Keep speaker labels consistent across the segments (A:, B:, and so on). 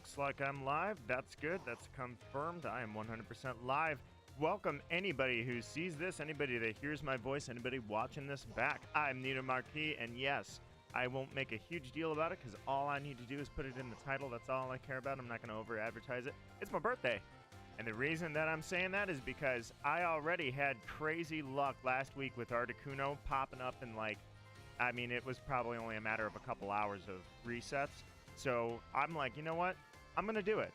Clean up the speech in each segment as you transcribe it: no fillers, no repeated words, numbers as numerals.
A: looks like I'm live. That's good. That's confirmed. I am 100% live. Welcome anybody who sees this, anybody that hears my voice, anybody watching this back. I'm Nito Marquis, and yes, I won't make a huge deal about it because all I need to do is put it in the title. That's all I care about. I'm not going to over-advertise it. It's my birthday. And the reason that I'm saying that is because I already had crazy luck last week with Articuno popping up in it was probably only a matter of a couple hours of resets. So I'm like, you know what? I'm going to do it.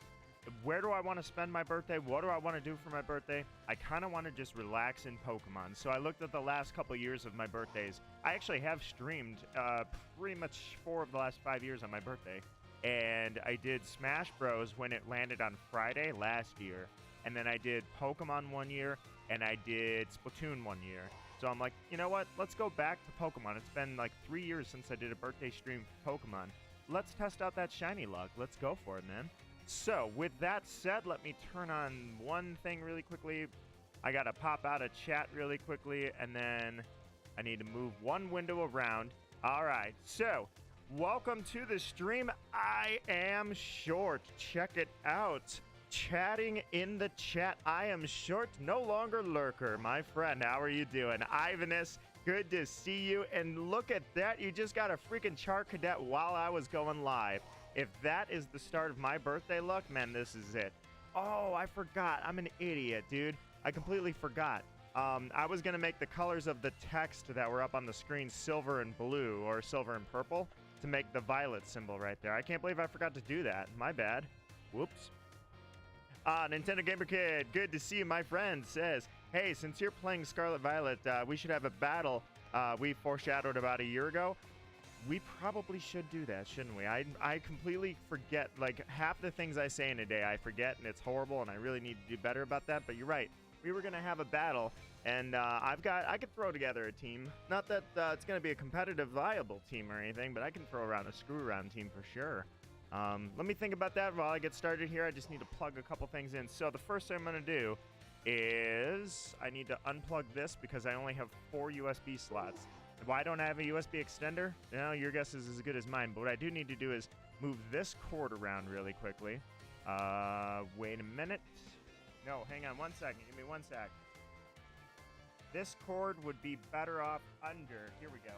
A: Where do I want to spend my birthday? What do I want to do for my birthday? I kind of want to just relax in Pokemon. So I looked at the last couple years of my birthdays. I actually have streamed pretty much 4 of the last 5 years on my birthday. And I did Smash Bros. When it landed on Friday last year. And then I did Pokemon 1 year. And I did Splatoon 1 year. So I'm like, you know what? Let's go back to Pokemon. It's been like 3 years since I did a birthday stream for Pokemon. Let's test out that shiny luck. Let's go for it, man. So, with that said, let me turn on one thing really quickly. I gotta pop out of chat really quickly, and then I need to move one window around. Alright, so, welcome to the stream. I am short. Check it out. Chatting in the chat. I am short, no longer lurker. My friend, how are you doing? Ivanus, good to see you. And look at that, you just got a freaking Char Cadet while I was going live. If that is the start of my birthday luck, man, this is it. Oh, I forgot. I'm an idiot, dude. I completely forgot. I was going to make the colors of the text that were up on the screen silver and blue, or silver and purple, to make the violet symbol right there. I can't believe I forgot to do that. My bad. Whoops. Nintendo Gamer Kid, good to see you, my friend, says, hey, since you're playing Scarlet Violet, we should have a battle we foreshadowed about a year ago. We probably should do that, shouldn't we? I completely forget, like, half the things I say in a day I forget, and it's horrible, and I really need to do better about that, but you're right. We were going to have a battle, and I could throw together a team. Not that it's going to be a competitive, viable team or anything, but I can throw around a screw-around team for sure. Let me think about that while I get started here. I just need to plug a couple things in. So the first thing I'm going to do is I need to unplug this because I only have 4 USB slots. Why don't I have a USB extender? No, your guess is as good as mine. But what I do need to do is move this cord around really quickly. Wait a minute. No, hang on 1 second. Give me 1 sec. This cord would be better off under. Here we go.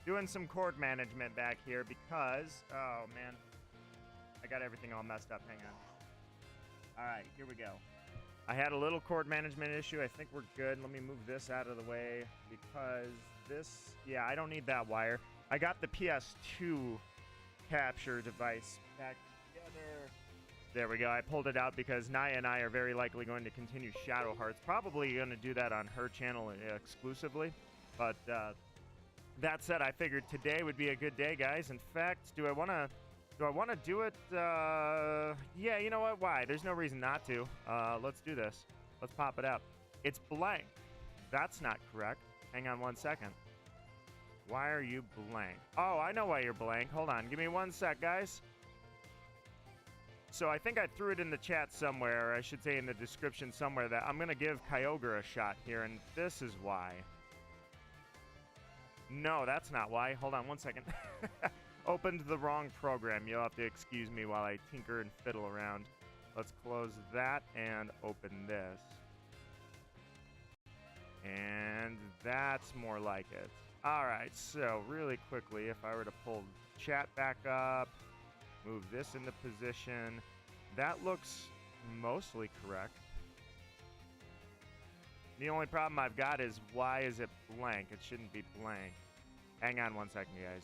A: Doing some cord management back here because... Oh, man. I got everything all messed up. Hang on. All right, here we go. I had a little cord management issue. I think we're good. Let me move this out of the way because this... Yeah, I don't need that wire. I got the PS2 capture device back together. There we go. I pulled it out because Naya and I are very likely going to continue Shadow Hearts. Probably going to do that on her channel exclusively. But that said, I figured today would be a good day, guys. In fact, do I want to do it? Yeah, you know what? Why? There's no reason not to. Let's do this. Let's pop it up. It's blank. That's not correct. Hang on 1 second. Why are you blank? Oh, I know why you're blank. Hold on. Give me 1 sec, guys. So I think I threw it in the chat somewhere, or I should say in the description somewhere, that I'm going to give Kyogre a shot here, and this is why. No, that's not why. Hold on 1 second. Opened the wrong program. You'll have to excuse me while I tinker and fiddle around. Let's close that and open this. And that's more like it. Alright, so really quickly, if I were to pull chat back up, move this into position, that looks mostly correct. The only problem I've got is, why is it blank? It shouldn't be blank. Hang on 1 second, guys.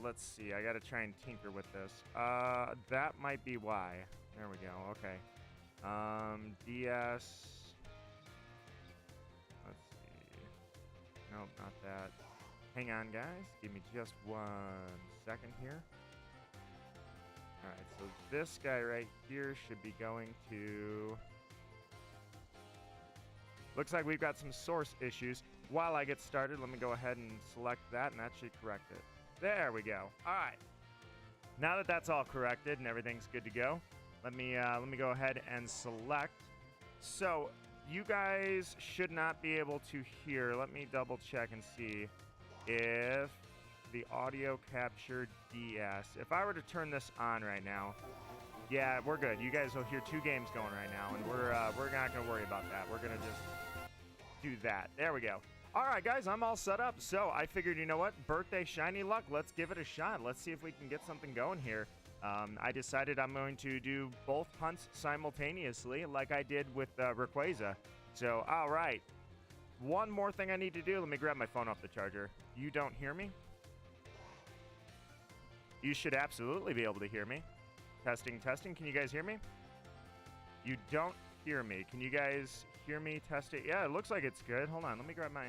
A: Let's see. I gotta try and tinker with this. That might be why. There we go. Okay. DS. Let's see. Nope, not that. Hang on, guys. Give me just 1 second here. Alright, so this guy right here should be going to... Looks like we've got some source issues. While I get started, let me go ahead and select that and actually correct it. There we go. All right. Now that that's all corrected and everything's good to go, let me go ahead and select. So you guys should not be able to hear. Let me double check and see if the audio capture DS. If I were to turn this on right now, yeah, we're good. You guys will hear 2 games going right now, and we're not going to worry about that. We're going to just do that. There we go. All right, guys, I'm all set up. So I figured, you know what? Birthday shiny luck. Let's give it a shot. Let's see if we can get something going here. I decided I'm going to do both hunts simultaneously like I did with Rayquaza. So, all right. One more thing I need to do. Let me grab my phone off the charger. You don't hear me? You should absolutely be able to hear me. Testing, testing. Can you guys hear me? You don't hear me. Can you guys hear me? Test it. Yeah, it looks like it's good. Hold on. Let me grab my...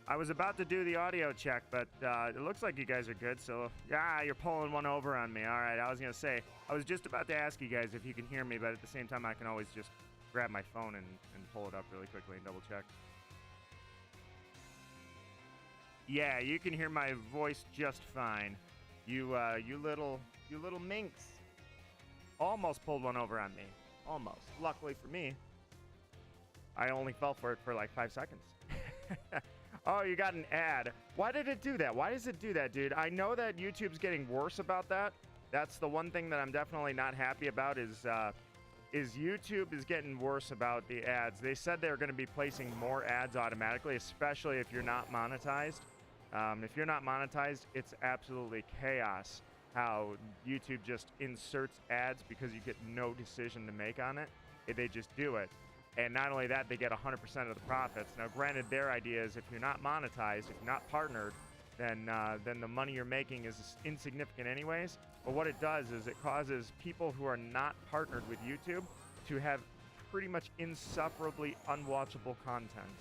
A: I was about to do the audio check, but it looks like you guys are good. So, yeah, you're pulling one over on me. All right, I was going to say, I was just about to ask you guys if you can hear me, but at the same time, I can always just grab my phone and pull it up really quickly and double check. Yeah, you can hear my voice just fine. You little minx. Almost pulled one over on me. Almost. Luckily for me, I only fell for it for like 5 seconds. Oh, you got an ad. Why did it do that? Why does it do that, dude? I know that YouTube's getting worse about that. That's the one thing that I'm definitely not happy about is YouTube is getting worse about the ads. They said they're going to be placing more ads automatically, especially if you're not monetized. If you're not monetized, it's absolutely chaos how YouTube just inserts ads because you get no decision to make on it. They just do it. And not only that, they get 100% of the profits. Now, granted, their idea is if you're not monetized, if you're not partnered, then the money you're making is insignificant anyways. But what it does is it causes people who are not partnered with YouTube to have pretty much insufferably unwatchable content.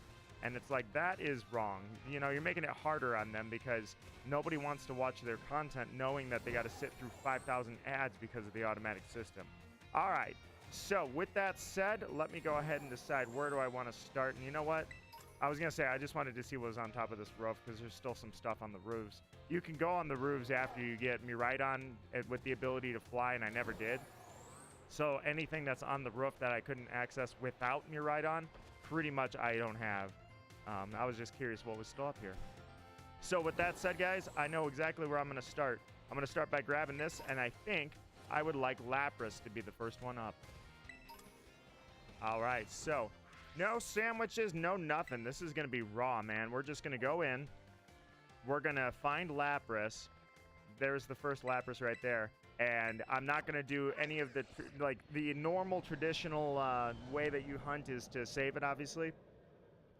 A: And it's like, that is wrong. You know, you're making it harder on them because nobody wants to watch their content knowing that they got to sit through 5,000 ads because of the automatic system. All right. So with that said, let me go ahead and decide where do I want to start. And you know what? I was going to say, I just wanted to see what was on top of this roof because there's still some stuff on the roofs. You can go on the roofs after you get Miraidon with the ability to fly, and I never did. So anything that's on the roof that I couldn't access without Miraidon, pretty much I don't have. I was just curious what was still up here. So with that said, guys, I know exactly where I'm going to start. I'm going to start by grabbing this, and I think I would like Lapras to be the first one up. All right, so no sandwiches, no nothing. This is going to be raw, man. We're just going to go in. We're going to find Lapras. There's the first Lapras right there. And I'm not going to do any of the, like, the normal traditional way that you hunt is to save it, obviously.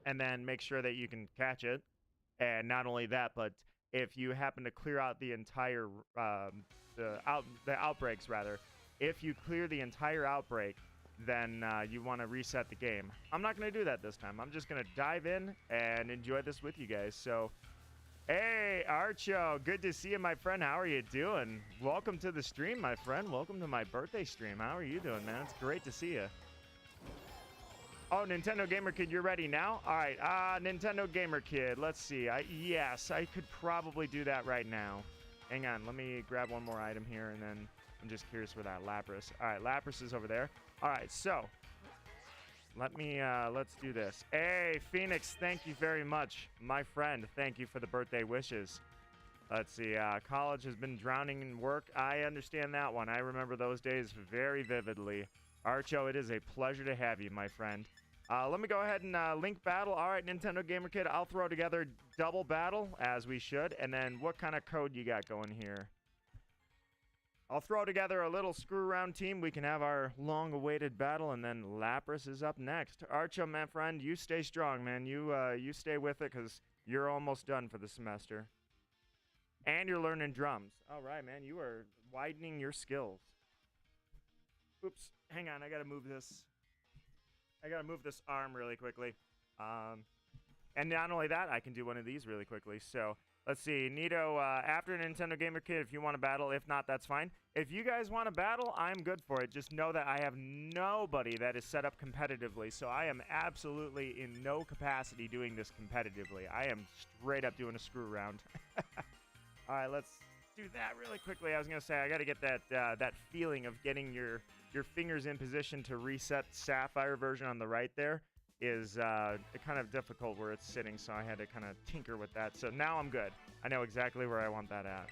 A: And then make sure that you can catch it. And not only that, but if you happen to clear out the entire, the outbreaks, rather. If you clear the entire outbreak, then you want to reset the game. I'm not going to do that this time. I'm just going to dive in and enjoy this with you guys. So, hey, Archo, good to see you, my friend. How are you doing? Welcome to the stream, my friend. Welcome to my birthday stream. How are you doing, man? It's great to see you. Oh, Nintendo Gamer Kid, you're ready now? All right, Nintendo Gamer Kid, let's see. Yes, I could probably do that right now. Hang on, let me grab one more item here, and then I'm just curious for that Lapras. All right, Lapras is over there. All right, so let's do this. Hey, Phoenix, thank you very much, my friend. Thank you for the birthday wishes. Let's see. College has been drowning in work. I understand that one. I remember those days very vividly. Archo, it is a pleasure to have you, my friend. Let me go ahead and link battle. All right, Nintendo Gamer Kid, I'll throw together double battle, as we should. And then what kind of code you got going here? I'll throw together a little screw-around team. We can have our long-awaited battle, and then Lapras is up next. Archo, my friend, you stay strong, man. You stay with it, because you're almost done for the semester. And you're learning drums. All right, man, you are widening your skills. Oops, hang on, I gotta move this. I gotta move this arm really quickly. And not only that, I can do one of these really quickly. So let's see, Nito, after Nintendo Gamer Kid, if you want to battle, if not, that's fine. If you guys want to battle, I'm good for it. Just know that I have nobody that is set up competitively, so I am absolutely in no capacity doing this competitively. I am straight up doing a screw round. All right, let's do that really quickly. I was gonna say I got to get that that feeling of getting your fingers in position to reset Sapphire version on the right there is kind of difficult where it's sitting, so I had to kind of tinker with that. So now I'm good. I know exactly where I want that at.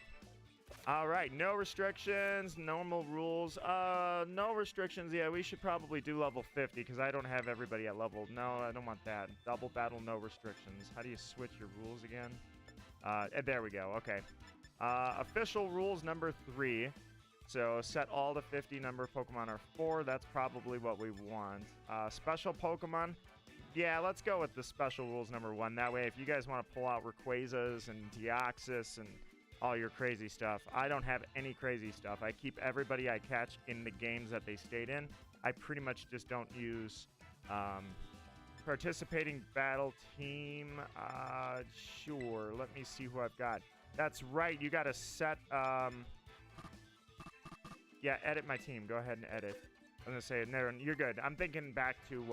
A: All right, no restrictions, normal rules. No restrictions. Yeah, we should probably do level 50 because I don't have everybody at level. No, I don't want that. Double battle, no restrictions. How do you switch your rules again? There we go. Okay. Official rules number 3. So set all the 50 number Pokemon are 4. That's probably what we want. Special Pokemon. Yeah, let's go with the special rules number 1. That way, if you guys want to pull out Rayquazas and Deoxys and all your crazy stuff, I don't have any crazy stuff. I keep everybody I catch in the games that they stayed in. I pretty much just don't use participating battle team. Sure. Let me see who I've got. That's right. You got to set. Yeah, edit my team. Go ahead and edit. I'm gonna say no. You're good. I'm thinking back to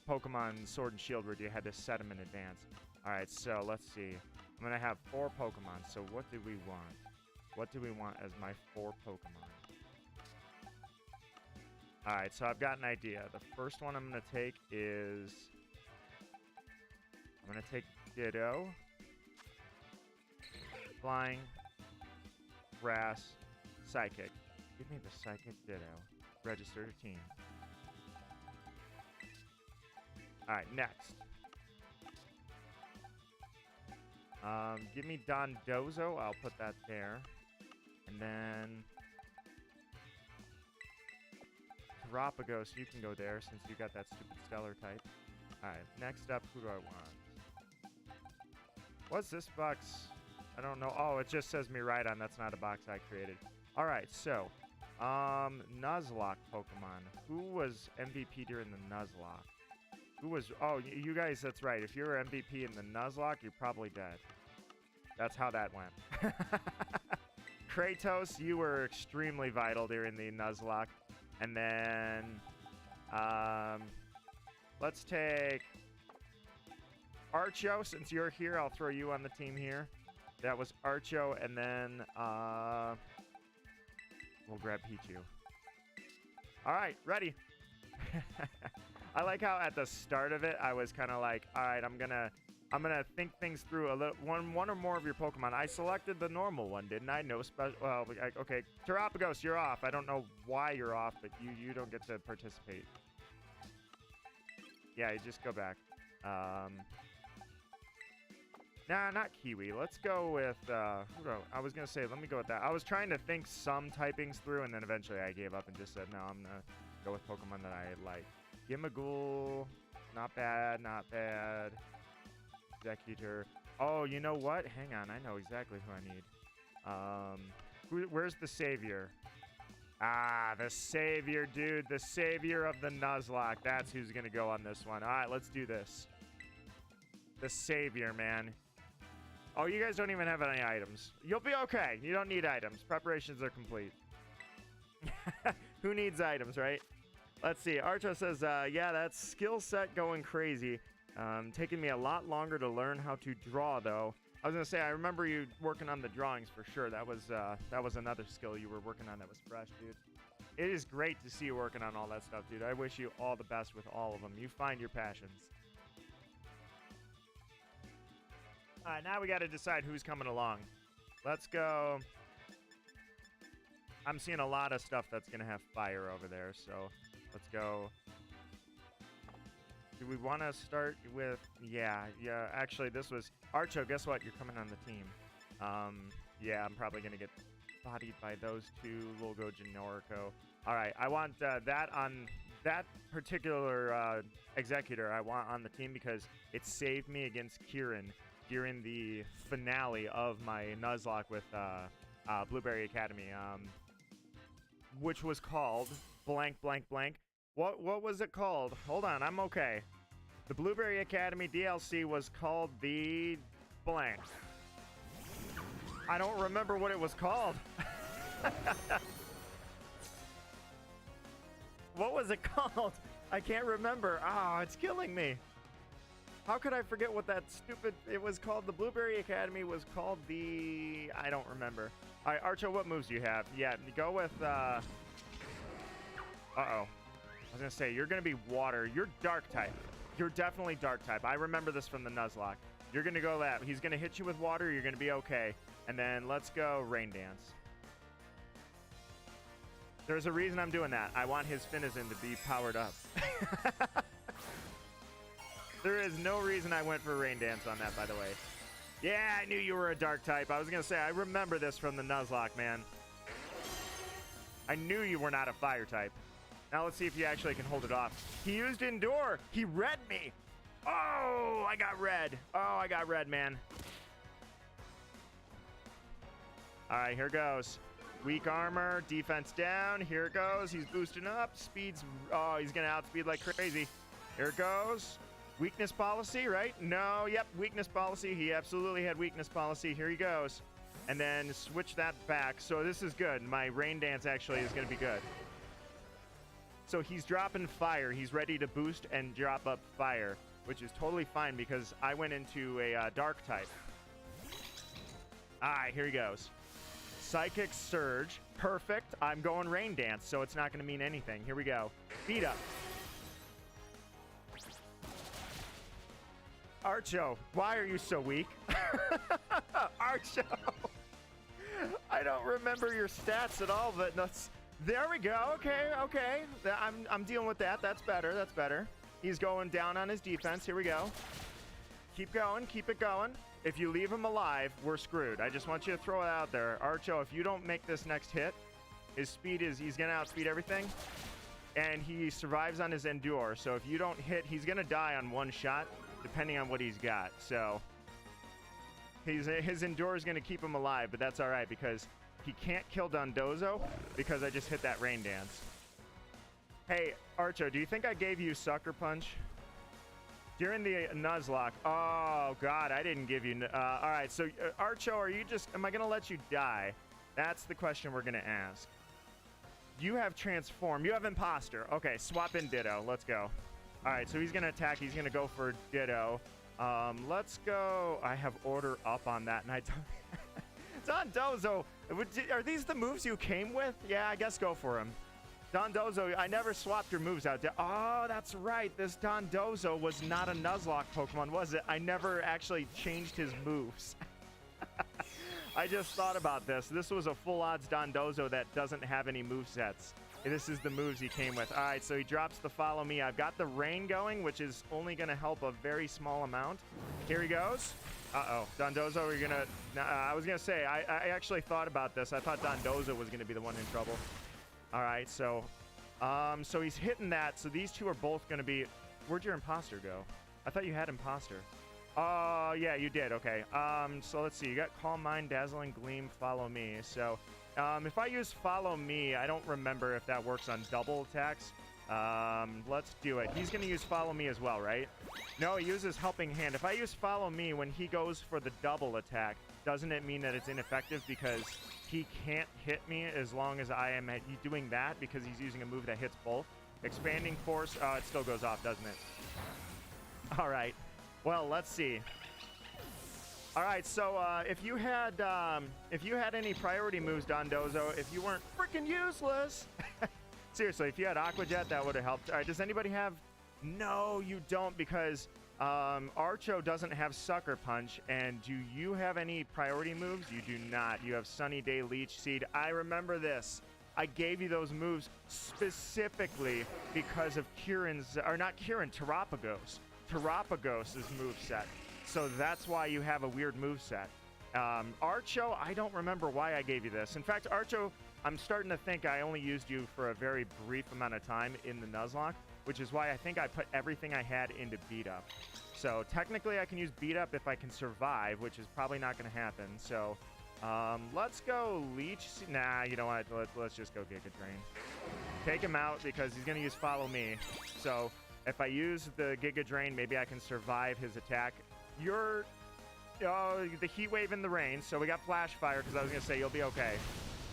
A: Pokemon Sword and Shield where you had to set them in advance. All right. So let's see. I'm gonna have 4 Pokemon. So what do we want? What do we want as my 4 Pokemon? All right. So I've got an idea. The first one I'm gonna take is Ditto. Flying, Grass, Psychic. Give me the Psychic Ditto. Register to team. Alright, next. Give me Dondozo. I'll put that there. And then Terapagos, you can go there since you got that stupid Stellar type. Alright, next up, who do I want? What's this box? I don't know. Oh, it just says Miraidon. That's not a box I created. All right, so Nuzlocke Pokemon. Who was MVP during the Nuzlocke? Who was? Oh, you guys. That's right. If you're MVP in the Nuzlocke, you're probably dead. That's how that went. Kratos, you were extremely vital during the Nuzlocke. And then let's take Archo. Since you're here, I'll throw you on the team here. That was Archo, and then we'll grab Pichu. All right, ready. I like how at the start of it, I was kind of like, all right, I'm gonna think things through a little. One or more of your Pokemon. I selected the normal one, didn't I? No special. Well, okay. Terapagos, you're off. I don't know why you're off, but you don't get to participate. Yeah, you just go back. Nah, not Kiwi. Let's go with, I was going to say, let me go with that. I was trying to think some typings through, and then eventually I gave up and just said, no, I'm going to go with Pokemon that I like. Gimmighoul, not bad, not bad. Executor. Oh, you know what? Hang on, I know exactly who I need. Where's the Savior? Ah, the Savior, dude. The Savior of the Nuzlocke. That's who's going to go on this one. All right, let's do this. The Savior, man. Oh, you guys don't even have any items. You'll be okay. You don't need items. Preparations are complete. Who needs items, right? Let's see. Archo says, yeah, that skill set going crazy. Taking me a lot longer to learn how to draw, though. I was going to say, I remember you working on the drawings for sure. That was another skill you were working on that was fresh, dude. It is great to see you working on all that stuff, dude. I wish you all the best with all of them. You find your passions. All right, now we got to decide who's coming along. Let's go. I'm seeing a lot of stuff that's going to have fire over there, so let's go. Do we want to start with... Yeah, actually, this was... Archo, guess what? You're coming on the team. Yeah, I'm probably going to get bodied by those two. We'll go Genorico. All right, I want that on... That particular Executor I want on the team because it saved me against Kieran during the finale of my Nuzlocke with Blueberry Academy, which was called blank blank blank. What was it called? Hold on, I'm okay. The Blueberry Academy DLC was called the blank. I don't remember what it was called. What was it called? I can't remember. Oh, it's killing me. How could I forget what that stupid, it was called, the Blueberry Academy was called the, I don't remember. All right, Archo, what moves do you have? Yeah, go with, uh-oh. I was gonna say, you're gonna be water. You're dark type. You're definitely dark type. I remember this from the Nuzlocke. You're gonna go that. He's gonna hit you with water, you're gonna be okay. And then let's go Rain Dance. There's a reason I'm doing that. I want his Finizen to be powered up. There is no reason I went for Rain Dance on that, by the way. Yeah, I knew you were a dark type. I was going to say, I remember this from the Nuzlocke, man. I knew you were not a fire type. Now let's see if you actually can hold it off. He used Endure. He read me. Oh, I got red. Oh, I got red, man. All right, here goes. Weak armor, defense down. Here it goes. He's boosting up. Speed's, oh, he's going to outspeed like crazy. Here it goes. Weakness policy, right? No, yep, weakness policy. He absolutely had weakness policy. Here he goes. And then switch that back. So this is good. My Rain Dance actually is going to be good. So he's dropping fire. He's ready to boost and drop up fire, which is totally fine because I went into a dark type. All right, here he goes. Psychic Surge. Perfect. I'm going Rain Dance, so it's not going to mean anything. Here we go. Beat up. Archo, why are you so weak? Archo. I don't remember your stats at all, but that's, there we go. Okay. I'm dealing with that. That's better. He's going down on his defense. Here we go. Keep going. Keep it going. If you leave him alive, we're screwed. I just want you to throw it out there. Archo, if you don't make this next hit, his speed is, he's going to outspeed everything. And he survives on his Endure. So if you don't hit, he's going to die on one shot, depending on what he's got. So his Endure is going to keep him alive, but that's all right because he can't kill Dondozo because I just hit that Rain Dance. Hey, Archo, do you think I gave you Sucker Punch? During the Nuzlocke. Oh, God, I didn't give you... all right, so Archo, are you just... Am I going to let you die? That's the question we're going to ask. You have Transform. You have Imposter. Okay, swap in Ditto. Let's go. All right, so he's going to attack. He's going to go for Ditto. Let's go. I have Order Up on that, and I don't... Dondozo, are these the moves you came with? Yeah, I guess go for him. Dondozo, I never swapped your moves out. Oh, that's right. This Dondozo was not a Nuzlocke Pokemon, was it? I never actually changed his moves. I just thought about this. This was a full odds Dondozo that doesn't have any movesets. This is the moves he came with. All right, so he drops the Follow Me. I've got the Rain going, which is only going to help a very small amount. Here he goes. Uh-oh. Dondozo, you're going to... I was going to say, I actually thought about this. I thought Dondozo was going to be the one in trouble. All right, so he's hitting that. So these two are both going to be... Where'd your Imposter go? I thought you had Imposter. Oh, yeah, you did. Okay. So let's see. You got Calm Mind, Dazzling Gleam, Follow Me. So if I use Follow Me, I don't remember if that works on double attacks. Let's do it. He's going to use Follow Me as well, right? No, he uses Helping Hand. If I use Follow Me when he goes for the double attack, doesn't it mean that it's ineffective because he can't hit me as long as I am doing that because he's using a move that hits both? Expanding Force, it still goes off, doesn't it? All right. Well, let's see. All right, so if you had any priority moves, Dondozo, if you weren't freaking useless, seriously, if you had Aqua Jet, that would have helped. All right, does anybody have? No, you don't, because Archo doesn't have Sucker Punch. And do you have any priority moves? You do not. You have Sunny Day, Leech Seed. I remember this. I gave you those moves specifically because of Kieran's, or not Kieran, Terapagos. Terapagos' moveset. So that's why you have a weird moveset. Archo, I don't remember why I gave you this. In fact, Archo, I'm starting to think I only used you for a very brief amount of time in the Nuzlocke, which is why I think I put everything I had into Beat Up. So technically I can use Beat Up if I can survive, which is probably not going to happen. So let's go Leech. Nah, you know what? Let's just go Giga Drain. Take him out because he's going to use Follow Me. So if I use the Giga Drain, maybe I can survive his attack. You're the Heat Wave and the Rain, so we got Flash Fire because I was going to say you'll be okay.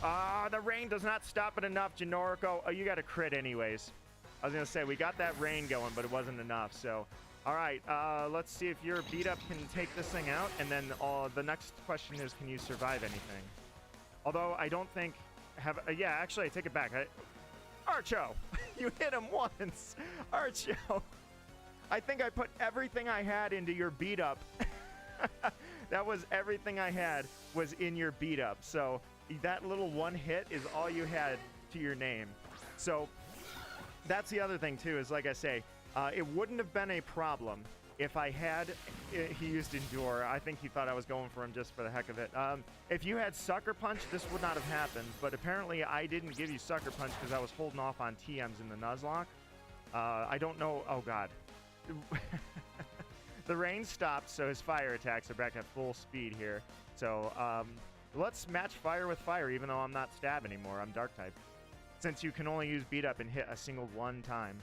A: The Rain does not stop it enough, Genorico. Oh, you got a crit anyways. I was going to say we got that Rain going, but it wasn't enough. So All right, let's see if your beat up can take this thing out, and then the next question is, can you survive anything? Although I don't think yeah, actually I take it back. Archo, you hit him once. Archo, I think I put everything I had into your beat up. That was everything I had was in your beat up. So that little one hit is all you had to your name. So that's the other thing too, is like I say, it wouldn't have been a problem if I had he used Endure. I think he thought I was going for him just for the heck of it. If you had Sucker Punch, this would not have happened, but apparently I didn't give you Sucker Punch because I was holding off on TMs in the Nuzlocke. I don't know. Oh god. The rain stopped, so his fire attacks are back at full speed here. So let's match fire with fire, even though I'm not stab anymore. I'm dark type, since you can only use beat up and hit a single one time.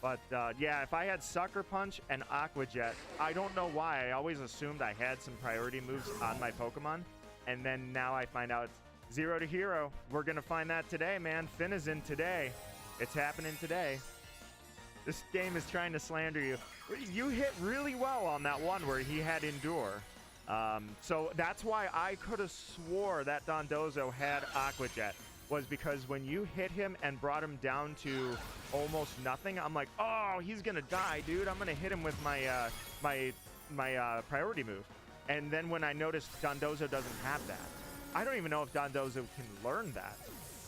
A: But yeah, if I had Sucker Punch and Aqua Jet, I don't know why. I always assumed I had some priority moves on my Pokemon, and then now I find out it's 0 to hero. We're gonna find that today, man. Finn is in today. It's happening today. This game is trying to slander you. You hit really well on that one where he had Endure. So that's why I could have swore that Dondozo had Aqua Jet, was because when you hit him and brought him down to almost nothing, I'm like, oh, he's gonna die, dude. I'm gonna hit him with my priority move. And then when I noticed Dondozo doesn't have that, I don't even know if Dondozo can learn that.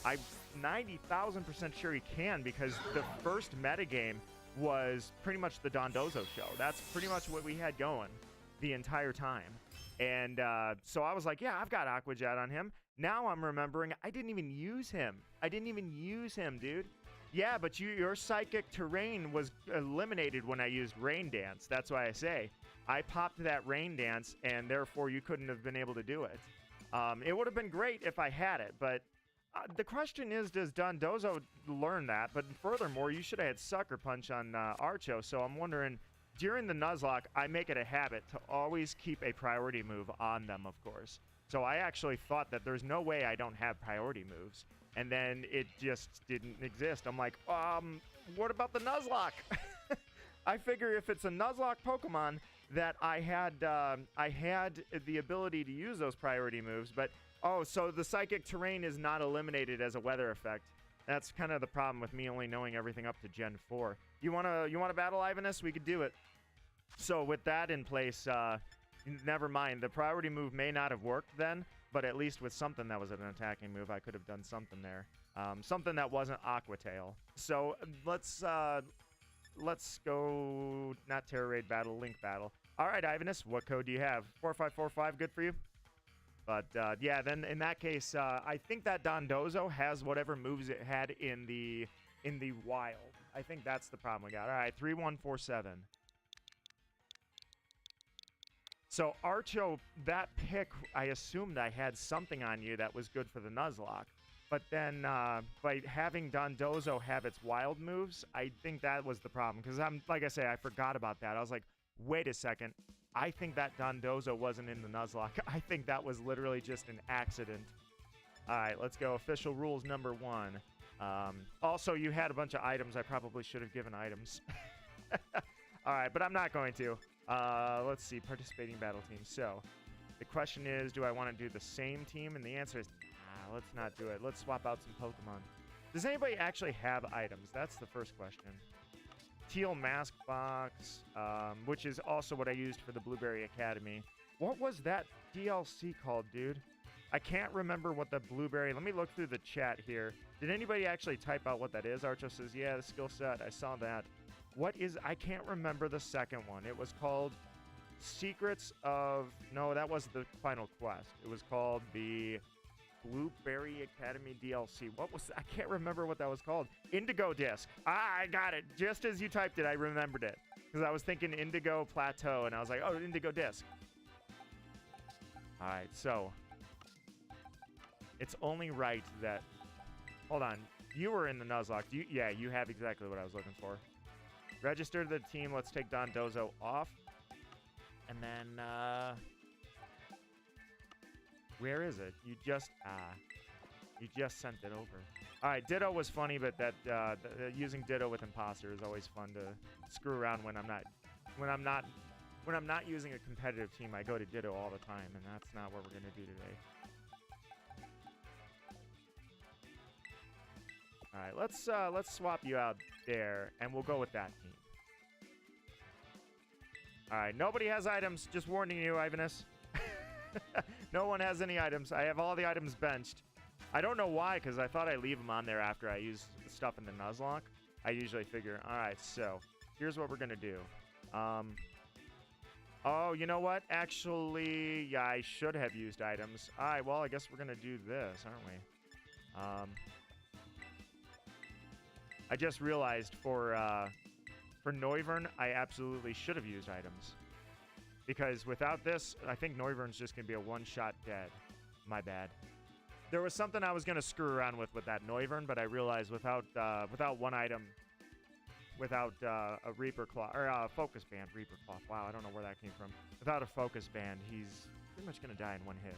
A: I'm 90,000% sure he can, because the first metagame was pretty much the Dondozo show. That's pretty much what we had going the entire time. And so I was like, yeah, I've got Aqua Jet on him. Now I'm remembering I didn't even use him. I didn't even use him, dude. Yeah, but your Psychic Terrain was eliminated when I used Rain Dance. That's why I say I popped that Rain Dance, and therefore you couldn't have been able to do it. It would have been great if I had it, but the question is, does Dondozo learn that? But furthermore, you should have had Sucker Punch on Archo, so I'm wondering, during the Nuzlocke, I make it a habit to always keep a priority move on them, of course. So I actually thought that there's no way I don't have priority moves. And then it just didn't exist. I'm like, what about the Nuzlocke? I figure if it's a Nuzlocke Pokemon that I had the ability to use those priority moves. But, oh, so the Psychic Terrain is not eliminated as a weather effect. That's kind of the problem with me only knowing everything up to Gen 4. You wanna battle Ivanus? We could do it. So with that in place, never mind. The priority move may not have worked then, but at least with something that was an attacking move, I could have done something there. Something that wasn't Aqua Tail. So let's go, not Terra Raid battle, Link battle. All right, Ivanus, what code do you have? 4545, good for you? But yeah, then in that case, I think that Dondozo has whatever moves it had in the wild. I think that's the problem we got. All right, 3147. So Archo, that pick, I assumed I had something on you that was good for the Nuzlocke. But then by having Dondozo have its wild moves, I think that was the problem. Because like I say, I forgot about that. I was like, wait a second. I think that Dondozo wasn't in the Nuzlocke. I think that was literally just an accident. All right, let's go. Official rules number 1. Also, you had a bunch of items. I probably should have given items. All right, but I'm not going to. Let's see, participating battle team. So the question is, do I want to do the same team? And the answer is, let's not do it. Let's swap out some Pokemon. Does anybody actually have items? That's the first question. Teal Mask Box, which is also what I used for the Blueberry Academy. What was that DLC called, dude? I can't remember what the Blueberry... Let me look through the chat here. Did anybody actually type out what that is? Archo says, yeah, the skill set. I saw that. What is... I can't remember the second one. It was called Secrets of... No, that was the final quest. It was called the Blueberry Academy DLC. What was... I can't remember what that was called. Indigo Disc. I got it. Just as you typed it, I remembered it. Because I was thinking Indigo Plateau, and I was like, oh, Indigo Disc. All right, so... It's only right that... Hold on. You were in the Nuzlocke. Yeah, you have exactly what I was looking for. Register the team. Let's take Dondozo off. And then, where is it? You just sent it over. All right, Ditto was funny, but that using Ditto with Imposter is always fun to screw around when I'm not when I'm not using a competitive team, I go to Ditto all the time, and that's not what we're gonna do today. All right, let's swap you out there, and we'll go with that team. All right, nobody has items. Just warning you, Ivanus. No one has any items. I have all the items benched. I don't know why, because I thought I'd leave them on there after I use the stuff in the Nuzlocke. I usually figure, all right, so here's what we're going to do. Oh, you know what? Actually, yeah, I should have used items. All right, well, I guess we're going to do this, aren't we? I just realized for Noivern, I absolutely should have used items. Because without this, I think Noivern's just going to be a one-shot dead. My bad. There was something I was going to screw around with that Noivern, but I realized without one item, without a Reaper Claw, or a Focus Band, Reaper Claw. Wow, I don't know where that came from. Without a Focus Band, he's pretty much going to die in one hit.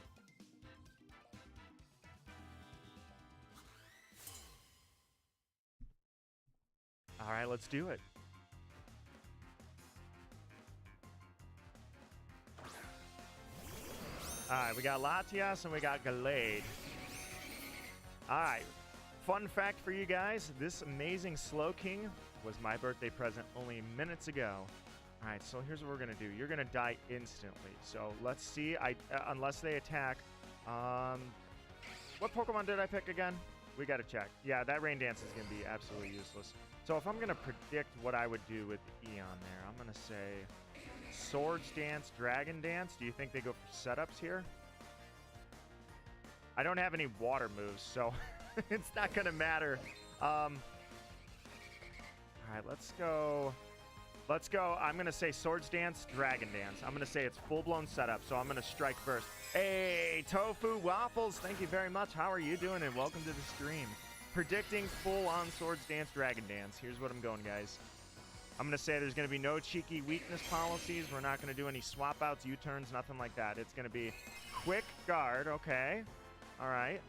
A: All right, let's do it. All right, we got Latias and we got Gallade. All right, fun fact for you guys. This amazing Slow King was my birthday present only minutes ago. All right, so here's what we're going to do. You're going to die instantly. So let's see. Unless they attack. What Pokemon did I pick again? We got to check. Yeah, that Rain Dance is going to be absolutely useless. So if I'm going to predict what I would do with the Eon there, I'm going to say Swords Dance, Dragon Dance. Do you think they go for setups here? I don't have any water moves, so it's not going to matter. All right, let's go. Let's go. I'm going to say Swords Dance, Dragon Dance. I'm going to say it's full-blown setup, so I'm going to strike first. Hey, Tofu Waffles, thank you very much. How are you doing? And welcome to the stream. Predicting full-on Swords Dance, Dragon Dance. Here's what I'm going, guys. I'm going to say there's going to be no cheeky weakness policies. We're not going to do any swap-outs, U-turns, nothing like that. It's going to be quick guard. Okay. All right.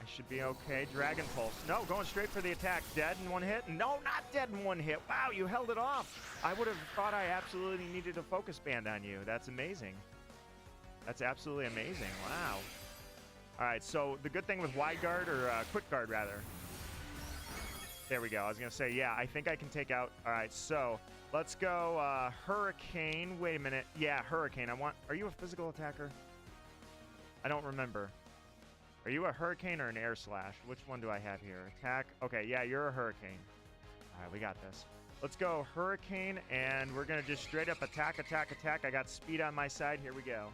A: I should be okay. Dragon Pulse. No, going straight for the attack. Dead in one hit? No, not dead in one hit. Wow, you held it off. I would have thought I absolutely needed a Focus Band on you. That's amazing. That's absolutely amazing. Wow. All right, so the good thing with Wide Guard, or Quick Guard, rather. There we go. I was going to say, yeah, I think I can take out. All right, so let's go Hurricane. Wait a minute. Yeah, Hurricane. Are you a physical attacker? I don't remember. Are you a Hurricane or an Air Slash? Which one do I have here? Attack. Okay, yeah, you're a Hurricane. All right, we got this. Let's go Hurricane, and we're going to just straight up attack, attack, attack. I got speed on my side. Here we go.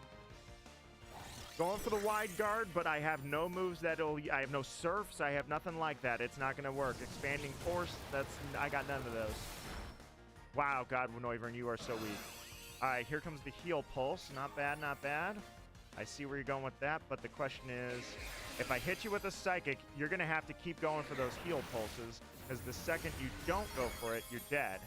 A: Going for the Wide Guard, but I have no moves I have no Surfs. I have nothing like that. It's not going to work. Expanding Force, I got none of those. Wow, God, Noivern, you are so weak. All right, here comes the Heal Pulse. Not bad, not bad. I see where you're going with that, but the question is, if I hit you with a Psychic, you're going to have to keep going for those Heal Pulses, because the second you don't go for it, you're dead.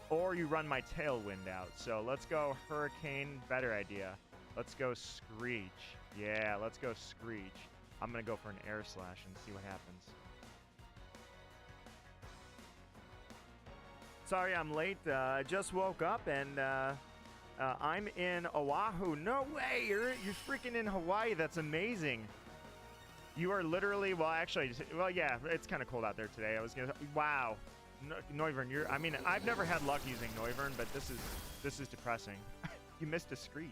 A: Or you run my Tailwind out. So let's go Hurricane, better idea. Let's go Screech. Yeah, let's go Screech. I'm going to go for an Air Slash and see what happens. Sorry I'm late. I just woke up and I'm in Oahu. No way! You're freaking in Hawaii. That's amazing. You are literally, well, actually, well, yeah, it's kind of cold out there today. I was gonna, wow, Noivern, I mean, I've never had luck using Noivern, but this is depressing. You missed a Screech.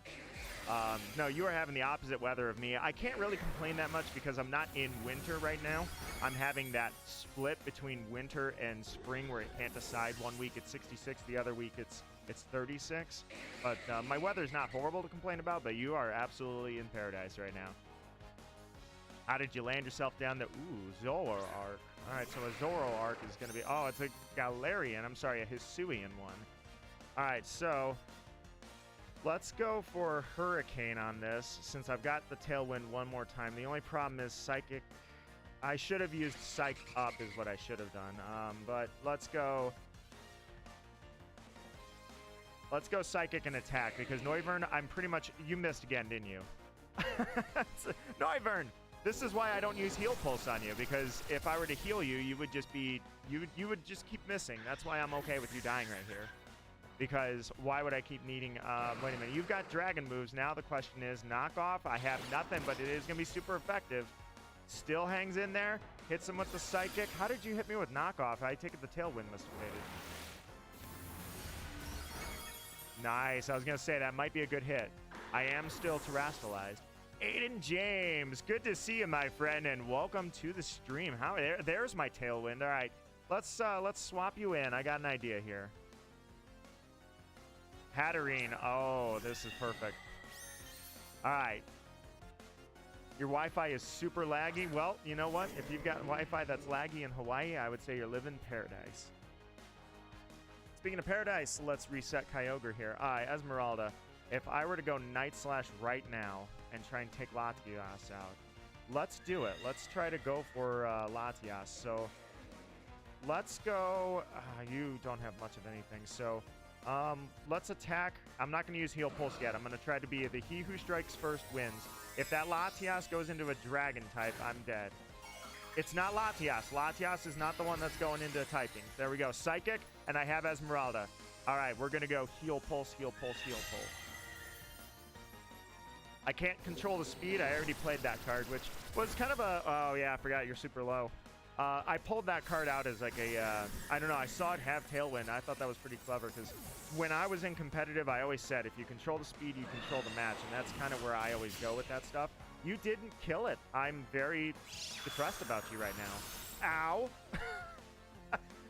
A: No, you are having the opposite weather of me. I can't really complain that much because I'm not in winter right now. I'm having that split between winter and spring where it can't decide. 1 week it's 66, the other week it's 36. But my weather's not horrible to complain about, but you are absolutely in paradise right now. How did you land yourself down the, ooh, Zoroark. All right, so a Zoroark is going to be, oh, it's a Galarian. I'm sorry, a Hisuian one. All right, so let's go for Hurricane on this since I've got the Tailwind one more time. The only problem is Psychic. I should have used Psych Up is what I should have done. But let's go Psychic and attack because Noivern, I'm pretty much, you missed again, didn't you? Noivern! This is why I don't use Heal Pulse on you, because if I were to heal you, you would just be, you would just keep missing. That's why I'm okay with you dying right here. because why would I keep needing, wait a minute, you've got dragon moves. Now the question is, knockoff, I have nothing, but it is going to be super effective. Still hangs in there, hits him with the psychic. How did you hit me with knockoff? I take it the tailwind must have hit it. Nice, I was going to say that might be a good hit. I am still terastallized. Aiden James, good to see you, my friend, and welcome to the stream. There's my tailwind. All right, let's swap you in. I got an idea here. Hatterene. Oh, this is perfect. All right. Your Wi-Fi is super laggy. Well, you know what? If you've got Wi-Fi that's laggy in Hawaii, I would say you're living paradise. Speaking of paradise, let's reset Kyogre here. All right, Esmeralda. If I were to go Night/right now and try and take Latias out, let's do it. Let's try to go for Latias. So let's go. You don't have much of anything. So let's attack. I'm not going to use Heal Pulse yet. I'm going to try to be the he who strikes first wins. If that Latias goes into a dragon type, I'm dead. It's not Latias. Latias is not the one that's going into typing. There we go. Psychic, and I have Esmeralda. All right, we're going to go Heal Pulse, Heal Pulse, Heal Pulse. I can't control the speed. I already played that card, which was kind of a... Oh, yeah, I forgot you're super low. I pulled that card out as like a... I don't know. I saw it have Tailwind. I thought that was pretty clever because when I was in competitive, I always said if you control the speed, you control the match. And that's kind of where I always go with that stuff. You didn't kill it. I'm very depressed about you right now. Ow!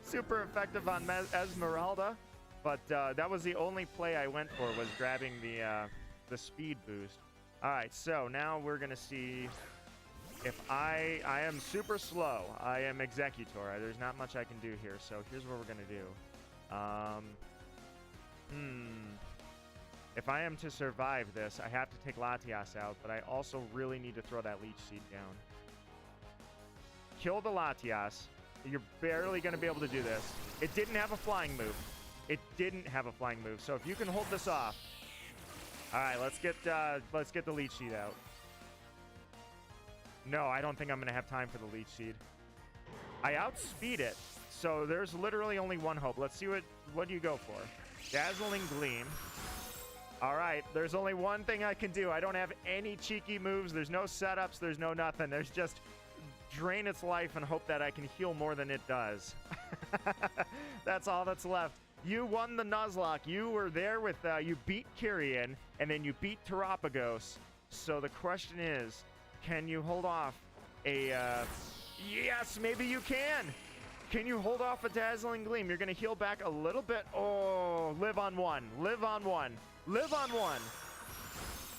A: Super effective on Esmeralda. But that was the only play I went for, was grabbing the speed boost. All right, so now we're going to see if I am super slow. I am Executor. There's not much I can do here, so here's what we're going to do. If I am to survive this, I have to take Latias out, but I also really need to throw that Leech Seed down. Kill the Latias. You're barely going to be able to do this. It didn't have a flying move. It didn't have a flying move, so if you can hold this off. All right, let's get the Leech Seed out. No, I don't think I'm going to have time for the Leech Seed. I outspeed it, so there's literally only one hope. Let's see what do you go for? Dazzling Gleam. All right, there's only one thing I can do. I don't have any cheeky moves. There's no setups. There's no nothing. There's just drain its life and hope that I can heal more than it does. That's all that's left. You won the Nuzlocke. You were there with, you beat Kyrian, and then you beat Terapagos. So the question is, can you hold off a, yes, maybe you can. Can you hold off a Dazzling Gleam? You're going to heal back a little bit. Oh, live on one. Live on one. Live on one.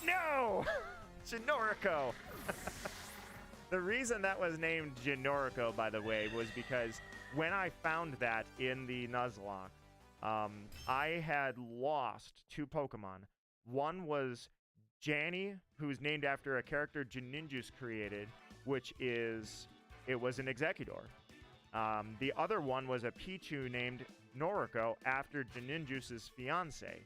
A: No! Genorico. The reason that was named Genorico, by the way, was because when I found that in the Nuzlocke, I had lost two Pokemon. One was Janny, who's named after a character Janinjus created, which is, it was an Executor. The other one was a Pichu named Noriko after Janinjus' fiance.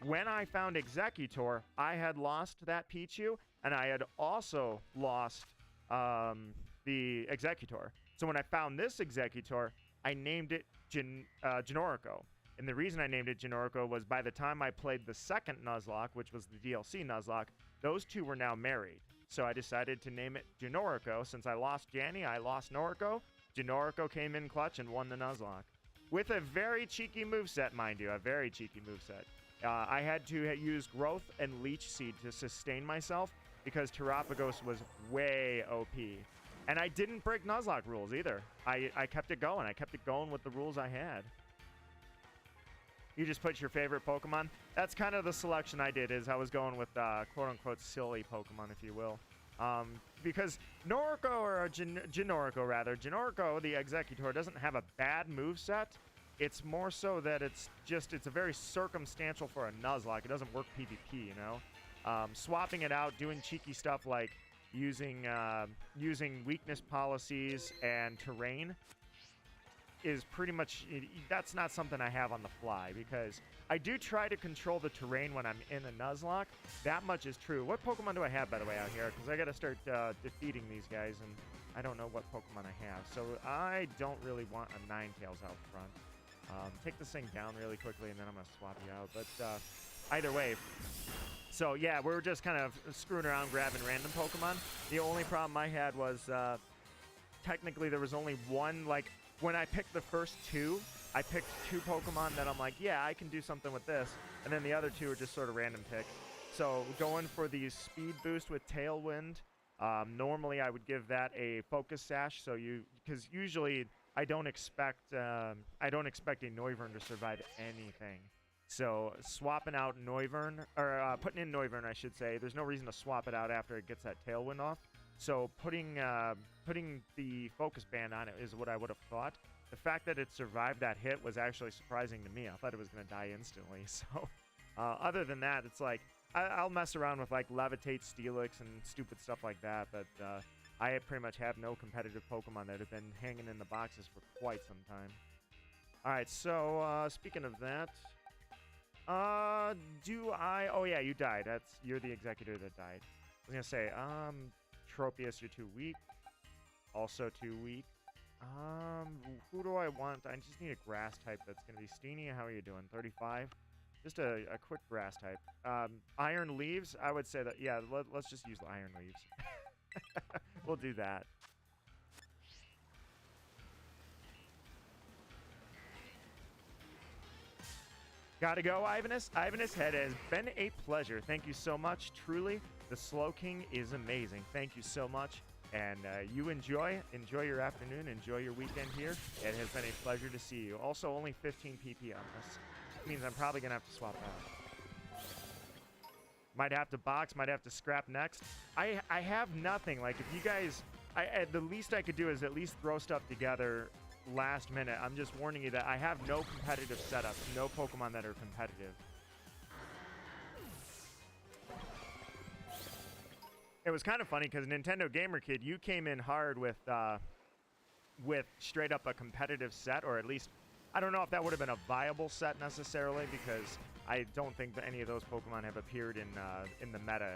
A: When I found Executor, I had lost that Pichu, and I had also lost the Executor. So when I found this Executor, I named it Genorico. And the reason I named it Genorico was by the time I played the second Nuzlocke, which was the DLC Nuzlocke, those two were now married. So I decided to name it Genorico. Since I lost Janny, I lost Noriko. Genorico came in clutch and won the Nuzlocke. With a very cheeky moveset, mind you, a very cheeky moveset. I had to use Growth and Leech Seed to sustain myself because Terapagos was way OP. And I didn't break Nuzlocke rules either. I kept it going. I kept it going with the rules I had. You just put your favorite Pokemon? That's kind of the selection I did, is I was going with quote-unquote silly Pokemon, if you will. Because Noriko, or Genorico rather, Genorico, the Executor, doesn't have a bad moveset. It's more so that it's a very circumstantial for a Nuzlocke. It doesn't work PvP, you know? Swapping it out, doing cheeky stuff like using weakness policies and terrain is pretty much, that's not something I have on the fly, because I do try to control the terrain when I'm in a Nuzlocke. That much is true. What Pokemon do I have, by the way, out here? Because I got to start defeating these guys, and I don't know what Pokemon I have. So I don't really want a Ninetales out front. Take this thing down really quickly, and then I'm going to swap you out. But either way, so yeah, we were just kind of screwing around, grabbing random Pokemon. The only problem I had was technically there was only one, like, when I picked the first two, I picked two Pokemon that I'm like, yeah, I can do something with this. And then the other two are just sort of random picks. So going for the speed boost with Tailwind, normally I would give that a focus sash. So because usually I don't expect a Noivern to survive anything. So swapping out Noivern, or putting in Noivern, I should say, there's no reason to swap it out after it gets that Tailwind off. So putting the focus band on it is what I would have thought. The fact that it survived that hit was actually surprising to me. I thought it was going to die instantly. So other than that, it's like I'll mess around with like Levitate, Steelix, and stupid stuff like that. But I pretty much have no competitive Pokemon that have been hanging in the boxes for quite some time. All right, so speaking of that, oh yeah, you died. You're the executor that died. I was gonna say, Tropius, you're too weak. Also too weak. Who do I want? I just need a grass type that's gonna be Steenie. How are you doing? 35. Just a quick grass type. Iron Leaves. I would say that, yeah. Let's just use the Iron Leaves. We'll do that. Gotta go, Ivanus. Ivanus, it has been a pleasure. Thank you so much. Truly, the Slow King is amazing. Thank you so much. And you enjoy your afternoon. Enjoy your weekend here. It has been a pleasure to see you. Also, only 15 PP on this. That means I'm probably going to have to swap out. Might have to box. Might have to scrap next. I have nothing. Like, if you guys... the least I could do is at least throw stuff together last minute. I'm just warning you that I have no competitive setups. No Pokemon that are competitive. It was kind of funny because Nintendo Gamer Kid, you came in hard with straight up a competitive set, or at least, I don't know if that would have been a viable set necessarily, because I don't think that any of those Pokemon have appeared in the meta.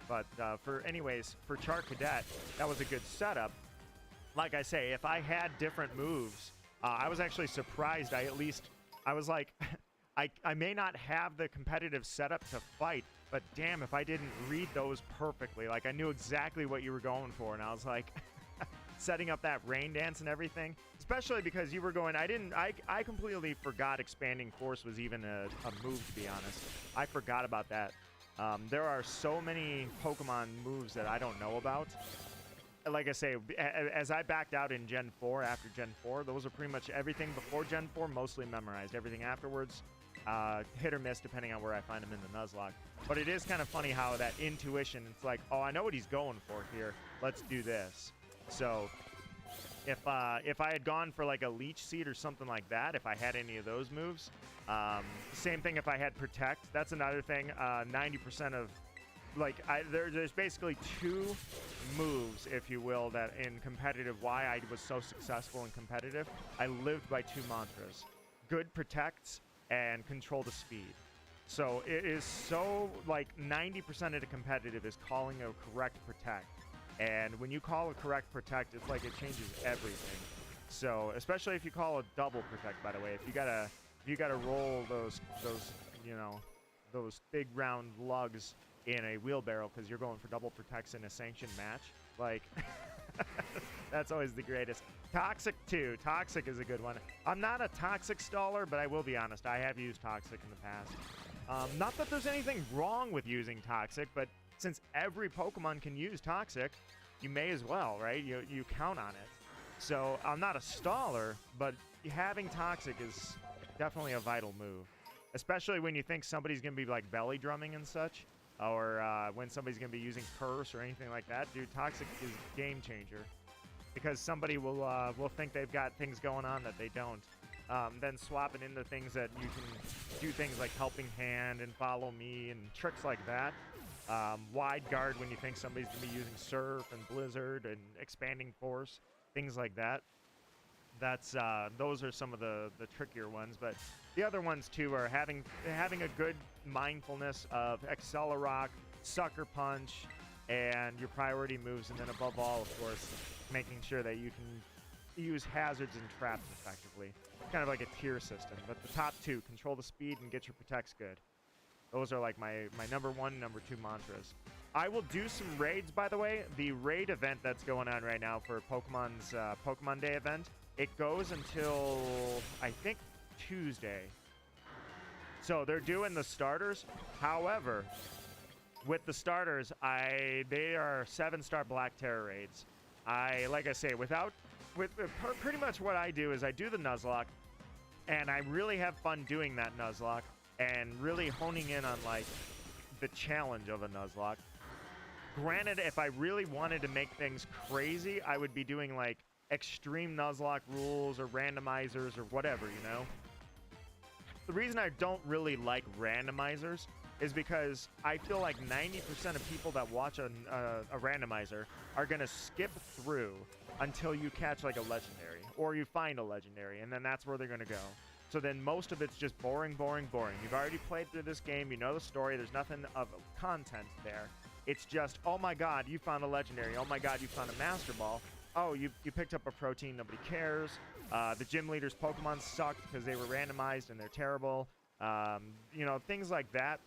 A: But for Char Cadet, that was a good setup. Like I say, if I had different moves, I was actually surprised. I was like, I may not have the competitive setup to fight, but damn, if I didn't read those perfectly. Like, I knew exactly what you were going for, and I was like, setting up that rain dance and everything, especially because you were going, I completely forgot expanding force was even a move, to be honest. I forgot about that. There are so many Pokemon moves that I don't know about. Like I say, as I backed out in Gen 4, after Gen 4, those are pretty much everything before Gen 4, mostly memorized. Everything afterwards, hit or miss depending on where I find him in the Nuzlocke. But it is kind of funny how that intuition, it's like, oh, I know what he's going for here. Let's do this. So if I had gone for like a Leech Seed or something like that, if I had any of those moves, same thing if I had Protect. That's another thing. 90% of, like, there's basically two moves, if you will, that in competitive, why I was so successful in competitive. I lived by two mantras: good protects and control the speed. So it is so, like, 90% of the competitive is calling a correct protect. And when you call a correct protect, it's like it changes everything. So especially if you call a double protect, by the way, if you gotta roll those you know, those big round lugs in a wheelbarrow because you're going for double protects in a sanctioned match, like, that's always the greatest. Toxic too. Toxic is a good one. I'm not a Toxic staller, but I will be honest, I have used Toxic in the past. Not that there's anything wrong with using Toxic, but since every Pokemon can use Toxic, you may as well, right? You count on it. So I'm not a staller, but having Toxic is definitely a vital move, especially when you think somebody's gonna be like belly drumming and such, or when somebody's gonna be using Curse or anything like that. Dude, Toxic is game changer, because somebody will think they've got things going on that they don't. Then swap it into things that you can do, things like Helping Hand and Follow Me and tricks like that. Wide Guard when you think somebody's going to be using Surf and Blizzard and Expanding Force, things like that. Those are some of the trickier ones, but the other ones too are having a good mindfulness of Accelerock, Sucker Punch, and your priority moves, and then above all, of course, making sure that you can use hazards and traps effectively. Kind of like a tier system. But the top two, control the speed and get your protects good. Those are like my number one, number two mantras. I will do some raids, by the way. The raid event that's going on right now for Pokemon's Pokemon Day event, it goes until, I think, Tuesday. So they're doing the starters. However, with the starters, they are 7-star Black Terror raids. Like I say, pretty much what I do is I do the Nuzlocke, and I really have fun doing that Nuzlocke and really honing in on like the challenge of a Nuzlocke. Granted, if I really wanted to make things crazy, I would be doing like extreme Nuzlocke rules or randomizers or whatever, you know? The reason I don't really like randomizers is because I feel like 90% of people that watch a randomizer are going to skip through until you catch like a legendary or you find a legendary, and then that's where they're going to go. So then most of it's just boring, boring, boring. You've already played through this game. You know the story. There's nothing of content there. It's just, oh my god, you found a legendary. Oh my god, you found a Master Ball. Oh, you picked up a protein. Nobody cares. The gym leader's Pokemon sucked because they were randomized and they're terrible. You know, things like that.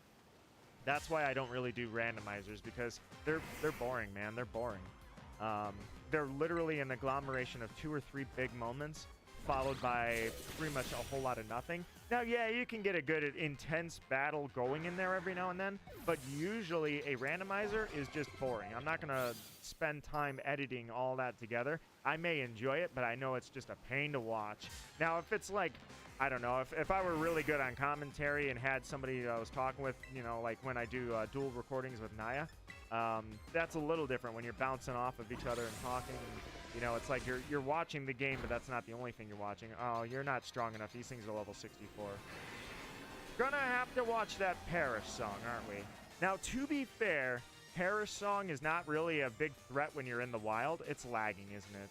A: That's why I don't really do randomizers, because they're boring, man. They're boring. They're literally an agglomeration of 2 or 3 big moments, followed by pretty much a whole lot of nothing. Now, yeah, you can get a good, intense battle going in there every now and then, but usually a randomizer is just boring. I'm not going to spend time editing all that together. I may enjoy it, but I know it's just a pain to watch. Now, if it's like, I don't know, if I were really good on commentary and had somebody I was talking with, you know, like when I do dual recordings with Naya, that's a little different when you're bouncing off of each other and talking. And, you know, it's like you're watching the game, but that's not the only thing you're watching. Oh, you're not strong enough. These things are level 64. Gonna have to watch that Paris song, aren't we? Now, to be fair, Paris song is not really a big threat when you're in the wild. It's lagging, isn't it?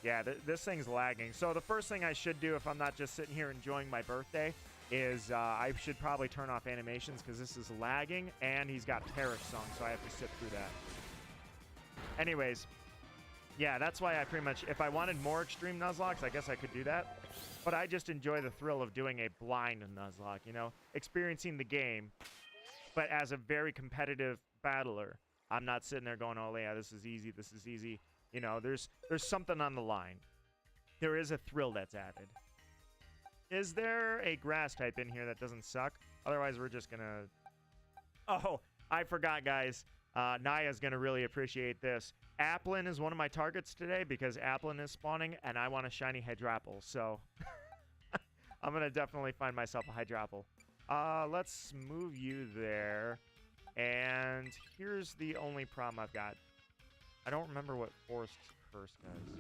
A: Yeah, this thing's lagging. So the first thing I should do if I'm not just sitting here enjoying my birthday is I should probably turn off animations, because this is lagging, and he's got Paris song, so I have to sit through that. Anyways, yeah, that's why I pretty much, if I wanted more extreme Nuzlocks, I guess I could do that. But I just enjoy the thrill of doing a blind Nuzlocke, you know, experiencing the game, but as a very competitive battler. I'm not sitting there going, oh, yeah, this is easy, this is easy. You know, there's something on the line. There is a thrill that's added. Is there a grass type in here that doesn't suck? Otherwise, we're just gonna... Oh, I forgot, guys. Naya's gonna really appreciate this. Applin is one of my targets today because Applin is spawning, and I want a shiny Hydrapple, so... I'm gonna definitely find myself a Hydrapple. Let's move you there. And here's the only problem I've got. I don't remember what Forest Curse does.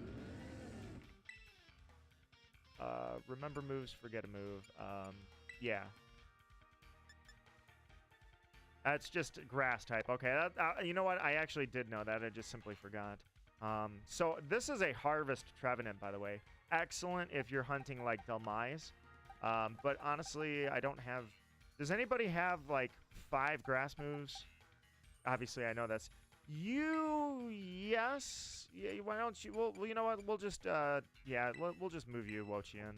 A: Remember moves, forget a move. Yeah. That's just grass type. Okay, you know what? I actually did know that. I just simply forgot. So this is a Harvest Trevenant, by the way. Excellent if you're hunting like Delmise. But honestly, I don't have... Does anybody have like 5 grass moves? Obviously, I know that's... You, yes. Yeah, why don't you? Well, you know what? We'll just, yeah, we'll just move you, Wochian.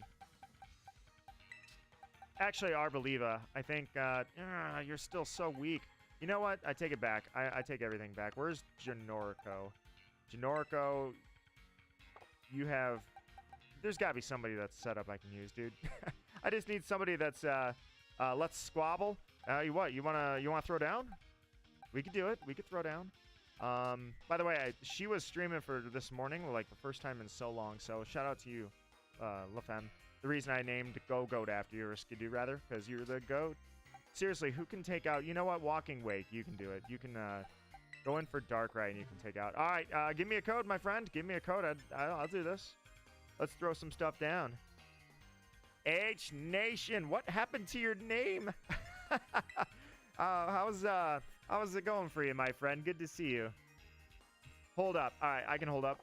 A: Actually, Arboliva, I think, you're still so weak. You know what? I take it back. I take everything back. Where's Janorico? Janorico, you have... There's got to be somebody that's set up I can use, dude. I just need somebody that's, let's squabble. You wanna throw down? We could do it. We could throw down. By the way, she was streaming for this morning, like the first time in so long, so shout out to you, LaFemme. The reason I named Goat after you, or Skidoo rather, because you're the goat. Seriously, who can take out, you know what, Walking Wake, you can do it. You can, go in for Darkrai and you can take out. All right, give me a code, my friend. Give me a code. I'll do this. Let's throw some stuff down. H Nation, what happened to your name? How's it going for you, my friend? Good to see you. Hold up. All right, I can hold up.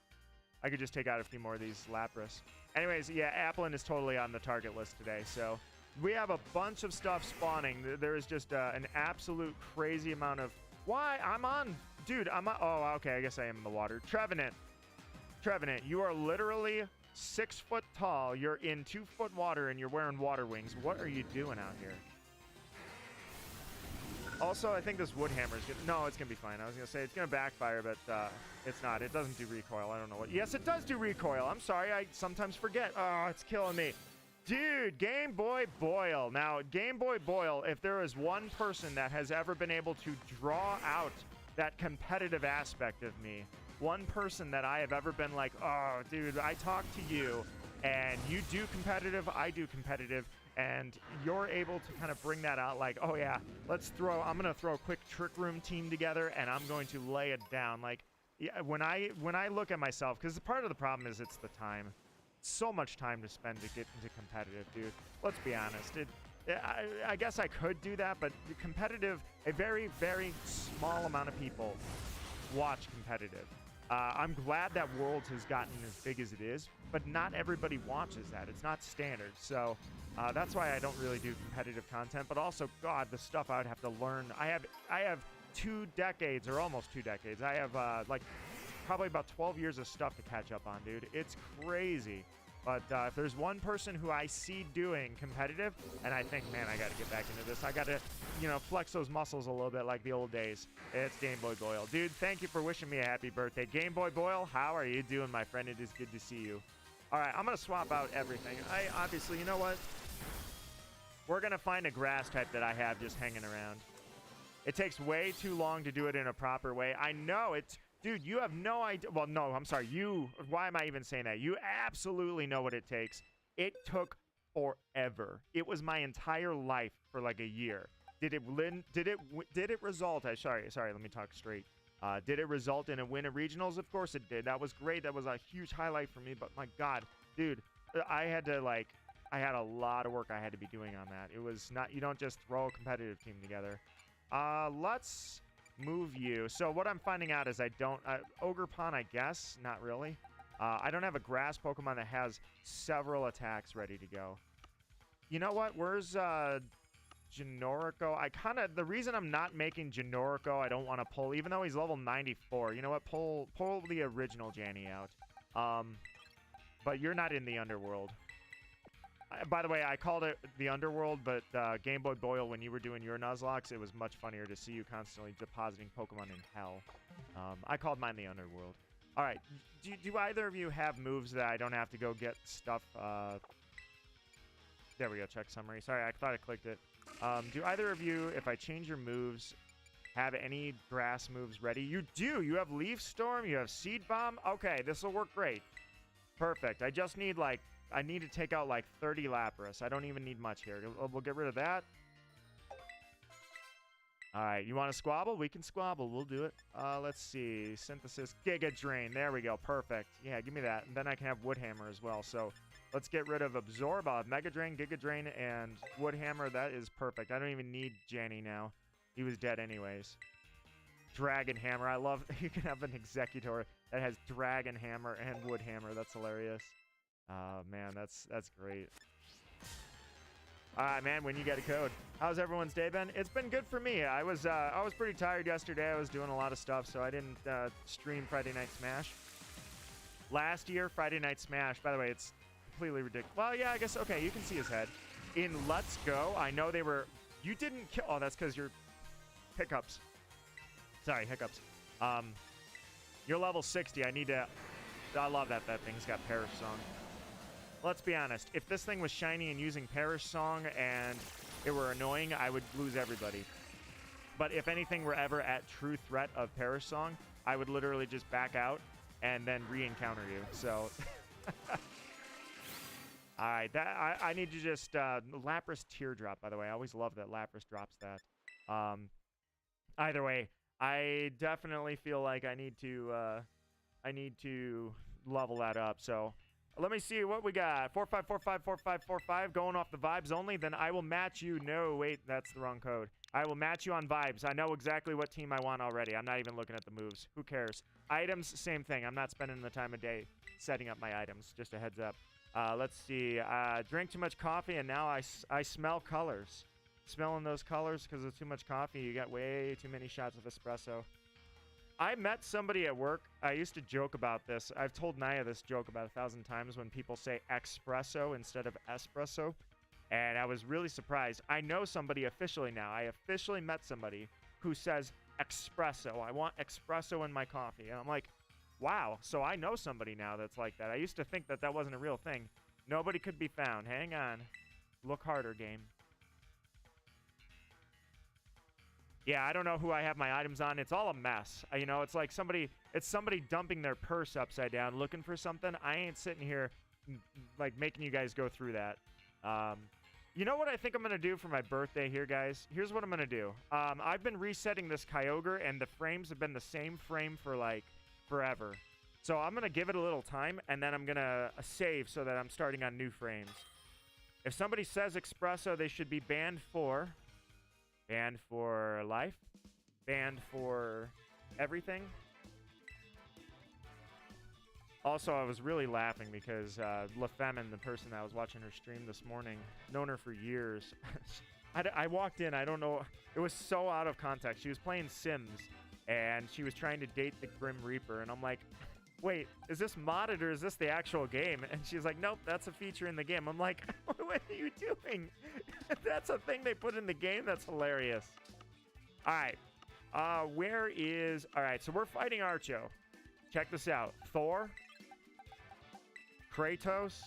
A: I could just take out a few more of these Lapras. Anyways, yeah, Applin is totally on the target list today. So we have a bunch of stuff spawning. There is just an absolute crazy amount of... Why? I'm on... Dude, I'm on... Oh, okay, I guess I am in the water. Trevenant, you are literally 6 foot tall, you're in 2 foot water, and you're wearing water wings. What are you doing out here? Also, I think this wood hammer is good. No, it's going to be fine. I was going to say it's going to backfire, but it's not. It doesn't do recoil. I don't know what. Yes, it does do recoil. I'm sorry. I sometimes forget. Oh, it's killing me. Dude, Game Boy Boil. Now, Game Boy Boil, if there is one person that has ever been able to draw out that competitive aspect of me, one person that I have ever been like, oh, dude, I talk to you, and you do competitive, I do competitive, and you're able to kind of bring that out like, oh yeah, I'm going to throw a quick Trick Room team together, and I'm going to lay it down. Like, yeah, when I look at myself, because part of the problem is it's the time. So much time to spend to get into competitive, dude. Let's be honest. I guess I could do that, but competitive, a very, very small amount of people watch competitive. I'm glad that Worlds has gotten as big as it is, but not everybody watches that. It's not standard. So that's why I don't really do competitive content. But also, God, the stuff I would have to learn. I have 2 decades, or almost 2 decades. I have like probably about 12 years of stuff to catch up on, dude. It's crazy. But if there's one person who I see doing competitive, and I think, man, I got to get back into this. I got to, flex those muscles a little bit like the old days. It's Game Boy Boyle. Dude, thank you for wishing me a happy birthday. Game Boy Boyle, how are you doing, my friend? It is good to see you. All right, I'm going to swap out everything. Obviously, you know what? We're going to find a grass type that I have just hanging around. It takes way too long to do it in a proper way. I know it's... Dude, you have no idea. Well, no, I'm sorry. Why am I even saying that? You absolutely know what it takes. It took forever. It was my entire life for like a year. Did it result? Sorry, let me talk straight. Did it result in a win at regionals? Of course it did. That was great. That was a huge highlight for me. But my God, dude, I had a lot of work I had to be doing on that. It was not, you don't just throw a competitive team together. Let's move you. So what I'm finding out is I don't... Ogre Pond, I guess? Not really. I don't have a grass Pokemon that has several attacks ready to go. You know what? Where's Genorico? The reason I'm not making Genorico, I don't want to pull, even though he's level 94. You know what? Pull the original Janny out. But you're not in the Underworld. By the way, I called it the Underworld, but Game Boy Boyle, when you were doing your Nuzlocke, it was much funnier to see you constantly depositing Pokemon in hell. I called mine the Underworld. All right, do either of you have moves that I don't have to go get stuff? There we go, check summary. Sorry, I thought I clicked it. Do either of you, if I change your moves, have any grass moves ready? You do. You have Leaf Storm, you have Seed Bomb. Okay, this will work great. Perfect. I just need, like... I need to take out like 30 Lapras. I don't even need much here. We'll get rid of that. All right, you want to squabble? We can squabble. We'll do it. Let's see. Synthesis, Giga Drain. There we go. Perfect. Yeah, give me that. And then I can have Wood Hammer as well. So let's get rid of Absorb. I'll have Mega Drain, Giga Drain, and Wood Hammer. That is perfect. I don't even need Janny now. He was dead anyways. Dragon Hammer. I love... You can have an Executor that has Dragon Hammer and Wood Hammer. That's hilarious. Man, that's great. All right, man, when you get a code. How's everyone's day been? It's been good for me. I was pretty tired yesterday. I was doing a lot of stuff, so I didn't stream Friday Night Smash. Last year, Friday Night Smash, by the way, it's completely ridiculous. Well, yeah, I guess, okay, you can see his head. In Let's Go, I know they were... You didn't kill... Oh, that's because you're... Hiccups. Sorry, hiccups. You're level 60. I need to... I love that thing's got Perish Song. Let's be honest. If this thing was shiny and using Perish Song and it were annoying, I would lose everybody. But if anything were ever at true threat of Perish Song, I would literally just back out and then re-encounter you. So, all right. I need to just Lapras Teardrop. By the way, I always love that Lapras drops that. Either way, I definitely feel like I need to level that up. So. Let me see what we got. 45454545 going off the vibes only. Then I will match you. No, wait, that's the wrong code. I will match you on vibes. I know exactly what team I want already. I'm not even looking at the moves. Who cares? Items, same thing. I'm not spending the time of day setting up my items. Just a heads up. Let's see. Drank too much coffee and now I smell colors. Smelling those colors because of too much coffee. You got way too many shots of espresso. I met somebody at work. I used to joke about this. I've told Naya this joke about 1,000 times when people say espresso instead of espresso. And I was really surprised. I know somebody officially now. I officially met somebody who says espresso. I want espresso in my coffee. And I'm like, wow. So I know somebody now that's like that. I used to think that that wasn't a real thing. Nobody could be found. Hang on. Look harder, game. Yeah, I don't know who I have my items on. It's all a mess. You know, it's like somebody dumping their purse upside down looking for something. I ain't sitting here like making you guys go through that. You know what I think I'm going to do for my birthday here, guys? Here's what I'm going to do. I've been resetting this Kyogre, and the frames have been the same frame for, like, forever. So I'm going to give it a little time, and then I'm going to save so that I'm starting on new frames. If somebody says espresso, they should be banned for life, banned for everything. Also, I was really laughing because LaFemin, the person that was watching her stream this morning, known her for years. I walked in, I don't know, it was so out of context. She was playing Sims, and she was trying to date the Grim Reaper, and I'm like, wait, is this modded or is this the actual game? And she's like, nope, that's a feature in the game. I'm like, what are you doing? That's a thing they put in the game? That's hilarious. All right. All right, so we're fighting Archo. Check this out. Thor. Kratos.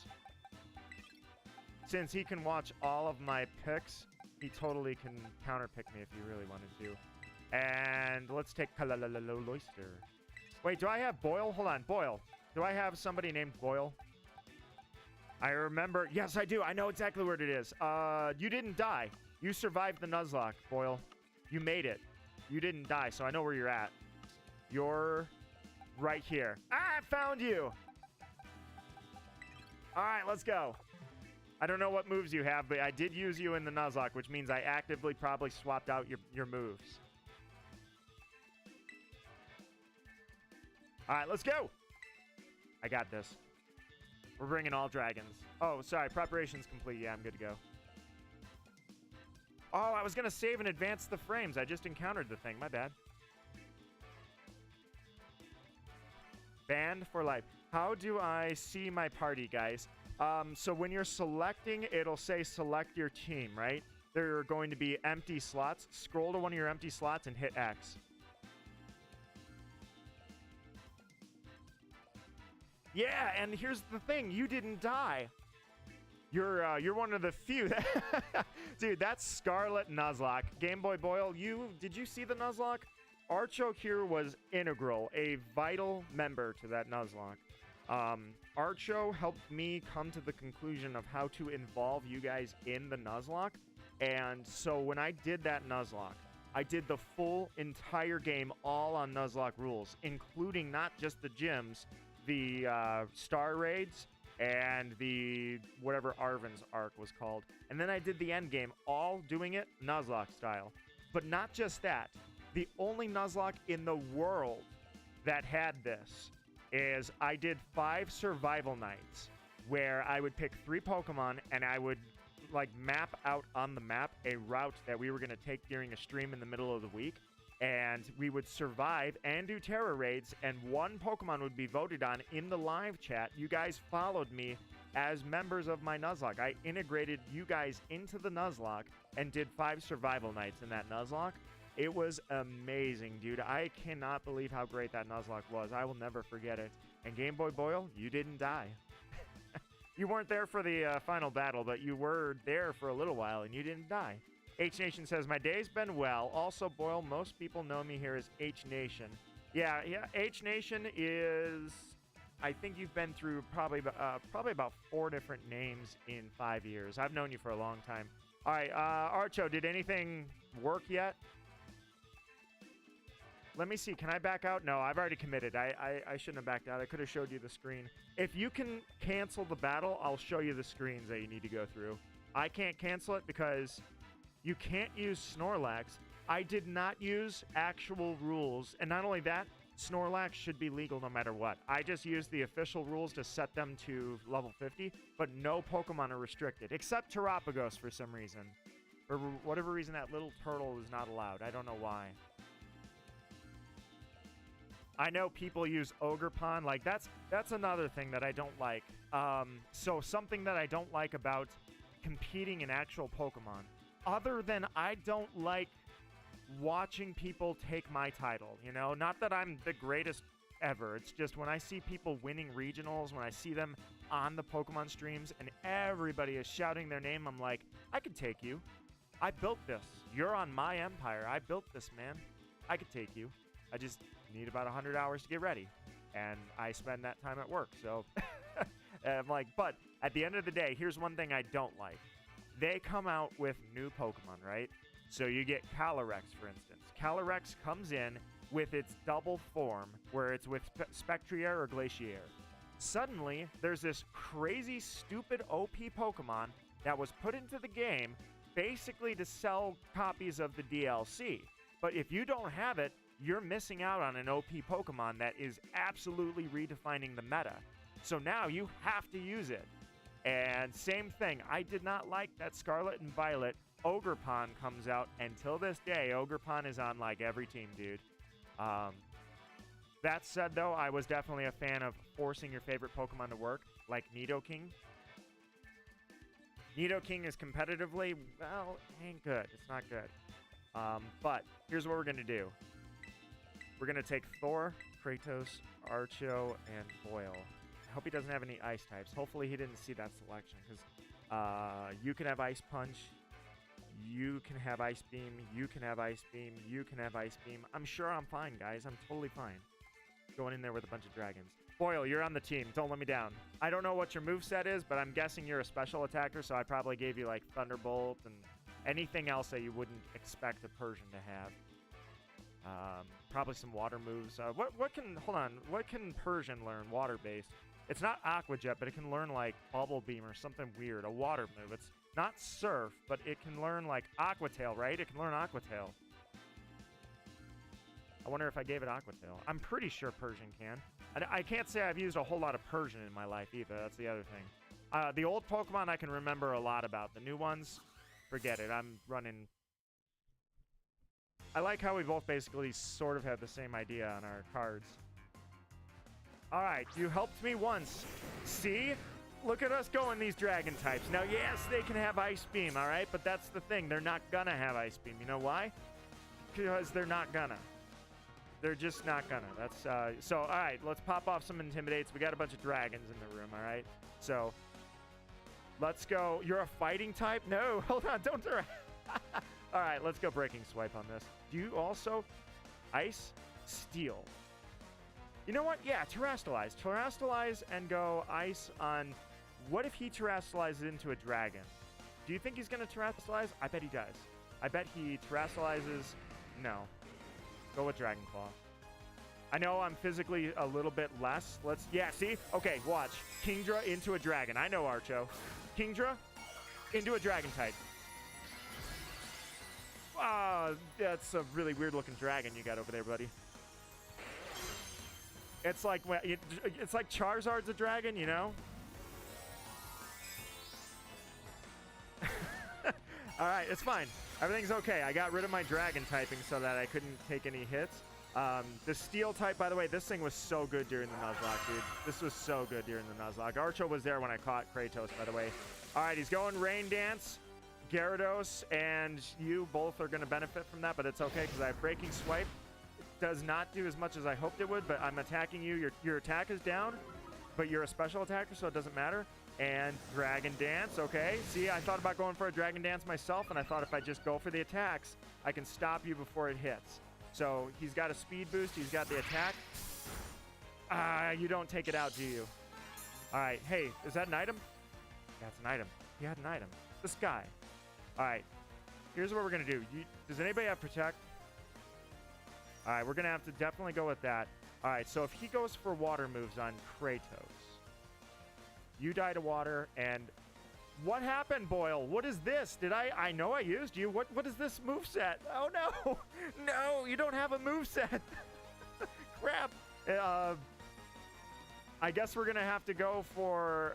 A: Since he can watch all of my picks, he totally can counterpick me if he really wanted to. And let's take Loister. Wait, do I have Boyle? Hold on, Boyle. Do I have somebody named Boyle? I remember. Yes, I do. I know exactly where it is. You didn't die. You survived the Nuzlocke, Boyle. You made it. You didn't die, so I know where you're at. You're right here. I found you. All right, let's go. I don't know what moves you have, but I did use you in the Nuzlocke, which means I actively probably swapped out your moves. All right, let's go. I got this. We're bringing all dragons. Oh, sorry. Preparation's complete. Yeah, I'm good to go. Oh, I was going to save and advance the frames. I just encountered the thing. My bad. Banned for life. How do I see my party, guys? So when you're selecting, it'll say select your team, right? There are going to be empty slots. Scroll to one of your empty slots and hit X. Yeah, and here's the thing. You didn't die. You're one of the few. Dude, that's Scarlet Nuzlocke. Game Boy Boyle, did you see the Nuzlocke? Archo here was integral, a vital member to that Nuzlocke. Archo helped me come to the conclusion of how to involve you guys in the Nuzlocke. And so when I did that Nuzlocke, I did the full entire game all on Nuzlocke rules, including not just the gyms, the star raids, and the whatever Arven's arc was called. And then I did the end game, all doing it Nuzlocke style. But not just that. The only Nuzlocke in the world that had this is I did 5 survival nights where I would pick 3 Pokemon and I would like map out on the map a route that we were going to take during a stream in the middle of the week. And we would survive and do terror raids, and one Pokemon would be voted on in the live chat. You guys followed me as members of my Nuzlocke. I integrated you guys into the Nuzlocke and did 5 survival nights in that Nuzlocke. It was amazing, dude. I cannot believe how great that Nuzlocke was. I will never forget it. And Game Boy Boyle, you didn't die. You weren't there for the final battle, but you were there for a little while, and you didn't die. H Nation says, my day's been well. Also, Boyle, most people know me here as H Nation. Yeah, H Nation is, I think you've been through probably about 4 different names in 5 years. I've known you for a long time. All right, Archo, did anything work yet? Let me see. Can I back out? No, I've already committed. I shouldn't have backed out. I could have showed you the screen. If you can cancel the battle, I'll show you the screens that you need to go through. I can't cancel it because you can't use Snorlax. I did not use actual rules. And not only that, Snorlax should be legal no matter what. I just used the official rules to set them to level 50, but no Pokemon are restricted, except Terapagos for some reason. For whatever reason, that little turtle is not allowed. I don't know why. I know people use Ogerpon. Like, that's another thing that I don't like. So something that I don't like about competing in actual Pokemon, other than I don't like watching people take my title, you know? Not that I'm the greatest ever. It's just when I see people winning regionals, when I see them on the Pokemon streams and everybody is shouting their name, I'm like, I could take you. I built this. You're on my empire. I built this, man. I could take you. I just need about 100 hours to get ready. And I spend that time at work, so I'm like, but at the end of the day, here's one thing I don't like. They come out with new Pokemon, right? So you get Calyrex, for instance. Calyrex comes in with its double form, where it's with Spectrier or Glacier. Suddenly, there's this crazy, stupid OP Pokemon that was put into the game basically to sell copies of the DLC. But if you don't have it, you're missing out on an OP Pokemon that is absolutely redefining the meta. So now you have to use it. And same thing, I did not like that Scarlet and Violet Ogerpon comes out. Until this day, Ogerpon is on like every team, dude. That said, though, I was definitely a fan of forcing your favorite Pokemon to work, like Nidoking. Nidoking is competitively, well, ain't good. It's not good. But here's what we're going to do. We're going to take Thor, Kratos, Archo, and Boyle. I hope he doesn't have any ice types. Hopefully he didn't see that selection, because you can have Ice Punch, you can have Ice Beam, you can have Ice Beam, you can have Ice Beam. I'm sure I'm fine, guys. I'm totally fine. Going in there with a bunch of dragons. Boyle, you're on the team. Don't let me down. I don't know what your moveset is, but I'm guessing you're a special attacker, so I probably gave you, like, Thunderbolt and anything else that you wouldn't expect a Persian to have. Probably some water moves. What can Persian learn water-based? It's not Aqua Jet, but it can learn, like, Bubble Beam or something weird. A water move. It's not Surf, but it can learn, like, Aqua Tail, right? It can learn Aqua Tail. I wonder if I gave it Aqua Tail. I'm pretty sure Persian can. I can't say I've used a whole lot of Persian in my life either. That's the other thing. The old Pokemon I can remember a lot about. The new ones, forget it. I'm running... I like how we both basically sort of have the same idea on our cards. Alright, you helped me once. See? Look at us going these dragon types. Now, yes, they can have Ice Beam, alright? But that's the thing. They're not gonna have Ice Beam. You know why? Because they're not gonna. They're just not gonna. That's, so, alright, let's pop off some Intimidates. We got a bunch of dragons in the room, alright? So, let's go. You're a fighting type? No, hold on, don't do it. Alright, let's go Breaking Swipe on this. Do you also Ice? Steel. You know what? Yeah, Terrastalize. Terrastalize and go Ice on... What if he Terrastalizes into a dragon? Do you think he's going to Terrastalize? I bet he does. I bet he Terrastalizes... No. Go with Dragon Claw. I know I'm physically a little bit less. Let's... Yeah, see? Okay, watch. Kingdra into a dragon. I know, Archo. Kingdra into a dragon type. That's a really weird-looking dragon you got over there, buddy. It's like Charizard's a dragon, you know? Alright, it's fine. Everything's okay. I got rid of my dragon typing so that I couldn't take any hits. The steel type, by the way, this thing was so good during the Nuzlocke, dude. This was so good during the Nuzlocke. Archo was there when I caught Kratos, by the way. Alright, he's going Rain Dance. Gyarados and you both are going to benefit from that, but it's okay because I have Breaking Swipe. It does not do as much as I hoped it would, but I'm attacking you. Your attack is down, but you're a special attacker, so it doesn't matter. And Dragon Dance, okay. See, I thought about going for a Dragon Dance myself, and I thought if I just go for the attacks, I can stop you before it hits. So he's got a speed boost. He's got the attack. You don't take it out, do you? All right. Hey, is that an item? That's an item. He had an item. This guy. All right, here's what we're going to do. Does anybody have Protect? All right, we're going to have to definitely go with that. All right, so if he goes for water moves on Kratos, you die to water, and what happened, Boyle? What is this? I know I used you. What is this moveset? Oh, no. No, you don't have a moveset. Crap. I guess we're going to have to go for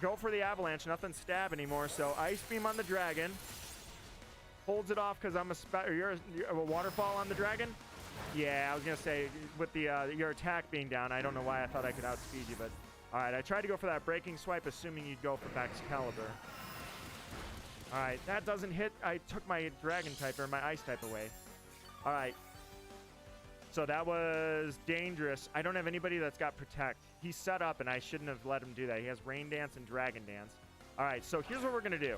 A: the Avalanche. Nothing stab anymore. So Ice Beam on the dragon. Holds it off because I'm you're a Waterfall on the dragon. Yeah, I was gonna say with the your attack being down, I don't know why I thought I could outspeed you, but all right, I tried to go for that breaking swipe, assuming you'd go for Excalibur. All right, that doesn't hit. I took my dragon type or my ice type away. All right, so that was dangerous. I don't have anybody that's got protect. He's set up, and I shouldn't have let him do that. He has rain dance and dragon dance. All right, so here's what we're gonna do.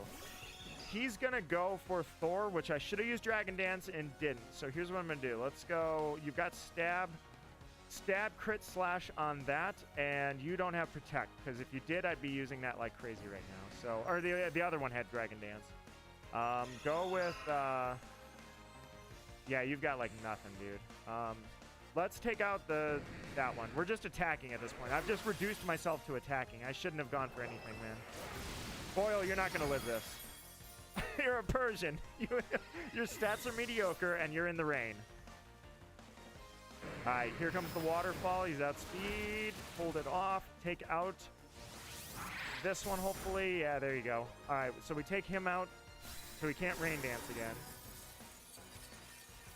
A: He's gonna go for Thor, which I should have used dragon dance and didn't. So here's what I'm gonna do. Let's go. You've got stab, crit slash on that, and you don't have protect, because if you did, I'd be using that like crazy right now. So, or the other one had dragon dance. Go with yeah, you've got like nothing, dude. Let's take out that one. We're just attacking at this point. I've just reduced myself to attacking. I shouldn't have gone for anything, man. Boyle, you're not gonna live this. You're a Persian. Your stats are mediocre, and you're in the rain. All right, here comes the waterfall. He's outspeed. Hold it off. Take out this one, hopefully. Yeah, there you go. All right, so we take him out, so he can't rain dance again.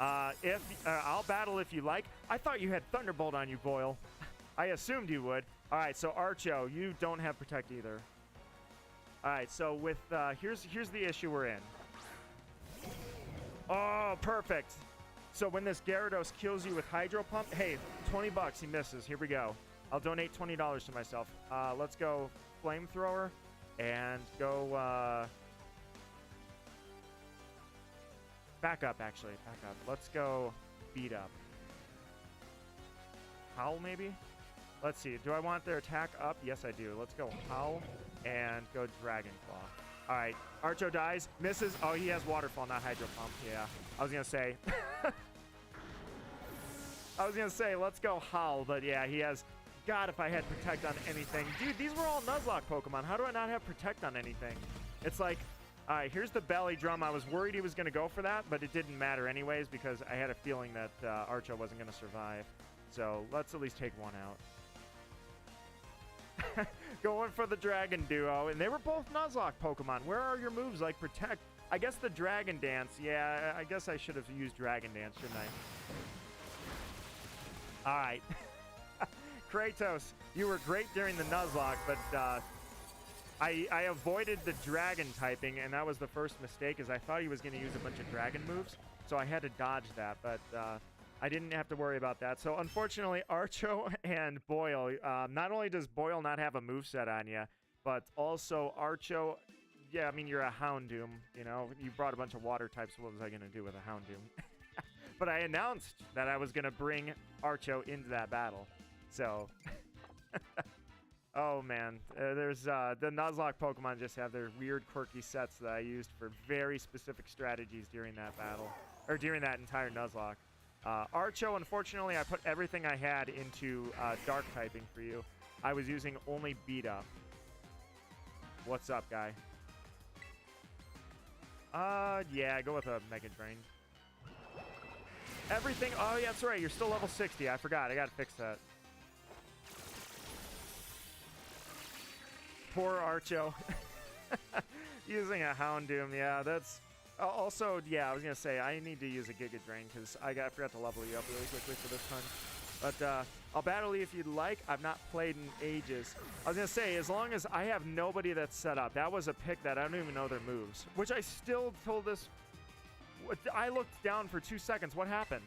A: I'll battle if you like. I thought you had Thunderbolt on you, Boyle. I assumed you would. All right, so Archo, you don't have protect either. All right, so with here's the issue we're in. Oh, perfect. So when this Gyarados kills you with Hydro Pump, hey, 20 bucks, he misses. Here we go. I'll donate $20 to myself. Let's go Flamethrower and go back up, actually. Back up. Let's go Beat Up. Howl, maybe? Let's see. Do I want their attack up? Yes, I do. Let's go Howl and go Dragon Claw. All right. Archo dies. Misses. Oh, he has Waterfall, not Hydro Pump. Yeah. I was going to say. Let's go Howl. But yeah, he has... God, if I had Protect on anything. Dude, these were all Nuzlocke Pokemon. How do I not have Protect on anything? It's like... All right, here's the belly drum. I was worried he was going to go for that, but it didn't matter anyways because I had a feeling that Archo wasn't going to survive. So let's at least take one out. Going for the Dragon Duo, and they were both Nuzlocke Pokemon. Where are your moves like Protect? I guess the Dragon Dance. Yeah, I guess I should have used Dragon Dance, shouldn't I? All right. Kratos, you were great during the Nuzlocke, but I avoided the Dragon typing, and that was the first mistake, is I thought he was going to use a bunch of Dragon moves, so I had to dodge that, but I didn't have to worry about that. So unfortunately, Archo and Boyle, not only does Boyle not have a moveset on you, but also Archo, yeah, I mean, you're a Houndoom, you know, you brought a bunch of water types. What was I going to do with a Houndoom? But I announced that I was going to bring Archo into that battle. So, oh man, there's the Nuzlocke Pokemon just have their weird quirky sets that I used for very specific strategies during that battle, or during that entire Nuzlocke. Archo, unfortunately, I put everything I had into Dark typing for you. I was using only Beat Up. What's up, guy? Yeah, go with a Mega Drain. Everything. Oh, yeah, that's right. You're still level 60. I forgot. I gotta fix that. Poor Archo. Using a Houndoom. Yeah, that's... Also, yeah, I was going to say, I need to use a Giga Drain because I forgot to level you up really quickly for this hunt. But I'll battle you if you'd like. I've not played in ages. I was going to say, as long as I have nobody that's set up, that was a pick that I don't even know their moves. Which I still told this... I looked down for 2 seconds. What happened?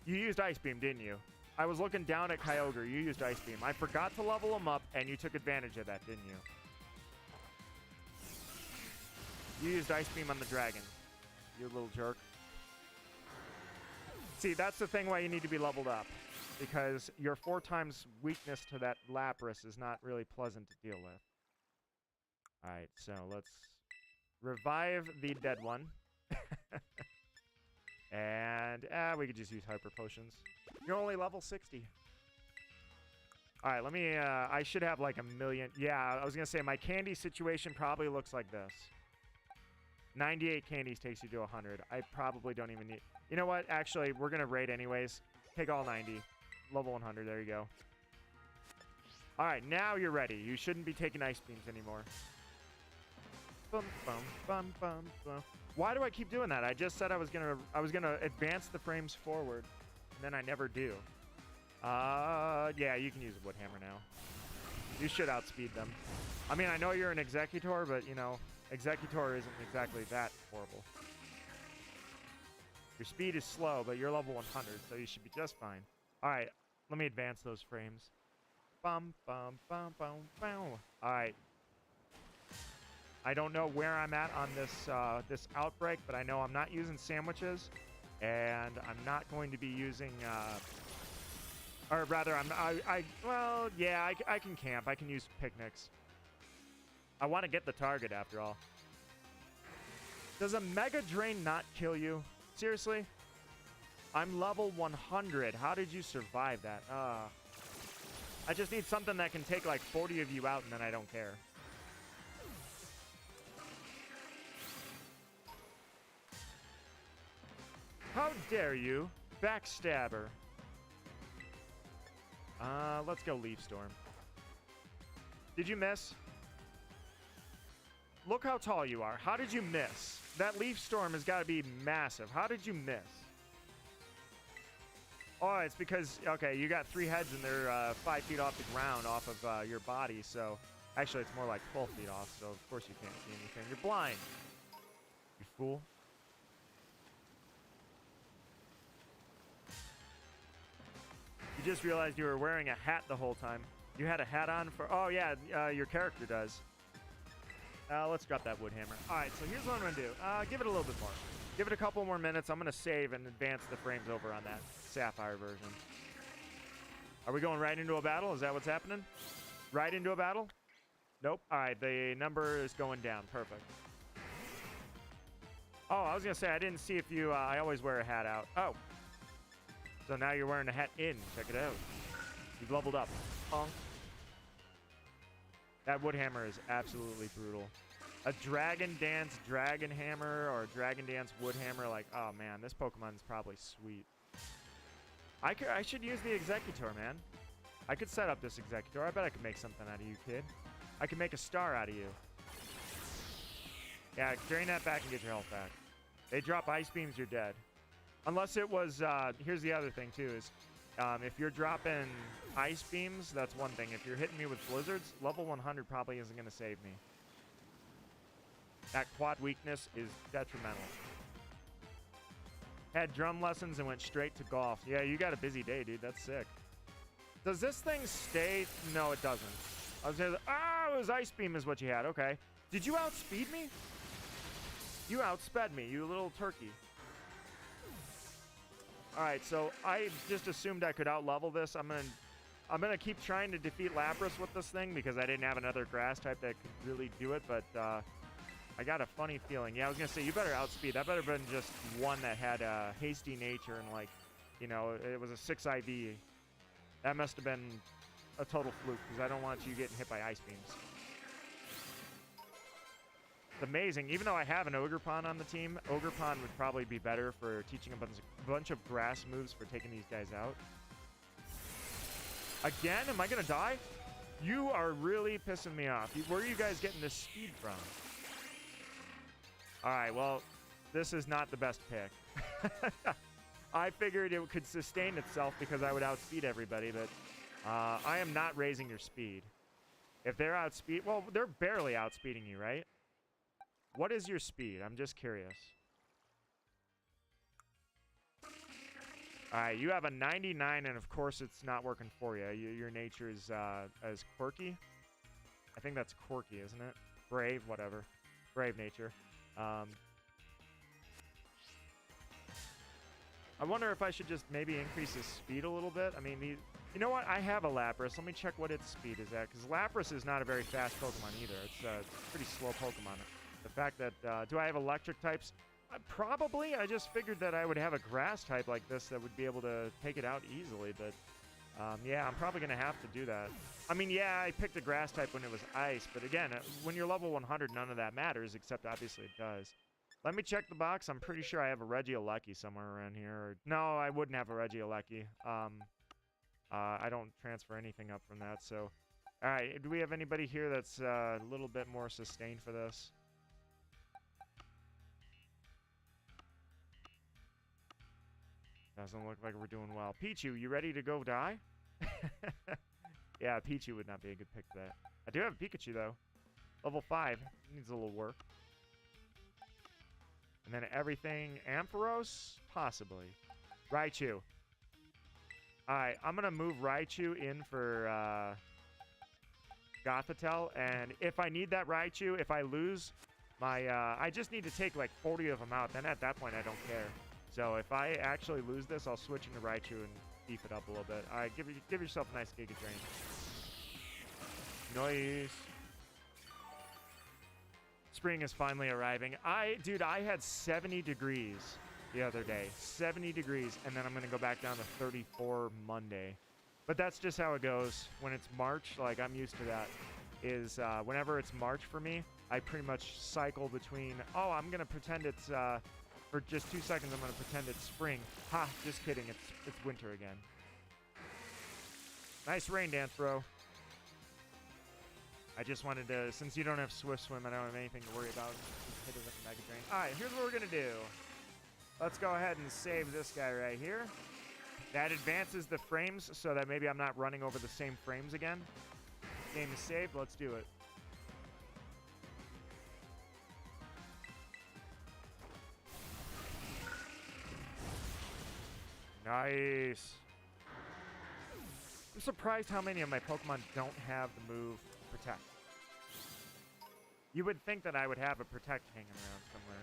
A: You used Ice Beam, didn't you? I was looking down at Kyogre. You used Ice Beam. I forgot to level him up, and you took advantage of that, didn't you? You used Ice Beam on the dragon, you little jerk. See, that's the thing why you need to be leveled up, because your 4 times weakness to that Lapras is not really pleasant to deal with. Alright, so let's revive the dead one. And, we could just use Hyper Potions. You're only level 60. Alright, let me, I should have like a million. Yeah, I was gonna say, my candy situation probably looks like this. 98 candies takes you to 100. I probably don't even need... You know what? Actually, we're going to raid anyways. Take all 90. Level 100. There you go. All right, now you're ready. You shouldn't be taking Ice Beams anymore. Bum, bum, bum, bum, bum. Why do I keep doing that? I just said I was gonna advance the frames forward, and then I never do. Yeah, you can use a wood hammer now. You should outspeed them. I mean, I know you're an executor, but you know, executor isn't exactly that horrible. Your speed is slow, but you're level 100, so you should be just fine. All right, let me advance those frames. Bum, bum, bum, bum, bum. All right. I don't know where I'm at on this this outbreak, but I know I'm not using sandwiches, and I'm not going to be using, or rather, well, yeah, I can camp. I can use picnics. I want to get the target after all. Does a Mega Drain not kill you? Seriously? I'm level 100. How did you survive that? I just need something that can take like 40 of you out, and then I don't care. How dare you, backstabber. Let's go Leaf Storm. Did you miss? Look how tall you are. How did you miss? That Leaf Storm has got to be massive. How did you miss? Oh, it's because, okay, you got 3 heads and they're 5 feet off the ground off of your body, so actually it's more like 12 feet off, so of course you can't see anything. You're blind. You fool. You just realized you were wearing a hat the whole time. You had a hat on for... Oh, yeah, your character does. Let's drop that wood hammer. All right, so here's what I'm going to do. Give it a little bit more. Give it a couple more minutes. I'm going to save and advance the frames over on that Sapphire version. Are we going right into a battle? Is that what's happening? Right into a battle? Nope. All right, the number is going down. Perfect. Oh, I was going to say, I didn't see if you... I always wear a hat out. Oh. So now you're wearing a hat in. Check it out. You've leveled up. Punk. That wood hammer is absolutely brutal. A Dragon Dance Dragon Hammer or a Dragon Dance Wood Hammer, like, oh man, this Pokemon's probably sweet. I should use the Executor, man. I could set up this Executor. I bet I could make something out of you, kid. I could make a star out of you. Yeah, drain that back and get your health back. They drop Ice Beams, you're dead. Unless it was, here's the other thing too, is if you're dropping Ice Beams, that's one thing. If you're hitting me with Blizzards, level 100 probably isn't going to save me. That quad weakness is detrimental. Had drum lessons and went straight to golf. Yeah, you got a busy day, dude. That's sick. Does this thing stay? No, it doesn't. I was gonna, it was Ice Beam is what you had. Okay. Did you outspeed me? You outsped me, you little turkey. All right, so I just assumed I could outlevel this. I'm gonna keep trying to defeat Lapras with this thing because I didn't have another grass type that could really do it, but I got a funny feeling. Yeah, I was gonna say you better outspeed. That better have been just one that had a hasty nature and like, you know, it was a 6 IV. That must have been a total fluke because I don't want you getting hit by Ice Beams. It's amazing. Even though I have an Ogerpon on the team, Ogerpon would probably be better for teaching a bunch of grass moves for taking these guys out. Again? Am I going to die? You are really pissing me off. Where are you guys getting this speed from? All right, well, this is not the best pick. I figured it could sustain itself because I would outspeed everybody, but I am not raising your speed. If they're outspeed... Well, they're barely outspeeding you, right? What is your speed? I'm just curious. All right, you have a 99, and of course it's not working for you. Your nature is as quirky. I think that's quirky, isn't it? Brave, whatever. Brave nature. I wonder if I should just maybe increase his speed a little bit. I mean, you know what? I have a Lapras. Let me check what its speed is at, because Lapras is not a very fast Pokemon either. It's a pretty slow Pokemon. The fact that, do I have electric types? Probably. I just figured that I would have a grass type like this that would be able to take it out easily, but yeah, I'm probably going to have to do that. I mean, yeah, I picked a grass type when it was ice, but again, when you're level 100, none of that matters, except obviously it does. Let me check the box. I'm pretty sure I have a Regieleki somewhere around here. No, I wouldn't have a Regieleki. I don't transfer anything up from that, so... Alright, do we have anybody here that's a little bit more sustained for this? Doesn't look like we're doing well. Pichu, you ready to go die? Yeah, Pichu would not be a good pick for that. I do have a Pikachu, though. Level 5. Needs a little work. And then everything. Ampharos? Possibly. Raichu. Alright, I'm going to move Raichu in for Gothitelle. And if I need that Raichu, if I lose my... I just need to take like 40 of them out. Then at that point, I don't care. So if I actually lose this, I'll switch into Raichu and beef it up a little bit. All right, give yourself a nice Giga Drain. Nice. Spring is finally arriving. Dude, I had 70 degrees the other day. 70 degrees, and then I'm going to go back down to 34 Monday. But that's just how it goes. When it's March, like I'm used to that, is whenever it's March for me, I pretty much cycle between, oh, I'm going to pretend it's... for just 2 seconds, I'm going to pretend it's spring. Ha, just kidding. It's winter again. Nice rain dance, bro. I just wanted to, since you don't have Swift Swim, I don't have anything to worry about. Just hit it with the Mega Drain. All right, here's what we're going to do. Let's go ahead and save this guy right here. That advances the frames so that maybe I'm not running over the same frames again. Game is saved. Let's do it. Nice. I'm surprised how many of my Pokemon don't have the move Protect. You would think that I would have a Protect hanging around somewhere.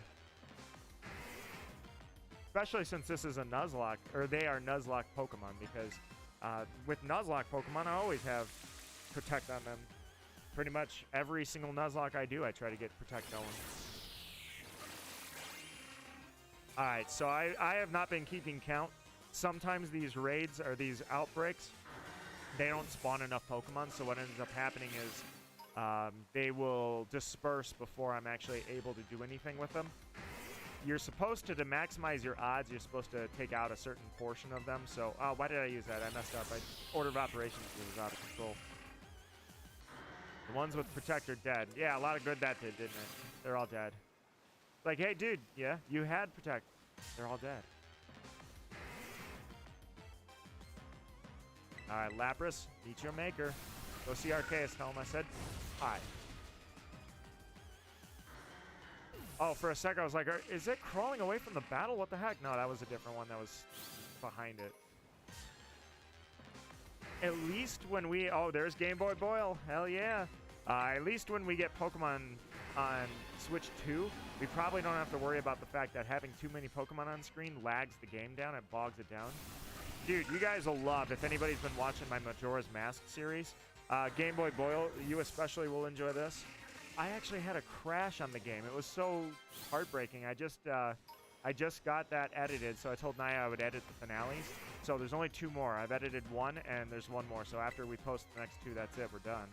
A: Especially since this is a Nuzlocke, or they are Nuzlocke Pokemon, because with Nuzlocke Pokemon, I always have Protect on them. Pretty much every single Nuzlocke I do, I try to get Protect going. Alright, so I have not been keeping count. Sometimes these raids or these outbreaks, they don't spawn enough Pokemon, so what ends up happening is they will disperse before I'm actually able to do anything with them. You're supposed to maximize your odds, you're supposed to take out a certain portion of them. So, why did I use that? I messed up. Order of operations was out of control. The ones with Protect are dead. Yeah, a lot of good that did, didn't it? They're all dead. Like, hey, dude, yeah, you had Protect. They're all dead. Alright, Lapras, meet your maker. Go see Arceus, tell him I said hi. Oh, for a sec I was like, is it crawling away from the battle? What the heck? No, that was a different one that was behind it. At least when we... Oh, there's Game Boy Boyle. Hell yeah. At least when we get Pokemon on Switch 2, we probably don't have to worry about the fact that having too many Pokemon on screen lags the game down. It bogs it down. Dude, you guys will love, if anybody's been watching my Majora's Mask series, Game Boy Boyle, you especially will enjoy this. I actually had a crash on the game. It was so heartbreaking. I just got that edited, so I told Naya I would edit the finales. So there's only 2 more. I've edited 1, and there's 1 more. So after we post the next 2, that's it. We're done.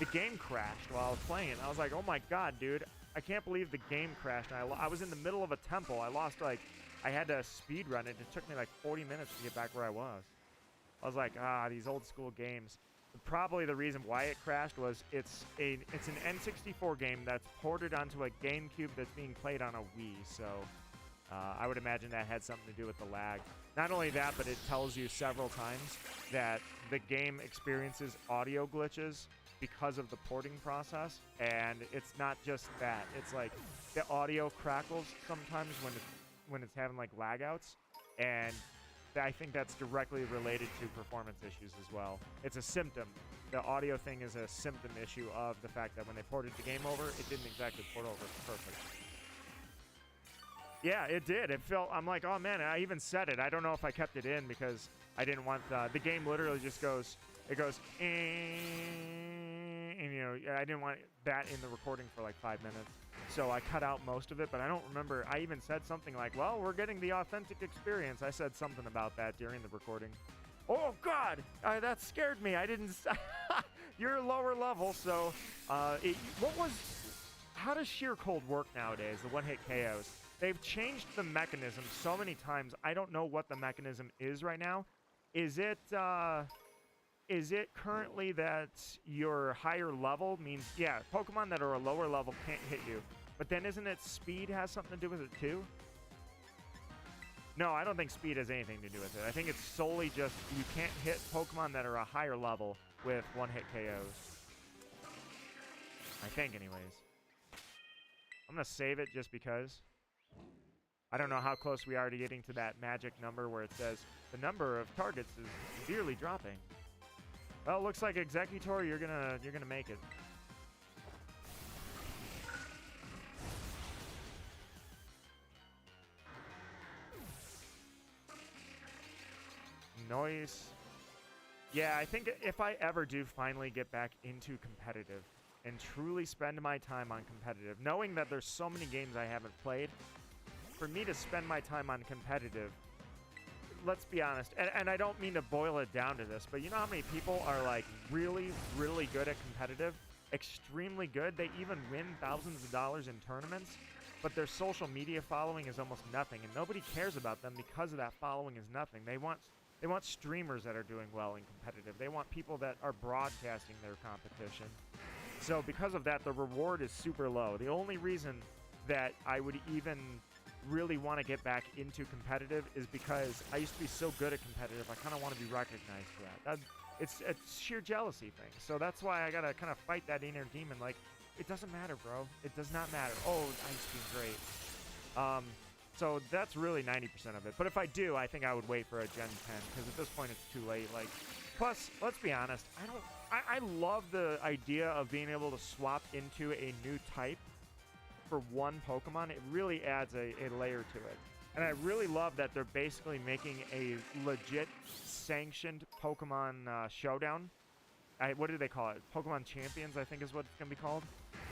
A: The game crashed while I was playing it. I was like, oh my god, dude. I can't believe the game crashed. And I was in the middle of a temple. I lost, like... I had to speed run it. It took me like 40 minutes to get back where I was. I was like, these old school games. Probably the reason why it crashed was it's an N64 game that's ported onto a GameCube that's being played on a Wii. So I would imagine that had something to do with the lag. Not only that, but it tells you several times that the game experiences audio glitches because of the porting process. And it's not just that. It's like the audio crackles sometimes when it's having like lag outs, and I think that's directly related to performance issues as well. It's a symptom. The audio thing is a symptom issue of the fact that when they ported the game over, it didn't exactly port over perfect. Yeah, it did. It felt, I'm like, oh man, I even said it. I don't know if I kept it in because I didn't want the game literally just goes, it goes, and you know, I didn't want that in the recording for like 5 minutes. So I cut out most of it, but I don't remember. I even said something like, well, we're getting the authentic experience. I said something about that during the recording. Oh, God! That scared me. I didn't... You're lower level, so... How does Sheer Cold work nowadays, the one-hit KOs? They've changed the mechanism so many times. I don't know what the mechanism is right now. Is it currently that your higher level means... Yeah, Pokemon that are a lower level can't hit you. But then isn't it speed has something to do with it too? No, I don't think speed has anything to do with it. I think it's solely just you can't hit Pokemon that are a higher level with one-hit KOs. I think, anyways. I'm going to save it just because. I don't know how close we are to getting to that magic number where it says the number of targets is severely dropping. Well, it looks like Executor, you're gonna make it. Noise. Yeah, I think if I ever do finally get back into competitive and truly spend my time on competitive, knowing that there's so many games I haven't played, for me to spend my time on competitive, let's be honest, and I don't mean to boil it down to this, but you know how many people are like really, really good at competitive? Extremely good. They even win thousands of dollars in tournaments, but their social media following is almost nothing, and nobody cares about them because of that following is nothing. They want streamers that are doing well in competitive. They want people that are broadcasting their competition. So because of that, the reward is super low. The only reason that I would even really want to get back into competitive is because I used to be so good at competitive. I kind of want to be recognized for that. It's a sheer jealousy thing. So that's why I got to kind of fight that inner demon. Like, it doesn't matter, bro. It does not matter. Oh, Ice Beam, great. So that's really 90% of it. But if I do, I think I would wait for a Gen 10 because at this point it's too late. Like, plus, let's be honest. I love the idea of being able to swap into a new type for one Pokemon. It really adds a layer to it. And I really love that they're basically making a legit sanctioned Pokemon showdown. What do they call it? Pokemon Champions, I think is what it's going to be called.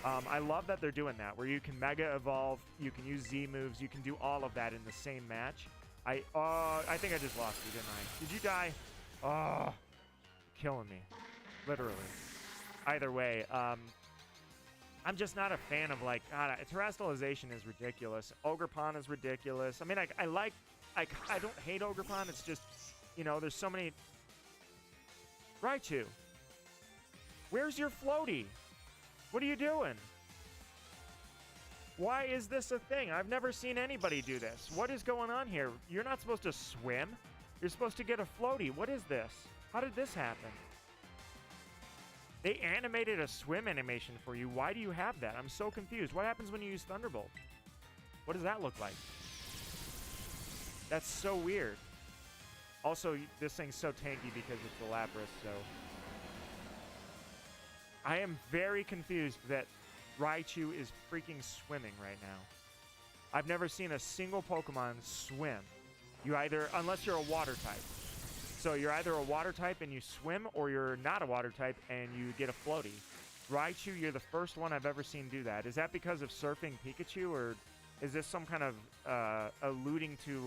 A: I love that they're doing that, where you can Mega Evolve, you can use Z moves, you can do all of that in the same match. I think I just lost you, didn't I? Did you die? Oh, killing me. Literally. Either way, I'm just not a fan of, like, God, Terrestrialization is ridiculous. Ogerpon is ridiculous. I mean, I don't hate Ogerpon. It's just, you know, there's so many. Raichu, where's your floaty? What are you doing? Why is this a thing? I've never seen anybody do this. What is going on here? You're not supposed to swim. You're supposed to get a floaty. What is this? How did this happen? They animated a swim animation for you. Why do you have that? I'm so confused. What happens when you use Thunderbolt? What does that look like? That's so weird. Also, this thing's so tanky because it's the Lapras, so... I am very confused that Raichu is freaking swimming right now. I've never seen a single Pokemon swim. You either, unless you're a water type. So you're either a water type and you swim, or you're not a water type and you get a floaty. Raichu, you're the first one I've ever seen do that. Is that because of surfing Pikachu, or is this some kind of alluding to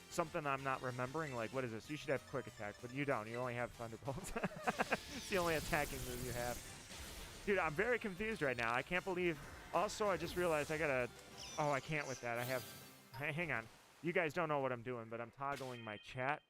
A: something I'm not remembering? Like, what is this? You should have Quick Attack, but you don't. You only have Thunderbolts. It's the only attacking move you have. Dude, I'm very confused right now. I can't believe... Also, I just realized I gotta... Oh, I can't with that. I have... Hang on. You guys don't know what I'm doing, but I'm toggling my chat.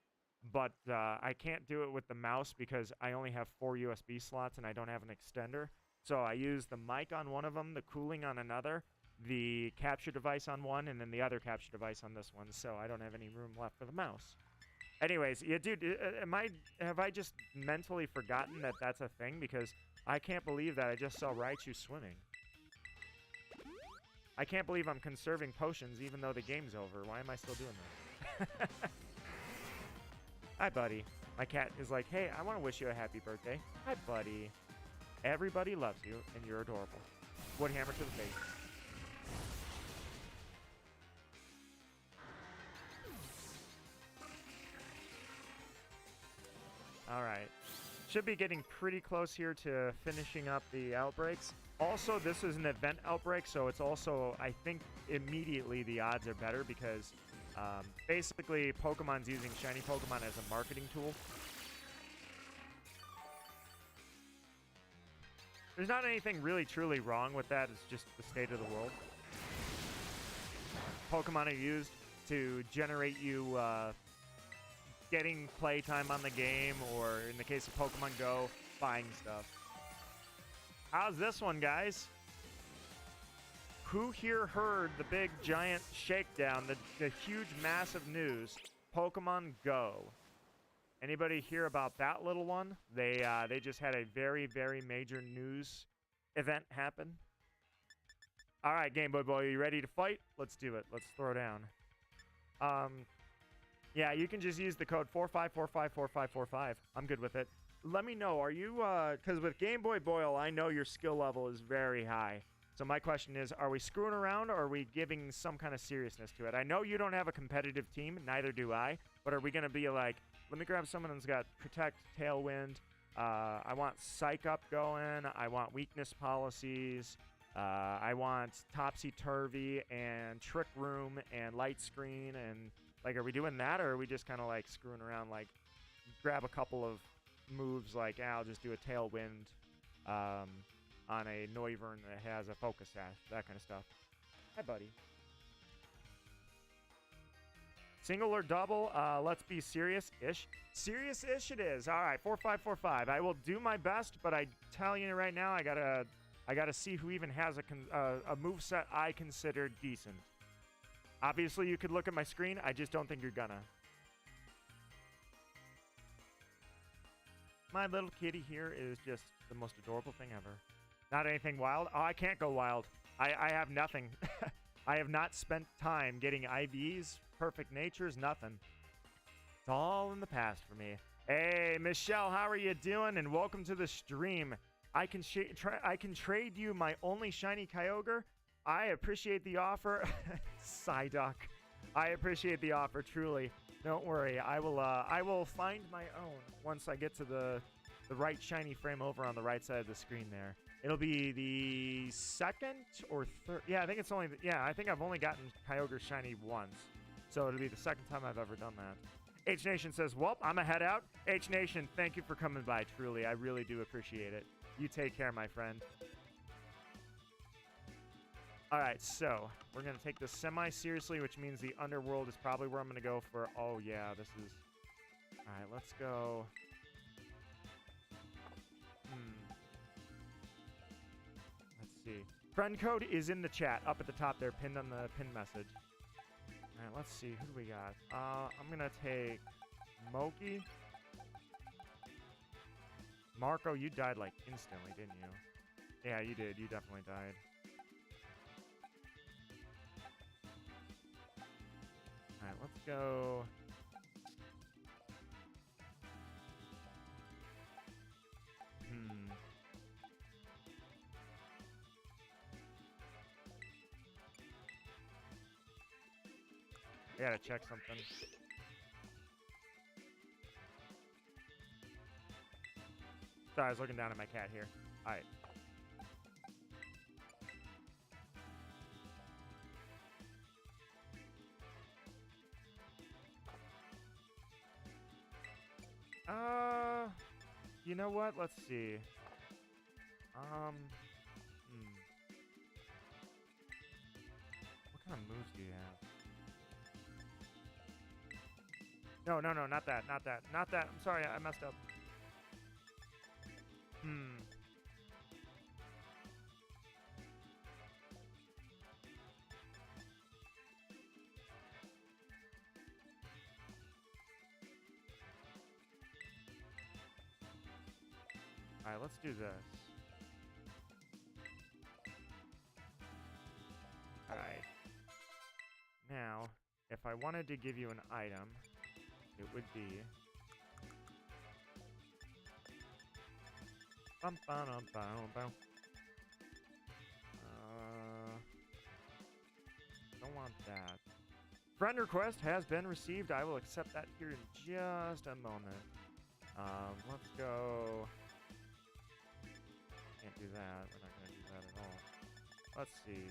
A: But I can't do it with the mouse because I only have 4 USB slots and I don't have an extender. So I use the mic on one of them, the cooling on another, the capture device on one, and then the other capture device on this one. So I don't have any room left for the mouse. Anyways, yeah, dude, have I just mentally forgotten that that's a thing? Because I can't believe that I just saw Raichu swimming. I can't believe I'm conserving potions even though the game's over. Why am I still doing this? Hi, buddy. My cat is like, hey, I want to wish you a happy birthday. Hi, buddy. Everybody loves you, and you're adorable. Wood hammer to the face. All right. Should be getting pretty close here to finishing up the outbreaks. Also, this is an event outbreak, so it's also, I think, immediately the odds are better because basically Pokemon's using shiny Pokemon as a marketing tool. There's not anything really truly wrong with that. It's just the state of the world. Pokemon are used to generate you getting playtime on the game, or in the case of Pokemon Go, buying stuff. How's this one, guys? Who here heard the big giant shakedown, the huge massive news, Pokemon Go? Anybody hear about that little one? They just had a very, very major news event happen. All right, Game Boy Boy, are you ready to fight? Let's do it. Let's throw down. Yeah, you can just use the code 45454545. I'm good with it. Let me know, are you, because with Game Boy Boyle, I know your skill level is very high. So my question is, are we screwing around or are we giving some kind of seriousness to it? I know you don't have a competitive team, neither do I, but are we going to be like, let me grab someone who's got Protect, Tailwind, I want Psych Up going, I want Weakness Policies, I want Topsy-Turvy and Trick Room and Light Screen, and like, are we doing that or are we just kind of like screwing around, like grab a couple of moves like, I'll just do a Tailwind, on a Noivern that has a Focus Sash, that kind of stuff. Hi, buddy. Single or double? Let's be serious-ish. Serious-ish it is. All right, 4545. I will do my best, but I tell you right now, I gotta see who even has a moveset I consider decent. Obviously, you could look at my screen. I just don't think you're gonna. My little kitty here is just the most adorable thing ever. Not anything wild. Oh, I can't go wild. I have nothing. I have not spent time getting IVs, perfect natures, nothing. It's all in the past for me. Hey, Michelle, how are you doing? And welcome to the stream. I can trade you my only shiny Kyogre. I appreciate the offer. Psyduck. I appreciate the offer, truly. Don't worry. I will find my own once I get to the right shiny frame over on the right side of the screen there. It'll be the second or third. Yeah, I think it's only. Yeah, I think I've only gotten Kyogre shiny once, so it'll be the second time I've ever done that. H Nation says, "Well, I'm a head out." H Nation, thank you for coming by. Truly, I really do appreciate it. You take care, my friend. All right, so we're gonna take this semi-seriously, which means the underworld is probably where I'm gonna go for. Oh yeah, this is. All right, let's go. See. Friend code is in the chat up at the top there, pinned on the pinned message. All right, let's see. Who do we got? I'm going to take Moki. Marco, you died like instantly, didn't you? Yeah, you did. You definitely died. All right, let's go. I gotta check something. Sorry, I was looking down at my cat here. Alright. You know what? Let's see. What kind of moves do you have? No, not that. Not that. I'm sorry, I messed up. Alright, let's do this. Alright. Now, if I wanted to give you an item, it would be... Don't want that. Friend request has been received. I will accept that here in just a moment. Let's go... Can't do that. We're not going to do that at all. Let's see.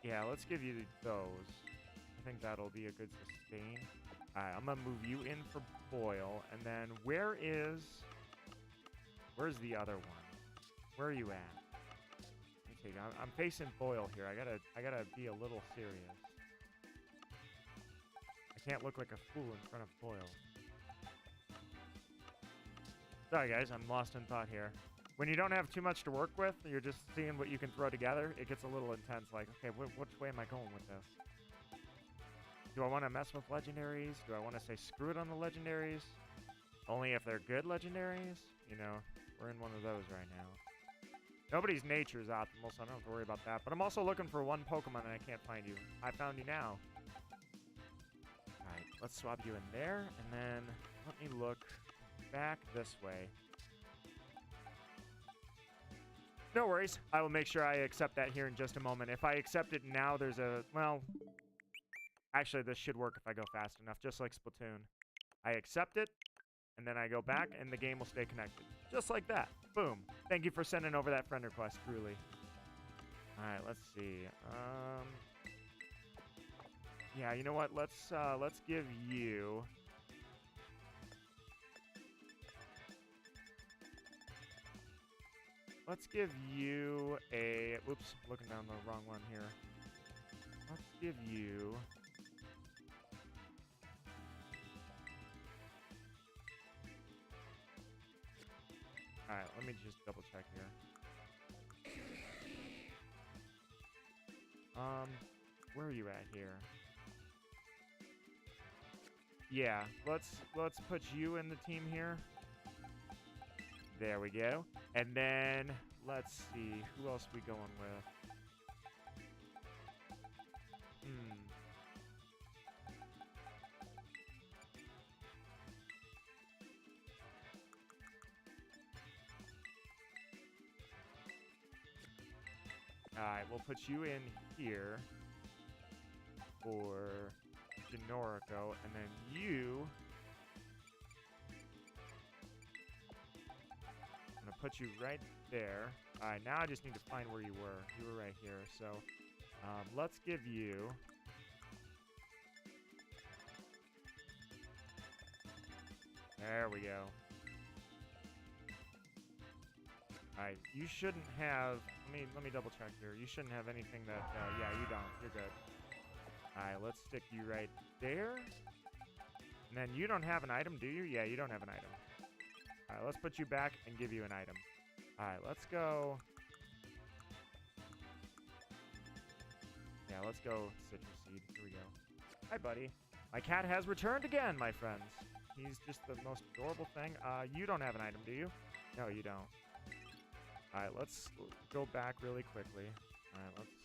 A: Yeah, let's give you those. I think that'll be a good sustain. Alright, I'm gonna move you in for Boyle, and then where's the other one? Where are you at? Let me take. I'm facing Boyle here. I gotta be a little serious. I can't look like a fool in front of Boyle. Sorry, guys, I'm lost in thought here. When you don't have too much to work with, you're just seeing what you can throw together, it gets a little intense. Like, okay, which way am I going with this? Do I want to mess with legendaries? Do I want to say screw it on the legendaries? Only if they're good legendaries? You know, we're in one of those right now. Nobody's nature is optimal, so I don't have to worry about that. But I'm also looking for one Pokemon and I can't find you. I found you now. Alright, let's swap you in there, and then let me look back this way. No worries. I will make sure I accept that here in just a moment. If I accept it now, there's a... Well, actually, this should work if I go fast enough, just like Splatoon. I accept it, and then I go back, and the game will stay connected. Just like that. Boom. Thank you for sending over that friend request, truly. Alright, let's see. Yeah, you know what? Let's give you... Let's give you a... Whoops, looking down the wrong one here. Let's give you... Alright, let me just double check here. Where are you at here? Yeah, let's put you in the team here. There we go. And then, let's see, who else we going with? Alright, we'll put you in here for Genorico, and then you... I'm gonna put you right there. Alright, now I just need to find where you were. You were right here, so let's give you... There we go. Alright, you shouldn't have... Let me double check here. You shouldn't have anything that... yeah, you don't. You're good. Alright, let's stick you right there. And then you don't have an item, do you? Yeah, you don't have an item. Alright, let's put you back and give you an item. Alright, let's go... Yeah, let's go Citrus Seed. Here we go. Hi, buddy. My cat has returned again, my friends. He's just the most adorable thing. You don't have an item, do you? No, you don't. Alright, let's go back really quickly. Alright, let's...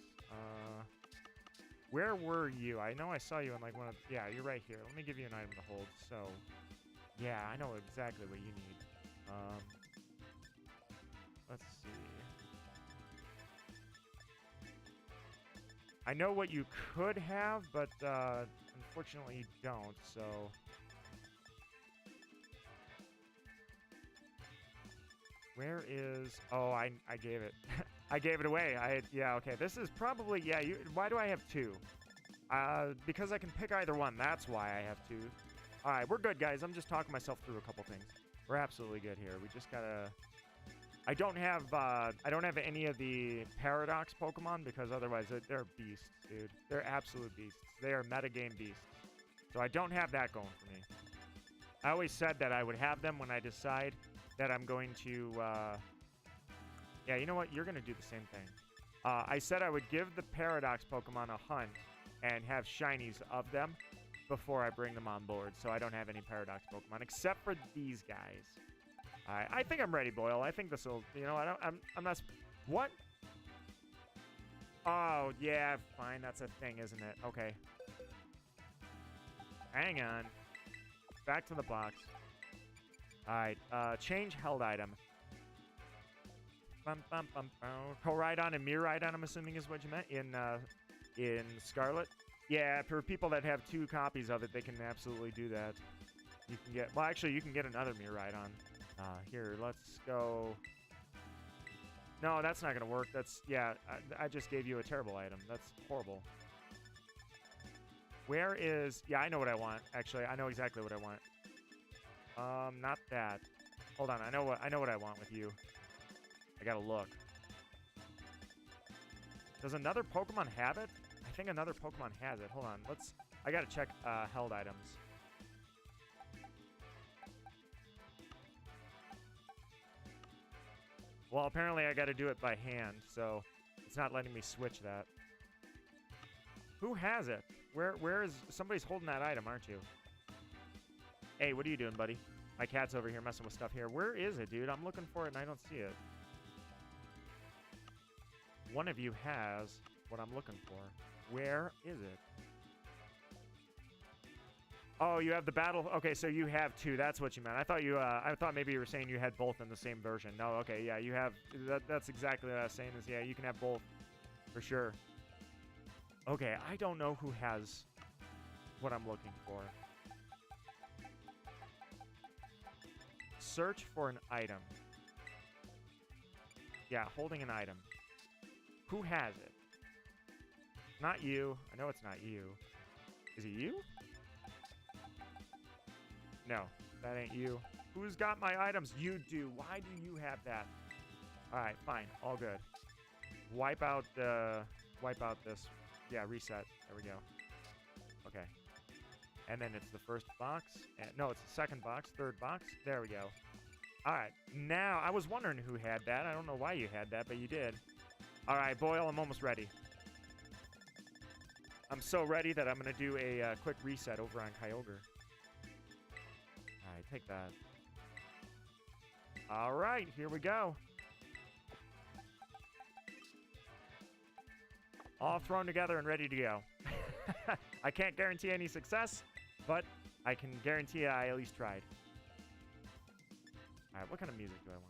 A: Where were you? I know I saw you in like one of... Yeah, you're right here. Let me give you an item to hold. So, yeah, I know exactly what you need. Let's see. I know what you could have, but unfortunately you don't, so... Where is... Oh, I gave it. I gave it away. Yeah, okay. This is probably... Yeah, why do I have two? Because I can pick either one. That's why I have two. Alright, we're good, guys. I'm just talking myself through a couple things. We're absolutely good here. We just gotta... I don't have any of the Paradox Pokemon because otherwise they're beasts, dude. They're absolute beasts. They are metagame beasts. So I don't have that going for me. I always said that I would have them when I decide that I'm going to, yeah, you know what? You're going to do the same thing. I said I would give the Paradox Pokemon a hunt and have shinies of them before I bring them on board, so I don't have any Paradox Pokemon, except for these guys. I think I'm ready, Boyle. I think this will, you know, I'm not... What? Oh, yeah, fine. That's a thing, isn't it? Okay. Hang on. Back to the box. Alright, change held item. Koraidon and Miraidon, I'm assuming is what you meant in Scarlet. Yeah, for people that have two copies of it, they can absolutely do that. You can get, well, actually, you can get another Miraidon. Here, let's go. No, that's not gonna work. That's, yeah, I just gave you a terrible item. That's horrible. Where is, yeah, I know what I want. Actually, I know exactly what I want. Not that. Hold on, I know what I want with you. I gotta look. Does another Pokemon have it? I think another Pokemon has it. Hold on, I gotta check held items. Well, apparently I gotta do it by hand, so it's not letting me switch that. Who has it? Where is... Somebody's holding that item, aren't you? Hey, what are you doing, buddy? My cat's over here messing with stuff here. Where is it, dude? I'm looking for it and I don't see it. One of you has what I'm looking for. Where is it? Oh, you have the battle. Okay, so you have two. That's what you meant. I thought you. I thought maybe you were saying you had both in the same version. No, okay, yeah, you have. That's exactly what I was saying. Is yeah, you can have both, for sure. Okay, I don't know who has what I'm looking for. Search for an item. Yeah, holding an item. Who has it? Not you. I know it's not you. Is it you? No, that ain't you. Who's got my items? You do. Why do you have that? All right, fine. All good. Wipe out this. Yeah, reset. There we go. Okay. And then it's the first box. No, it's the second box, third box. There we go. All right. Now, I was wondering who had that. I don't know why you had that, but you did. All right, Boyle, I'm almost ready. I'm so ready that I'm going to do a quick reset over on Kyogre. All right, take that. All right, here we go. All thrown together and ready to go. I can't guarantee any success, but I can guarantee I at least tried. All right, what kind of music do I want?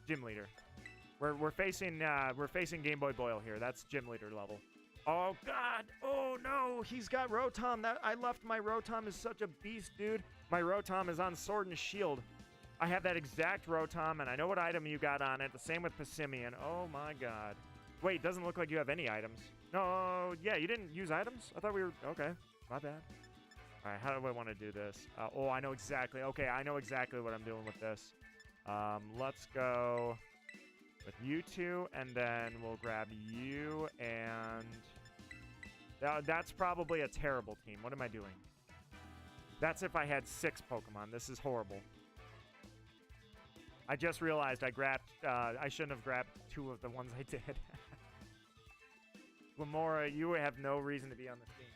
A: Gym leader. We're facing Game Boy Boyle here. That's gym leader level. Oh God! Oh no! He's got Rotom. I left my Rotom is such a beast, dude. My Rotom is on Sword and Shield. I have that exact Rotom, and I know what item you got on it. The same with Passimian. Oh my God! Wait, doesn't look like you have any items. No, yeah, you didn't use items. I thought we were okay. My bad. All right, how do I want to do this? Oh, I know exactly. Okay, I know exactly what I'm doing with this. Let's go with you two, and then we'll grab you, and that's probably a terrible team. What am I doing? That's if I had 6 Pokemon. This is horrible. I just realized I shouldn't have grabbed 2 of the ones I did. Lamora, you have no reason to be on this team.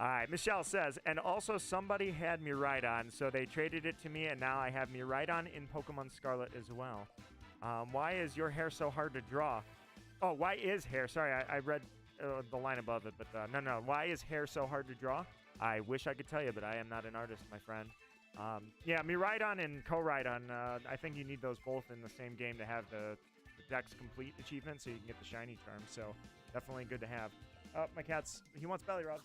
A: All right, Michelle says, and also somebody had Miraidon, so they traded it to me, and now I have Miraidon in Pokemon Scarlet as well. Why is your hair so hard to draw? Oh, why is hair? Sorry, I read the line above it, but no. Why is hair so hard to draw? I wish I could tell you, but I am not an artist, my friend. Yeah, Miraidon and Koraidon, I think you need those both in the same game to have the Dex Complete achievement, so you can get the shiny charm, so definitely good to have. Oh, my cat's, he wants belly rub.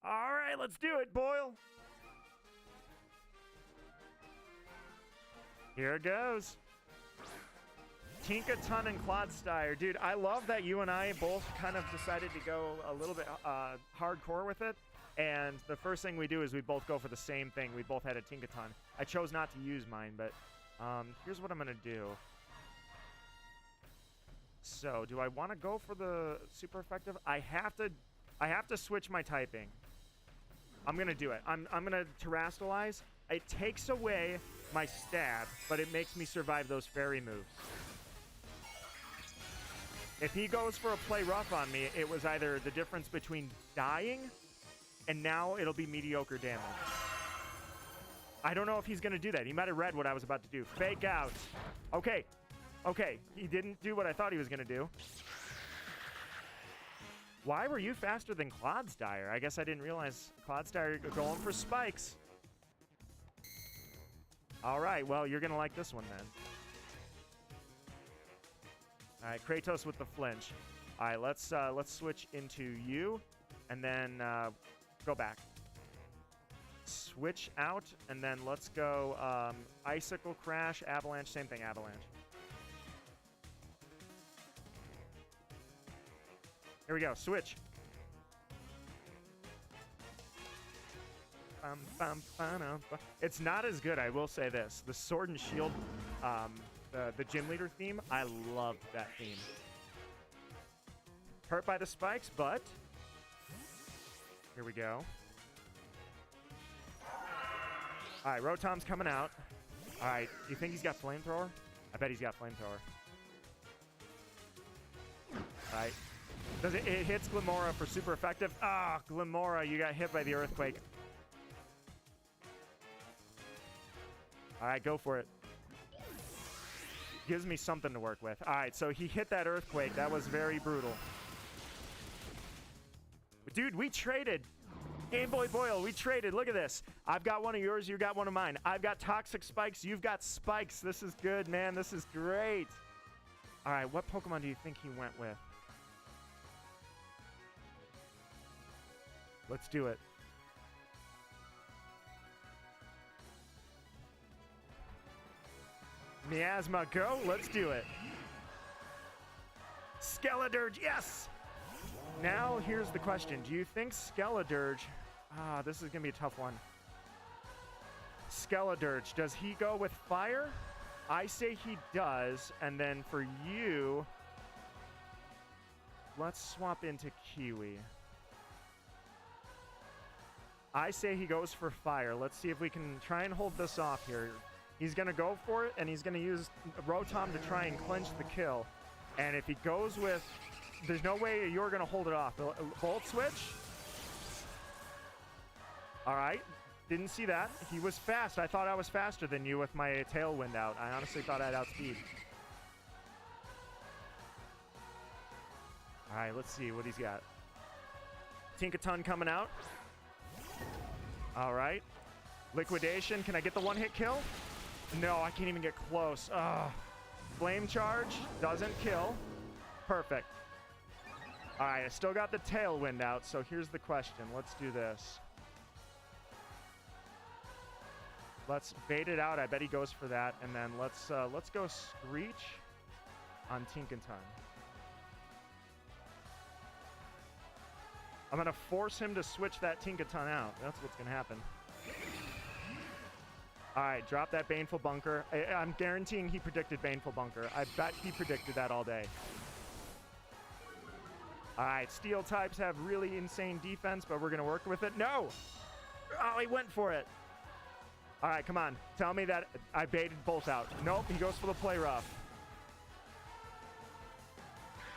A: All right, let's do it, Boyle. Here it goes. Tinkaton and Clodstire. Dude, I love that you and I both kind of decided to go a little bit hardcore with it. And the first thing we do is we both go for the same thing. We both had a Tinkaton. I chose not to use mine, but here's what I'm going to do. So, do I want to go for the super effective? I have to switch my typing. I'm going to do it. I'm going to Terrastalize. It takes away my stab, but it makes me survive those fairy moves. If he goes for a play rough on me, it was either the difference between dying and now it'll be mediocre damage. I don't know if he's going to do that. He might have read what I was about to do. Fake out. Okay. Okay. He didn't do what I thought he was going to do. Why were you faster than Clodstire? I guess I didn't realize Clodstire going for spikes. All right, well, you're going to like this one then. All right, Kratos with the flinch. All right, let's switch into you, and then go back. Switch out, and then let's go Icicle Crash, Avalanche, same thing, Avalanche. Here we go, switch. It's not as good, I will say this. The Sword and Shield the gym leader theme. I loved that theme. Hurt by the spikes, but here we go. All right, Rotom's coming out. All right, you think he's got flamethrower? I bet he's got flamethrower. All right. It hits Glimora for super effective. Ah, Glimora, you got hit by the earthquake. All right, go for it. Gives me something to work with. All right, so he hit that earthquake. That was very brutal. Dude, we traded. Game Boy Boyle, we traded. Look at this. I've got one of yours. You got one of mine. I've got toxic spikes. You've got spikes. This is good, man. This is great. All right, what Pokemon do you think he went with? Let's do it. Miasma, go. Let's do it. Skeledirge, yes! Now, here's the question. Do you think Skeledirge... Ah, this is going to be a tough one. Skeledirge, does he go with fire? I say he does. And then for you... Let's swap into Kiwi. I say he goes for fire. Let's see if we can try and hold this off here. He's going to go for it, and he's going to use Rotom to try and clinch the kill. And if he goes with... There's no way you're going to hold it off. Volt switch. All right. Didn't see that. He was fast. I thought I was faster than you with my Tailwind out. I honestly thought I'd outspeed. All right, let's see what he's got. Tinkaton coming out. All right. Liquidation. Can I get the one-hit kill? No, I can't even get close. Ugh. Flame charge. Doesn't kill. Perfect. All right, I still got the Tailwind out, so here's the question. Let's do this. Let's bait it out. I bet he goes for that. And then let's go Screech on Tinkaton. I'm going to force him to switch that Tinkaton out. That's what's going to happen. All right, drop that Baneful Bunker. I'm guaranteeing he predicted Baneful Bunker. I bet he predicted that all day. All right, Steel types have really insane defense, but we're going to work with it. No! Oh, he went for it. All right, come on. Tell me that I baited both out. Nope, he goes for the Play Rough.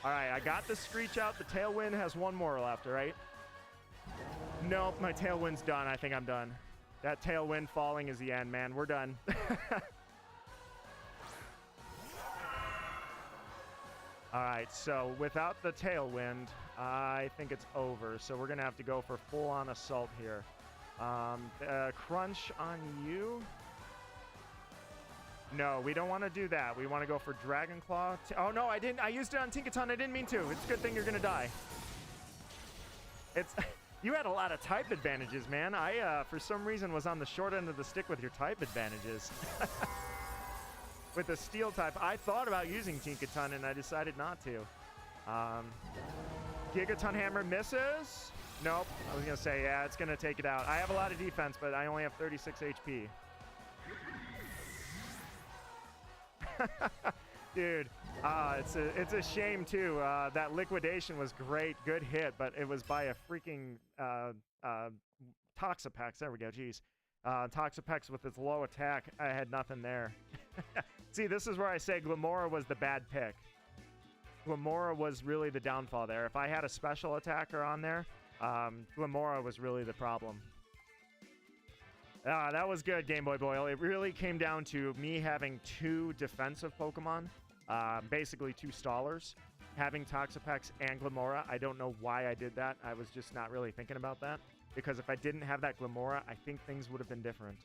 A: All right, I got the Screech out. The Tailwind has one more left, all right? Nope, my Tailwind's done. I think I'm done. That Tailwind falling is the end, man. We're done. All right, so without the Tailwind, I think it's over. So we're going to have to go for full-on Assault here. Crunch on you? No, we don't want to do that. We want to go for Dragon Claw. Oh, no, I didn't. I used it on Tinkaton. I didn't mean to. It's a good thing you're going to die. It's... You had a lot of type advantages, man. I, for some reason, was on the short end of the stick with your type advantages. With the Steel type, I thought about using Tinkaton, and I decided not to. Gigaton Hammer misses. Nope. I was going to say, yeah, it's going to take it out. I have a lot of defense, but I only have 36 HP. Dude, it's a shame, too. That Liquidation was great. Good hit, but it was by a freaking Toxapex. There we go. Jeez. Toxapex with its low attack. I had nothing there. See, this is where I say Glimora was the bad pick. Glimora was really the downfall there. If I had a special attacker on there, Glimora was really the problem. That was good, Game Boy Boyle. It really came down to me having two defensive Pokemon, basically two stallers, having Toxapex and Glimora. I don't know why I did that. I was just not really thinking about that, because if I didn't have that Glimora, I think things would have been different.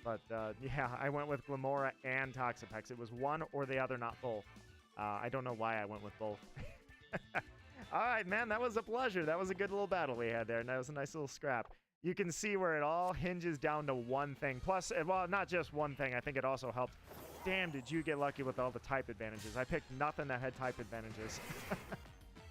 A: But yeah, I went with Glimora and Toxapex. It was one or the other, not both. I don't know why I went with both. All right, man, that was a pleasure. That was a good little battle we had there, and that was a nice little scrap. You can see where it all hinges down to one thing. Plus, well, not just one thing. I think it also helped. Damn, did you get lucky with all the type advantages. I picked nothing that had type advantages.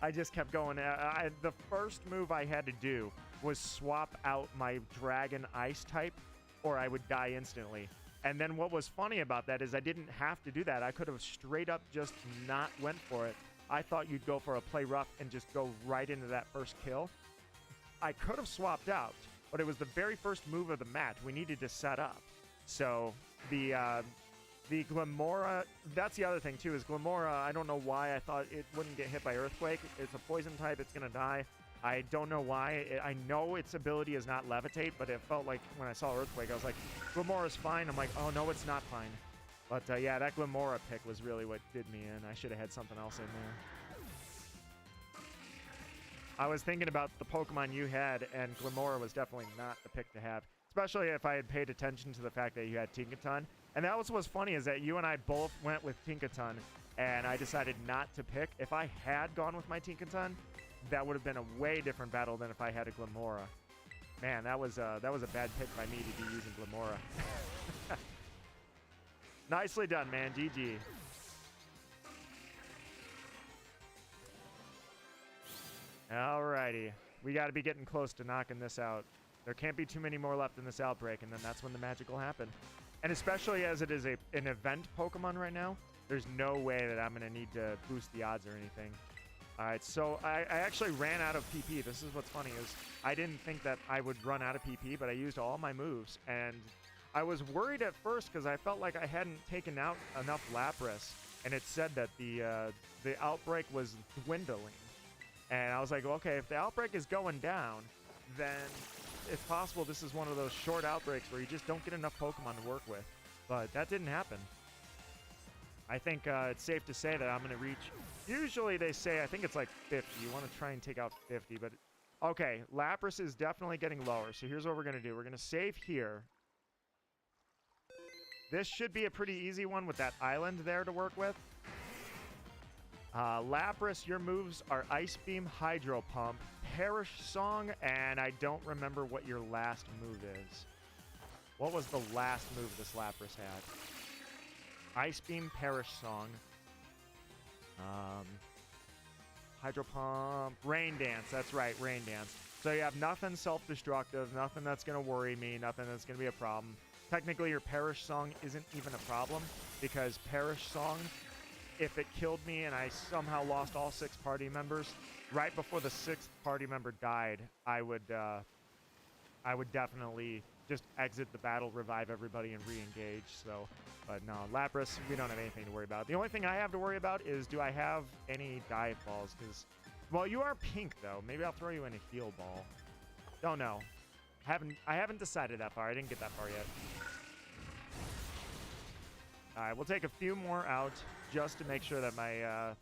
A: I just kept going. The first move I had to do was swap out my Dragon Ice type, or I would die instantly. And then what was funny about that is I didn't have to do that. I could have straight up just not went for it. I thought you'd go for a play rough and just go right into that first kill. I could have swapped out, but it was the very first move of the match. We needed to set up. So the Glimmora, that's the other thing too, is Glimmora, I don't know why I thought it wouldn't get hit by Earthquake. It's a poison type, it's gonna die. I don't know why. I know its ability is not levitate, but it felt like when I saw Earthquake, I was like, Glimmora's fine. I'm like, oh no, it's not fine. But yeah, that Glimmora pick was really what did me in. I should have had something else in there. I was thinking about the Pokemon you had, and Glimmora was definitely not the pick to have. Especially if I had paid attention to the fact that you had Tinkaton. And that was what's funny, is that you and I both went with Tinkaton, and I decided not to pick. If I had gone with my Tinkaton, that would have been a way different battle than if I had a Glimmora. Man, that was a bad pick by me to be using Glimmora. Nicely done, man. GG. Alrighty. We got to be getting close to knocking this out. There can't be too many more left in this outbreak, and then that's when the magic will happen. And especially as it is an event Pokemon right now, there's no way that I'm going to need to boost the odds or anything. All right, so I actually ran out of PP. This is what's funny, is I didn't think that I would run out of PP, but I used all my moves. And I was worried at first because I felt like I hadn't taken out enough Lapras, and it said that the outbreak was dwindling. And I was like, okay, if the outbreak is going down, then it's possible this is one of those short outbreaks where you just don't get enough Pokemon to work with. But that didn't happen. I think it's safe to say that I'm going to reach... Usually they say, I think it's like 50. You want to try and take out 50, but... Okay, Lapras is definitely getting lower. So here's what we're going to do. We're going to save here. This should be a pretty easy one with that island there to work with. Lapras, your moves are Ice Beam, Hydro Pump, Perish Song, and I don't remember what your last move is. What was the last move this Lapras had? Ice Beam, Perish Song, Hydro Pump, Rain Dance. That's right, Rain Dance. So you have nothing self-destructive, nothing that's going to worry me, nothing that's going to be a problem. Technically, your Perish Song isn't even a problem, because Perish Song, if it killed me and I somehow lost all 6 party members, right before the 6th party member died, I would definitely just exit the battle, revive everybody, and re-engage. So, but no, Lapras, we don't have anything to worry about. The only thing I have to worry about is, do I have any dive balls? Because, well, you are pink though. Maybe I'll throw you in a heal ball. Don't know. I haven't decided that far. I didn't get that far yet. All right, we'll take a few more out just to make sure that my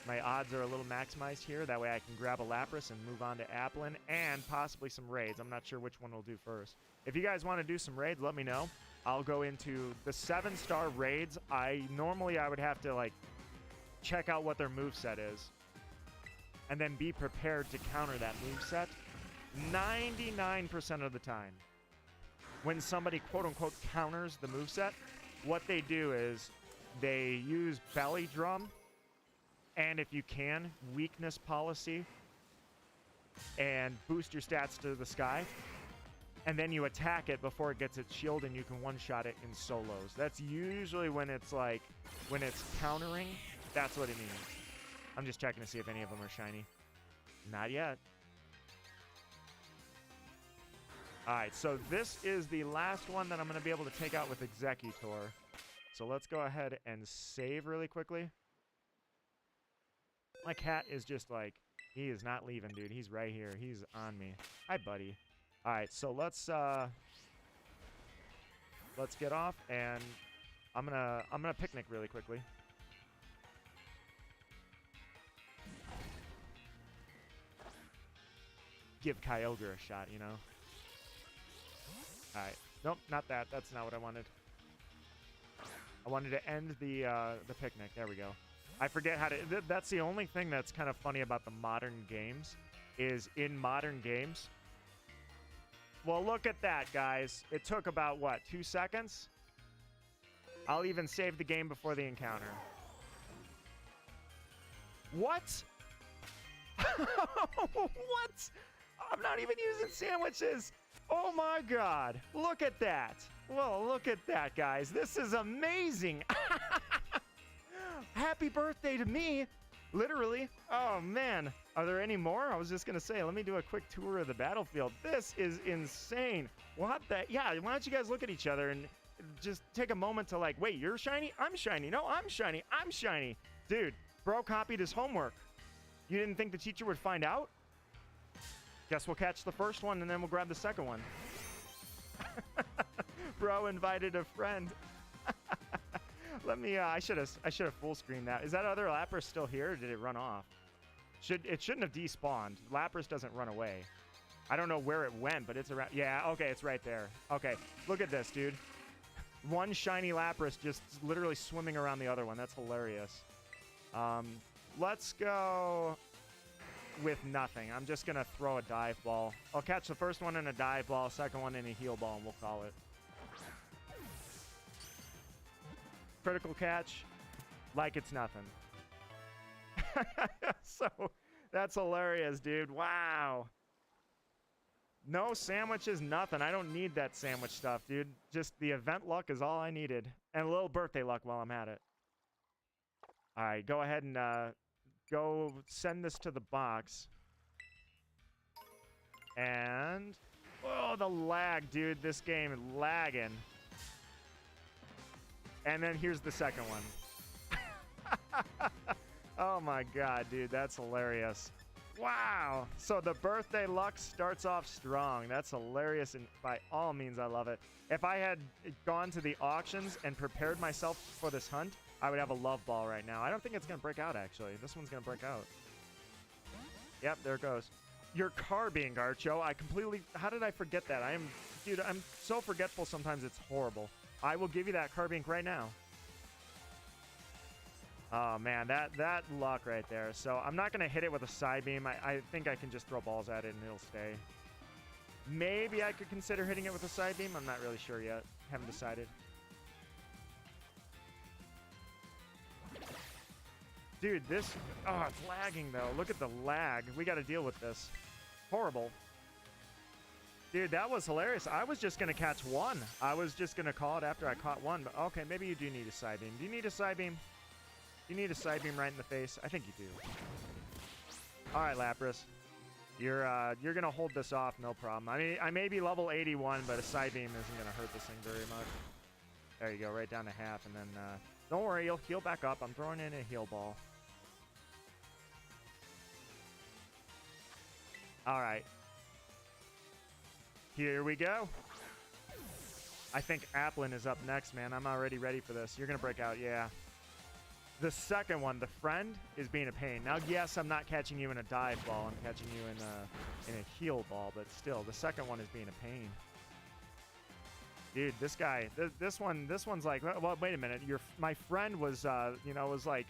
A: my odds are a little maximized here. That way I can grab a Lapras and move on to Applin and possibly some raids. I'm not sure which one we'll do first. If you guys want to do some raids, let me know. I'll go into the 7-star raids. Normally I would have to like check out what their moveset is and then be prepared to counter that moveset. 99% of the time, when somebody quote-unquote counters the moveset, what they do is they use Belly Drum, and if you can, Weakness Policy, and boost your stats to the sky, and then you attack it before it gets its shield, and you can one-shot it in solos. That's usually when it's like, when it's countering, that's what it means. I'm just checking to see if any of them are shiny. Not yet. Alright, so this is the last one that I'm going to be able to take out with Executor. So let's go ahead and save really quickly. My cat is just like, he is not leaving, dude. He's right here. He's on me. Hi, buddy. Alright, so let's get off, and I'm gonna picnic really quickly. Give Kyogre a shot, you know? Alright. Nope, not that. That's not what I wanted. I wanted to end the picnic. There we go. I forget how to... That's the only thing that's kind of funny about the modern games, is in modern games... Well, look at that, guys. It took about, what, 2 seconds? I'll even save the game before the encounter. What? What? I'm not even using sandwiches. Oh my God. Look at that. Well, look at that, guys. This is amazing. Happy birthday to me. Literally. Oh, man. Are there any more? I was just going to say, let me do a quick tour of the battlefield. This is insane. What the? Yeah, why don't you guys look at each other and just take a moment to like, wait, you're shiny? I'm shiny. No, I'm shiny. I'm shiny. Dude, bro copied his homework. You didn't think the teacher would find out? Guess we'll catch the first one and then we'll grab the second one. Bro invited a friend. Let me, I should have full screened that. Is that other Lapras still here, or did it run off? It shouldn't have despawned. Lapras doesn't run away. I don't know where it went, but it's around. Yeah, okay, it's right there. Okay, look at this, dude. One shiny Lapras just literally swimming around the other one. That's hilarious. Let's go with nothing. I'm just going to throw a dive ball. I'll catch the first one in a dive ball, second one in a heal ball, and we'll call it. Critical catch, like it's nothing. So, that's hilarious, dude. Wow. No sandwiches, nothing. I don't need that sandwich stuff, dude. Just the event luck is all I needed. And a little birthday luck while I'm at it. All right, go ahead and go send this to the box. And, oh, the lag, dude. This game is lagging. And then here's the second one. Oh my God, dude, that's hilarious. Wow. So the birthday luck starts off strong. That's hilarious, and by all means, I love it. If I had gone to the auctions and prepared myself for this hunt, I would have a love ball right now. I don't think it's going to break out, actually. This one's going to break out. Yep, there it goes. Your carbine, Garcho. I completely... How did I forget that? Dude, I'm so forgetful sometimes it's horrible. I will give you that carbine right now. Oh, man, that luck right there. So I'm not going to hit it with a side beam. I think I can just throw balls at it and it'll stay. Maybe I could consider hitting it with a side beam. I'm not really sure yet. Haven't decided. Dude, this... Oh, it's lagging, though. Look at the lag. We got to deal with this. Horrible. Dude, that was hilarious. I was just going to catch one. I was just going to call it after I caught one. But okay, maybe you do need a side beam. Do you need a side beam? You need a side beam right in the face? I think you do. All right, Lapras. You're going to hold this off, no problem. I mean, I may be level 81, but a side beam isn't going to hurt this thing very much. There you go, right down to half. And then, don't worry, you'll heal back up. I'm throwing in a heal ball. All right. Here we go. I think Applin is up next, man. I'm already ready for this. You're going to break out, yeah. The second one, the friend, is being a pain. Now, yes, I'm not catching you in a dive ball. I'm catching you in a heal ball, but still, the second one is being a pain. Dude, this guy, this one's like, well, wait a minute. My friend was, was like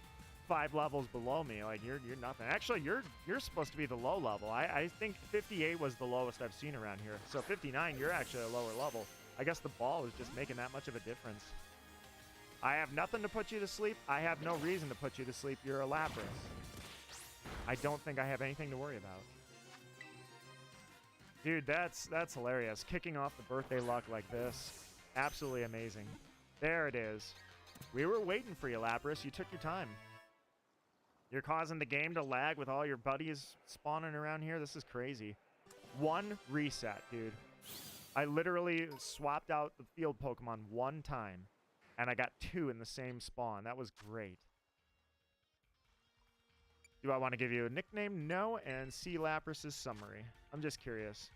A: 5 levels below me. Like, you're nothing. Actually, you're supposed to be the low level. I think 58 was the lowest I've seen around here. So 59, you're actually a lower level. I guess the ball is just making that much of a difference. I have nothing to put you to sleep. I have no reason to put you to sleep. You're a Lapras. I don't think I have anything to worry about. Dude, that's hilarious. Kicking off the birthday luck like this. Absolutely amazing. There it is. We were waiting for you, Lapras. You took your time. You're causing the game to lag with all your buddies spawning around here. This is crazy. One reset, dude. I literally swapped out the field Pokemon one time. And I got 2 in the same spawn. That was great. Do I want to give you a nickname? No. And see Lapras' summary. I'm just curious.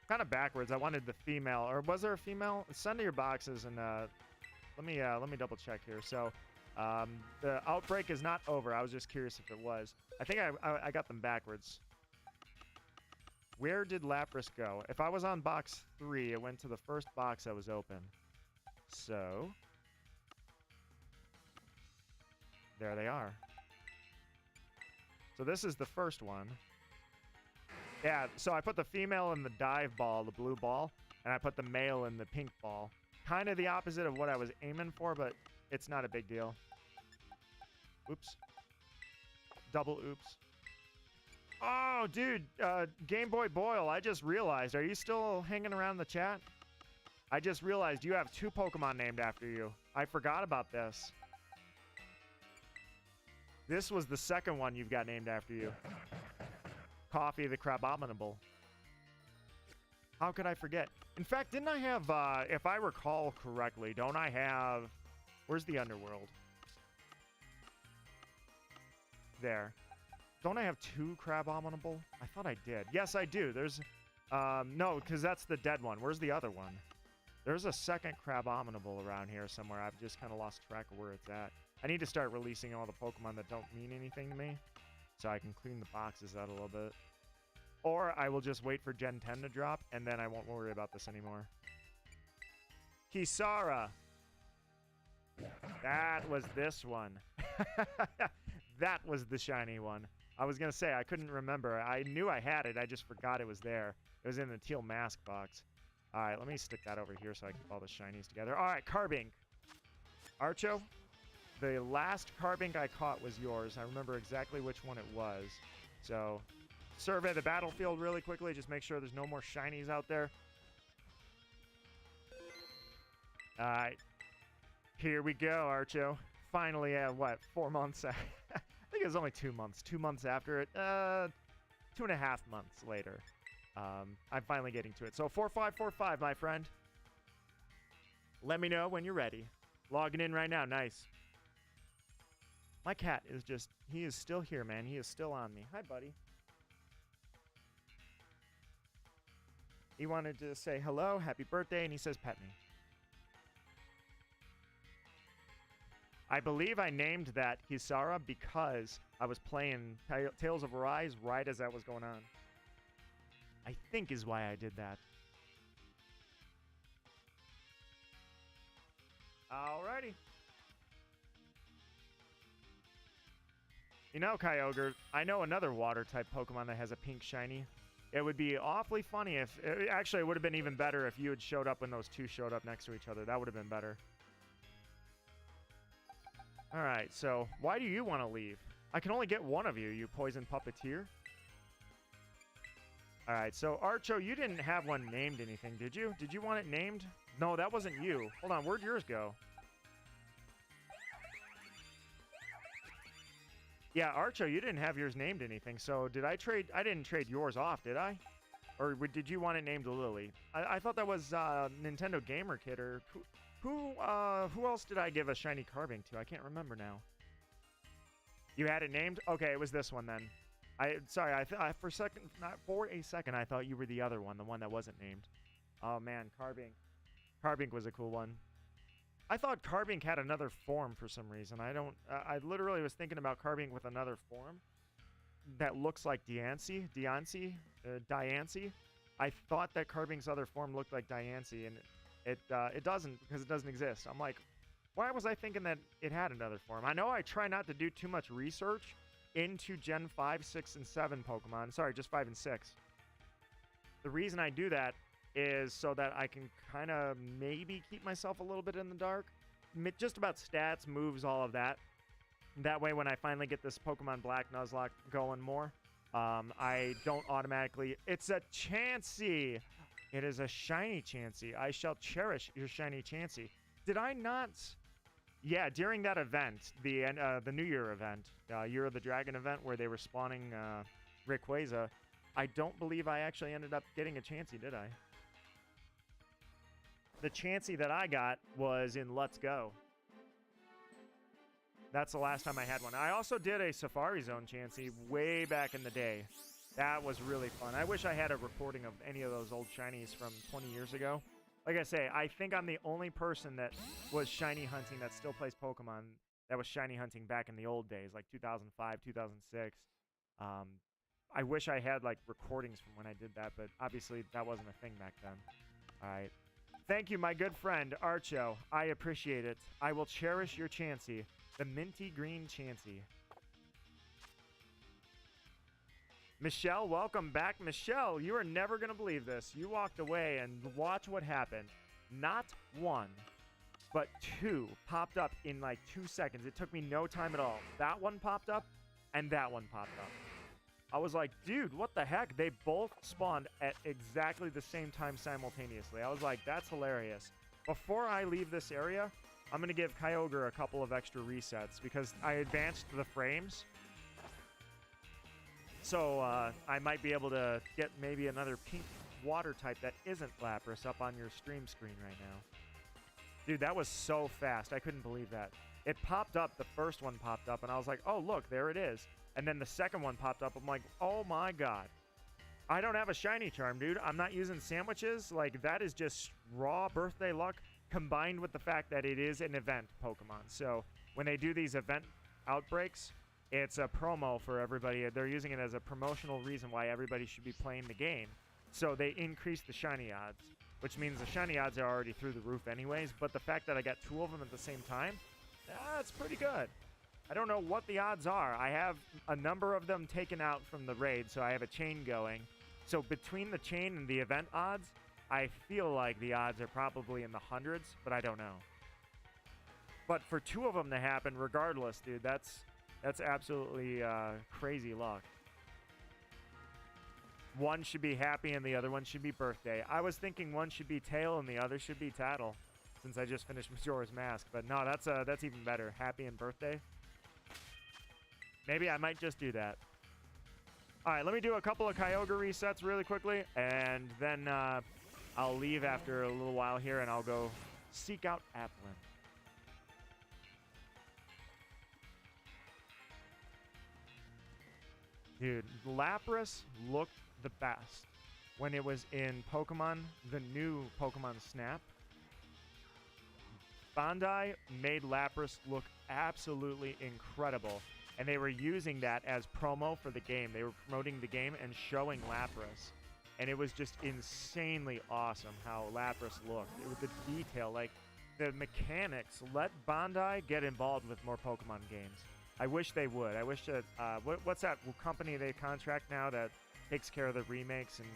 A: Kind of backwards. I wanted the female. Or was there a female? Send to your boxes and let me double check here. So the outbreak is not over. I was just curious if it was. I think I got them backwards. Where did Lapras go? If I was on box 3, it went to the first box that was open. So, there they are. So this is the first one. Yeah, so I put the female in the dive ball, the blue ball, and I put the male in the pink ball. Kind of the opposite of what I was aiming for, but it's not a big deal. Oops. Double oops. Oh, dude, Game Boy Boyle, I just realized. Are you still hanging around the chat? I just realized you have 2 Pokemon named after you. I forgot about this. This was the second one you've got named after you. Coffee the Crabominable. How could I forget? In fact, didn't I have, if I recall correctly, don't I have... Where's the Underworld? There. Don't I have 2 Crabominable? I thought I did. Yes, I do. There's... no, because that's the dead one. Where's the other one? There's a second Crabominable around here somewhere. I've just kind of lost track of where it's at. I need to start releasing all the Pokemon that don't mean anything to me, so I can clean the boxes out a little bit. Or I will just wait for Gen 10 to drop, and then I won't worry about this anymore. Kisara. That was this one. That was the shiny one. I was going to say, I couldn't remember. I knew I had it. I just forgot it was there. It was in the teal mask box. All right, let me stick that over here so I can keep all the shinies together. All right, Carbink. Archo, the last Carbink I caught was yours. I remember exactly which one it was. So, survey the battlefield really quickly. Just make sure there's no more shinies out there. All right. Here we go, Archo. Finally, what, 4 months? I think it was only 2 months. 2 months after it. 2.5 months later. I'm finally getting to it. So 4545, my friend. Let me know when you're ready. Logging in right now. Nice. My cat is just, he is still here, man. He is still on me. Hi, buddy. He wanted to say hello, happy birthday, and he says pet me. I believe I named that Hisara because I was playing Tales of Arise right as that was going on. I think is why I did that. Alrighty. You know, Kyogre, I know another water-type Pokemon that has a pink shiny. It would be awfully funny if... Actually, it would have been even better if you had showed up when those two showed up next to each other. That would have been better. Alright, so why do you want to leave? I can only get one of you, you poison puppeteer. Alright, so Archo, you didn't have one named anything, did you? Did you want it named? No, that wasn't you. Hold on, where'd yours go? Yeah, Archo, you didn't have yours named anything, so did I trade... I didn't trade yours off, did I? Or did you want it named Lily? I thought that was Nintendo Gamer Kid, or... Who else did I give a shiny Carbink to? I can't remember now. You had it named? Okay, it was this one then. Sorry, for a second, I thought you were the other one, the one that wasn't named. Oh man, Carbink. Carbink was a cool one. I thought Carbink had another form for some reason. I literally was thinking about Carbink with another form that looks like Diancie. I thought that Carbink's other form looked like Diancie, and it doesn't, because it doesn't exist. I'm like, why was I thinking that it had another form? I know I try not to do too much research into Gen 5, 6, and 7 Pokemon. Sorry, just 5 and 6. The reason I do that is so that I can kind of maybe keep myself a little bit in the dark. Just about stats, moves, all of that. That way, when I finally get this Pokemon Black Nuzlocke going more, I don't automatically... It's a Chansey! It is a shiny Chansey. I shall cherish your shiny Chansey. Did I not... Yeah, during that event, the New Year event, Year of the Dragon event, where they were spawning Rayquaza, I don't believe I actually ended up getting a Chansey, did I? The Chansey that I got was in Let's Go. That's the last time I had one. I also did a Safari Zone Chansey way back in the day. That was really fun. I wish I had a recording of any of those old shinies from 20 years ago. Like I say, I think I'm the only person that was shiny hunting that still plays Pokemon that was shiny hunting back in the old days, like 2005, 2006. I wish I had, like, recordings from when I did that, but obviously that wasn't a thing back then. All right. Thank you, my good friend, Archo. I appreciate it. I will cherish your Chansey, the minty green Chansey. Michelle, welcome back. Michelle, you are never going to believe this. You walked away and watch what happened. Not one, but two popped up in like 2 seconds. It took me no time at all. That one popped up, and that one popped up. I was like, dude, what the heck? They both spawned at exactly the same time simultaneously. I was like, that's hilarious. Before I leave this area, I'm going to give Kyogre a couple of extra resets because I advanced the frames. So I might be able to get maybe another pink water type that isn't Lapras up on your stream screen right now. Dude, that was so fast. I couldn't believe that. It popped up. The first one popped up, and I was like, oh, look, there it is. And then the second one popped up. I'm like, oh, my God. I don't have a shiny charm, dude. I'm not using sandwiches. Like, that is just raw birthday luck combined with the fact that it is an event Pokemon. So when they do these event outbreaks, it's a promo for everybody. They're using it as a promotional reason why everybody should be playing the game. So they increase the shiny odds, which means the shiny odds are already through the roof anyways. But the fact that I got 2 of them at the same time, that's pretty good. I don't know what the odds are. I have a number of them taken out from the raid, so I have a chain going. So between the chain and the event odds, I feel like the odds are probably in the hundreds, but I don't know. But for 2 of them to happen, regardless, dude, that's absolutely crazy luck. One should be happy and the other one should be birthday. I was thinking one should be tail and the other should be tattle, since I just finished Majora's Mask. But no, that's even better. Happy and birthday. Maybe I might just do that. All right, let me do a couple of Kyogre resets really quickly, and then I'll leave after a little while here, and I'll go seek out Applin. Dude, Lapras looked the best when it was in Pokemon, the new Pokemon Snap. Bandai made Lapras look absolutely incredible, and they were using that as promo for the game. They were promoting the game and showing Lapras, and it was just insanely awesome how Lapras looked. It was the detail, like the mechanics. Let Bandai get involved with more Pokemon games. I wish they would. I wish that what's that company they contract now that takes care of the remakes, and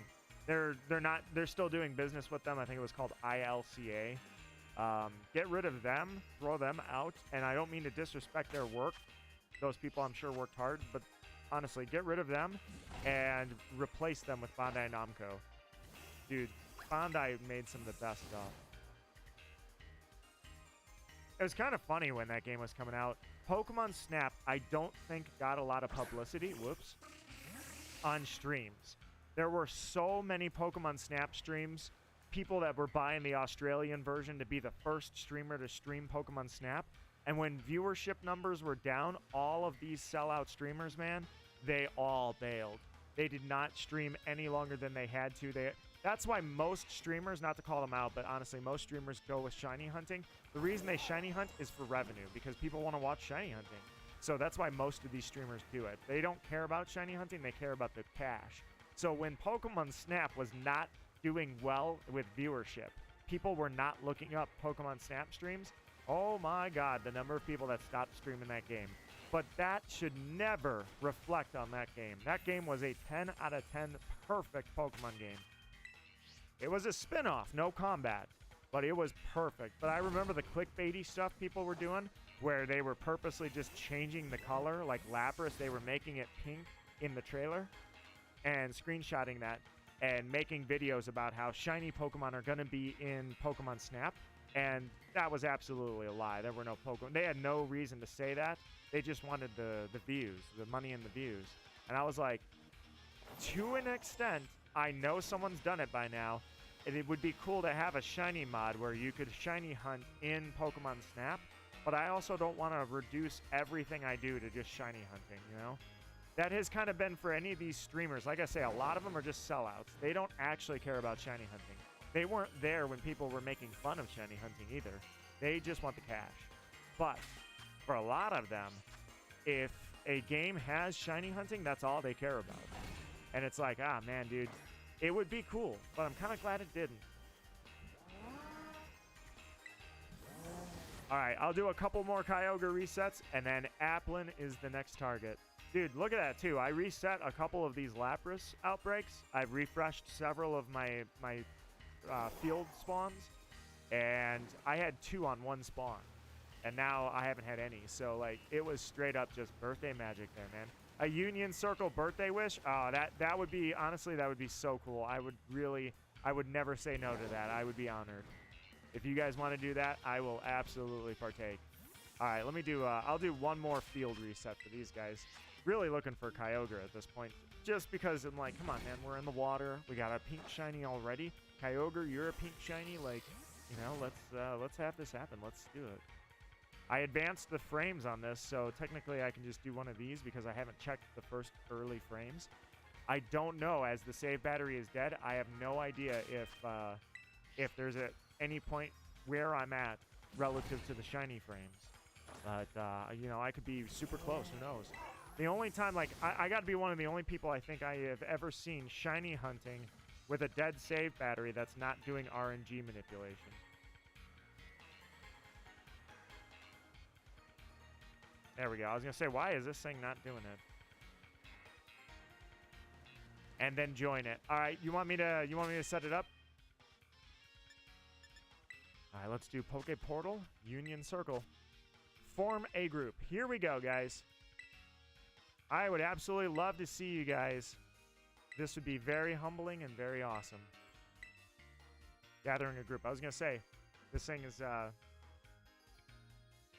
A: they're still doing business with them. I think it was called ILCA. Get rid of them, throw them out, and I don't mean to disrespect their work. Those people, I'm sure, worked hard, but honestly, get rid of them and replace them with Bandai Namco. Dude, Bandai made some of the best stuff. It was kind of funny when that game was coming out. Pokemon Snap, I don't think got a lot of publicity, on streams. There were so many Pokemon Snap streams, people that were buying the Australian version to be the first streamer to stream Pokemon Snap. And when viewership numbers were down, all of these sellout streamers, man, they all bailed. They did not stream any longer than they had to. That's why most streamers, not to call them out, but honestly, most streamers go with shiny hunting. The reason they shiny hunt is for revenue, because people want to watch shiny hunting. So that's why most of these streamers do it. They don't care about shiny hunting, they care about the cash. So when Pokemon Snap was not doing well with viewership, people were not looking up Pokemon Snap streams. Oh my God, the number of people that stopped streaming that game. But that should never reflect on that game. That game was a 10 out of 10 perfect Pokemon game. It was a spin-off, no combat, but it was perfect. But I remember the clickbaity stuff people were doing, where they were purposely just changing the color, like Lapras, they were making it pink in the trailer, and screenshotting that, and making videos about how shiny Pokemon are going to be in Pokemon Snap. And that was absolutely a lie. There were no Pokemon. They had no reason to say that. They just wanted the views, the money and the views. And I was like, to an extent, I know someone's done it by now. And it would be cool to have a shiny mod where you could shiny hunt in Pokemon Snap. But I also don't want to reduce everything I do to just shiny hunting, you know? That has kind of been for any of these streamers. Like I say, a lot of them are just sellouts. They don't actually care about shiny hunting. They weren't there when people were making fun of shiny hunting either. They just want the cash. But for a lot of them, if a game has shiny hunting, that's all they care about. And it's like, ah, man, dude, it would be cool, but I'm kind of glad it didn't. All right, I'll do a couple more Kyogre resets, and then Applin is the next target. Dude, look at that, too. I reset a couple of these Lapras outbreaks. I've refreshed several of my field spawns, and I had 2 on 1 spawn, and now I haven't had any. So, like, it was straight up just birthday magic there, man. A Union Circle birthday wish? Oh, that would be, honestly, that would be so cool. I would never say no to that. I would be honored. If you guys want to do that, I will absolutely partake. All right, let me do, I'll do one more field reset for these guys. Really looking for Kyogre at this point, just because I'm like, come on, man, we're in the water. We got a pink shiny already. Kyogre, you're a pink shiny. Like, you know, let's have this happen. Let's do it. I advanced the frames on this, so technically I can just do one of these because I haven't checked the first early frames. I don't know, as the save battery is dead, I have no idea if there's any point where I'm at relative to the shiny frames. But, you know, I could be super close, who knows. The only time, like, I got to be one of the only people I think I have ever seen shiny hunting with a dead save battery that's not doing RNG manipulation. There we go. I was going to say, why is this thing not doing it? And then join it. All right, you want me to set it up? All right, let's do Poke Portal, Union Circle. Form a group. Here we go, guys. I would absolutely love to see you guys. This would be very humbling and very awesome. Gathering a group. I was going to say, this thing is,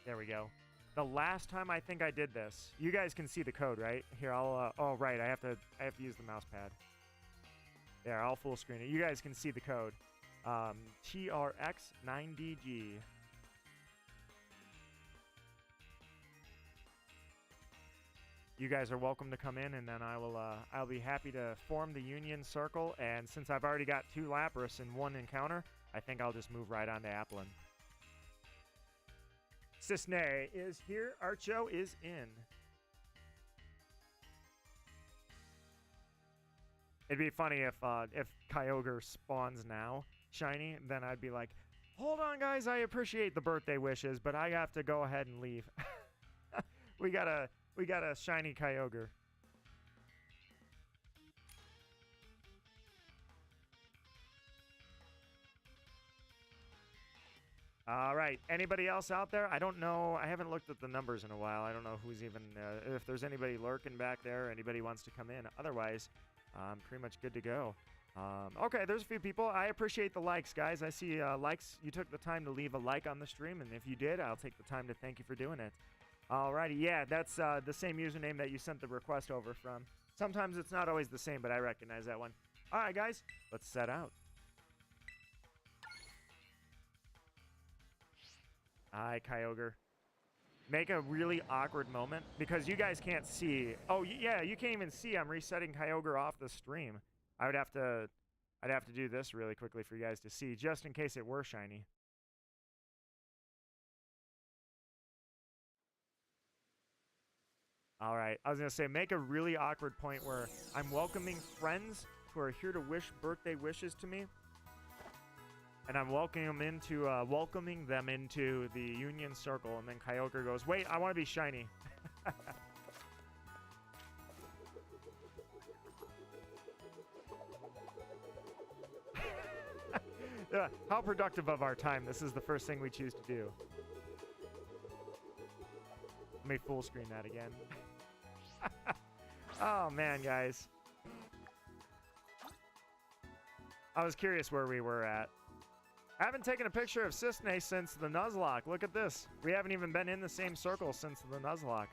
A: there we go. The last time I think I did this, you guys can see the code, right? Here, I'll, oh, right, I have to use the mouse pad. There, I'll full screen it. You guys can see the code. TRX9DG. You guys are welcome to come in, and then I'll be happy to form the Union Circle. And since I've already got 2 Lapras in 1 encounter, I think I'll just move right on to Applin. Cisne is here. Archo is in. It'd be funny if Kyogre spawns now, shiny, then I'd be like, hold on, guys, I appreciate the birthday wishes, but I have to go ahead and leave. We got a shiny Kyogre. All right. Anybody else out there? I don't know. I haven't looked at the numbers in a while. I don't know who's even, if there's anybody lurking back there, anybody wants to come in. Otherwise, I'm pretty much good to go. Okay, there's a few people. I appreciate the likes, guys. I see likes. You took the time to leave a like on the stream, and if you did, I'll take the time to thank you for doing it. Alrighty, yeah, that's the same username that you sent the request over from. Sometimes it's not always the same, but I recognize that one. All right, guys, let's set out. Hi, Kyogre. Make a really awkward moment because you guys can't see. Oh, yeah, you can't even see. I'm resetting Kyogre off the stream. I'd have to do this really quickly for you guys to see, just in case it were shiny. All right, I was going to say, make a really awkward point where I'm welcoming friends who are here to wish birthday wishes to me. And I'm welcoming them into the Union Circle. And then Kyogre goes, wait, I want to be shiny. How productive of our time. This is the first thing we choose to do. Let me full screen that again. Oh, man, guys. I was curious where we were at. I haven't taken a picture of Cisne since the Nuzlocke. Look at this. We haven't even been in the same circle since the Nuzlocke.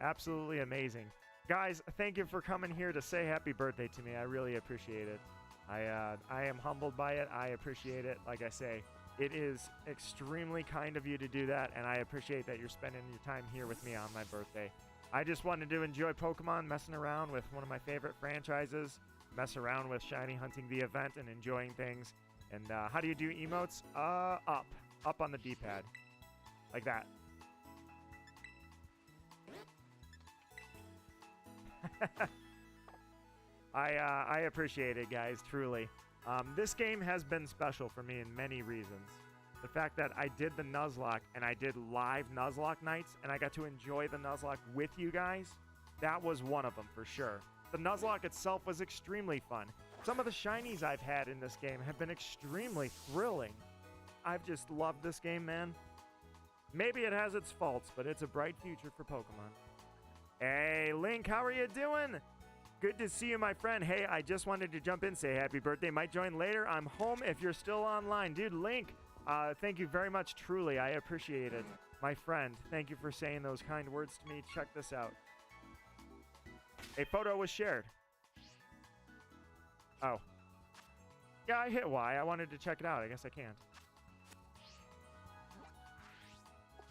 A: Absolutely amazing. Guys, thank you for coming here to say happy birthday to me. I really appreciate it. I am humbled by it. I appreciate it. Like I say, it is extremely kind of you to do that, and I appreciate that you're spending your time here with me on my birthday. I just wanted to enjoy Pokemon, messing around with one of my favorite franchises, mess around with shiny hunting the event and enjoying things. And how do you do emotes? Up on the D-pad, like that. I appreciate it, guys, truly. This game has been special for me in many reasons. The fact that I did the Nuzlocke and I did live Nuzlocke nights and I got to enjoy the Nuzlocke with you guys, that was one of them for sure. The Nuzlocke itself was extremely fun. Some of the shinies I've had in this game have been extremely thrilling. I've just loved this game, man. Maybe it has its faults, but it's a bright future for Pokemon. Hey, Link, how are you doing? Good to see you, my friend. Hey, I just wanted to jump in, say happy birthday. Might join later. I'm home if you're still online. Dude, Link, thank you very much, truly. I appreciate it. My friend, thank you for saying those kind words to me. Check this out. A photo was shared. Oh. Yeah, I hit Y. I wanted to check it out. I guess I can't.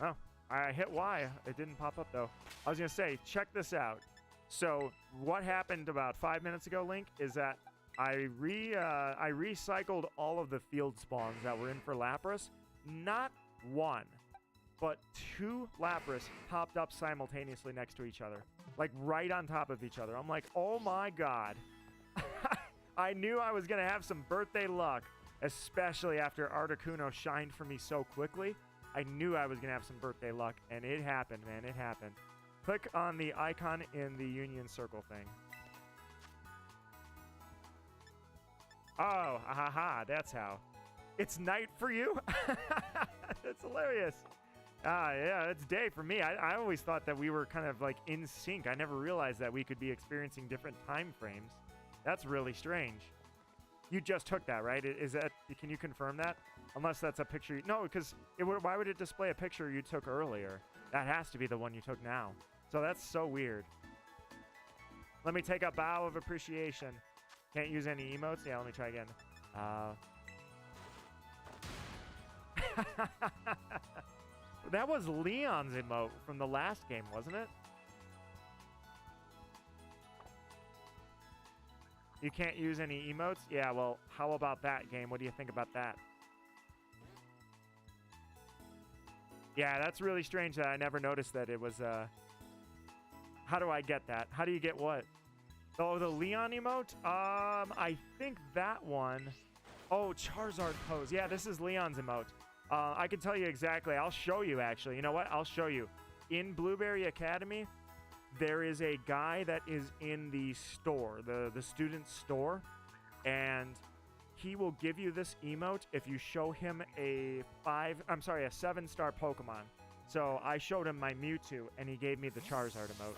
A: Oh, I hit Y. It didn't pop up, though. I was going to say, check this out. So what happened about 5 minutes ago, Link, is that I recycled all of the field spawns that were in for Lapras. Not one, but 2 Lapras popped up simultaneously next to each other. Like right on top of each other. I'm like, oh my god. I knew I was going to have some birthday luck, especially after Articuno shined for me so quickly. I knew I was going to have some birthday luck, and it happened, man. It happened. Click on the icon in the Union Circle thing. Oh, haha, that's how. It's night for you? That's hilarious. Yeah, it's day for me. I always thought that we were kind of like in sync. I never realized that we could be experiencing different time frames. That's really strange. You just took that, right? Is that? Can you confirm that? Unless that's a picture. No, because why would it display a picture you took earlier? That has to be the one you took now. So that's so weird. Let me take a bow of appreciation. Can't use any emotes? Yeah, let me try again. That was Leon's emote from the last game, wasn't it? You can't use any emotes? Yeah, well, how about that game? What do you think about that? Yeah, that's really strange that I never noticed that it was, How do I get that? How do you get what? Oh, the Leon emote? I think that one... Oh, Charizard pose. Yeah, this is Leon's emote. I can tell you exactly. I'll show you, actually. You know what? I'll show you. In Blueberry Academy, there is a guy that is in the store, the student store, and he will give you this emote if you show him a 7-star Pokemon. So I showed him my Mewtwo, and he gave me the Charizard emote.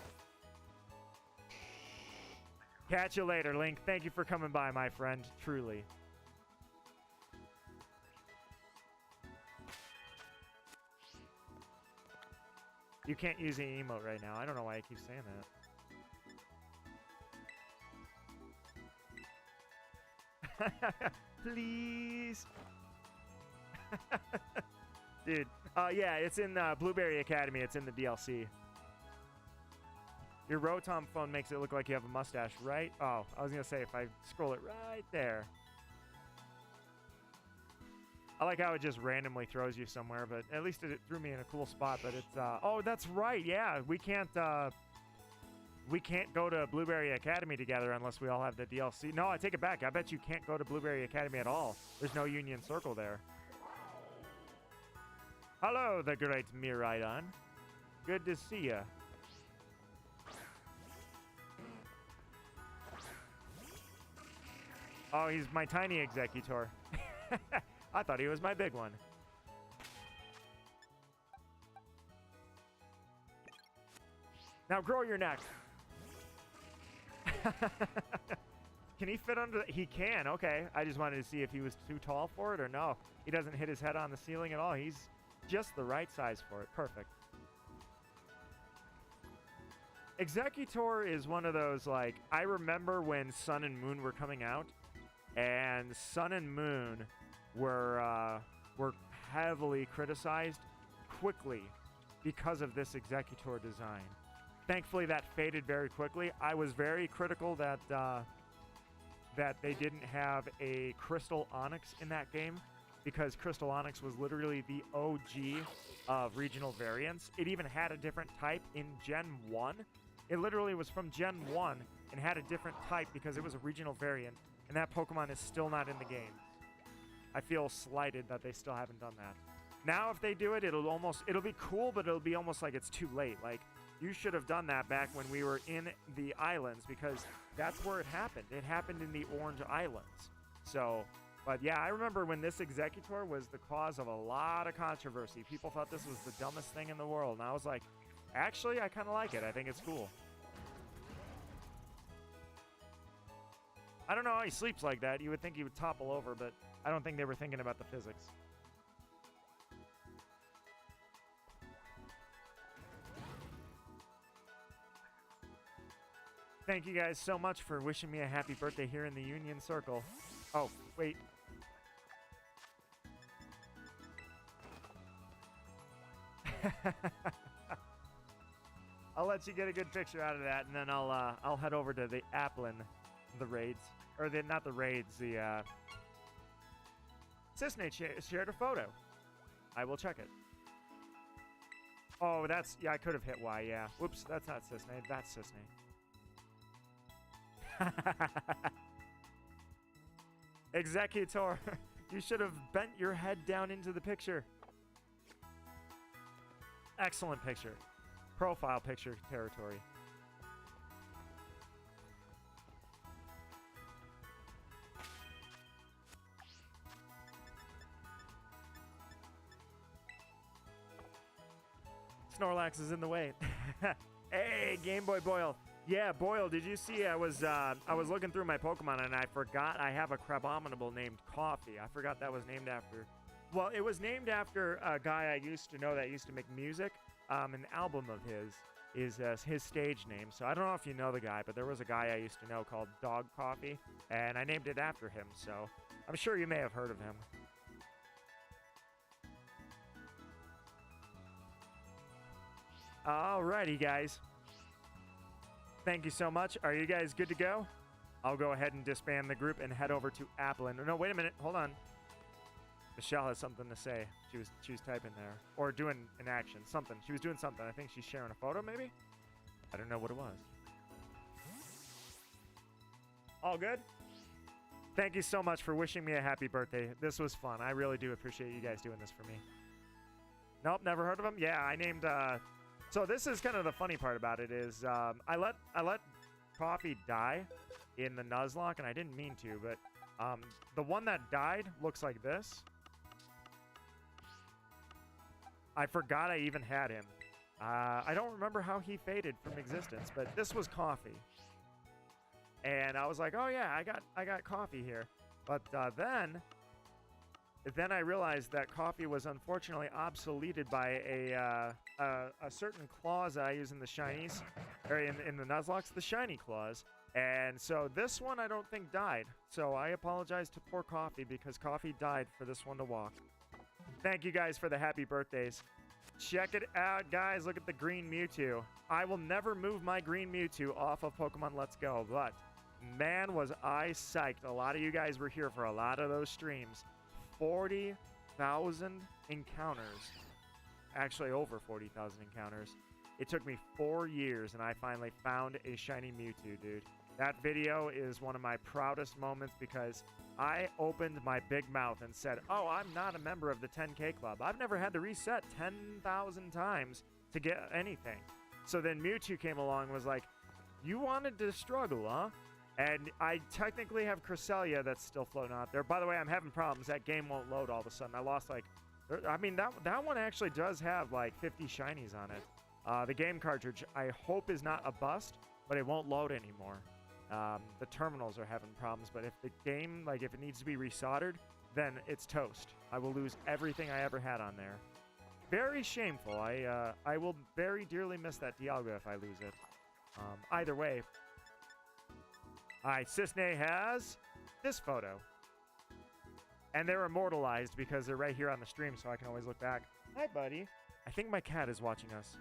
A: Catch you later, Link. Thank you for coming by, my friend. Truly. You can't use the emote right now. I don't know why I keep saying that. Please. Dude. Yeah, it's in Blueberry Academy. It's in the DLC. Your Rotom phone makes it look like you have a mustache, right? Oh, I was going to say if I scroll it right there. I like how it just randomly throws you somewhere, but at least it threw me in a cool spot. But it's oh, that's right. Yeah, we can't go to Blueberry Academy together unless we all have the DLC. No, I take it back. I bet you can't go to Blueberry Academy at all. There's no Union Circle there. Hello, the great Miraidon. Good to see ya. Oh, he's my tiny executor. I thought he was my big one. Now grow your neck. Can he fit under the... He can, okay. I just wanted to see if he was too tall for it or no. He doesn't hit his head on the ceiling at all. He's just the right size for it. Perfect. Executor is one of those, like, I remember when Sun and Moon were coming out, and Sun and Moon were heavily criticized quickly because of this Executor design. Thankfully, that faded very quickly. I was very critical that that they didn't have a Crystal Onyx in that game because Crystal Onyx was literally the OG of regional variants. It even had a different type in Gen 1. It literally was from Gen 1 and had a different type because it was a regional variant, and that Pokemon is still not in the game. I feel slighted that they still haven't done that. Now if they do it, it'll be cool, but it'll be almost like it's too late. Like, you should have done that back when we were in the islands because that's where it happened. It happened in the Orange Islands. So, but yeah, I remember when this Executor was the cause of a lot of controversy. People thought this was the dumbest thing in the world. And I was like, Actually, I kind of like it. I think it's cool. I don't know how he sleeps like that. You would think he would topple over, but I don't think they were thinking about the physics. Thank you guys so much for wishing me a happy birthday here in the Union Circle. Oh, wait. I'll let you get a good picture out of that, and then I'll head over to the Applin, the raids, or not the raids, the Cisnate shared a photo. I will check it. Oh, that's, yeah, I could have hit Y, yeah. Whoops, that's not Cisnate, that's Cisnate. Executor, you should have bent your head down into the picture. Excellent picture. Profile picture territory. Snorlax is in the way. Hey, Game Boy Boyle. Yeah, Boyle, did you see I was looking through my Pokemon and I forgot I have a Crabominable named Coffee. I forgot that was named after. Well, it was named after a guy I used to know that used to make music. An album of his is his stage name. So I don't know if you know the guy, but there was a guy I used to know called Dog Coffee, and I named it after him. So I'm sure you may have heard of him. Alrighty, guys. Thank you so much. Are you guys good to go? I'll go ahead and disband the group and head over to Applin. No, wait a minute. Hold on. Michelle has something to say. She was typing there. Or doing an action. Something. She was doing something. I think she's sharing a photo, maybe? I don't know what it was. All good? Thank you so much for wishing me a happy birthday. This was fun. I really do appreciate you guys doing this for me. Nope, never heard of him? Yeah, I named... So this is kind of the funny part about it is I let Coffee die in the Nuzlocke, and I didn't mean to, but the one that died looks like this. I forgot I even had him. I don't remember how he faded from existence, but this was Coffee. And I was like, oh yeah, I got Coffee here. But then I realized that Coffee was unfortunately obsoleted by a certain clause that I use in the shinies, or in the Nuzlocke, the shiny clause. And so this one I don't think died. So I apologize to poor Coffee because Coffee died for this one to walk. Thank you guys for the happy birthdays. Check it out, guys. Look at the green Mewtwo. I will never move my green Mewtwo off of Pokemon Let's Go, but man, was I psyched. A lot of you guys were here for a lot of those streams. 40,000 encounters. Actually, over 40,000 encounters. It took me 4 years, and I finally found a shiny Mewtwo, dude. That video is one of my proudest moments because I opened my big mouth and said, oh, I'm not a member of the 10K Club. I've never had to reset 10,000 times to get anything. So then Mewtwo came along and was like, you wanted to struggle, huh? And I technically have Cresselia that's still floating out there. By the way, I'm having problems. That game won't load all of a sudden. I lost like... I mean, that one actually does have like 50 shinies on it. The game cartridge, I hope, is not a bust, but it won't load anymore. The terminals are having problems, but if the game, like if it needs to be resoldered, then it's toast. I will lose everything I ever had on there. Very shameful. I will very dearly miss that Dialga if I lose it. Either way... Alright, Cisne has this photo. And they're immortalized because they're right here on the stream, so I can always look back. Hi, buddy. I think my cat is watching us.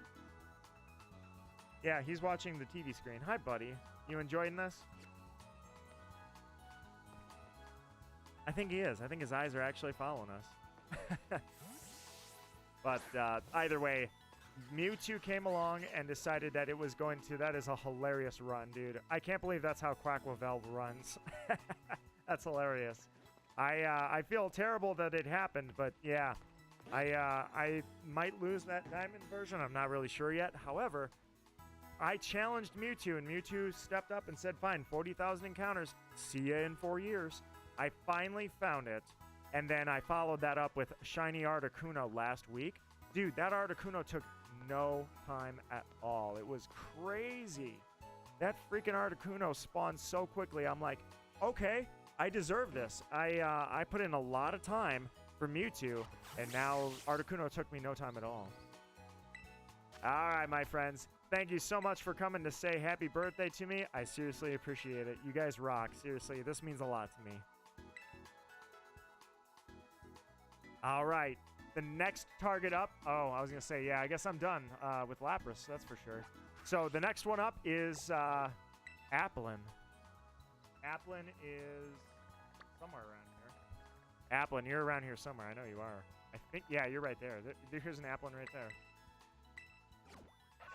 A: Yeah, he's watching the TV screen. Hi, buddy. You enjoying this? I think he is. I think his eyes are actually following us. But either way, Mewtwo came along and decided that it was going to... That is a hilarious run, dude. I can't believe that's how Quacklevalve runs. That's hilarious. I feel terrible that it happened, but yeah. I might lose that diamond version. I'm not really sure yet. However, I challenged Mewtwo, and Mewtwo stepped up and said, fine, 40,000 encounters. See ya in 4 years. I finally found it, and then I followed that up with Shiny Articuno last week. Dude, that Articuno took no time at all. It was crazy. That freaking Articuno spawned so quickly. I'm like, okay, I deserve this. I put in a lot of time for Mewtwo, and now Articuno took me no time at all. All right, my friends. Thank you so much for coming to say happy birthday to me. I seriously appreciate it. You guys rock. Seriously, this means a lot to me. All right. The next target up. Oh, I was going to say, yeah, I guess I'm done with Lapras. That's for sure. So the next one up is Applin. Applin is somewhere around here. Applin, you're around here somewhere. I know you are. I think, yeah, you're right there. Here's an Applin right there.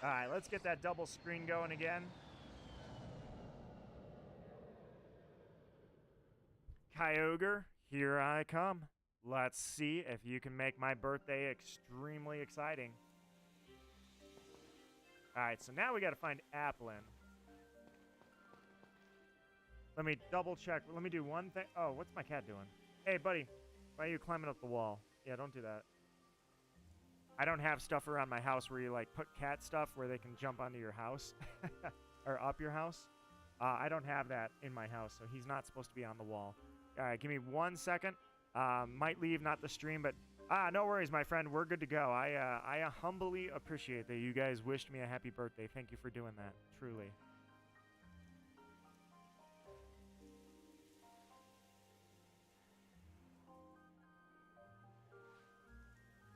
A: All right, let's get that double screen going again. Kyogre, here I come. Let's see if you can make my birthday extremely exciting. All right, so now we got to find Applin. Let me double check. Let me do one thing. Oh, what's my cat doing? Hey, buddy, why are you climbing up the wall? Yeah, don't do that. I don't have stuff around my house where you, like, put cat stuff where they can jump onto your house or up your house. I don't have that in my house, so he's not supposed to be on the wall. All right, give me 1 second. Might leave, not the stream, but no worries, my friend. We're good to go. I humbly appreciate that you guys wished me a happy birthday. Thank you for doing that, truly.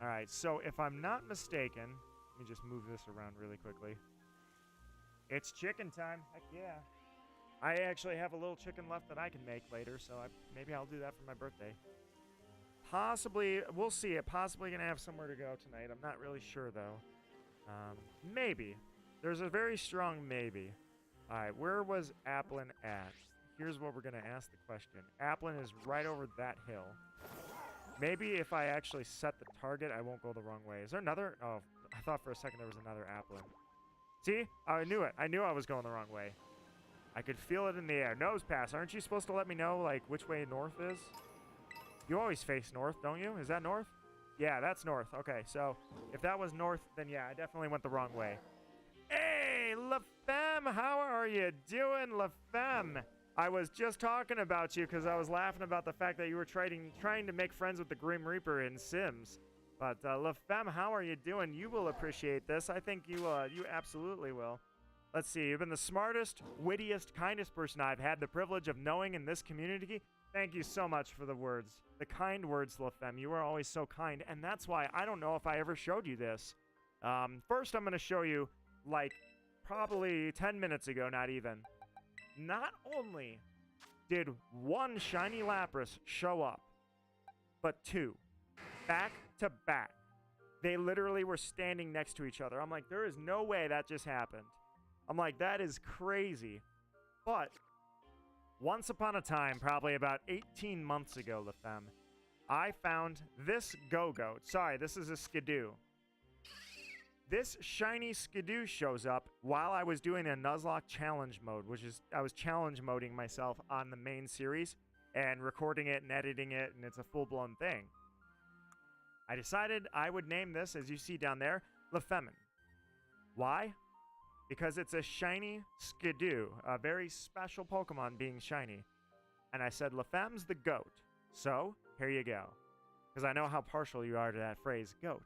A: All right, so if I'm not mistaken, let me just move this around really quickly. It's chicken time. Heck yeah. I actually have a little chicken left that I can make later, so maybe I'll do that for my birthday. Possibly, we'll see. I'm possibly going to have somewhere to go tonight. I'm not really sure, though. Maybe. There's a very strong maybe. All right, where was Applin at? Here's what we're going to ask the question. Applin is right over that hill. Maybe if I actually set the target, I won't go the wrong way. Is there another? Oh, I thought for a second there was another Applin. See? I knew it. I knew I was going the wrong way. I could feel it in the air. Nose pass. Aren't you supposed to let me know, like, which way north is? You always face north, don't you? Is that north? Yeah, that's north. Okay, so if that was north, then yeah, I definitely went the wrong way. Hey, La Femme, how are you doing, La Femme? I was just talking about you because I was laughing about the fact that you were trying to make friends with the Grim Reaper in Sims. But La Femme, how are you doing? You will appreciate this. I think you absolutely will. Let's see. You've been the smartest, wittiest, kindest person I've had the privilege of knowing in this community. Thank you so much for the words. The kind words, La Femme. You are always so kind. And that's why I don't know if I ever showed you this. First, I'm going to show you, like, probably 10 minutes ago, not even. Not only did one shiny Lapras show up, but two. Back to back. They literally were standing next to each other. I'm like, there is no way that just happened. I'm like, that is crazy. But once upon a time, probably about 18 months ago, La Femme, I found this Go-Goat. Sorry, this is a Skidoo. This shiny Skidoo shows up while I was doing a Nuzlocke challenge mode, which is I was challenge moding myself on the main series and recording it and editing it, and it's a full-blown thing. I decided I would name this, as you see down there, La Femme. Why? Because it's a shiny Skidoo, a very special Pokemon being shiny. And I said, La Femme's the goat. So, here you go. Because I know how partial you are to that phrase, goat.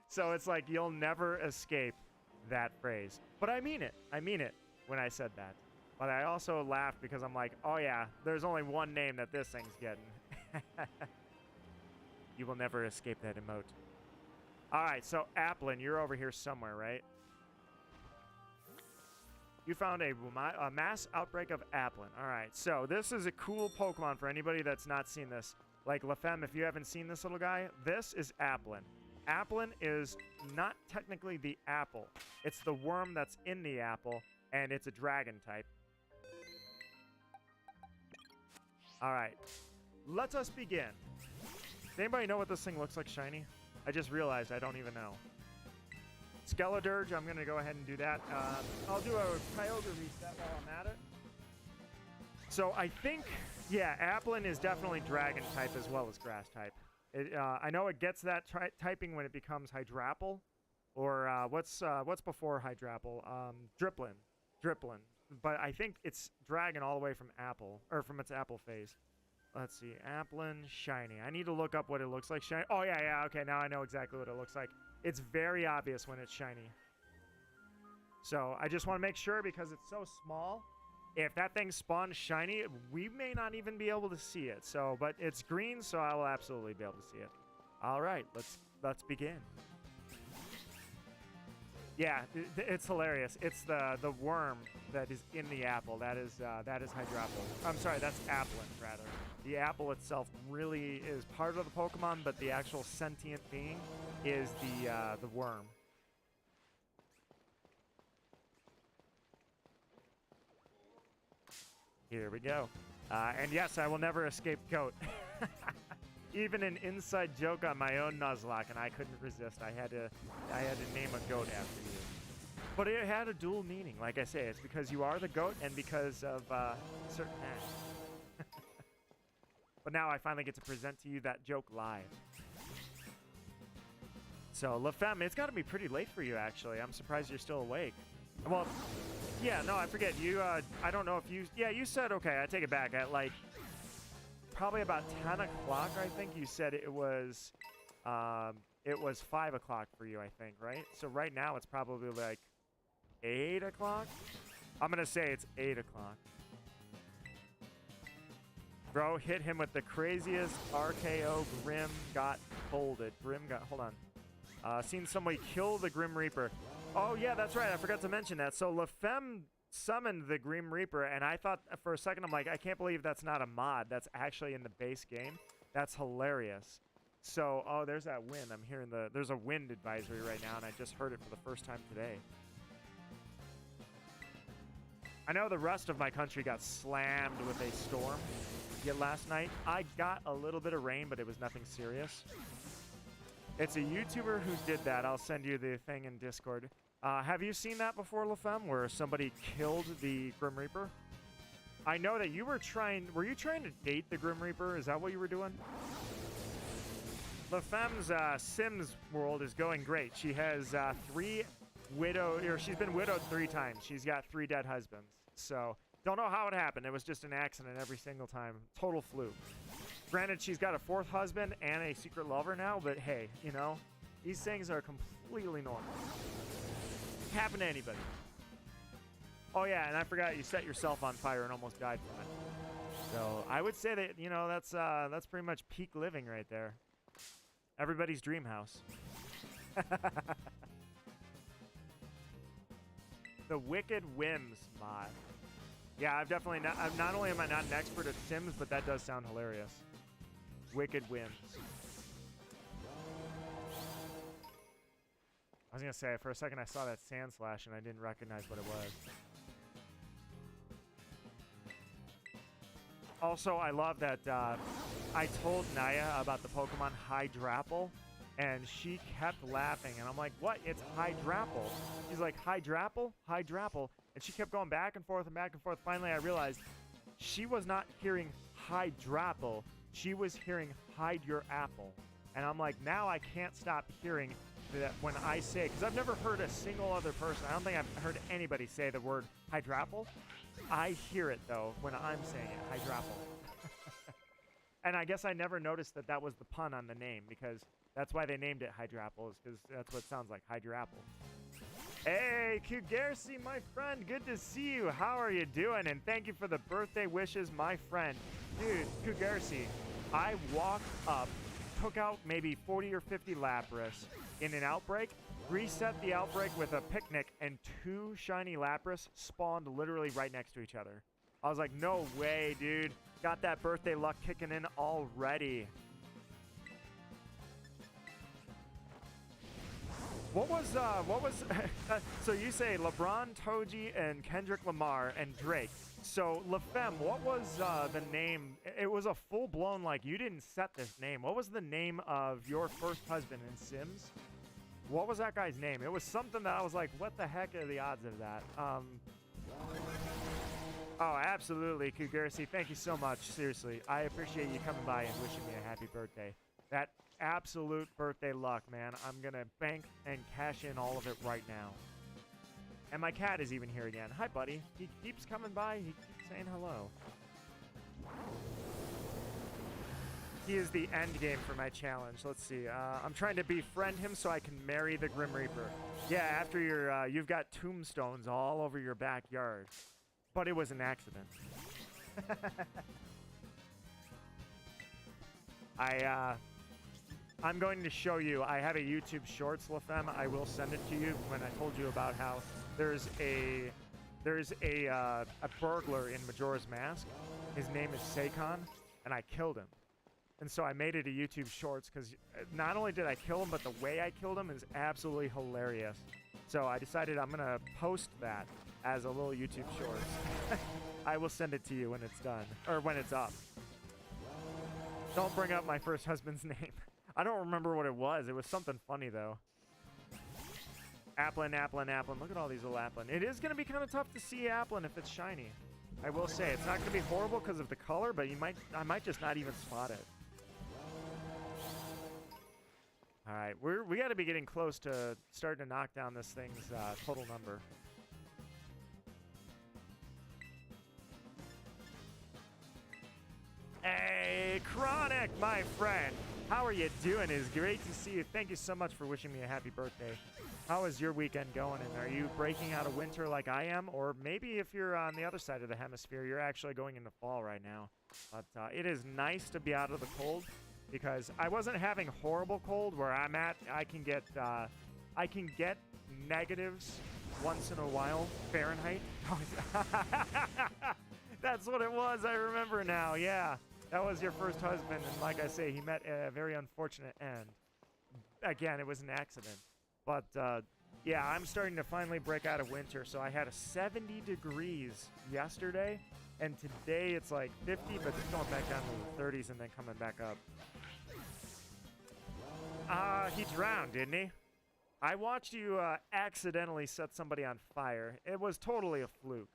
A: So it's like you'll never escape that phrase. But I mean it. I mean it when I said that. But I also laughed because I'm like, oh yeah, there's only one name that this thing's getting. You will never escape that emote. All right, so Applin, you're over here somewhere, right? You found a mass outbreak of Applin. All right, so this is a cool Pokemon for anybody that's not seen this. Like La Femme, if you haven't seen this little guy, this is Applin. Applin is not technically the apple. It's the worm that's in the apple, and it's a dragon type. All right, let us begin. Does anybody know what this thing looks like shiny? I just realized I don't even know. Skeledirge, I'm going to go ahead and do that. I'll do a Kyogre reset while I'm at it. So I think, yeah, Applin is definitely dragon type as well as grass type. I know it gets that typing when it becomes Hydrapple, or what's before Hydrapple? Dripplin, Dripplin. But I think it's Dragon all the way from Apple, or from its Apple phase. Let's see, Applin Shiny. I need to look up what it looks like. Shiny. Oh yeah. Okay, now I know exactly what it looks like. It's very obvious when it's shiny. So I just want to make sure because it's so small. If that thing spawns shiny, we may not even be able to see it. So, but it's green, so I will absolutely be able to see it. All right, let's begin. Yeah, it's hilarious. It's the worm that is in the apple. That is Hydrapple. I'm sorry, that's Applin rather. The apple itself really is part of the Pokemon, but the actual sentient being is the worm. Here we go. And yes, I will never escape goat. Even an inside joke on my own Nuzlocke, and I couldn't resist. I had to name a goat after you. But it had a dual meaning. Like I say, it's because you are the goat and because of certain acts. But now I finally get to present to you that joke live. So, La Femme, it's got to be pretty late for you, actually. I'm surprised you're still awake. Well, yeah, no, I forget. You, I don't know if you... Yeah, you said, okay, I take it back. At, like, probably about 10 o'clock, I think you said it was 5 o'clock for you, I think, right? So right now it's probably, like, 8 o'clock? I'm going to say it's 8 o'clock. Bro, hit him with the craziest RKO. Grim got folded. Grim got... Hold on. Seen somebody kill the Grim Reaper. Oh, yeah, that's right. I forgot to mention that. So La Femme summoned the Grim Reaper, and I thought for a second, I'm like, I can't believe that's not a mod. That's actually in the base game. That's hilarious. So, oh, there's that wind. I'm hearing there's a wind advisory right now, and I just heard it for the first time today. I know the rest of my country got slammed with a storm yet last night. I got a little bit of rain, but it was nothing serious. It's a YouTuber who did that. I'll send you the thing in Discord. Have you seen that before, La Femme, where somebody killed the Grim Reaper? I know that you were trying... Were you trying to date the Grim Reaper? Is that what you were doing? La Femme's Sims world is going great. She has she's been widowed 3 times. She's got 3 dead husbands. So, don't know how it happened. It was just an accident every single time. Total fluke. Granted, she's got a 4th husband and a secret lover now, but hey, you know, these things are completely normal. Happen to anybody. Oh yeah, and I forgot you set yourself on fire and almost died from it. So I would say that, you know, that's pretty much peak living right there. Everybody's dream house. The Wicked Whims mod. Yeah, I've definitely not only am I not an expert at Sims, but that does sound hilarious. Wicked Whims. I was gonna say, for a second I saw that sand slash and I didn't recognize what it was. Also, I love that I told Naya about the Pokemon Hydrapple, and she kept laughing, and I'm like, what? It's Hydrapple. She's like, Hydrapple? Hydrapple. And she kept going back and forth and back and forth. Finally, I realized she was not hearing Hydrapple. She was hearing hide your apple. And I'm like, now I can't stop hearing that when I say, because I've never heard a single other person, I don't think I've heard anybody say the word Hydrapple. I hear it, though, when I'm saying it, Hydrapple. And I guess I never noticed that that was the pun on the name, because that's why they named it Hydrapple, is because that's what it sounds like, Hydrapple. Hey, Kyogre, my friend, good to see you. How are you doing? And thank you for the birthday wishes, my friend. Dude, Kyogre, I walked up, took out maybe 40 or 50 Lapras in an outbreak, reset the outbreak with a picnic, and 2 shiny Lapras spawned literally right next to each other. I was like, no way, dude. Got that birthday luck kicking in already. What was, so you say LeBron, Toji, and Kendrick Lamar, and Drake. So, La Femme, what was the name? It was a full-blown, like, you didn't set this name. What was the name of your first husband in Sims? What was that guy's name? It was something that I was like, what the heck are the odds of that? Oh, absolutely, Kyogre. Thank you so much. Seriously, I appreciate you coming by and wishing me a happy birthday. That absolute birthday luck, man. I'm going to bank and cash in all of it right now. And my cat is even here again. Hi, buddy. He keeps coming by. He keeps saying hello. He is the end game for my challenge. Let's see. I'm trying to befriend him so I can marry the Grim Reaper. Yeah, after you've got tombstones all over your backyard. But it was an accident. I'm going to show you. I have a YouTube Shorts, LaFemme. I will send it to you when I told you about how there's a burglar in Majora's Mask. His name is Seikon, and I killed him. And so I made it a YouTube Shorts because not only did I kill him, but the way I killed him is absolutely hilarious. So I decided I'm going to post that as a little YouTube Shorts. I will send it to you when it's done, or when it's up. Don't bring up my first husband's name. I don't remember what it was. It was something funny, though. Applin, Applin, Applin. Look at all these little Applin. It is going to be kind of tough to see Applin if it's shiny. I will say, it's not going to be horrible because of the color, but I might just not even spot it. All right, we got to be getting close to starting to knock down this thing's total number. Hey, Chronic, my friend. How are you doing? It's great to see you. Thank you so much for wishing me a happy birthday. How is your weekend going? And are you breaking out of winter like I am? Or maybe if you're on the other side of the hemisphere, you're actually going into fall right now. But it is nice to be out of the cold because I wasn't having horrible cold where I'm at. I can get negatives once in a while, Fahrenheit. That's what it was. I remember now. Yeah. That was your first husband, and like I say, he met a very unfortunate end. Again, it was an accident. But, yeah, I'm starting to finally break out of winter, so I had a 70 degrees yesterday, and today it's like 50, but it's going back down to the 30s and then coming back up. He drowned, didn't he? I watched you accidentally set somebody on fire. It was totally a fluke.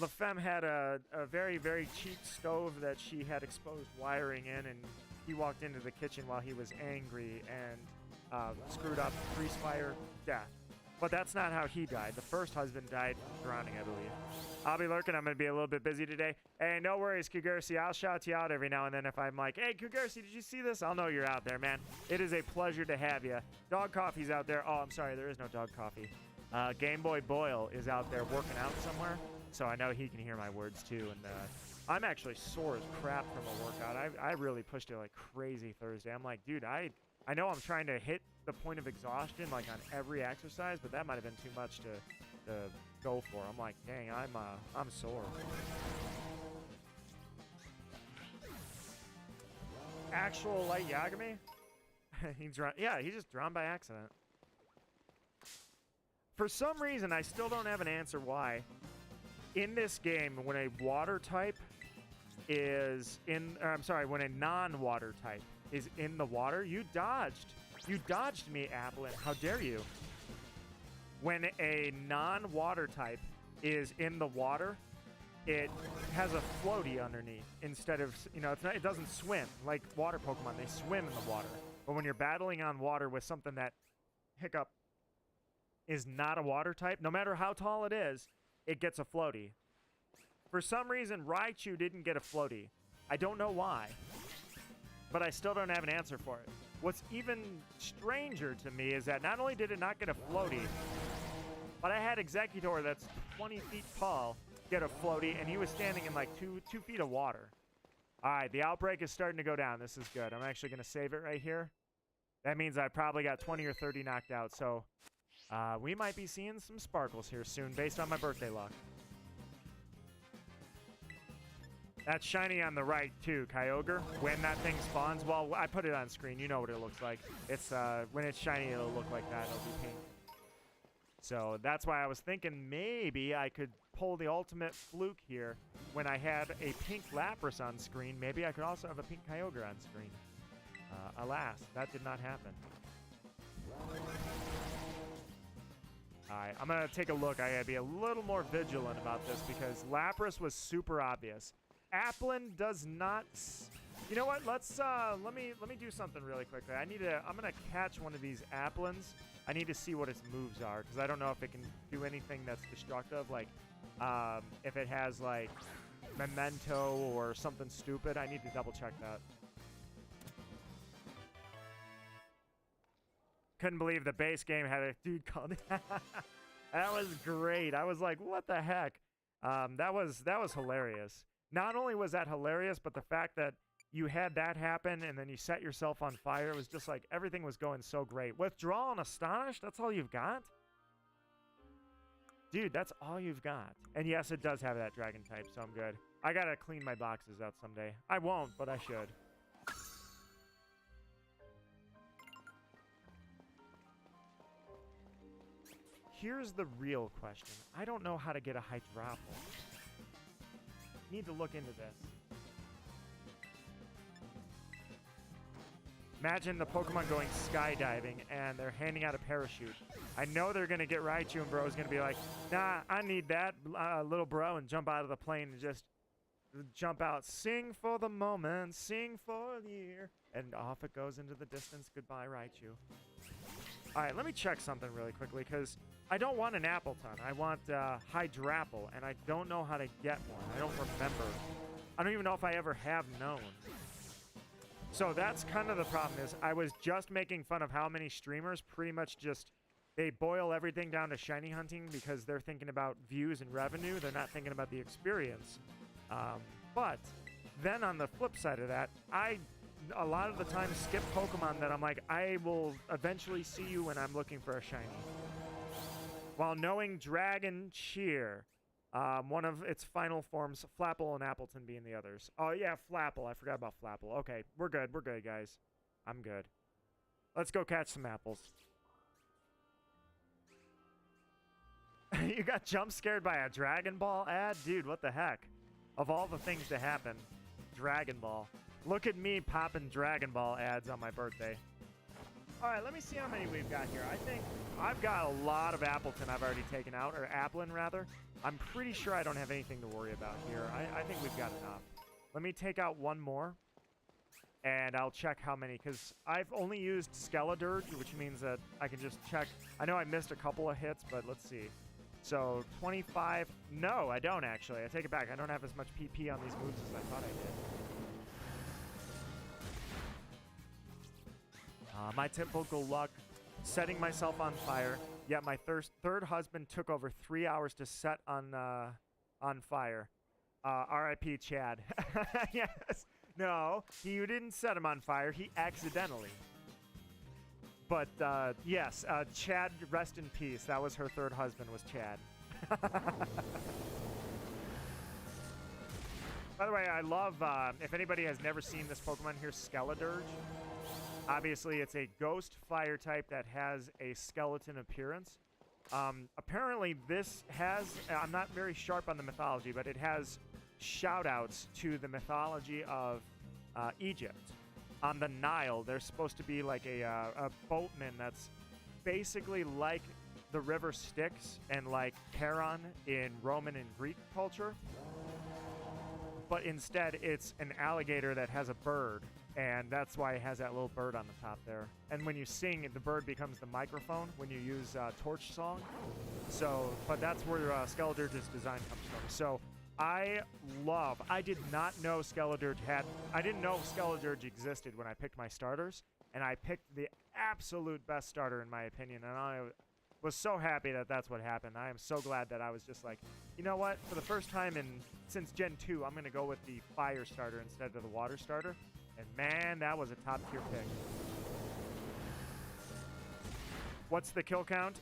A: LaFemme had a very, very cheap stove that she had exposed wiring in, and he walked into the kitchen while he was angry and screwed up, grease fire, death. But that's not how he died. The first husband died from drowning, I believe. I'll be lurking. I'm going to be a little bit busy today. Hey, no worries, Kyogre. I'll shout you out every now and then if I'm like, hey, Kyogre, did you see this? I'll know you're out there, man. It is a pleasure to have you. Dog Coffee's out there. Oh, I'm sorry. There is no Dog Coffee. Game Boy Boyle is out there working out somewhere. So I know he can hear my words too, and I'm actually sore as crap from a workout. I really pushed it like crazy Thursday. I'm like, dude, I know I'm trying to hit the point of exhaustion like on every exercise, but that might have been too much to go for. I'm like, dang, I'm sore. Actual light Yagami? Yeah, he just drowned by accident. For some reason, I still don't have an answer why. In this game, when a water type is in, or I'm sorry, when a non-water type is in the water, you dodged. You dodged me, Applin. How dare you? When a non-water type is in the water, it has a floaty underneath instead of, you know, it doesn't swim like water Pokemon. They swim in the water. But when you're battling on water with something that, hiccup, is not a water type, no matter how tall it is, it gets a floaty. For some reason, Raichu didn't get a floaty. I don't know why, but I still don't have an answer for it. What's even stranger to me is that not only did it not get a floaty, but I had Executor that's 20 feet tall get a floaty, and he was standing in like two feet of water. All right, the outbreak is starting to go down. This is good. I'm actually going to save it right here. That means I probably got 20 or 30 knocked out, so we might be seeing some sparkles here soon based on my birthday luck. That's shiny on the right too, Kyogre. When that thing spawns, well, I put it on screen. You know what it looks like. It's when it's shiny, it'll look like that. It'll be pink. So that's why I was thinking maybe I could pull the ultimate fluke here. When I had a pink Lapras on screen, maybe I could also have a pink Kyogre on screen. Alas, that did not happen. Alright, I'm going to take a look. I gotta be a little more vigilant about this because Lapras was super obvious. Applin does not You know what? Let's let me do something really quickly. I'm gonna catch one of these applins. I need to see what its moves are because I don't know if it can do anything that's destructive. Like, if it has like memento or something stupid. I need to double check that. Couldn't believe the base game had a dude called. That was great. I was like, what the heck? That was hilarious. Not only was that hilarious, but the fact that you had that happen and then you set yourself on fire, it was just like everything was going so great. Withdraw and astonish, that's all you've got? Dude, that's all you've got. And yes, it does have that dragon type, so I'm good. I gotta clean my boxes out someday. I won't, but I should. Here's the real question. I don't know how to get a hydropple. Need to look into this. Imagine the Pokemon going skydiving and they're handing out a parachute. I know they're going to get Raichu and Bro is going to be like, nah, I need that little bro, and jump out of the plane and just jump out. Sing for the moment, sing for the year. And off it goes into the distance. Goodbye, Raichu. All right, let me check something really quickly because I don't want an Appleton. I want Hydrapple, and I don't know how to get one. I don't remember. I don't even know if I ever have known. So that's kind of the problem is I was just making fun of how many streamers pretty much just, they boil everything down to shiny hunting because they're thinking about views and revenue. They're not thinking about the experience. But then on the flip side of that, I a lot of the time skip Pokemon that I'm like, I will eventually see you when I'm looking for a shiny. While knowing Dragon Cheer, one of its final forms, Flapple and Appleton being the others. Oh, yeah, Flapple. I forgot about Flapple. Okay, we're good. We're good, guys. I'm good. Let's go catch some apples. You got jump scared by a Dragon Ball ad? Dude, what the heck? Of all the things to happen, Dragon Ball. Look at me popping Dragon Ball ads on my birthday. All right, let me see how many we've got here. I think I've got a lot of Appleton I've already taken out, or Applin, rather. I'm pretty sure I don't have anything to worry about here. I think we've got enough. Let me take out one more, and I'll check how many, because I've only used Skeledirge, which means that I can just check. I know I missed a couple of hits, but let's see. So, 25. No, I don't, actually. I take it back. I don't have as much PP on these moves as I thought I did. My typical luck, setting myself on fire. Yet my third husband took over 3 hours to set on fire. R.I.P. Chad. Yes. No, you didn't set him on fire. He accidentally. But yes, Chad, rest in peace. That was her third husband, was Chad. By the way, I love, if anybody has never seen this Pokemon here, Skeledirge. Obviously, it's a ghost fire type that has a skeleton appearance. Apparently, this has, I'm not very sharp on the mythology, but it has shout-outs to the mythology of Egypt. On the Nile, there's supposed to be like a boatman that's basically like the river Styx and like Charon in Roman and Greek culture. But instead, it's an alligator that has a bird. And that's why it has that little bird on the top there. And when you sing, the bird becomes the microphone when you use Torch Song. So, but that's where Skeledirge's design comes from. So, I did not know I didn't know Skeledirge existed when I picked my starters. And I picked the absolute best starter, in my opinion. And I was so happy that that's what happened. I am so glad that I was just like, you know what? For the first time since Gen 2, I'm going to go with the fire starter instead of the water starter. And man, that was a top-tier pick. What's the kill count?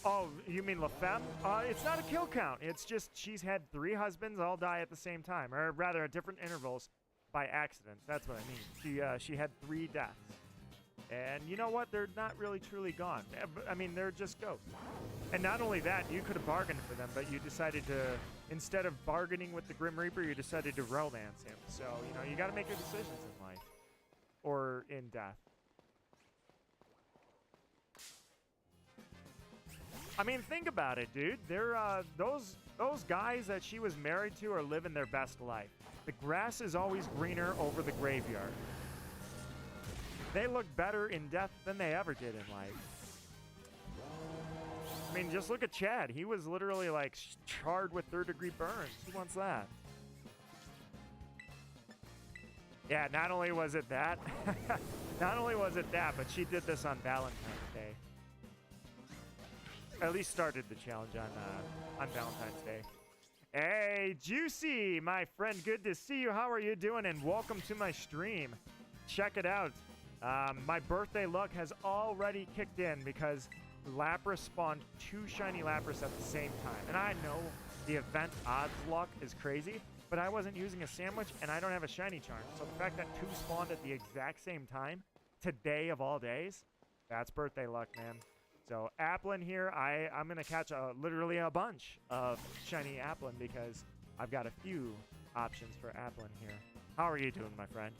A: Oh, you mean La Femme? It's not a kill count. It's just she's had 3 husbands all die at the same time. Or rather, at different intervals by accident. That's what I mean. She had 3 deaths. And you know what? They're not really truly gone. I mean, they're just ghosts. And not only that, you could have bargained for them, but you decided to, instead of bargaining with the Grim Reaper, you decided to romance him. So, you know, you got to make your decisions in life. Or in death. I mean, think about it, dude. They're, those guys that she was married to are living their best life. The grass is always greener over the graveyard. They look better in death than they ever did in life. I mean, just look at Chad. He was literally like charred with third-degree burns. Who wants that? Yeah, not only was it that, but she did this on Valentine's Day. At least started the challenge on Valentine's Day. Hey, Juicy, my friend, good to see you. How are you doing? And welcome to my stream. Check it out. My birthday luck has already kicked in because Lapras spawned 2 shiny Lapras at the same time. And I know the event odds luck is crazy, but I wasn't using a sandwich and I don't have a shiny charm. So the fact that 2 spawned at the exact same time, today of all days, that's birthday luck, man. So Applin here, I'm going to catch literally a bunch of shiny Applin because I've got a few options for Applin here. How are you doing, my friend?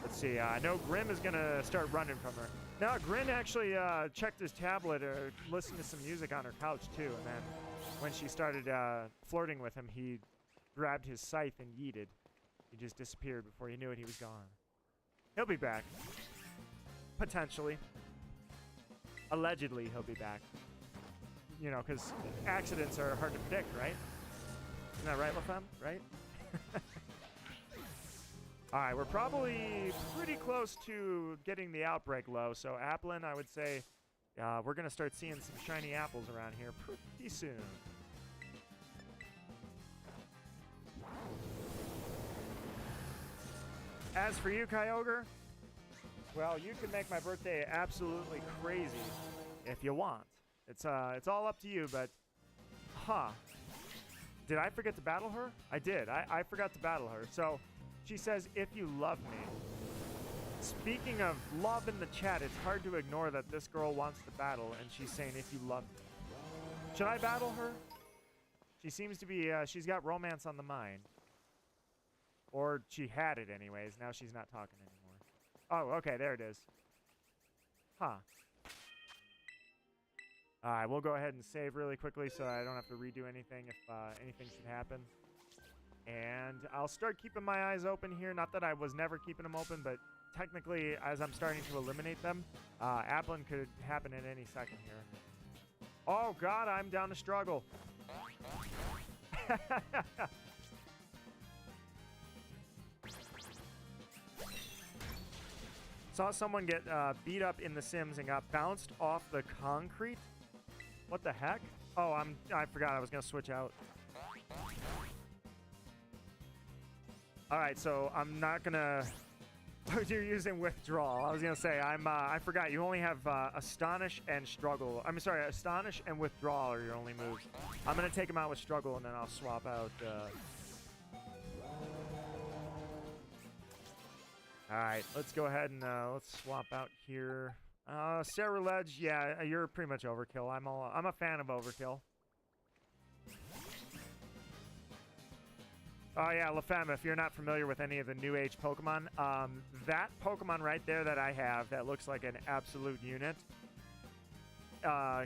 A: Let's see. I know Grim is going to start running from her. Now, Grim actually checked his tablet or listened to some music on her couch, too. And then when she started flirting with him, he grabbed his scythe and yeeted. He just disappeared. Before you knew it, he was gone. He'll be back. Potentially. Allegedly, he'll be back. You know, because accidents are hard to predict, right? Isn't that right, LaFemme? Right? All right, we're probably pretty close to getting the outbreak low. So, Applin, I would say we're going to start seeing some shiny apples around here pretty soon. As for you, Kyogre, well, you can make my birthday absolutely crazy if you want. It's all up to you, but, did I forget to battle her? I did. I forgot to battle her. So, she says, if you love me. Speaking of love in the chat, it's hard to ignore that this girl wants to battle, and she's saying, if you love me. Should I battle her? She seems to be, she's got romance on the mind. Or she had it anyways. Now she's not talking anymore. Oh, okay, there it is. Huh. Alright, we'll go ahead and save really quickly so I don't have to redo anything if anything should happen. And I'll start keeping my eyes open here. Not that I was never keeping them open, but technically, as I'm starting to eliminate them, Applin could happen at any second here. Oh, God, I'm down to struggle. Saw someone get beat up in The Sims and got bounced off the concrete. What the heck? Oh, I forgot I was gonna switch out. All right, so I'm not gonna. You're using withdrawal. I was gonna say I forgot you only have astonish and struggle. I'm sorry, astonish and withdrawal are your only moves. I'm gonna take them out with struggle and then I'll swap out. All right, let's go ahead and let's swap out here. Sarah Ledge, yeah, you're pretty much overkill. I'm a fan of overkill. Oh yeah, LaFemme, if you're not familiar with any of the new age Pokemon, that Pokemon right there that I have that looks like an absolute unit,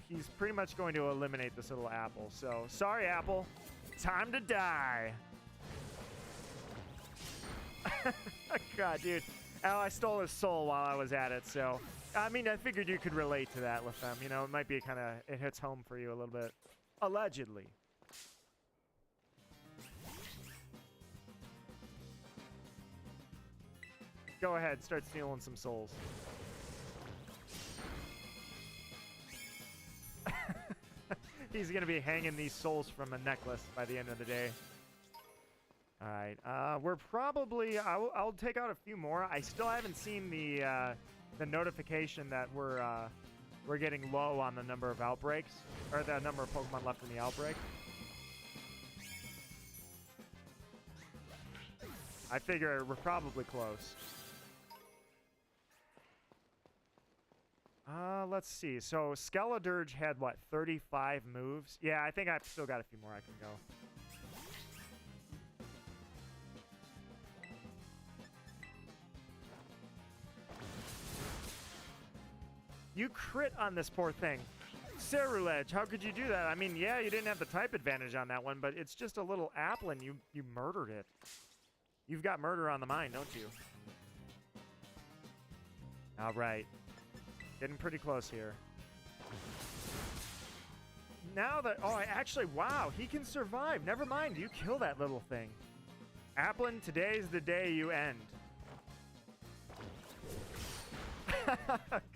A: he's pretty much going to eliminate this little Apple. So, sorry Apple, time to die. God, dude. Oh, I stole his soul while I was at it, so... I mean, I figured you could relate to that, LaFemme. You know, it might be kind of... It hits home for you a little bit. Allegedly. Go ahead, start stealing some souls. He's going to be hanging these souls from a necklace by the end of the day. All right, we're probably, I'll take out a few more. I still haven't seen the notification that we're getting low on the number of outbreaks, or the number of Pokemon left in the outbreak. I figure we're probably close. Let's see. So Skeledirge had what, 35 moves? Yeah, I think I've still got a few more I can go. You crit on this poor thing. Cerulege, how could you do that? I mean, yeah, you didn't have the type advantage on that one, but it's just a little Applin. You murdered it. You've got murder on the mind, don't you? All right. Getting pretty close here. Now that... Oh, actually, wow. He can survive. Never mind. You kill that little thing. Applin, today's the day you end.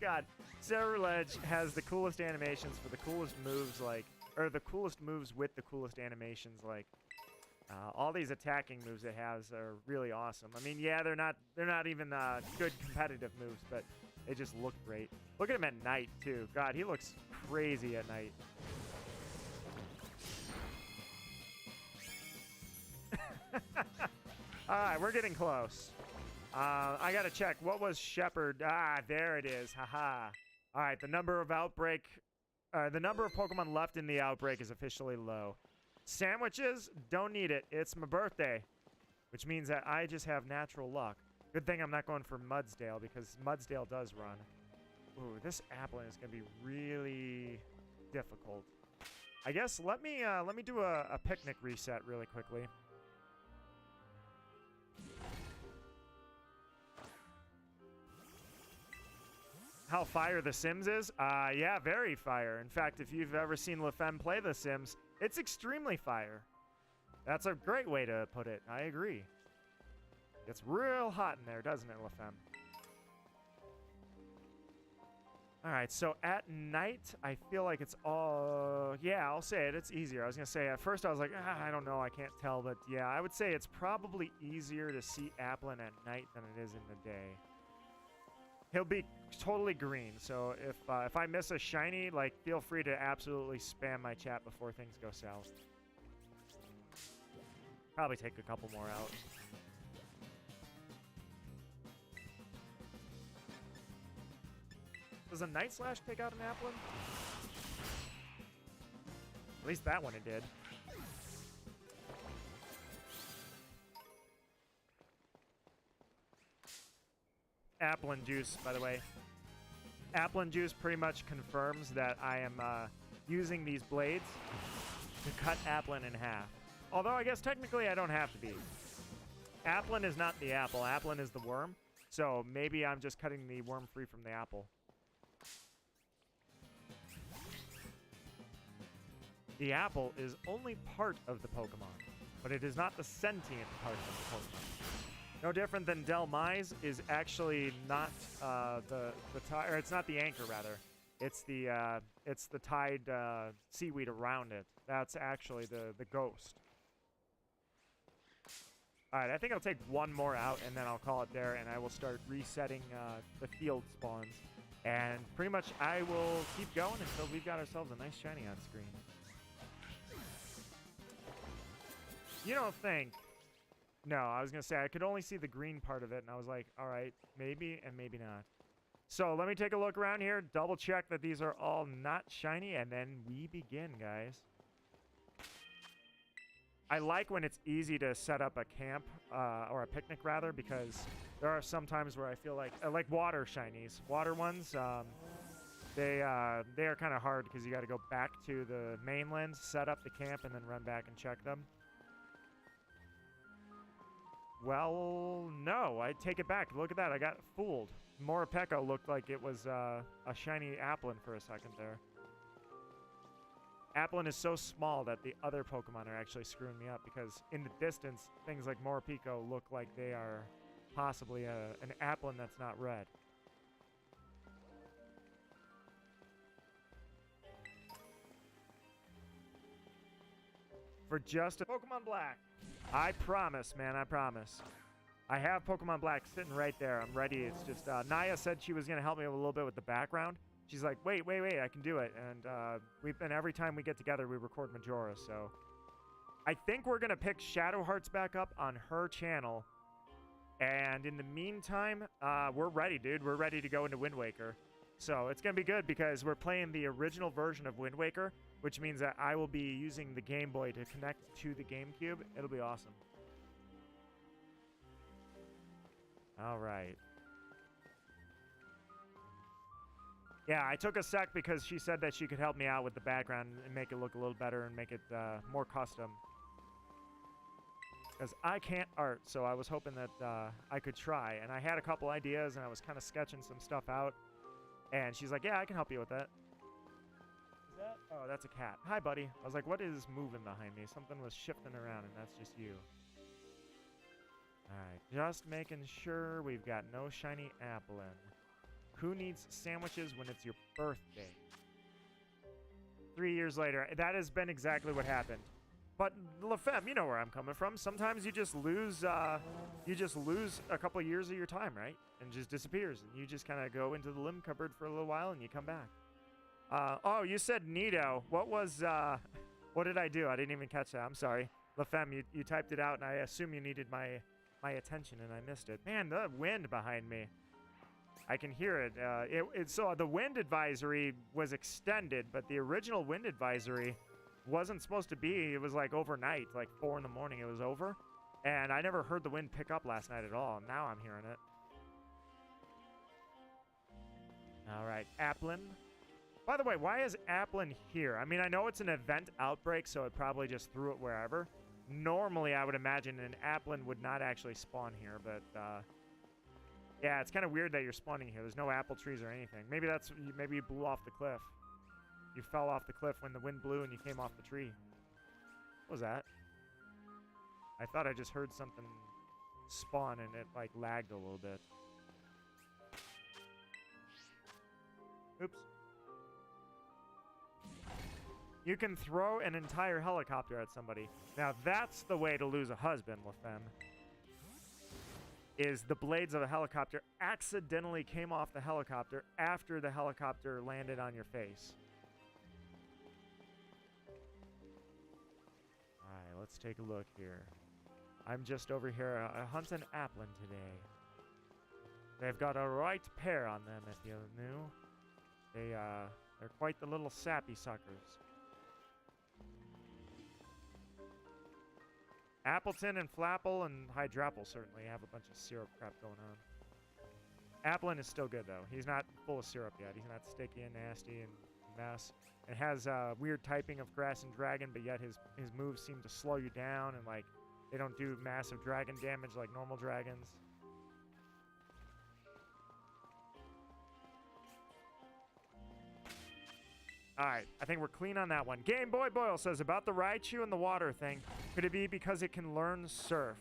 A: God. Ceruledge has the coolest animations for the coolest moves, like... Or the coolest moves with the coolest animations, like... all these attacking moves it has are really awesome. I mean, yeah, they're not even good competitive moves, but they just look great. Look at him at night, too. God, he looks crazy at night. All right, we're getting close. I got to check. What was Shepherd? Ah, there it is. Haha. All right, the number of Pokemon left in the outbreak is officially low. Sandwiches? Don't need it. It's my birthday, which means that I just have natural luck. Good thing I'm not going for Mudsdale, because Mudsdale does run. Ooh, this Applin is going to be really difficult. I guess let me do a picnic reset really quickly. How fire The Sims is? Yeah, very fire. In fact, if you've ever seen LaFemme play The Sims, it's extremely fire. That's a great way to put it. I agree. It's real hot in there, doesn't it, LaFemme? All right, so at night, I feel like it's all... Yeah, I'll say it. It's easier. I was going to say, at first I was like, I don't know. I can't tell. But yeah, I would say it's probably easier to see Applin at night than it is in the day. He'll be totally green, so if I miss a shiny, like, feel free to absolutely spam my chat before things go south. Probably take a couple more out. Does a Night Slash take out an Applin? At least that one it did. Applin juice, by the way. Applin juice pretty much confirms that I am using these blades to cut Applin in half. Although I guess technically I don't have to be. Applin is not the apple. Applin is the worm. So maybe I'm just cutting the worm free from the apple. The apple is only part of the Pokemon, but it is not the sentient part of the Pokemon. No different than Del Mise is actually not or it's not the anchor, rather. It's the tied seaweed around it. That's actually the ghost. All right, I think I'll take one more out and then I'll call it there, and I will start resetting the field spawns. And pretty much I will keep going until we've got ourselves a nice shiny on screen. You don't think? No, I was going to say, I could only see the green part of it, and I was like, all right, maybe and maybe not. So let me take a look around here, double check that these are all not shiny, and then we begin, guys. I like when it's easy to set up a camp, or a picnic, rather, because there are some times where I feel like water shinies. Water ones, they are kind of hard because you got to go back to the mainland, set up the camp, and then run back and check them. Well, no, I take it back. Look at that. I got fooled. Morpeko looked like it was a shiny Applin for a second there. Applin is so small that the other Pokemon are actually screwing me up because in the distance, things like Morpeko look like they are possibly an Applin that's not red. For just a Pokemon Black. I promise, man, I promise. I have Pokemon Black sitting right there. I'm ready. It's just, Naya said she was going to help me a little bit with the background. She's like, wait, I can do it. And every time we get together, we record Majora, so. I think we're going to pick Shadow Hearts back up on her channel. And in the meantime, we're ready, dude. We're ready to go into Wind Waker. So it's going to be good because we're playing the original version of Wind Waker, which means that I will be using the Game Boy to connect to the GameCube. It'll be awesome. All right. Yeah, I took a sec because she said that she could help me out with the background and make it look a little better and make it more custom. because I can't art, so I was hoping that I could try. And I had a couple ideas, and I was kind of sketching some stuff out. And she's like, yeah, I can help you with that. Is that? Oh, that's a cat. Hi, buddy. I was like, what is moving behind me? Something was shifting around, and that's just you. All right, just making sure we've got no shiny apple in. Who needs sandwiches when it's your birthday? 3 years later, that has been exactly what happened. But LaFemme, you know where I'm coming from. Sometimes you just lose a couple of years of your time, right? And just disappears, and you just kind of go into the limb cupboard for a little while, and you come back. Oh, you said Nito. What was what did I do? I didn't even catch that. I'm sorry, LaFemme. You typed it out, and I assume you needed my attention, and I missed it. Man, the wind behind me. I can hear it. So the wind advisory was extended, but the original wind advisory wasn't supposed to be. It was like overnight, like 4 in the morning. It was over, and I never heard the wind pick up last night at all. Now I'm hearing it. All right, Applin. By the way, why is Applin here? I mean, I know it's an event outbreak, so it probably just threw it wherever. Normally, I would imagine an Applin would not actually spawn here, but yeah, it's kind of weird that you're spawning here. There's no apple trees or anything. Maybe maybe you blew off the cliff. You fell off the cliff when the wind blew and you came off the tree. What was that? I thought I just heard something spawn and it like lagged a little bit. Oops. You can throw an entire helicopter at somebody. Now that's the way to lose a husband, LaFemme. Is the blades of a helicopter accidentally came off the helicopter after the helicopter landed on your face. Alright, let's take a look here. I'm just over here hunting Applin today. They've got a right pair on them, if you knew. They're quite the little sappy suckers. Appleton and Flapple and Hydrapple certainly have a bunch of syrup crap going on. Applin is still good, though. He's not full of syrup yet. He's not sticky and nasty and mess. It has weird typing of grass and dragon, but yet his moves seem to slow you down, and like they don't do massive dragon damage like normal dragons. Alright, I think we're clean on that one. Game Boy Boyle says, about the Raichu and the water thing, could it be because it can learn surf?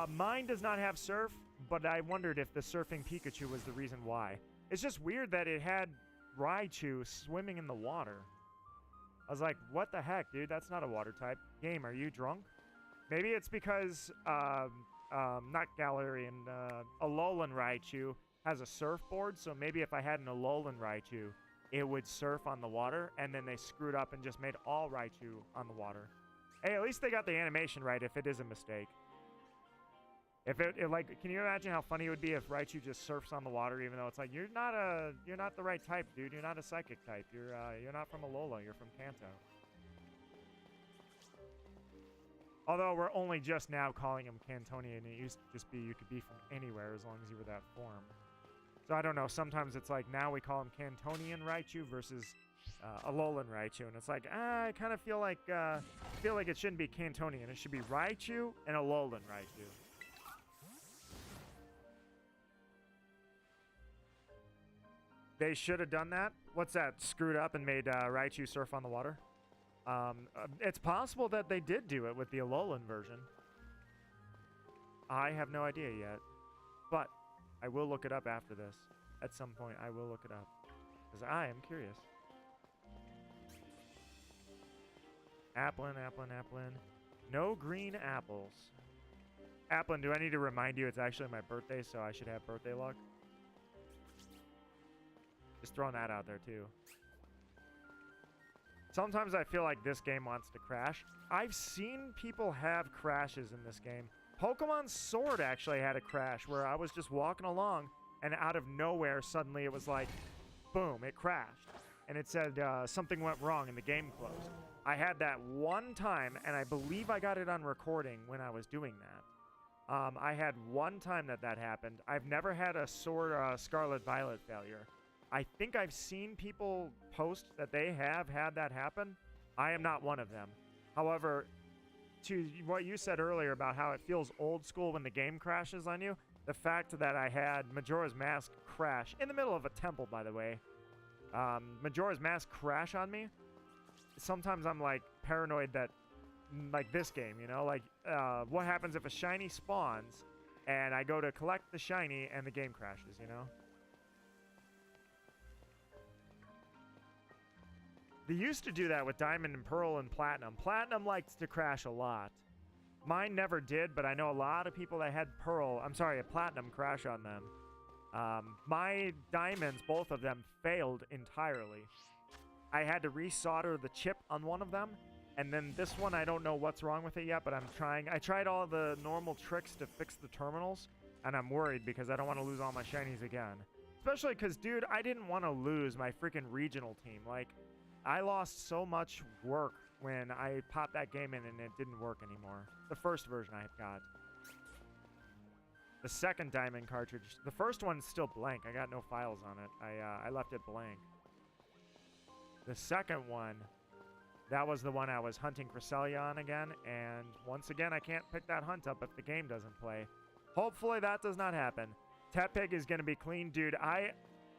A: Mine does not have surf, but I wondered if the surfing Pikachu was the reason why. It's just weird that it had Raichu swimming in the water. I was like, what the heck, dude? That's not a water type. Game, are you drunk? Maybe it's because, not Galarian, Alolan Raichu has a surfboard, so maybe if I had an Alolan Raichu, it would surf on the water, and then they screwed up and just made all Raichu on the water. Hey, at least they got the animation right if it is a mistake. If it like, can you imagine how funny it would be if Raichu just surfs on the water, even though it's like, you're not the right type, dude. You're not a psychic type. You're not from Alola. You're from Kanto. Although we're only just now calling him Cantonian, it used to just be you could be from anywhere as long as you were that form. So I don't know, sometimes it's like now we call him Cantonian Raichu versus Alolan Raichu, and it's like, I kind of feel like it shouldn't be Cantonian. It should be Raichu and Alolan Raichu. They should have done that. What's that? Screwed up and made Raichu surf on the water? It's possible that they did do it with the Alolan version. I have no idea yet, but I will look it up after this. At some point, I will look it up. Because I am curious. Applin, Applin, Applin. No green apples. Applin, do I need to remind you it's actually my birthday, so I should have birthday luck? Just throwing that out there, too. Sometimes I feel like this game wants to crash. I've seen people have crashes in this game. Pokemon Sword actually had a crash where I was just walking along and out of nowhere suddenly it was like, boom, it crashed. And it said something went wrong and the game closed. I had that one time, and I believe I got it on recording when I was doing that. I had one time that happened. I've never had a Sword Scarlet Violet failure. I think I've seen people post that they have had that happen. I am not one of them. However, to what you said earlier about how it feels old school when the game crashes on you, the fact that I had Majora's Mask crash in the middle of a temple, by the way, Majora's Mask crash on me, sometimes I'm like paranoid that, like this game, you know, like what happens if a shiny spawns and I go to collect the shiny and the game crashes, you know? They used to do that with Diamond and Pearl and Platinum. Platinum likes to crash a lot. Mine never did, but I know a lot of people that had a Platinum crash on them. My Diamonds, both of them, failed entirely. I had to resolder the chip on one of them, and then this one, I don't know what's wrong with it yet, but I'm trying. I tried all the normal tricks to fix the terminals, and I'm worried because I don't want to lose all my shinies again. Especially because, dude, I didn't want to lose my freaking regional team. Like, I lost so much work when I popped that game in and it didn't work anymore. The first version I got. The second Diamond cartridge. The first one's still blank. I got no files on it. I left it blank. The second one, that was the one I was hunting Cresselia on again. And once again, I can't pick that hunt up if the game doesn't play. Hopefully that does not happen. Tepig is going to be clean. Dude, I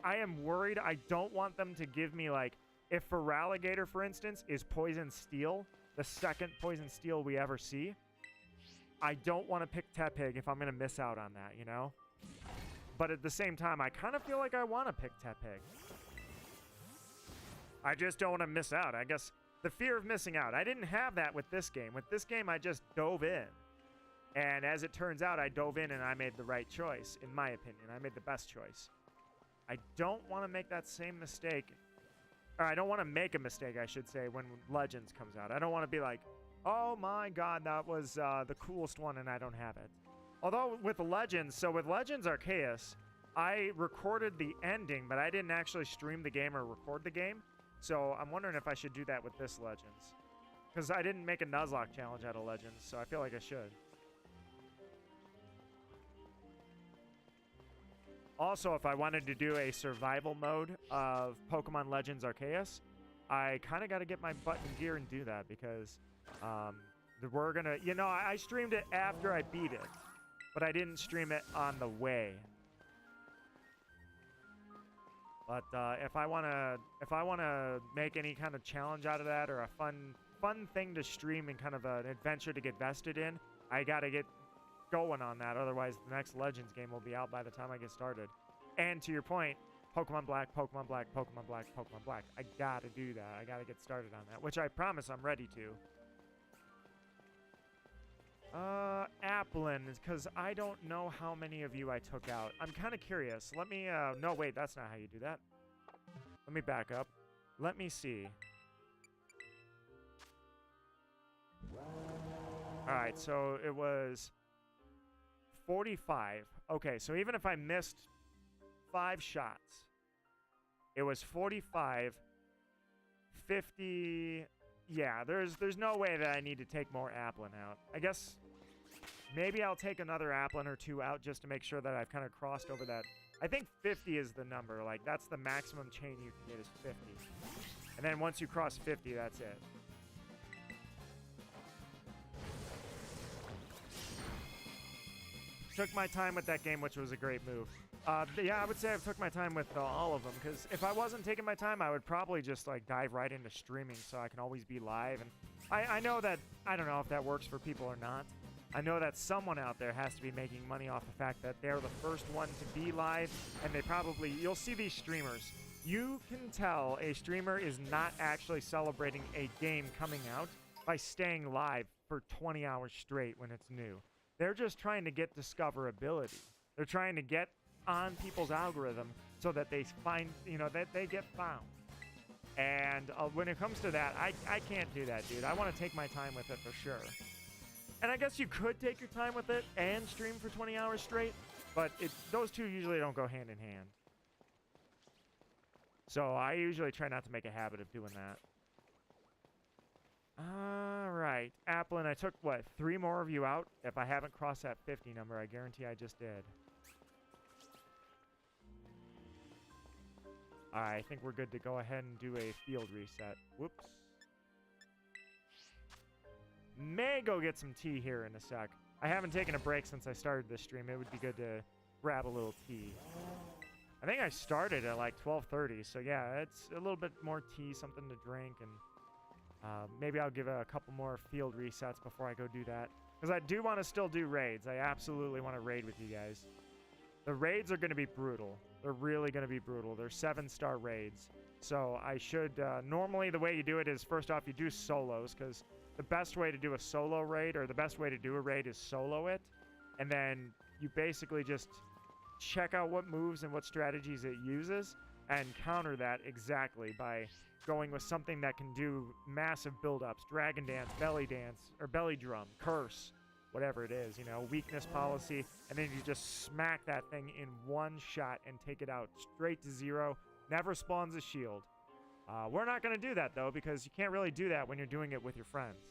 A: am worried. I don't want them to give me, like, if Feraligatr, for instance, is Poison Steel, the second Poison Steel we ever see, I don't want to pick Tepig if I'm going to miss out on that, you know? But at the same time, I kind of feel like I want to pick Tepig. I just don't want to miss out. I guess the fear of missing out. I didn't have that with this game. With this game, I just dove in. And as it turns out, I dove in and I made the right choice, in my opinion. I made the best choice. I don't want to make that same mistake. Or I don't want to make a mistake, I should say, when Legends comes out. I don't want to be like, oh my god, that was the coolest one and I don't have it. Although with Legends, so with Legends Arceus, I recorded the ending, but I didn't actually stream the game or record the game. So I'm wondering if I should do that with this Legends. Because I didn't make a Nuzlocke challenge out of Legends, so I feel like I should. Also, if I wanted to do a survival mode of Pokemon Legends Arceus, I kind of got to get my butt in gear and do that because we're going to... You know, I streamed it after I beat it, but I didn't stream it on the way. But if I want to make any kind of challenge out of that or a fun thing to stream and kind of an adventure to get vested in, I got to get going on that. Otherwise, the next Legends game will be out by the time I get started. And to your point, Pokemon Black, Pokemon Black, Pokemon Black, Pokemon Black. I got to do that. I got to get started on that, which I promise I'm ready to. Applin, because I don't know how many of you I took out. I'm kind of curious. Let me, no, wait, that's not how you do that. Let me back up. Let me see. Alright, so it was 45. Okay, so even if I missed 5 shots, it was 45, 50... Yeah, there's no way that I need to take more Applin out. I guess maybe I'll take another Applin or 2 out just to make sure that I've kind of crossed over that. I think 50 is the number. Like, that's the maximum chain you can get is 50. And then once you cross 50, that's it. Took my time with that game, which was a great move. Yeah, I would say I took my time with all of them, because if I wasn't taking my time, I would probably just like dive right into streaming so I can always be live. And I know that, I don't know if that works for people or not. I know that someone out there has to be making money off the fact that they're the first one to be live, and they probably, you'll see these streamers. You can tell a streamer is not actually celebrating a game coming out by staying live for 20 hours straight when it's new. They're just trying to get discoverability. They're trying to get on people's algorithm so that they find, you know, that they get found. And when it comes to that, I can't do that, dude. I want to take my time with it for sure. And I guess you could take your time with it and stream for 20 hours straight, but those two usually don't go hand in hand. So I usually try not to make a habit of doing that. Alright, Applin, I took, what, 3 more of you out? If I haven't crossed that 50 number, I guarantee I just did. Alright, I think we're good to go ahead and do a field reset. Whoops. May go get some tea here in a sec. I haven't taken a break since I started this stream. It would be good to grab a little tea. I think I started at like 12:30, so yeah, it's a little bit more tea, something to drink, and maybe I'll give a couple more field resets before I go do that. Because I do want to still do raids. I absolutely want to raid with you guys. The raids are going to be brutal. They're really going to be brutal. They're 7-star raids. So I should, normally the way you do it is, first off, you do solos, because the best way to do a solo raid, or the best way to do a raid, is solo it. And then you basically just check out what moves and what strategies it uses, and counter that exactly by going with something that can do massive build-ups, dragon dance, or belly drum, curse, whatever it is, you know, weakness policy, and then you just smack that thing in one shot and take it out straight to 0. Never spawns a shield. We're not going to do that, though, because you can't really do that when you're doing it with your friends.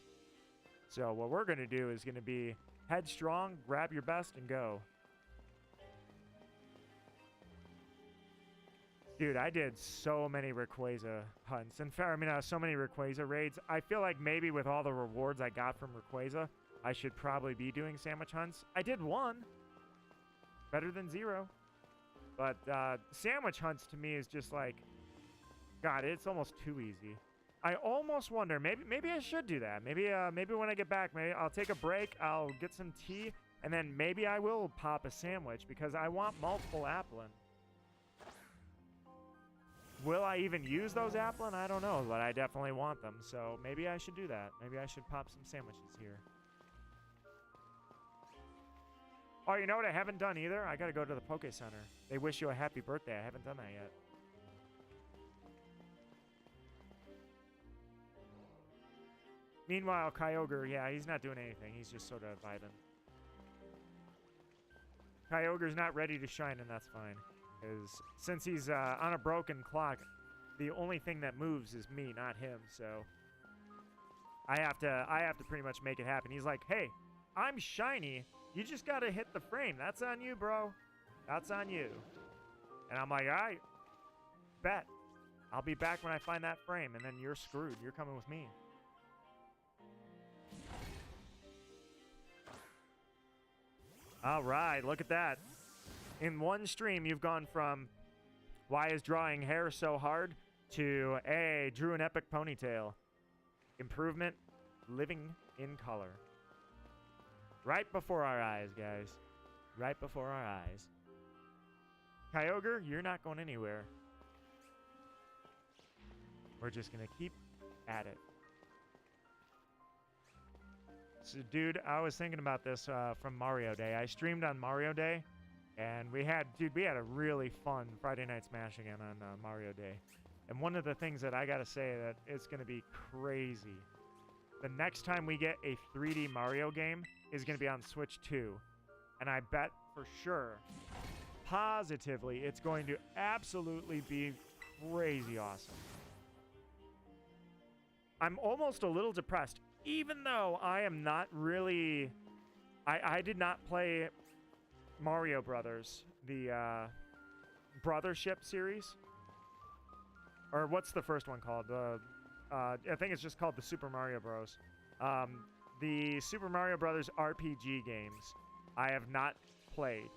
A: So what we're going to do is going to be headstrong, grab your best, and go. Dude, I did so many Rayquaza hunts. In fact, I mean, so many Rayquaza raids. I feel like maybe with all the rewards I got from Rayquaza, I should probably be doing sandwich hunts. I did 1. Better than 0. But sandwich hunts to me is just like, God, it's almost too easy. I almost wonder, maybe I should do that. Maybe when I get back, maybe I'll take a break, I'll get some tea, and then maybe I will pop a sandwich because I want multiple Applin. Will I even use those Applin? I don't know, but I definitely want them. So maybe I should do that. Maybe I should pop some sandwiches here. Oh, you know what I haven't done either? I gotta go to the Poke Center. They wish you a happy birthday. I haven't done that yet. Meanwhile, Kyogre, yeah, he's not doing anything. He's just sort of vibing. Kyogre's not ready to shine, and that's fine. Because since he's on a broken clock, the only thing that moves is me, not him. So I have to pretty much make it happen. He's like, hey, I'm shiny. You just got to hit the frame. That's on you, bro. That's on you. And I'm like, all right, bet. I'll be back when I find that frame, and then you're screwed. You're coming with me. All right, look at that. In one stream, you've gone from why is drawing hair so hard to, hey, drew an epic ponytail. Improvement, living in color. Right before our eyes, guys. Right before our eyes. Kyogre, you're not going anywhere. We're just going to keep at it. So, dude, I was thinking about this from Mario Day. I streamed on Mario Day, and we had a really fun Friday Night Smash again on Mario Day. And one of the things that I got to say that it's going to be crazy. The next time we get a 3D Mario game is going to be on Switch 2. And I bet for sure, positively, it's going to absolutely be crazy awesome. I'm almost a little depressed, even though I am not really... I did not play Mario Brothers, the Brothership series. Or what's the first one called? I think it's just called the Super Mario Bros. The Super Mario Brothers RPG games I have not played,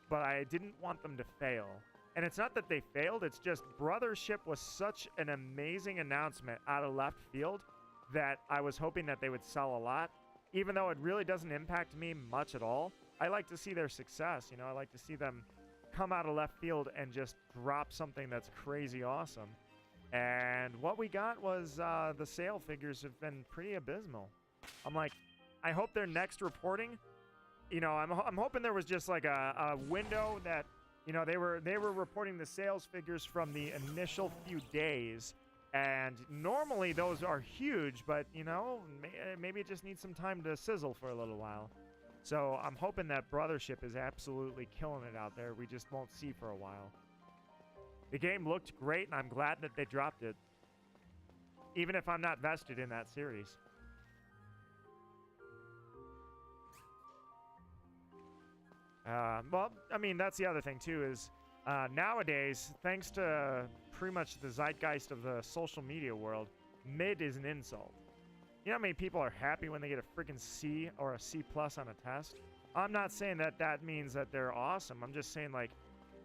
A: but I didn't want them to fail. And it's not that they failed, it's just Brothership was such an amazing announcement out of left field that I was hoping that they would sell a lot. Even though it really doesn't impact me much at all, I like to see their success. You know, I like to see them come out of left field and just drop something that's crazy awesome. And what we got was the sale figures have been pretty abysmal. I'm like, I hope their next reporting, you know, I'm hoping there was just like a window that, you know, they were reporting the sales figures from the initial few days. And normally those are huge, but, you know, maybe it just needs some time to sizzle for a little while. So I'm hoping that Brothership is absolutely killing it out there. We just won't see for a while. The game looked great, and I'm glad that they dropped it. Even if I'm not vested in that series. Well, I mean, that's the other thing, too, is nowadays, thanks to pretty much the zeitgeist of the social media world, mid is an insult. You know how many people are happy when they get a freaking C or a C plus on a test? I'm not saying that that means that they're awesome. I'm just saying, like,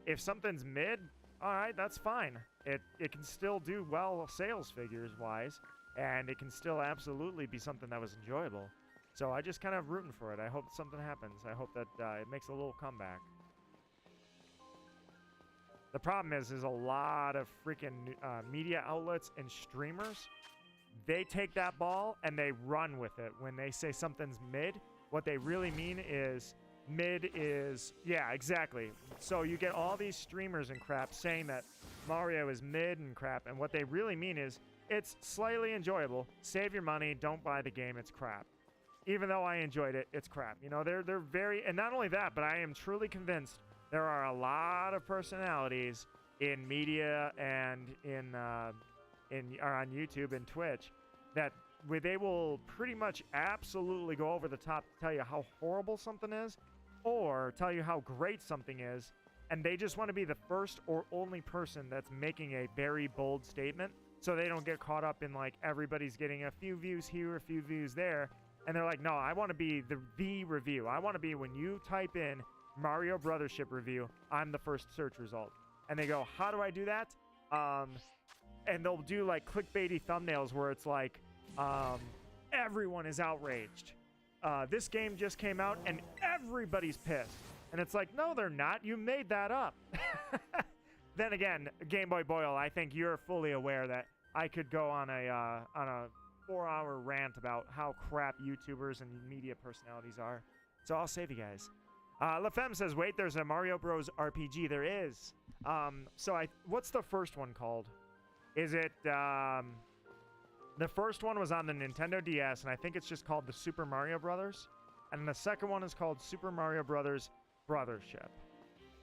A: if something's mid, all right, that's fine. It can still do well sales figures wise, and it can still absolutely be something that was enjoyable. So I just kind of rooting for it. I hope something happens. I hope that it makes a little comeback. The problem is a lot of freaking media outlets and streamers, they take that ball and they run with it. When they say something's mid, what they really mean is mid is, yeah, exactly. So you get all these streamers and crap saying that Mario is mid and crap, and what they really mean is it's slightly enjoyable. Save your money, don't buy the game, it's crap. Even though I enjoyed it, it's crap. You know, they're very, and not only that, but I am truly convinced there are a lot of personalities in media and or on YouTube and Twitch that where they will pretty much absolutely go over the top to tell you how horrible something is or tell you how great something is, and they just want to be the first or only person that's making a very bold statement so they don't get caught up in, like, everybody's getting a few views here, a few views there, and they're like, no, I want to be the review. I want to be, when you type in Mario Brothers Ship review, I'm the first search result. And they go, how do I do that? And they'll do, like, clickbaity thumbnails where it's like, everyone is outraged. This game just came out and everybody's pissed. And it's like, no, they're not. You made that up. Then again, Game Boy Boyle, I think you're fully aware that I could go on a 4-hour rant about how crap YouTubers and media personalities are. So I'll save you guys. LaFemme says, wait, there's a Mario Bros. RPG. There is. What's the first one called? Is it, the first one was on the Nintendo DS, and I think it's just called the Super Mario Brothers. And the second one is called Super Mario Brothers Brothership.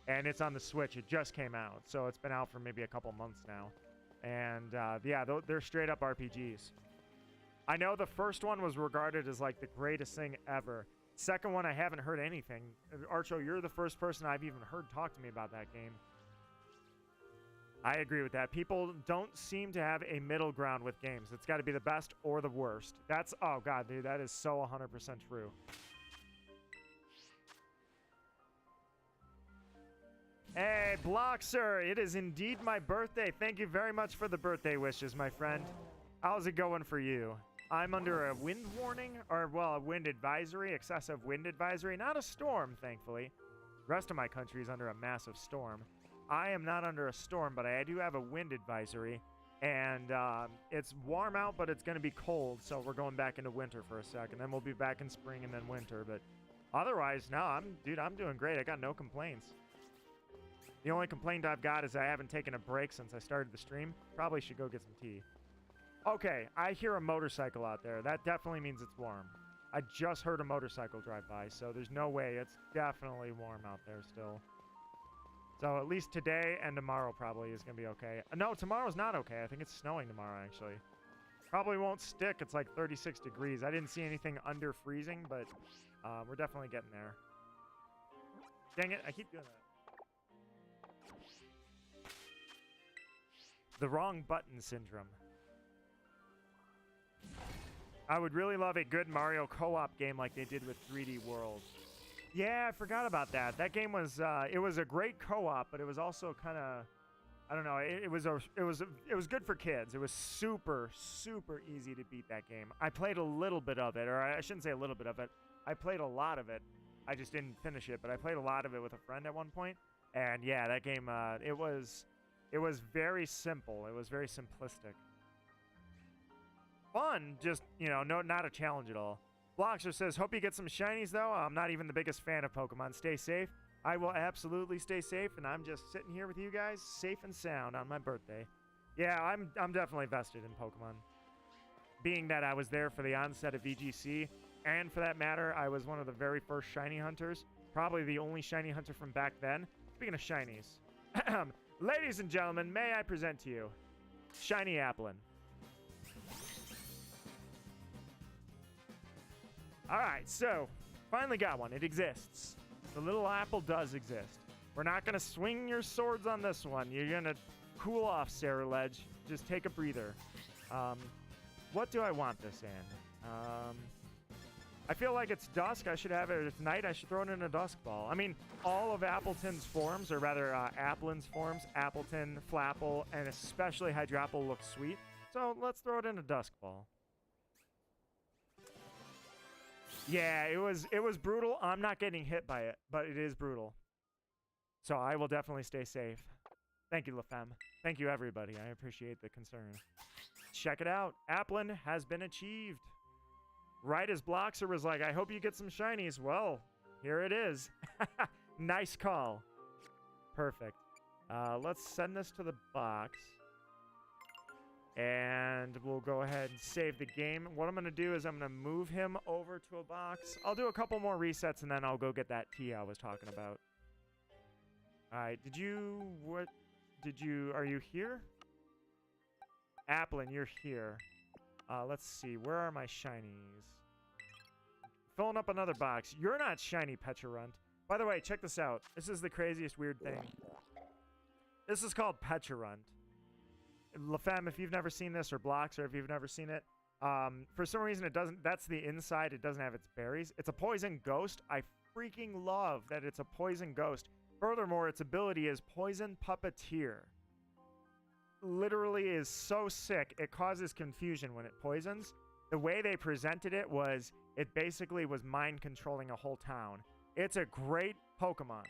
A: And it's on the Switch. It just came out, so it's been out for maybe a couple months now. And, yeah, they're straight-up RPGs. I know the first one was regarded as, like, the greatest thing ever. Second one, I haven't heard anything. Archo, you're the first person I've even heard talk to me about that game. I agree with that. People don't seem to have a middle ground with games. It's got to be the best or the worst. That's, oh god, dude, that is so 100% true. Hey, Bloxer, it is indeed my birthday. Thank you very much for the birthday wishes, my friend. How's it going for you? I'm under a wind warning, or, well, a wind advisory, excessive wind advisory. Not a storm, thankfully. The rest of my country is under a massive storm. I am not under a storm, but I do have a wind advisory, and it's warm out, but it's going to be cold, so we're going back into winter for a second. Then we'll be back in spring and then winter, but otherwise, no, I'm doing great. I got no complaints. The only complaint I've got is I haven't taken a break since I started the stream. Probably should go get some tea. Okay, I hear a motorcycle out there. That definitely means it's warm. I just heard a motorcycle drive by, so there's no way. It's definitely warm out there still. So at least today and tomorrow probably is going to be okay. No, tomorrow's not okay. I think it's snowing tomorrow, actually. Probably won't stick. It's like 36 degrees. I didn't see anything under freezing, but we're definitely getting there. Dang it, I keep doing that. The wrong button syndrome. I would really love a good Mario co-op game like they did with 3D World. Yeah, I forgot about that. That game was it was a great co-op, but it was also kind of, I don't know. It was good for kids. It was super easy to beat that game. I played a little bit of it, or I shouldn't say a little bit of it. I played a lot of it. I just didn't finish it, but I played a lot of it with a friend at one point. And yeah, that game it was very simple. It was very simplistic. Fun, just, you know, not a challenge at all. Bloxer says, hope you get some shinies, though. I'm not even the biggest fan of Pokemon. Stay safe. I will absolutely stay safe, and I'm just sitting here with you guys, safe and sound on my birthday. Yeah, I'm definitely vested in Pokemon. Being that I was there for the onset of VGC, and for that matter, I was one of the very first shiny hunters. Probably the only shiny hunter from back then. Speaking of shinies. Ladies and gentlemen, may I present to you Shiny Applin. Alright, so, finally got one. It exists. The little apple does exist. We're not going to swing your swords on this one. You're going to cool off, Sarah Ledge. Just take a breather. What do I want this in? I feel like it's dusk. I should have it. It's night. I should throw it in a dusk ball. I mean, all of Appleton's forms, or rather Applin's forms, Appleton, Flapple, and especially Hydrapple look sweet. So let's throw it in a dusk ball. Yeah, it was brutal. I'm not getting hit by it, but it is brutal. So I will definitely stay safe. Thank you, LaFemme. Thank you, everybody. I appreciate the concern. Check it out. Applin has been achieved. Right as Bloxer was like, I hope you get some shinies. Well, here it is. Nice call. Perfect. Let's send this to the box. And we'll go ahead and save the game. What I'm going to do is I'm going to move him over to a box. I'll do a couple more resets, and then I'll go get that tea I was talking about. All right. Are you here? Applin, you're here. Let's see. Where are my shinies? Filling up another box. You're not shiny, Pecharunt. By the way, check this out. This is the craziest weird thing. This is called Pecharunt. LaFemme, if you've never seen this, or Blocks, or if you've never seen it, for some reason it doesn't. That's the inside. It doesn't have its berries. It's a poison ghost. I freaking love that it's a poison ghost. Furthermore, its ability is Poison Puppeteer. Literally is so sick. It causes confusion when it poisons. The way they presented it was, it basically was mind controlling a whole town. It's a great Pokemon.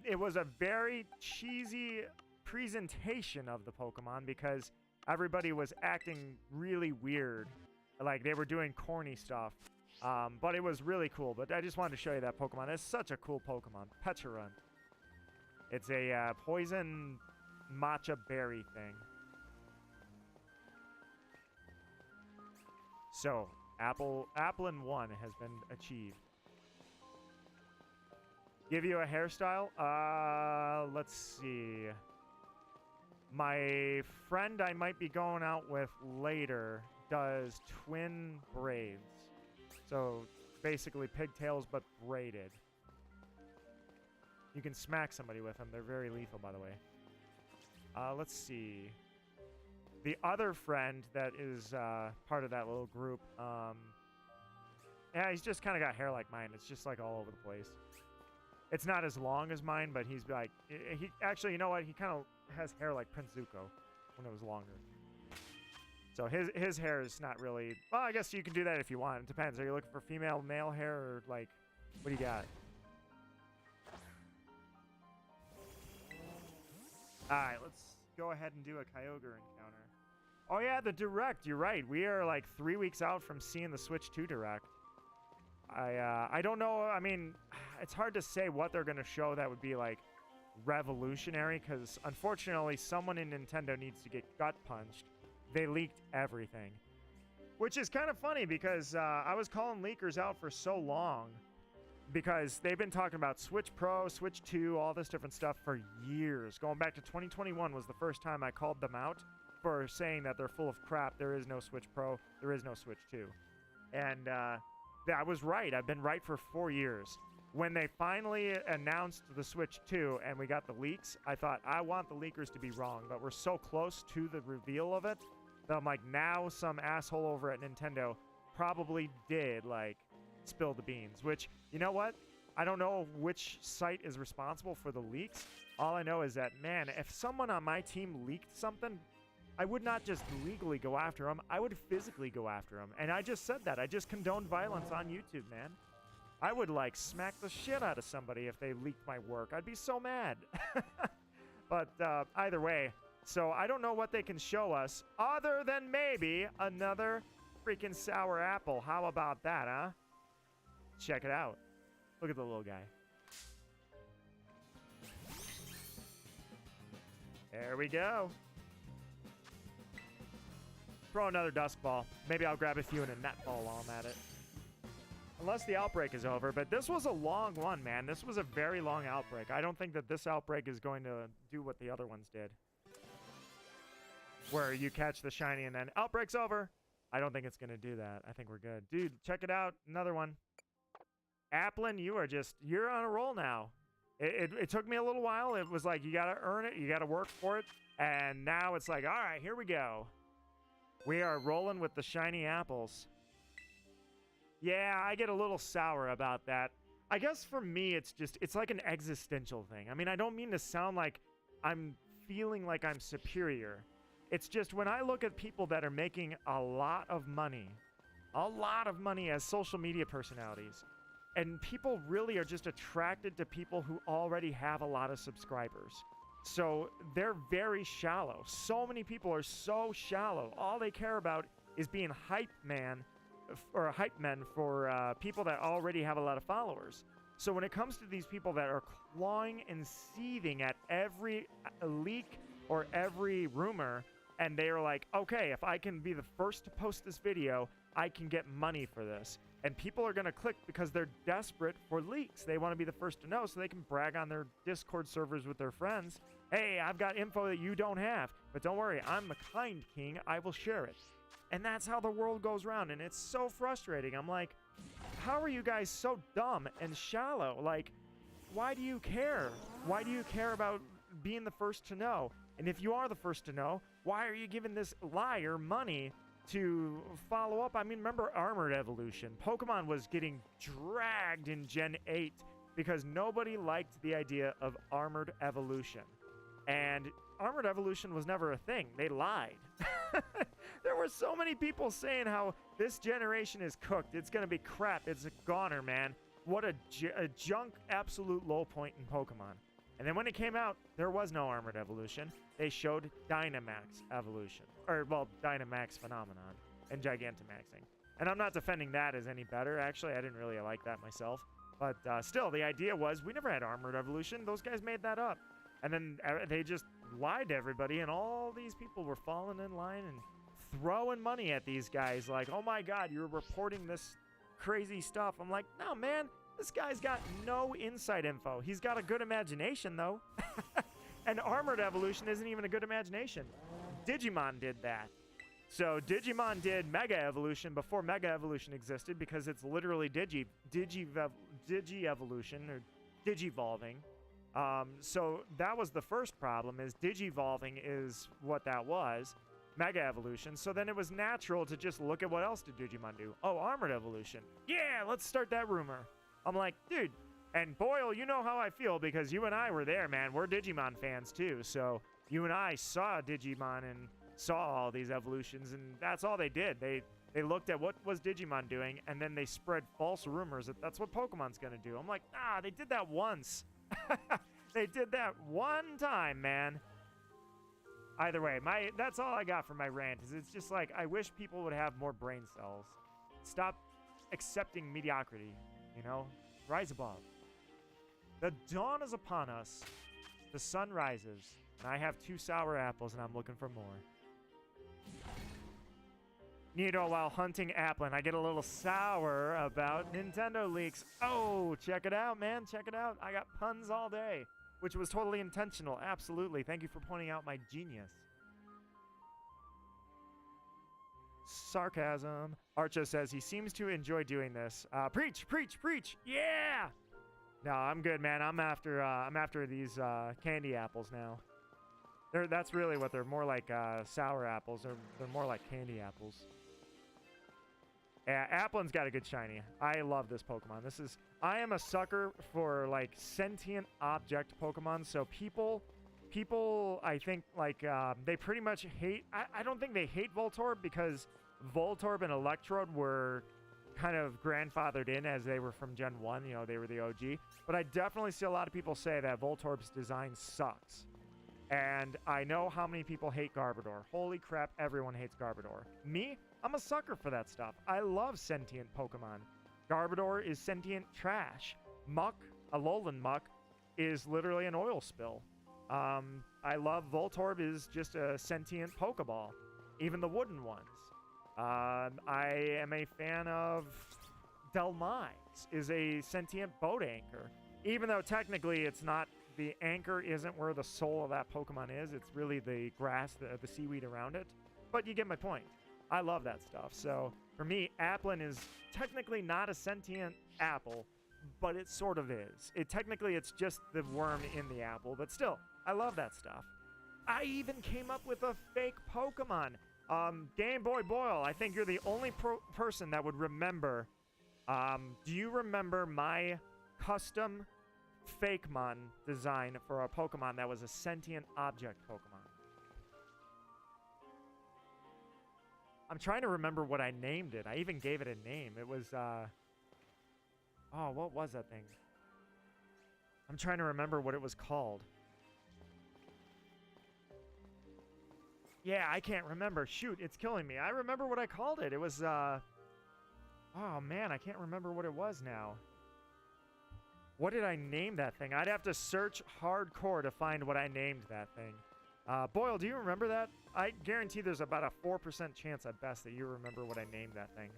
A: It was a very cheesy presentation of the Pokemon because everybody was acting really weird. Like they were doing corny stuff. But it was really cool. But I just wanted to show you that Pokemon. It's such a cool Pokemon. Pecharunt. It's a poison matcha berry thing. So, Applin 1 has been achieved. Give you a hairstyle? Let's see. My friend I might be going out with later does twin braids. So, basically pigtails but braided. You can smack somebody with them. They're very lethal, by the way. Let's see. The other friend that is part of that little group, yeah, he's just kind of got hair like mine. It's just like all over the place. It's not as long as mine, but he's like, he actually, you know what? He kind of has hair like Prince Zuko when it was longer. So his hair is not really, well, I guess you can do that if you want. It depends. Are you looking for female, male hair, or like, what do you got? All right, let's go ahead and do a Kyogre encounter. Oh yeah, the Direct. You're right. We are like 3 weeks out from seeing the Switch 2 Direct. I don't know. I mean, it's hard to say what they're going to show that would be like revolutionary because unfortunately someone in Nintendo needs to get gut punched. They leaked everything. Which is kind of funny because I was calling leakers out for so long because they've been talking about Switch Pro, Switch 2, all this different stuff for years. Going back to 2021 was the first time I called them out for saying that they're full of crap. There is no Switch Pro. There is no Switch 2. And I was right. I've been right for 4 years. When they finally announced the Switch 2 and we got the leaks, I thought, I want the leakers to be wrong. But we're so close to the reveal of it that I'm like, now some asshole over at Nintendo probably did, like, spill the beans. Which, you know what? I don't know which site is responsible for the leaks. All I know is that, man, if someone on my team leaked something, I would not just legally go after them. I would physically go after them. And I just said that. I just condoned violence on YouTube, man. I would, like, smack the shit out of somebody if they leaked my work. I'd be so mad. But either way, so I don't know what they can show us other than maybe another freaking sour apple. How about that, huh? Check it out. Look at the little guy. There we go. Throw another dusk ball. Maybe I'll grab a few in a net ball while I'm at it. Unless the outbreak is over. But this was a long one, man. This was a very long outbreak. I don't think that this outbreak is going to do what the other ones did. Where you catch the shiny and then outbreak's over. I don't think it's going to do that. I think we're good. Dude, check it out. Another one. Applin, you're on a roll now. It took me a little while. It was like, you got to earn it. You got to work for it. And now it's like, all right, here we go. We are rolling with the shiny apples. Yeah, I get a little sour about that. I guess for me, it's like an existential thing. I mean, I don't mean to sound like I'm feeling like I'm superior. It's just when I look at people that are making a lot of money as social media personalities, and people really are just attracted to people who already have a lot of subscribers. So they're very shallow. So many people are so shallow. All they care about is being hype man or hype men for people that already have a lot of followers. So when it comes to these people that are clawing and seething at every leak or every rumor, and they are like, okay, if I can be the first to post this video, I can get money for this. And people are going to click because they're desperate for leaks. They want to be the first to know so they can brag on their Discord servers with their friends. Hey, I've got info that you don't have. But don't worry, I'm the kind king. I will share it. And that's how the world goes round. And it's so frustrating. I'm like, how are you guys so dumb and shallow? Like, why do you care? Why do you care about being the first to know? And if you are the first to know, why are you giving this liar money to follow up? I mean, remember Armored Evolution? Pokemon was getting dragged in Gen 8 because nobody liked the idea of Armored Evolution. And Armored Evolution was never a thing. They lied. There were so many people saying how this generation is cooked. It's going to be crap. It's a goner, man. What a junk absolute low point in Pokemon. And then when it came out, there was no Armored Evolution. They showed Dynamax Evolution. Or, well, Dynamax Phenomenon and Gigantamaxing. And I'm not defending that as any better. Actually, I didn't really like that myself. But still, the idea was we never had Armored Evolution. Those guys made that up. And then they just lied to everybody, and all these people were falling in line and throwing money at these guys like, oh my god, you're reporting this crazy stuff. I'm like, no, man, this guy's got no inside info. He's got a good imagination, though. And Armored Evolution isn't even a good imagination. Digimon did that. So Digimon did Mega Evolution before Mega Evolution existed because it's literally Digi-Evolution or Digivolving. So that was the first problem, is Digivolving is what that was, Mega Evolution. So then it was natural to just look at what else did Digimon do. Oh, Armored Evolution. Yeah, let's start that rumor. I'm like, dude, and Boyle, you know how I feel because you and I were there, man. We're Digimon fans too. So you and I saw Digimon and saw all these evolutions, and that's all they did. They looked at what was Digimon doing, and then they spread false rumors that that's what Pokemon's gonna do. I'm like, nah, they did that once. They did that one time, man. Either way, that's all I got for my rant. Is it's just like, I wish people would have more brain cells. Stop accepting mediocrity, you know? Rise above. The dawn is upon us. The sun rises. And I have 2 sour apples, and I'm looking for more. Nito, while hunting Applin, I get a little sour about Nintendo leaks. Oh, check it out, man. Check it out. I got puns all day, which was totally intentional. Absolutely. Thank you for pointing out my genius. Sarcasm. Archo says he seems to enjoy doing this. Preach, preach, preach. Yeah. No, I'm good, man. I'm after these candy apples now. That's really what they're more like. Sour apples. They're more like candy apples. Yeah, Applin's got a good shiny. I love this Pokemon. I am a sucker for like sentient object Pokemon. So people, I think like they pretty much hate. I don't think they hate Voltorb because Voltorb and Electrode were kind of grandfathered in as they were from Gen 1. You know, they were the OG. But I definitely see a lot of people say that Voltorb's design sucks. And I know how many people hate Garbodor. Holy crap, everyone hates Garbodor. Me? I'm a sucker for that stuff. I love sentient Pokemon. Garbodor is sentient trash. Muck, Alolan Muck, is literally an oil spill. I love Voltorb is just a sentient Pokeball. Even the wooden ones. I am a fan of Delmise, is a sentient boat anchor. Even though technically it's not, the anchor isn't where the soul of that Pokemon is. It's really the grass, the seaweed around it. But you get my point. I love that stuff. So for me, Applin is technically not a sentient apple, but it sort of is. Technically, it's just the worm in the apple, but still, I love that stuff. I even came up with a fake Pokemon. Game Boy Boyle, I think you're the only person that would remember Do you remember my custom Fakemon design for a Pokemon that was a sentient object Pokemon? I'm trying to remember what I named it. I even gave it a name. It was, oh, what was that thing? I'm trying to remember what it was called. Yeah, I can't remember. Shoot, it's killing me. I remember what I called it. It was, oh man, I can't remember what it was now. What did I name that thing? I'd have to search hardcore to find what I named that thing. Boyle, do you remember that? I guarantee there's about a 4% chance at best that you remember what I named that thing.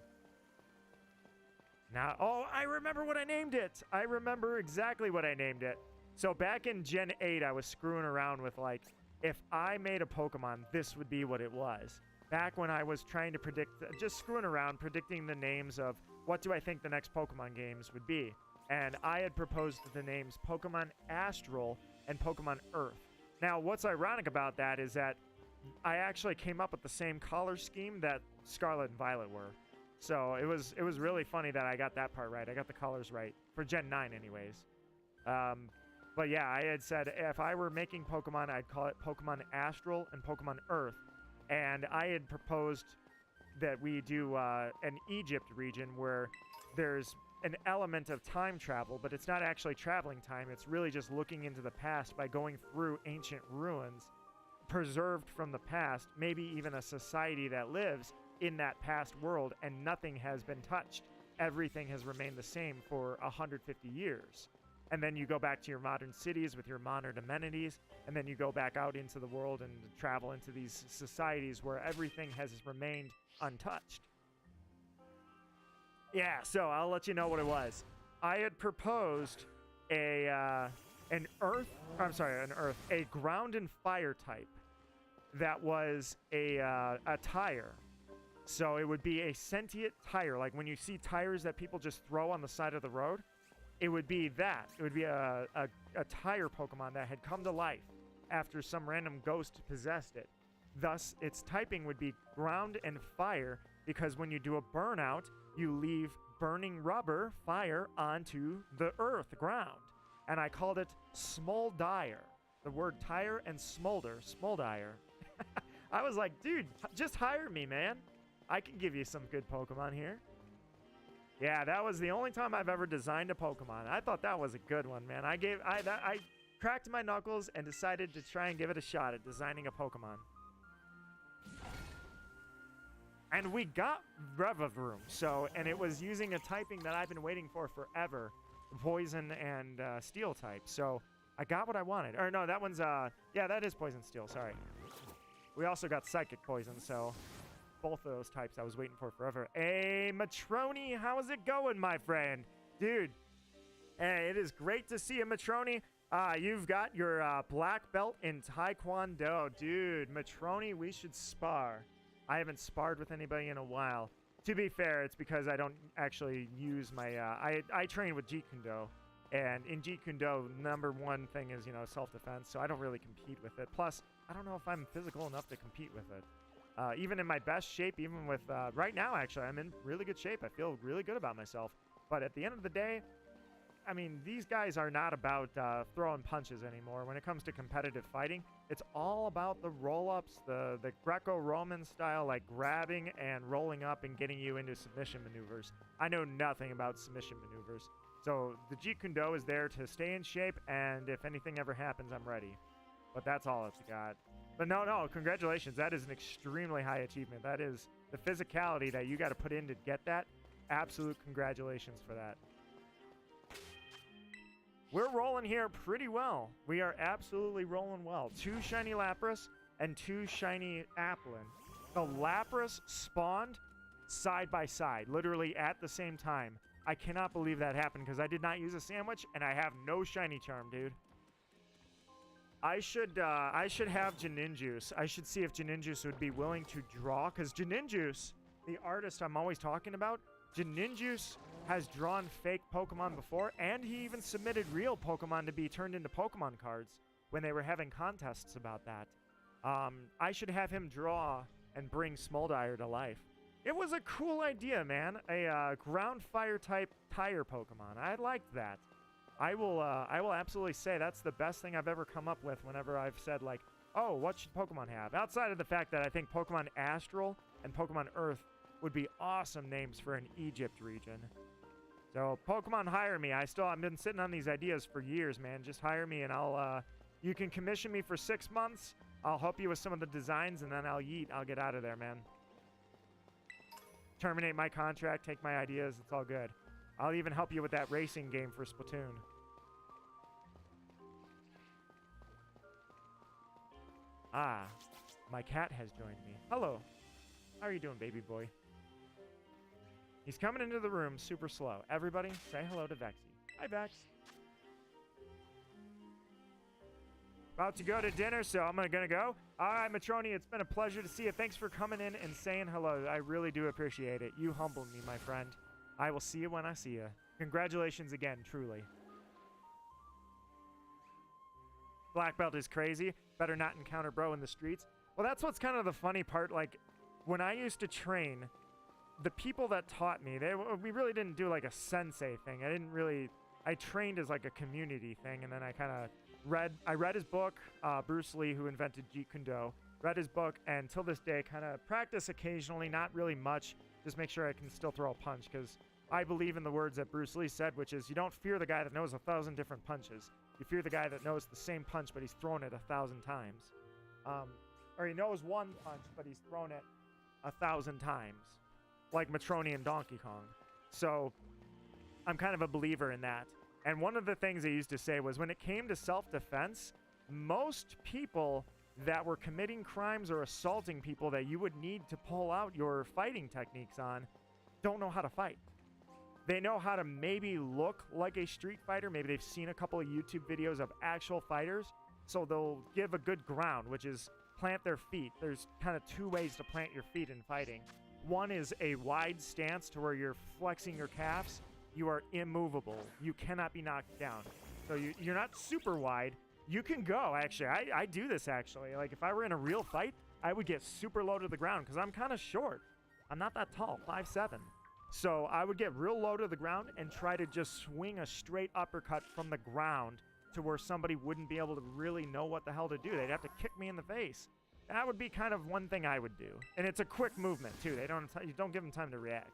A: Now, oh, I remember what I named it. I remember exactly what I named it. So back in Gen 8, I was screwing around with, like, if I made a Pokemon, this would be what it was. Back when I was trying to predict, just screwing around, predicting the names of what do I think the next Pokemon games would be. And I had proposed the names Pokemon Astral and Pokemon Earth. Now, what's ironic about that is that I actually came up with the same color scheme that Scarlet and Violet were. So it was really funny that I got that part right. I got the colors right for Gen 9 anyways. But yeah, I had said if I were making Pokemon, I'd call it Pokemon Astral and Pokemon Earth. And I had proposed that we do an Egypt region where there's an element of time travel, but it's not actually traveling time. It's really just looking into the past by going through ancient ruins preserved from the past, maybe even a society that lives in that past world, and nothing has been touched. Everything has remained the same for 150 years. And then you go back to your modern cities with your modern amenities, and then you go back out into the world and travel into these societies where everything has remained untouched. Yeah, so I'll let you know what it was. I had proposed a ground and fire type that was a tire. So it would be a sentient tire, like when you see tires that people just throw on the side of the road. It would be that. It would be a tire Pokemon that had come to life after some random ghost possessed it. Thus, its typing would be ground and fire, because when you do a burnout, you leave burning rubber, fire, onto the earth, ground. And I called it Smoldire. The word tire and smolder, Smoldire. I was like, dude, just hire me, man. I can give you some good Pokemon here. Yeah, that was the only time I've ever designed a Pokemon. I thought that was a good one, man. I cracked my knuckles and decided to try and give it a shot at designing a Pokemon. And we got Revavroom, and it was using a typing that I've been waiting for forever, Poison and Steel type. So I got what I wanted. Or no, that one's yeah, that is Poison Steel. Sorry. We also got Psychic Poison, so both of those types I was waiting for forever. Hey, Matroni, how's it going, my friend? Dude, hey, it is great to see you, Matroni. You've got your black belt in Taekwondo. Dude, Matroni, we should spar. I haven't sparred with anybody in a while. To be fair, it's because I don't actually use my... I train with Jeet Kune Do. And in Jeet Kune Do, number one thing is, self-defense. So I don't really compete with it. Plus, I don't know if I'm physical enough to compete with it. Even in my best shape, even with... right now, actually, I'm in really good shape. I feel really good about myself. But at the end of the day, I mean, these guys are not about throwing punches anymore. When it comes to competitive fighting, it's all about the roll-ups, the Greco-Roman style, like grabbing and rolling up and getting you into submission maneuvers. I know nothing about submission maneuvers. So the Jeet Kune Do is there to stay in shape, and if anything ever happens, I'm ready. But that's all it's got. But no, congratulations. That is an extremely high achievement. That is the physicality that you got to put in to get that. Absolute congratulations for that. We're rolling here pretty well. We are absolutely rolling well. 2 shiny Lapras and 2 shiny Applin. The Lapras spawned side by side, literally at the same time. I cannot believe that happened because I did not use a sandwich and I have no shiny charm, dude. I should have Janinjuice. I should see if Janinjuice would be willing to draw, because Janinjuice, the artist I'm always talking about, Janinjuice has drawn fake Pokemon before, and he even submitted real Pokemon to be turned into Pokemon cards when they were having contests about that. I should have him draw and bring Smoldire to life. It was a cool idea, man. A ground fire type tire Pokemon. I liked that. I will absolutely say that's the best thing I've ever come up with whenever I've said, like, oh, what should Pokemon have? Outside of the fact that I think Pokemon Astral and Pokemon Earth would be awesome names for an Egypt region. So, Pokemon, hire me. I've been sitting on these ideas for years, man. Just hire me and you can commission me for 6 months. I'll help you with some of the designs and then I'll get out of there, man. Terminate my contract, take my ideas, it's all good. I'll even help you with that racing game for Splatoon. Ah, my cat has joined me. Hello. How are you doing, baby boy? He's coming into the room super slow. Everybody, say hello to Vexy. Hi, Vex. About to go to dinner, so I'm gonna go. All right, Matroni, it's been a pleasure to see you. Thanks for coming in and saying hello. I really do appreciate it. You humbled me, my friend. I will see you when I see you. Congratulations again, truly. Black belt is crazy. Better not encounter bro in the streets. Well, that's what's kind of the funny part. Like, when I used to train, the people that taught me, we really didn't do like a sensei thing. I trained as like a community thing, and then I kind of read his book, Bruce Lee, who invented Jeet Kune Do. Read his book, and till this day, kind of practice occasionally, not really much. Just make sure I can still throw a punch, because I believe in the words that Bruce Lee said, which is, you don't fear the guy that knows 1,000 different punches. You fear the guy that knows the same punch, but he's thrown it 1,000 times. Or he knows one punch, but he's thrown it 1,000 times. Like Matroni and Donkey Kong. So, I'm kind of a believer in that. And one of the things they used to say was when it came to self-defense, most people that were committing crimes or assaulting people that you would need to pull out your fighting techniques on don't know how to fight. They know how to maybe look like a street fighter. Maybe they've seen a couple of YouTube videos of actual fighters. So they'll give a good ground, which is plant their feet. There's kind of 2 ways to plant your feet in fighting. One is a wide stance to where you're flexing your calves. You are immovable. You cannot be knocked down. So you're not super wide. You can go, actually. I do this, actually. Like, if I were in a real fight, I would get super low to the ground because I'm kind of short. I'm not that tall, 5'7". So I would get real low to the ground and try to just swing a straight uppercut from the ground to where somebody wouldn't be able to really know what the hell to do. They'd have to kick me in the face. That would be kind of one thing I would do. And it's a quick movement, too. You don't give them time to react.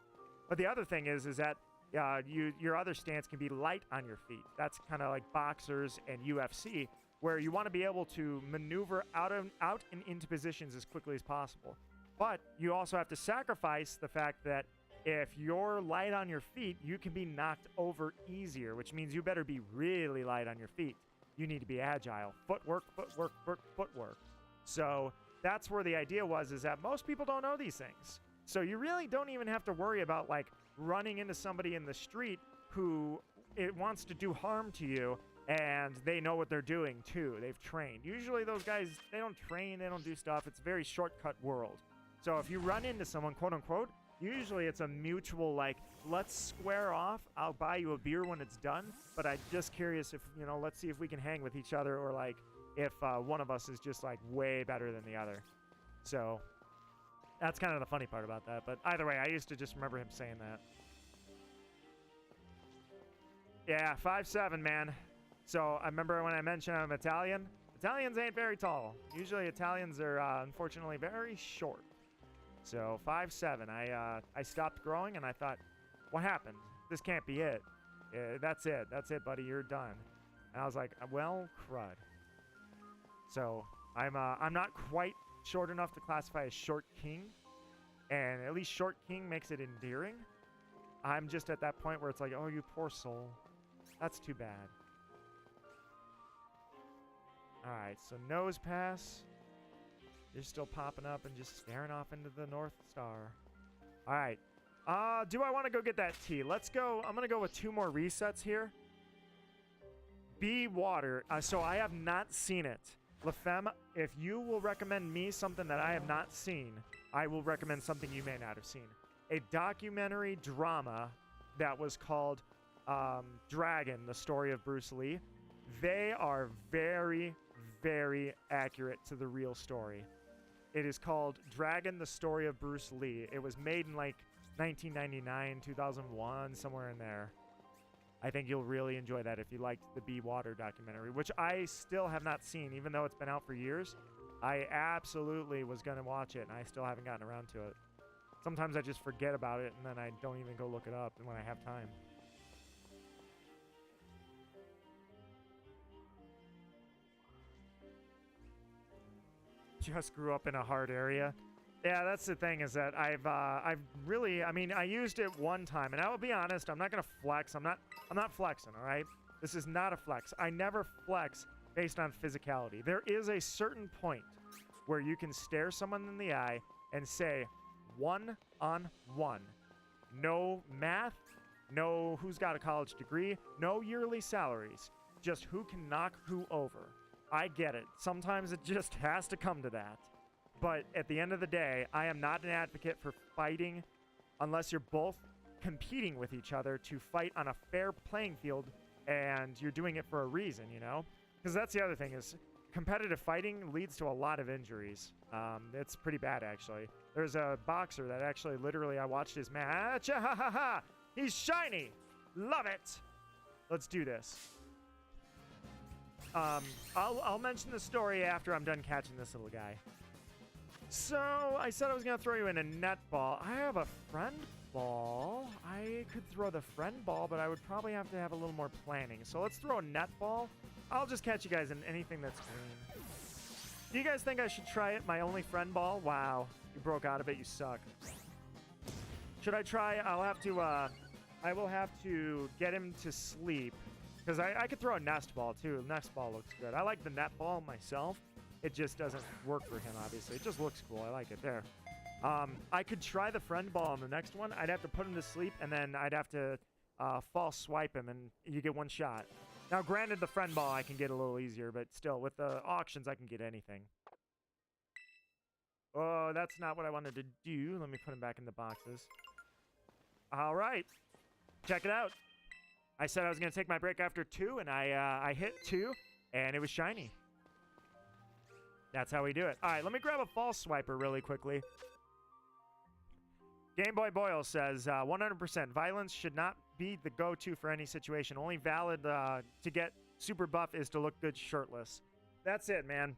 A: But the other thing is that your other stance can be light on your feet. That's kind of like boxers and UFC, where you want to be able to maneuver out and into positions as quickly as possible. But you also have to sacrifice the fact that if you're light on your feet, you can be knocked over easier, which means you better be really light on your feet. You need to be agile. Footwork. So that's where the idea was, is that most people don't know these things. So you really don't even have to worry about, like, running into somebody in the street who wants to do harm to you, and they know what they're doing, too. They've trained. Usually those guys, they don't train, they don't do stuff. It's a very shortcut world. So if you run into someone, quote-unquote, usually it's a mutual, like, let's square off. I'll buy you a beer when it's done, but I'm just curious if, let's see if we can hang with each other, or, like, if one of us is just, like, way better than the other. So that's kind of the funny part about that. But either way, I used to just remember him saying that. Yeah, 5'7", man. So I remember when I mentioned I'm Italian. Italians ain't very tall. Usually Italians are, unfortunately, very short. So 5'7". I stopped growing, and I thought, what happened? This can't be it. That's it. That's it, buddy. You're done. And I was like, well, crud. So I'm not quite short enough to classify as short king, and at least short king makes it endearing. I'm just at that point where it's like, oh, you poor soul. That's too bad. All right, so nose pass. You're still popping up and just staring off into the North Star. All right. Do I want to go get that tea? Let's go. I'm going to go with 2 more resets here. Be water. So I have not seen it. LaFemme, if you will recommend me something that I have not seen, I will recommend something you may not have seen. A documentary drama that was called Dragon, the story of Bruce Lee. They are very, very accurate to the real story.
B: It is called Dragon: The Story of Bruce Lee. It was made in like 1999, 2001, somewhere in there. I think you'll really enjoy that if you liked the Be Water documentary, which I still have not seen, even though it's been out for years. I absolutely was going to watch it, and I still haven't gotten around to it. Sometimes I just forget about it, and then I don't even go look it up when I have time. Just grew up in a hard area. Yeah, that's the thing, is that I've really, I mean, I used it one time, and I will be honest, I'm not gonna flex. I'm not flexing, all right? This is not a flex. I never flex based on physicality. There is a certain point where you can stare someone in the eye and say, one-on-one. No math, no who's got a college degree, no yearly salaries, just who can knock who over. I get it. Sometimes it just has to come to that. But at the end of the day, I am not an advocate for fighting unless you're both competing with each other to fight on a fair playing field and you're doing it for a reason, you know? Because that's the other thing, is competitive fighting leads to a lot of injuries. It's pretty bad, actually. There's a boxer that actually, literally, I watched his match. Ha ha ha! He's shiny! Love it! Let's do this. I'll mention the story after I'm done catching this little guy. So, I said I was going to throw you in a net ball. I have a friend ball. I could throw the friend ball, but I would probably have to have a little more planning. So let's throw a net ball. I'll just catch you guys in anything that's green. Do you guys think I should try it? My only friend ball? Wow. You broke out of it. You suck. Should I try? I will have to get him to sleep. Because I could throw a nest ball, too. Nest ball looks good. I like the net ball myself. It just doesn't work for him, obviously. It just looks cool. I like it. There. I could try the friend ball on the next one. I'd have to put him to sleep, and then I'd have to false swipe him, and you get one shot. Now, granted, the friend ball I can get a little easier, but still, with the auctions, I can get anything. Oh, that's not what I wanted to do. Let me put him back in the boxes. All right. Check it out. I said I was going to take my break after 2, and I hit 2, and it was shiny. That's how we do it. All right, let me grab a false swiper really quickly. Game Boy Boyle says, 100%, violence should not be the go-to for any situation. Only valid to get super buff is to look good shirtless. That's it, man.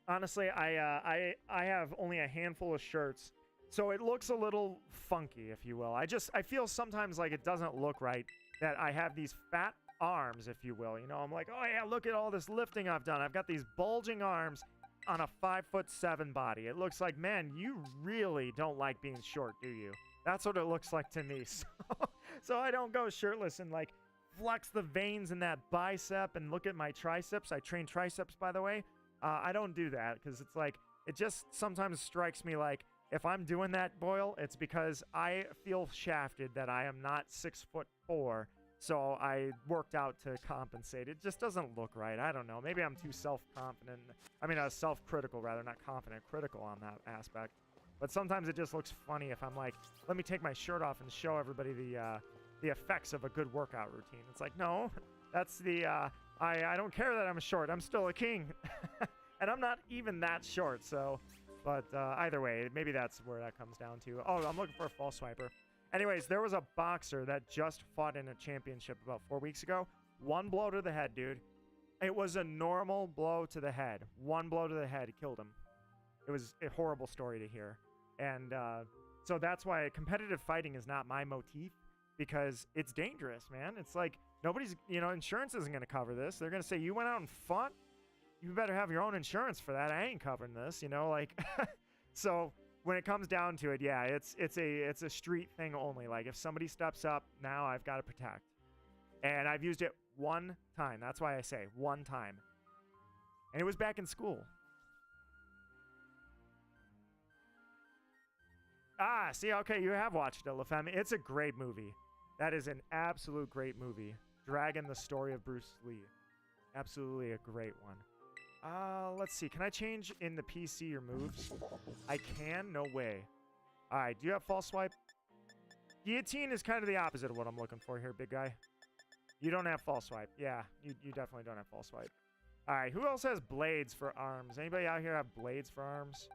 B: Honestly, I have only a handful of shirts, so it looks a little funky, if you will. I feel sometimes like it doesn't look right that I have these fat arms, if you will. You know, I'm like, oh yeah, look at all this lifting I've done. I've got these bulging arms on a 5'7" body. It looks like, man, you really don't like being short, do you? That's what it looks like to me. So I don't go shirtless and like flex the veins in that bicep and look at my triceps. I train triceps, by the way. I don't do that because it's like, it just sometimes strikes me like if I'm doing that, Boyle, it's because I feel shafted that I am not 6'4". So I worked out to compensate. It just doesn't look right. I don't know. Maybe I'm too self-confident. I mean, self-critical rather, not confident, critical on that aspect. But sometimes it just looks funny if I'm like, let me take my shirt off and show everybody the effects of a good workout routine. It's like, no, that's the, I don't care that I'm short. I'm still a king. And I'm not even that short, so. But either way, maybe that's where that comes down to. Oh, I'm looking for a false swiper. Anyways, there was a boxer that just fought in a championship about 4 weeks ago. One blow to the head, dude. It was a normal blow to the head. One blow to the head killed him. It was a horrible story to hear. And so that's why competitive fighting is not my motif, because it's dangerous, man. It's like nobody's, you know, insurance isn't going to cover this. They're going to say, you went out and fought? You better have your own insurance for that. I ain't covering this, you know, like. So when it comes down to it, yeah, it's a street thing only. Like if somebody steps up, now I've got to protect. And I've used it one time. That's why I say one time. And it was back in school. Ah, see, okay, you have watched it, LaFemme. It's a great movie. That is an absolute great movie. Dragon: The Story of Bruce Lee. Absolutely a great one. Let's see. Can I change in the PC your moves? I can? No way. All right. Do you have false swipe? Guillotine is kind of the opposite of what I'm looking for here, big guy. You don't have false swipe. Yeah, you definitely don't have false swipe. All right. Who else has blades for arms? Anybody out here have blades for arms?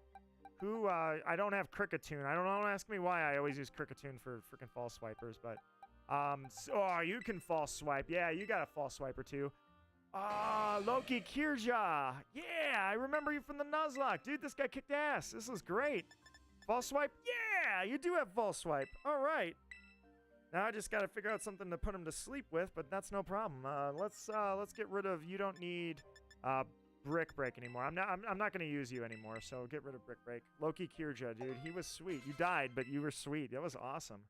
B: I don't have Cricketune. Don't ask me why I always use Cricketune for freaking false swipers, but oh, you can false swipe. Yeah, you got a false swiper too. Loki Kirja. Yeah, I remember you from the Nuzlocke. Dude, this guy kicked ass. This is great. False swipe? Yeah, you do have false swipe. All right. Now I just got to figure out something to put him to sleep with, but that's no problem. Let's get rid of, you don't need Brick Break anymore. I'm not going to use you anymore, so get rid of Brick Break. Loki Kirja, dude, he was sweet. You died, but you were sweet. That was awesome.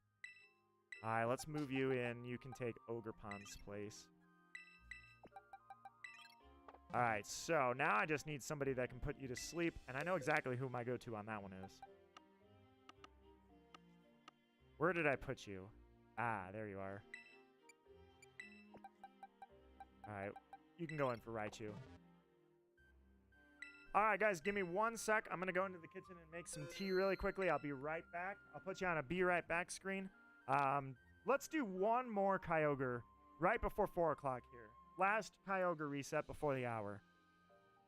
B: All right, let's move you in. You can take Ogerpon's place. All right, so now I just need somebody that can put you to sleep, and I know exactly who my go-to on that one is. Where did I put you? Ah, there you are. All right, you can go in for Raichu. All right, guys, give me 1 sec. I'm going to go into the kitchen and make some tea really quickly. I'll be right back. I'll put you on a be right back screen. Let's do one more Kyogre right before 4 o'clock here. Last Kyogre reset before the hour.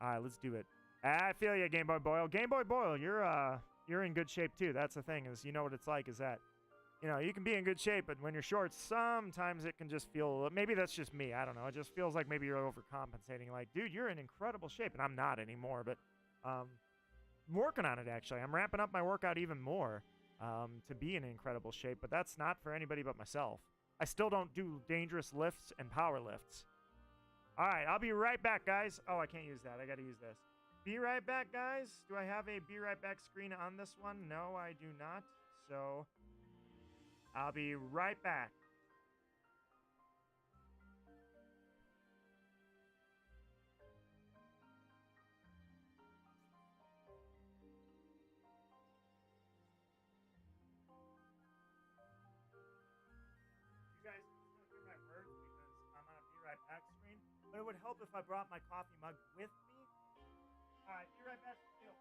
B: All right, let's do it. I feel you, Game Boy Boyle. Game Boy Boyle, you're in good shape too. That's the thing, is you know what it's like, is that, you know, you can be in good shape, but when you're short, sometimes it can just feel, maybe that's just me, I don't know. It just feels like maybe you're overcompensating. Like, dude, you're in incredible shape, and I'm not anymore, but I'm working on it, actually. I'm ramping up my workout even more to be in incredible shape, but that's not for anybody but myself. I still don't do dangerous lifts and power lifts. All right, I'll be right back, guys. Oh, I can't use that. I got to use this. Be right back, guys. Do I have a be right back screen on this one? No, I do not. So I'll be right back. You guys don't hear my words because I'm on a be right back screen, but it would help if I brought my coffee mug with me. All right, be right back. Still.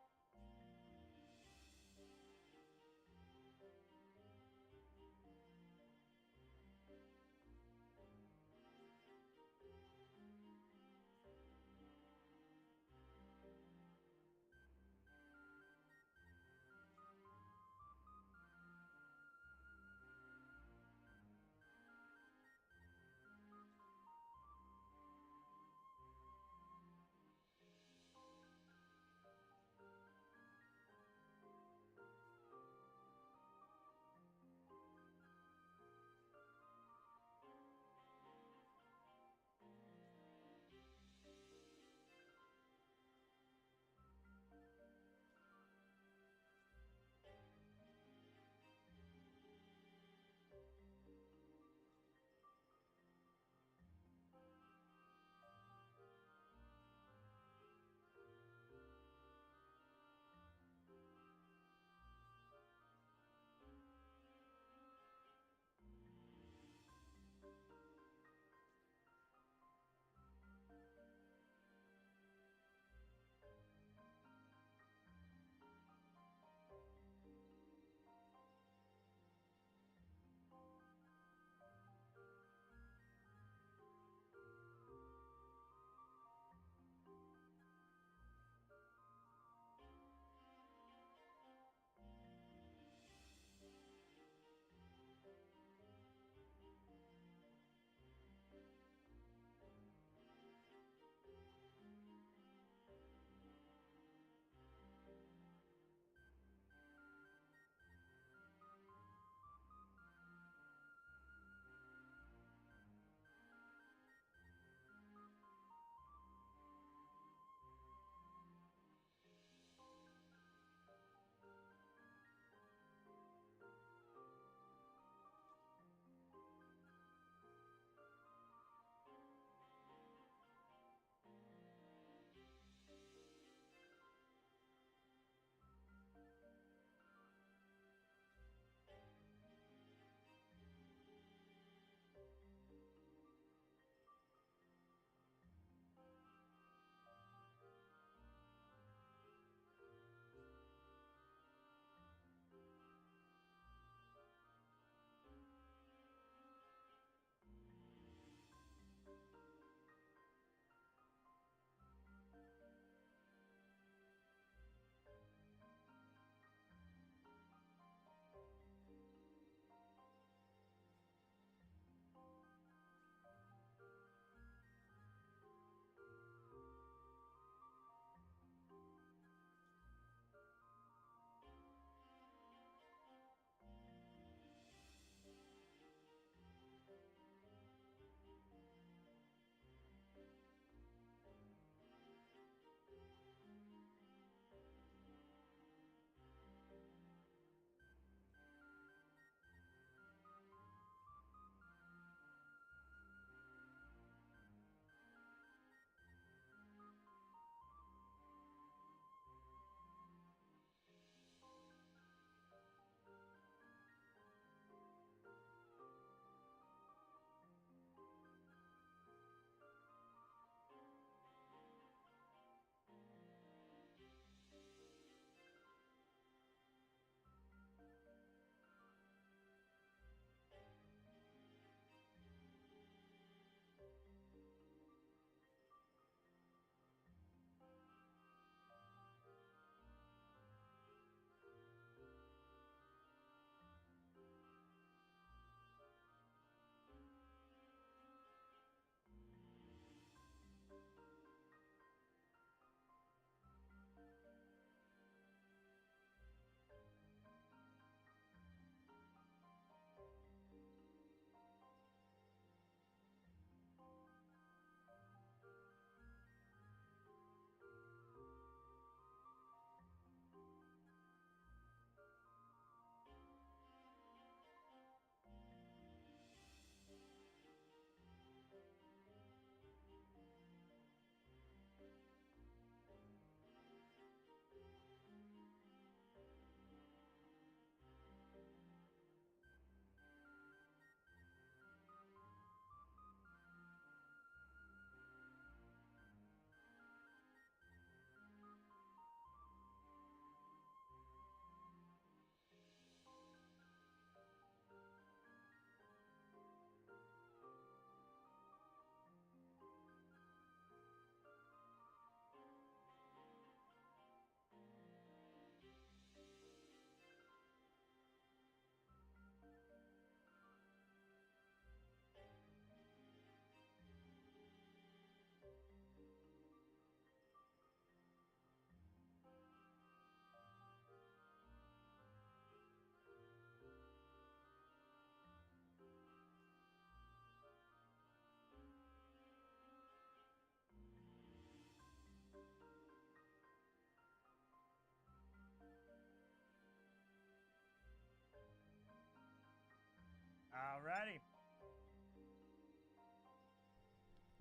B: Alrighty.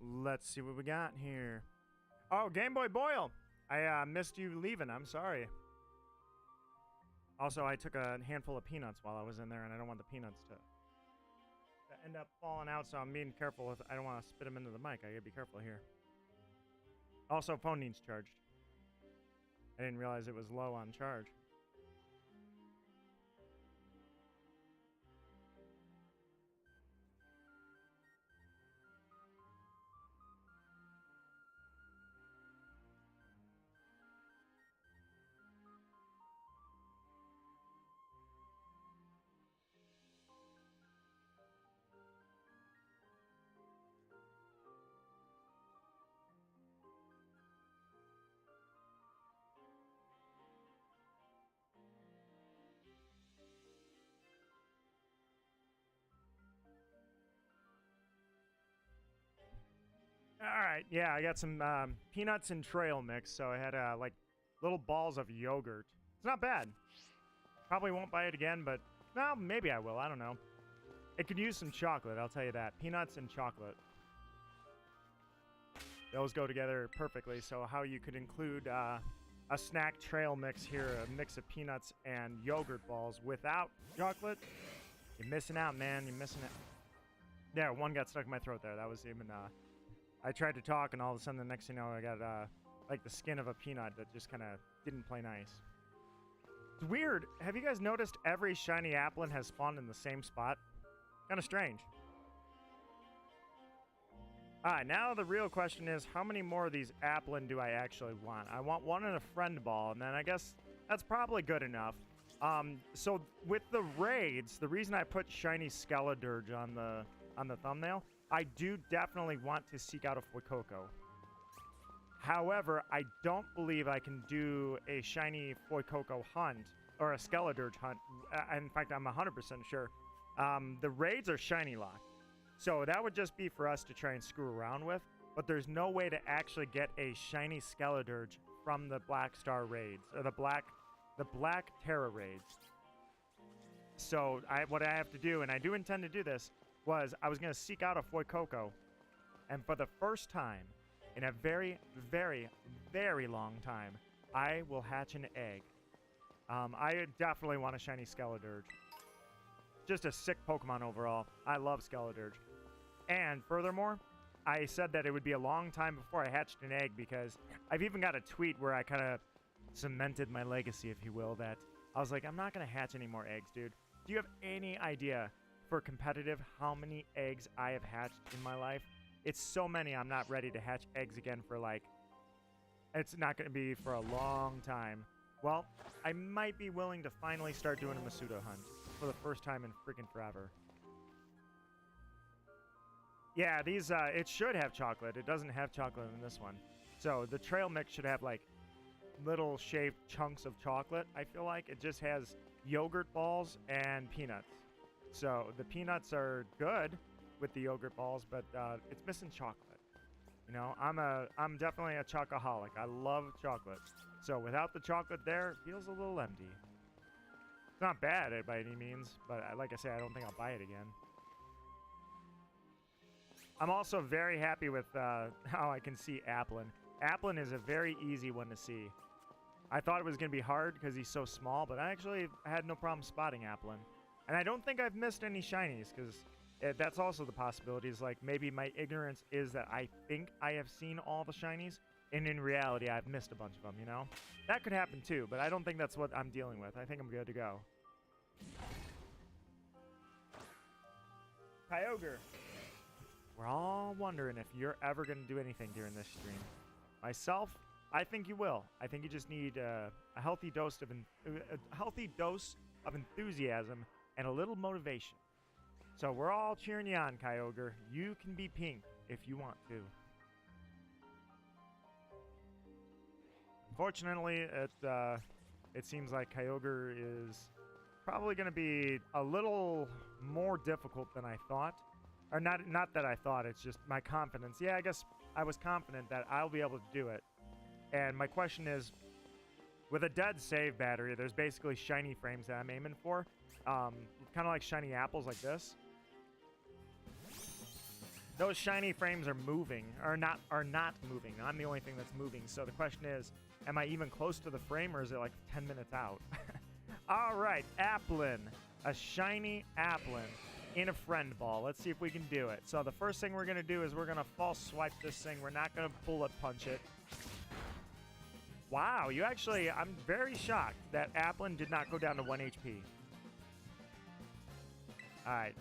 B: Let's see what we got here. Oh, Game Boy Boyle. I missed you leaving. I'm sorry. Also, I took a handful of peanuts while I was in there, and I don't want the peanuts to end up falling out, so I'm being careful. I don't want to spit them into the mic. I gotta be careful here. Also, phone needs charged. I didn't realize it was low on charge. All right, yeah, I got some peanuts and trail mix, so I had like little balls of yogurt. It's not bad. Probably won't buy it again, but no, maybe I will. I don't know. It could use some chocolate, I'll tell you that. Peanuts and chocolate. Those go together perfectly, so how you could include a snack trail mix here, a mix of peanuts and yogurt balls without chocolate, you're missing out, man. You're missing it. There, one got stuck in my throat there. That was even... I tried to talk, and all of a sudden, the next thing you know, I got like the skin of a peanut that just kind of didn't play nice. It's weird. Have you guys noticed every shiny Applin has spawned in the same spot? Kind of strange. Alright, now the real question is, how many more of these Applin do I actually want? I want one in a friend ball, and then I guess that's probably good enough. So with the raids, the reason I put shiny Skeledirge on the thumbnail, I do definitely want to seek out a Fuecoco. However, I don't believe I can do a shiny Fuecoco hunt or a Skeledirge hunt. In fact, I'm 100% sure. The raids are shiny locked. So that would just be for us to try and screw around with. But there's no way to actually get a shiny Skeledirge from the Black Star raids or the Black Terra raids. So what I have to do, and I do intend to do this, was I was going to seek out a Fuecoco, and for the first time in a very, very, very long time, I will hatch an egg. I definitely want a shiny Skeledirge. Just a sick Pokemon overall. I love Skeledirge. And furthermore, I said that it would be a long time before I hatched an egg because I've even got a tweet where I kind of cemented my legacy, if you will, that I was like, I'm not going to hatch any more eggs, dude. Do you have any idea for competitive how many eggs I have hatched in my life? It's so many. I'm not ready to hatch eggs again for like, it's not going to be for a long time. Well, I might be willing to finally start doing a Masuda hunt for the first time in freaking forever. Yeah, these it should have chocolate. It doesn't have chocolate in this one. So the trail mix should have like little shaved chunks of chocolate. I feel like it just has yogurt balls and peanuts. So the peanuts are good with the yogurt balls, but it's missing chocolate. You know, I'm definitely a chocoholic. I love chocolate. So without the chocolate there, it feels a little empty. It's not bad by any means, but like I say, I don't think I'll buy it again. I'm also very happy with how I can see Applin. Applin is a very easy one to see. I thought it was going to be hard because he's so small, but I actually had no problem spotting Applin. And I don't think I've missed any shinies, because that's also the possibility. Is like maybe my ignorance is that I think I have seen all the shinies, and in reality I've missed a bunch of them, you know? That could happen too, but I don't think that's what I'm dealing with. I think I'm good to go. Kyogre. We're all wondering if you're ever going to do anything during this stream. Myself, I think you will. I think you just need a healthy dose of enthusiasm and a little motivation. So we're all cheering you on, Kyogre. You can be pink if you want to. Unfortunately, it seems like Kyogre is probably going to be a little more difficult than I thought. Or not that I thought, it's just my confidence. Yeah, I guess I was confident that I'll be able to do it. And my question is, with a dead save battery, there's basically shiny frames that I'm aiming for. Kind of like shiny apples like this. Those shiny frames are moving, are not moving. I'm the only thing that's moving. So the question is, am I even close to the frame, or is it like 10 minutes out? All right, Applin. A shiny Applin in a friend ball. Let's see if we can do it. So the first thing we're going to do is we're going to false swipe this thing. We're not going to bullet punch it. Wow, you actually, I'm very shocked that Applin did not go down to 1 HP. All right.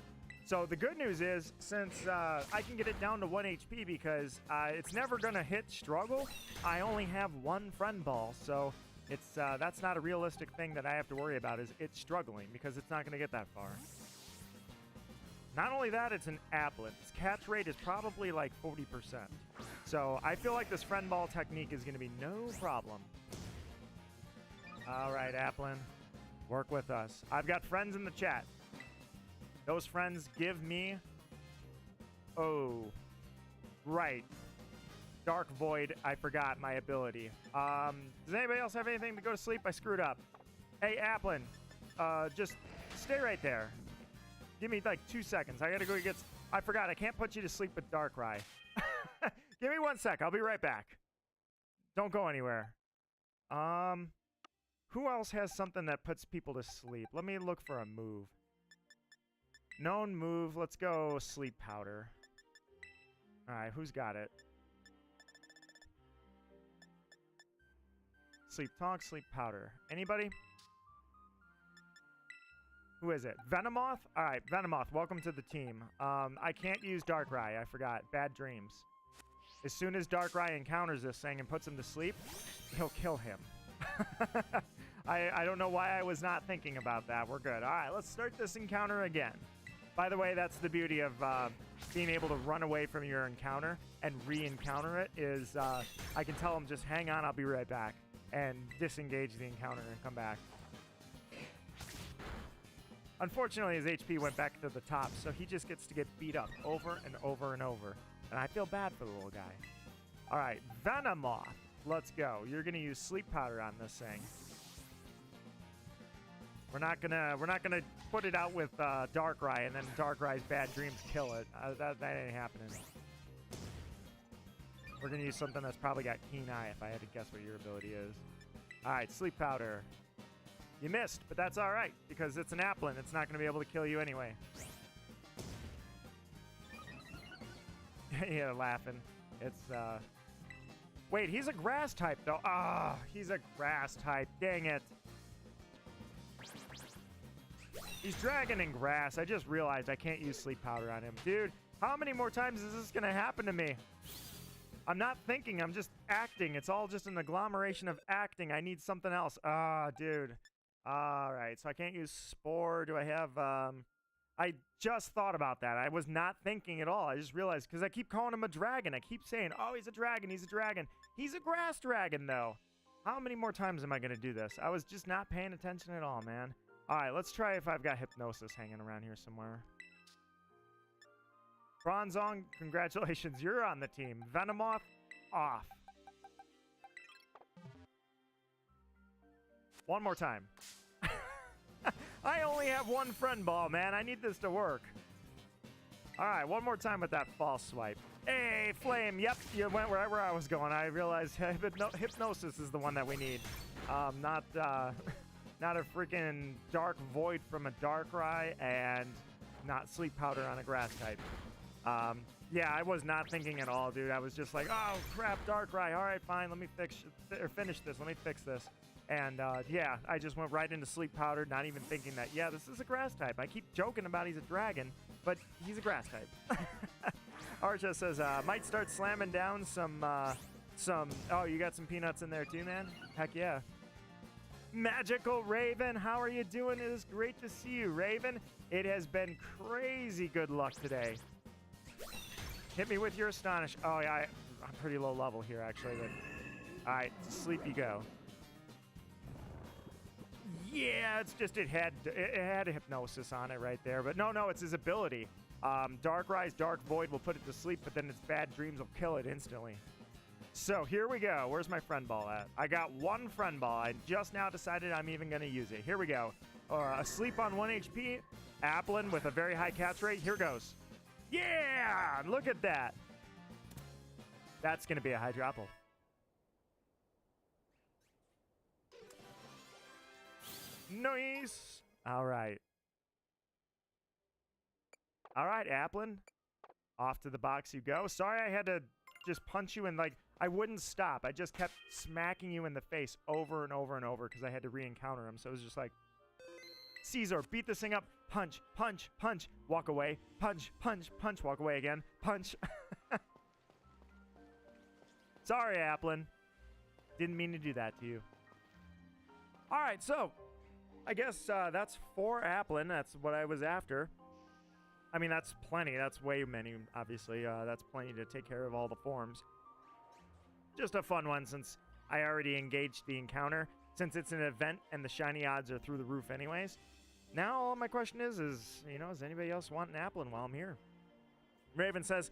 B: So the good news is, since I can get it down to 1 HP because it's never going to hit struggle, I only have one friend ball. So it's that's not a realistic thing that I have to worry about, is it's struggling, because it's not going to get that far. Not only that, it's an Applin. Its catch rate is probably like 40%. So I feel like this friend ball technique is going to be no problem. All right, Applin, work with us. I've got friends in the chat. Those friends give me... Oh, right. Dark Void, I forgot my ability. Does anybody else have anything to go to sleep? I screwed up. Hey, Applin, just stay right there. Give me like 2 seconds. I gotta go get... I forgot, I can't put you to sleep with Darkrai. Give me 1 sec, I'll be right back. Don't go anywhere. Who else has something that puts people to sleep? Let me look for a move. Known move, let's go Sleep Powder. Alright, who's got it? Sleep Talk, Sleep Powder. Anybody? Who is it? Venomoth? Alright, Venomoth, welcome to the team. I can't use Darkrai, I forgot. Bad dreams. As soon as Darkrai encounters this thing and puts him to sleep, he'll kill him. I don't know why I was not thinking about that. We're good. Alright, let's start this encounter again. By the way, that's the beauty of being able to run away from your encounter and re-encounter it, is I can tell him, just hang on, I'll be right back, and disengage the encounter and come back. Unfortunately, his HP went back to the top, so he just gets to get beat up over and over and over. And I feel bad for the little guy. All right, Venomoth, let's go. You're gonna use Sleep Powder on this thing. We're not gonna put it out with Darkrai, and then Darkrai's bad dreams kill it. That ain't happening. We're gonna use something that's probably got Keen Eye, if I had to guess what your ability is. All right, Sleep Powder. You missed, but that's all right, because it's an Applin. It's not gonna be able to kill you anyway. Yeah, laughing. It's wait, he's a grass type though. Ah, he's a grass type. Dang it. He's dragon and grass. I just realized I can't use Sleep Powder on him. Dude, how many more times is this gonna happen to me? I'm not thinking, I'm just acting. It's all just an agglomeration of acting. I need something else. Ah, dude. All right, so I can't use Spore. Do I have, I just thought about that. I was not thinking at all. I just realized, because I keep calling him a dragon. I keep saying, oh, he's a dragon, he's a dragon. He's a grass dragon, though. How many more times am I going to do this? I was just not paying attention at all, man. All right, let's try if I've got Hypnosis hanging around here somewhere. Bronzong, congratulations. You're on the team. Venomoth, off. One more time. I only have one friend ball, man. I need this to work. All right, one more time with that false swipe. Hey, Flame. Yep, you went wherever I was going. I realized Hypnosis is the one that we need. Not a freaking Dark Void from a Darkrai, and not Sleep Powder on a grass type. Yeah, I was not thinking at all, dude. I was just like, oh, crap, Darkrai. All right, fine. Let me finish this. Let me fix this. And, yeah, I just went right into Sleep Powder, not even thinking that, yeah, this is a grass type. I keep joking about he's a dragon, but he's a grass type. Archa says, might start slamming down some, oh, you got some peanuts in there too, man? Heck yeah. Magical Raven, how are you doing? It is great to see you, Raven. It has been crazy good luck today. Hit me with your Astonish. Oh, yeah, I'm pretty low level here, actually. But... all right, to sleep you go. Yeah, it's just it had a Hypnosis on it right there. But no, it's his ability. Darkrai's Dark Void will put it to sleep, but then its bad dreams will kill it instantly. So here we go. Where's my friend ball at? I got one friend ball. I just now decided I'm even going to use it. Here we go. Asleep on 1 HP. Applin with a very high catch rate. Here goes. Yeah! Look at that. That's going to be a Hydropple. Nice. All right. All right, Applin. Off to the box you go. Sorry I had to just punch you and, like, I wouldn't stop. I just kept smacking you in the face over and over and over because I had to re-encounter him. So it was just like, Caesar, beat this thing up. Punch, punch, punch. Walk away. Punch, punch, punch. Walk away again. Punch. Sorry, Applin. Didn't mean to do that to you. All right, so I guess that's 4 Applin. That's what I was after. I mean, that's plenty. That's way many, obviously. That's plenty to take care of all the forms. Just a fun one since I already engaged the encounter. Since it's an event and the shiny odds are through the roof anyways. Now, all my question is, you know, does anybody else want an Applin while I'm here? Raven says,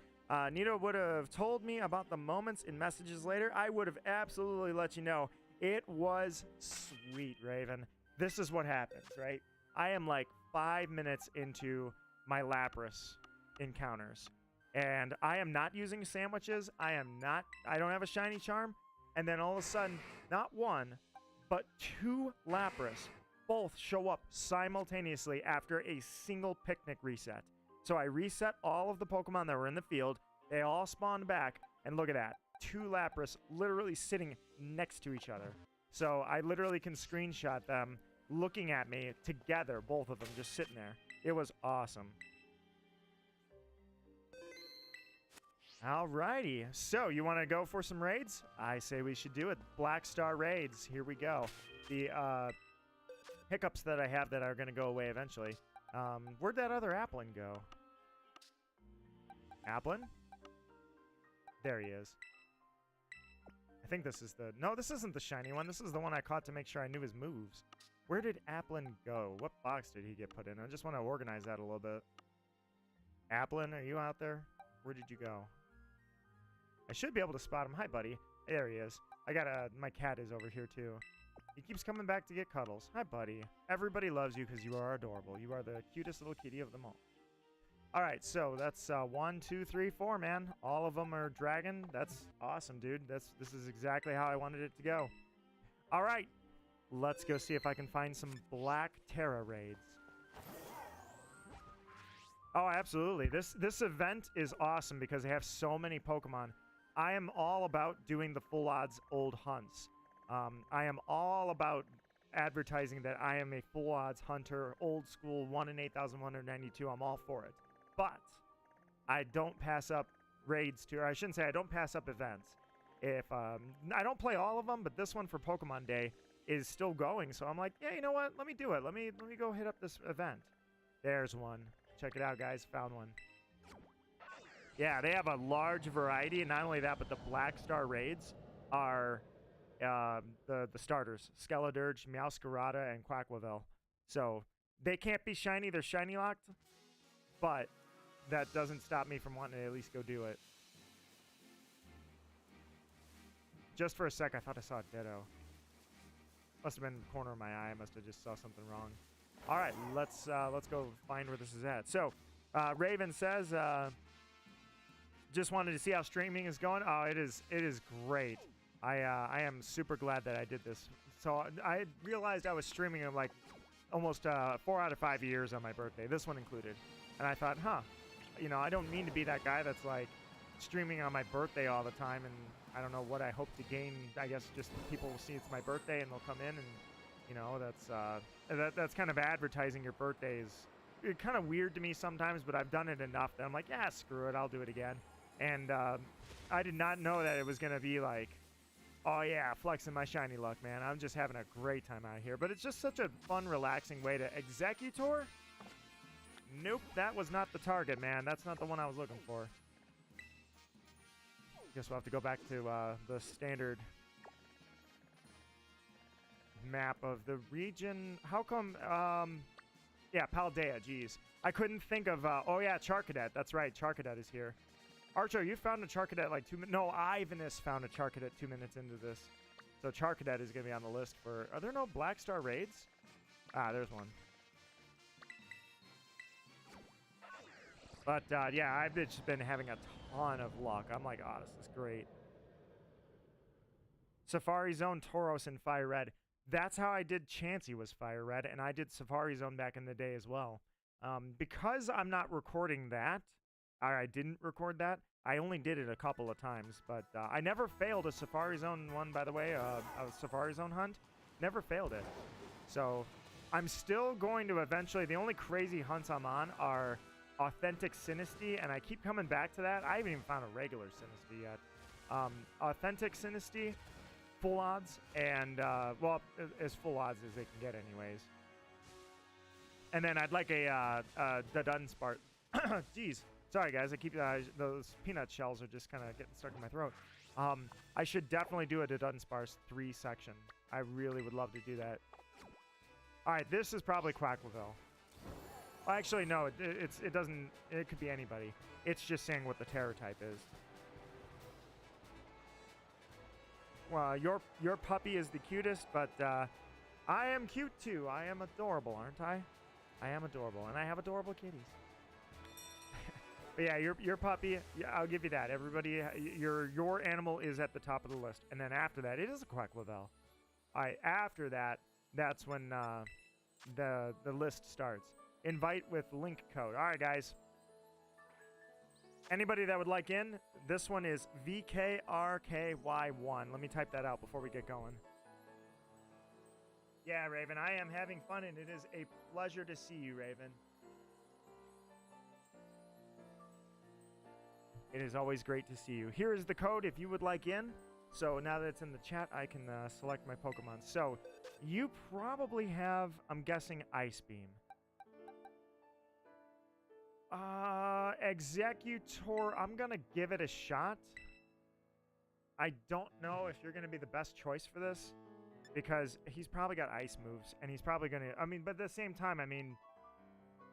B: Nito would have told me about the moments in messages later. I would have absolutely let you know. It was sweet, Raven. This is what happens, right? I am like 5 minutes into my Lapras encounters. And I am not using sandwiches. I don't have a shiny charm. And then all of a sudden, not 1, but 2 Lapras both show up simultaneously after a single picnic reset. So I reset all of the Pokemon that were in the field. They all spawned back. And look at that. 2 Lapras literally sitting next to each other. So I literally can screenshot them looking at me together, both of them just sitting there. It was awesome. Alrighty, so you want to go for some raids? I say we should do it. Black Star raids, here we go. The hiccups that I have that are going to go away eventually. Where'd that other Applin go? Applin? There he is. I think this is the... No, this isn't the shiny one. This is the one I caught to make sure I knew his moves. Where did Applin go? What box did he get put in? I just want to organize that a little bit. Applin, are you out there? Where did you go? I should be able to spot him. Hi, buddy. There he is. I got my cat is over here, too. He keeps coming back to get cuddles. Hi, buddy. Everybody loves you because you are adorable. You are the cutest little kitty of them all. All right, so that's 1, 2, 3, 4, man. All of them are dragon. That's awesome, dude. This is exactly how I wanted it to go. All right. Let's go see if I can find some Black Terra raids. Oh, absolutely. This event is awesome because they have so many Pokemon. I am all about doing the full odds old hunts. I am all about advertising that I am a full odds hunter, old school, 1 in 8,192. I'm all for it. But I don't pass up raids or I shouldn't say I don't pass up events. If I don't play all of them, but this one for Pokemon Day is still going, so I'm like, yeah, you know what? Let me do it. Let me go hit up this event. There's one. Check it out, guys. Found one. Yeah, they have a large variety, and not only that, but the Black Star raids are the starters: Skeledirge, Meowscarada, and Quaquavel. So they can't be shiny; they're shiny locked, but that doesn't stop me from wanting to at least go do it. Just for a sec, I thought I saw a Ditto. Must have been in the corner of my eye. I must have just saw something wrong. All right, let's go find where this is at. So, Raven says, just wanted to see how streaming is going. Oh, it is great. I am super glad that I did this. So I realized I was streaming like almost 4 out of 5 years on my birthday, this one included. And I thought, you know, I don't mean to be that guy that's like streaming on my birthday all the time, and I don't know what I hope to gain. I guess just people will see it's my birthday and they'll come in, and you know, that's kind of advertising your birthday is kind of weird to me sometimes, but I've done it enough that I'm like, yeah, screw it, I'll do it again. And I did not know that it was gonna be like, oh yeah, flexing my shiny luck, man. I'm just having a great time out here. But it's just such a fun, relaxing way to Executor. Nope, that was not the target, man. That's not the one I was looking for. Guess we'll have to go back to the standard map of the region. How come, yeah, Paldea, geez. I couldn't think of, oh yeah, Charcadet. That's right, Charcadet is here. Archo, you found a Charcadet like 2 minutes. No, Ivanus found a Charcadet 2 minutes into this. So Charcadet is going to be on the list for, are there no Black Star raids? Ah, there's one. But yeah, I've just been having a ton of luck. I'm like, oh, this is great. Safari Zone, Tauros, and Fire Red. That's how I did Chansey, was Fire Red, and I did Safari Zone back in the day as well. Because I'm not recording that, or I didn't record that, I only did it a couple of times, but I never failed a Safari Zone one, by the way, a Safari Zone hunt. Never failed it. So I'm still going to eventually, the only crazy hunts I'm on are Authentic Sinisty, and I keep coming back to that. I haven't even found a regular Sinisty yet. Authentic Sinisty, full odds, and, well, as full odds as they can get anyways. And then I'd like the Dunsparce. Jeez. Sorry, guys. I keep those peanut shells are just kind of getting stuck in my throat. I should definitely do a Dunsparce 3 section. I really would love to do that. All right, this is probably Quacklaville. Well, actually, no. It doesn't. It could be anybody. It's just saying what the terror type is. Well, your puppy is the cutest, but I am cute too. I am adorable, aren't I? I am adorable, and I have adorable kitties. But yeah, your puppy, yeah, I'll give you that. Everybody, your animal is at the top of the list. And then after that, it is a Quacklaville. All right, after that, that's when the list starts. Invite with link code. All right, guys. Anybody that would like in, this one is VKRKY1. Let me type that out before we get going. Yeah, Raven, I am having fun, and it is a pleasure to see you, Raven. It is always great to see you. Here is the code if you would like in. So now that it's in the chat, I can select my Pokemon. So you probably have, I'm guessing, Ice Beam. Executor, I'm going to give it a shot. I don't know if you're going to be the best choice for this, because he's probably got ice moves, and he's probably going to, I mean, but at the same time, I mean,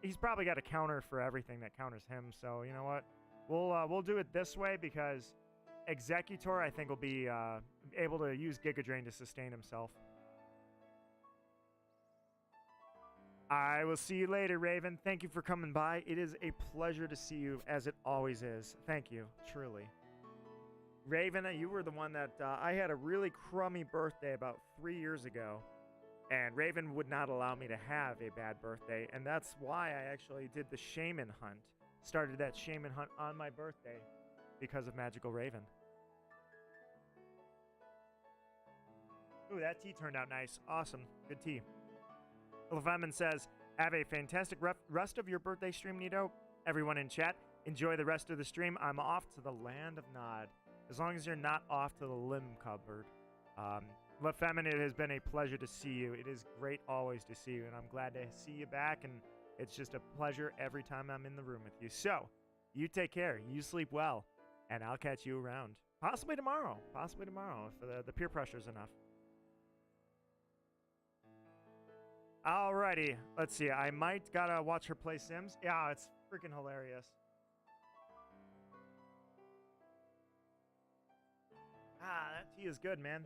B: he's probably got a counter for everything that counters him, so you know what? We'll do it this way, because Executor, I think, will be able to use Giga Drain to sustain himself. I will see you later, Raven. Thank you for coming by. It is a pleasure to see you, as it always is. Thank you, truly. Raven, you were the one that I had a really crummy birthday about 3 years ago, and Raven would not allow me to have a bad birthday, and that's why I actually did the Shaman hunt. Started that Shaman hunt on my birthday because of Magical Raven. Ooh, that tea turned out nice. Awesome. Good tea. Lefemin says, have a fantastic rest of your birthday stream, Nito. Everyone in chat, enjoy the rest of the stream. I'm off to the land of Nod. As long as you're not off to the limb cupboard. Lefemin, it has been a pleasure to see you. It is great always to see you, and I'm glad to see you back, and it's just a pleasure every time I'm in the room with you. So, you take care. You sleep well, and I'll catch you around. Possibly tomorrow. Possibly tomorrow if the peer pressure's enough. Alrighty. Let's see. I might gotta watch her play Sims. Yeah, it's freaking hilarious. Ah, that tea is good, man.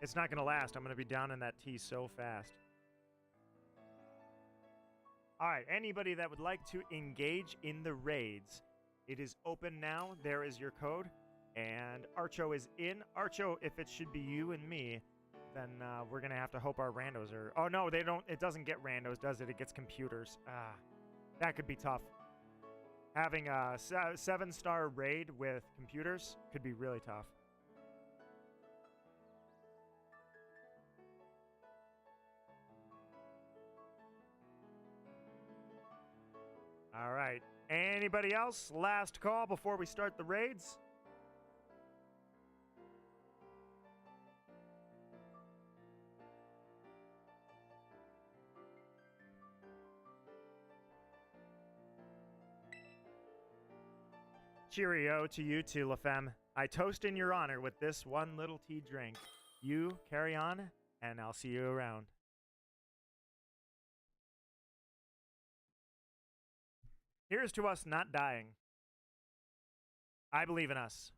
B: It's not gonna last. I'm gonna be down in that tea so fast. Alright, anybody that would like to engage in the raids, it is open now. There is your code. And Archo is in. Archo, if it should be you and me, then we're gonna have to hope our randos are... Oh, no, they don't... It doesn't get randos, does it? It gets computers. Ah, that could be tough. Having a 7-star raid with computers could be really tough. All right. Anybody else? Last call before we start the raids? Cheerio to you too, LaFemme. I toast in your honor with this one little tea drink. You carry on, and I'll see you around. Here's to us not dying. I believe in us.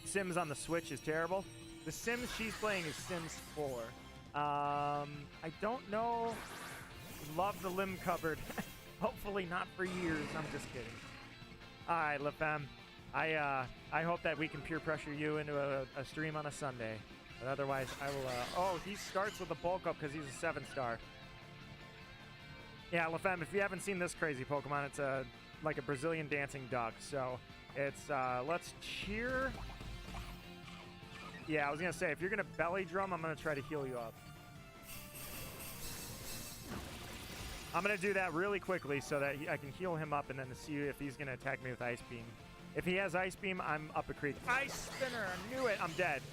B: Sims on the Switch is terrible. The Sims she's playing is Sims 4. I don't know love the limb cupboard. Hopefully not for years. I'm just kidding. All right, LaFemme. I hope that we can peer pressure you into a stream on a Sunday. But otherwise, I will... oh, he starts with a bulk up because he's a 7-star. Yeah, LaFemme, if you haven't seen this crazy Pokemon, it's like a Brazilian dancing duck. So it's... let's cheer... Yeah, I was going to say, if you're going to belly drum, I'm going to try to heal you up. I'm going to do that really quickly so that I can heal him up and then see if he's going to attack me with Ice Beam. If he has Ice Beam, I'm up a creek. Ice Spinner! I knew it! I'm dead.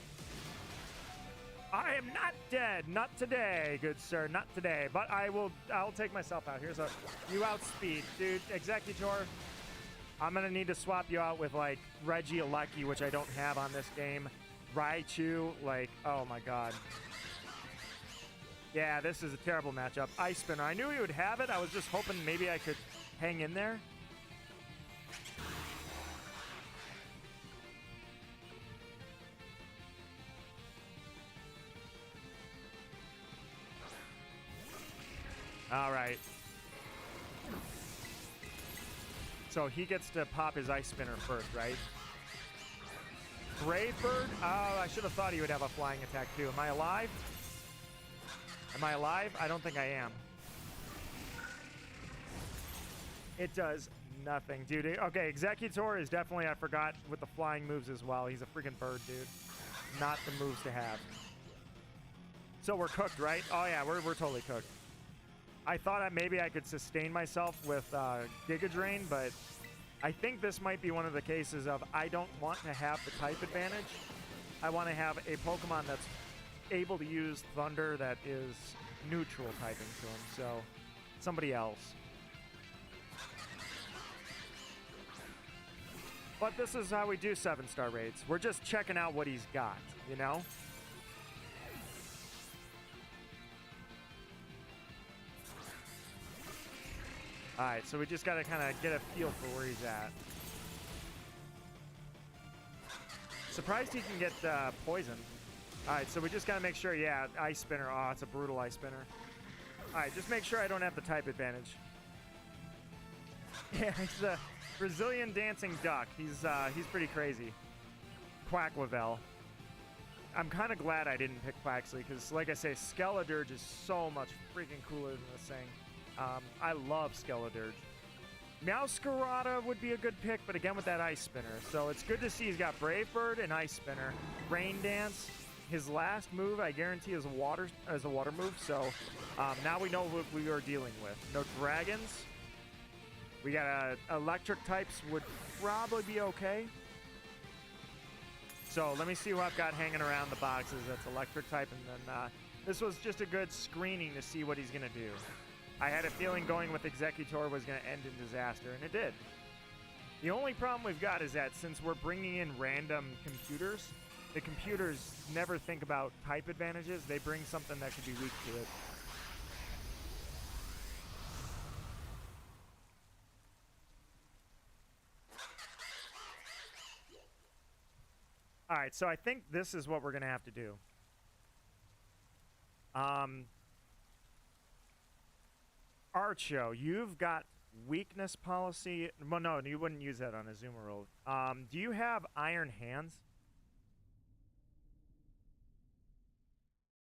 B: I am not dead. Not today, good sir. Not today. But I'll take myself out. Here's a... You outspeed, dude. Executor. I'm going to need to swap you out with, like, Regieleki, which I don't have on this game. Raichu, like, oh my god. Yeah, this is a terrible matchup. Ice Spinner. I knew he would have it. I was just hoping maybe I could hang in there. All right. So he gets to pop his Ice Spinner first, right? Brave Bird? Oh, I should have thought he would have a flying attack too. Am I alive? Am I alive? I don't think I am. It does nothing, dude. Okay, Executor is definitely, I forgot, with the flying moves as well. He's a freaking bird, dude. Not the moves to have. So we're cooked, right? Oh yeah, we're totally cooked. I thought maybe I could sustain myself with Giga Drain, but I think this might be one of the cases of I don't want to have the type advantage. I want to have a Pokemon that's able to use Thunder that is neutral typing to him, so somebody else. But this is how we do 7-star raids. We're just checking out what he's got, you know? Alright, so we just gotta kind of get a feel for where he's at. Surprised he can get poison. Alright, so we just gotta make sure, yeah, Ice Spinner. Oh, it's a brutal Ice Spinner. Alright, just make sure I don't have the type advantage. Yeah, he's a Brazilian dancing duck. He's pretty crazy. Quacklevel. I'm kind of glad I didn't pick Quaxley, because like I say, Skeledirge is so much freaking cooler than this thing. I love Skeledirge. Meowscarada would be a good pick, but again with that Ice Spinner. So it's good to see he's got Brave Bird and Ice Spinner. Rain Dance. His last move, I guarantee, is a water move. So now we know what we are dealing with. No dragons. We got electric types would probably be okay. So let me see who I've got hanging around the boxes that's electric type, and then this was just a good screening to see what he's gonna do. I had a feeling going with Executor was going to end in disaster, and it did. The only problem we've got is that since we're bringing in random computers, the computers never think about type advantages. They bring something that could be weak to it. All right, so I think this is what we're going to have to do. Archo, you've got weakness policy. Well, no, you wouldn't use that on a Azumarill. Do you have Iron Hands?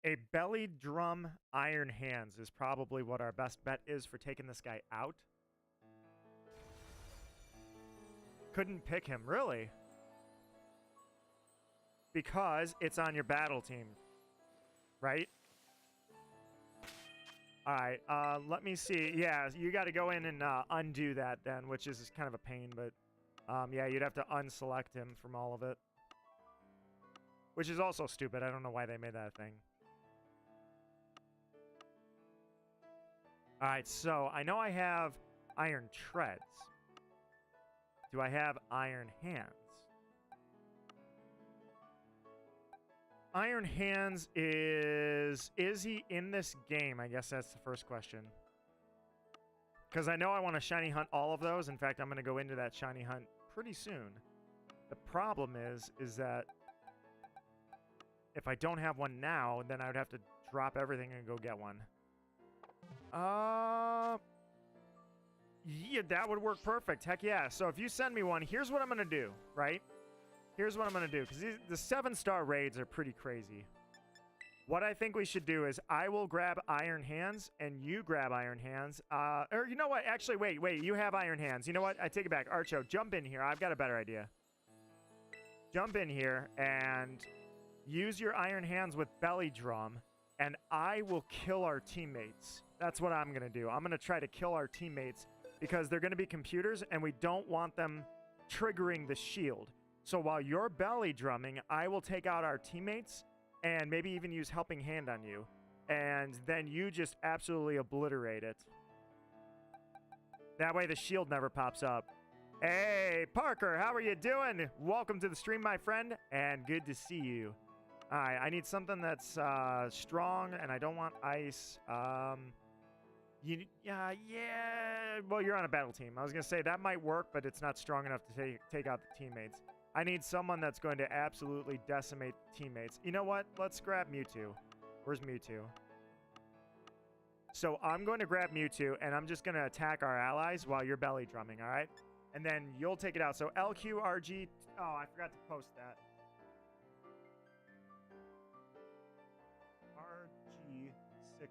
B: A belly drum Iron Hands is probably what our best bet is for taking this guy out. Couldn't pick him, really? Because it's on your battle team, right? All right, let me see. Yeah, you got to go in and undo that then, which is kind of a pain, but yeah, you'd have to unselect him from all of it. Which is also stupid. I don't know why they made that a thing. All right, so I know I have Iron Treads. Do I have Iron Hands? Iron Hands is he in this game? I guess that's the first question. Because I know I want to shiny hunt all of those. In fact, I'm going to go into that shiny hunt pretty soon. The problem is that if I don't have one now, then I would have to drop everything and go get one. Yeah, that would work perfect. Heck yeah. So if you send me one, here's what I'm going to do, right? Here's what I'm going to do, because the 7-star raids are pretty crazy. What I think we should do is I will grab Iron Hands, and you grab Iron Hands. Or you know what? Actually, wait. You have Iron Hands. You know what? I take it back. Archo, jump in here. I've got a better idea. Jump in here and use your Iron Hands with Belly Drum, and I will kill our teammates. That's what I'm going to do. I'm going to try to kill our teammates because they're going to be computers, and we don't want them triggering the shield. So while you're belly drumming, I will take out our teammates and maybe even use Helping Hand on you. And then you just absolutely obliterate it. That way the shield never pops up. Hey, Parker, how are you doing? Welcome to the stream, my friend, and good to see you. All right, I need something that's strong, and I don't want ice. Yeah. Well, you're on a battle team. I was going to say that might work, but it's not strong enough to take out the teammates. I need someone that's going to absolutely decimate teammates. You know what? Let's grab Mewtwo. Where's Mewtwo? So I'm going to grab Mewtwo, and I'm just going to attack our allies while you're belly drumming, all right? And then you'll take it out. So LQ, RG... Oh, I forgot to post that. RG6...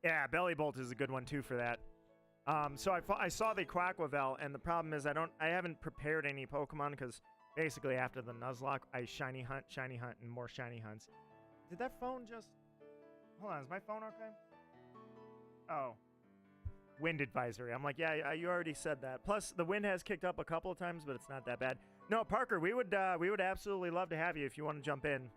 B: Yeah, Belly Bolt is a good one too for that. So I saw the Quaquavel, and the problem is I haven't prepared any Pokemon because basically after the Nuzlocke, I shiny hunt, and more shiny hunts. Did that phone just... Hold on, is my phone okay? Oh. Wind advisory. I'm like, yeah, you already said that. Plus, the wind has kicked up a couple of times, but it's not that bad. No, Parker, we would absolutely love to have you if you want to jump in.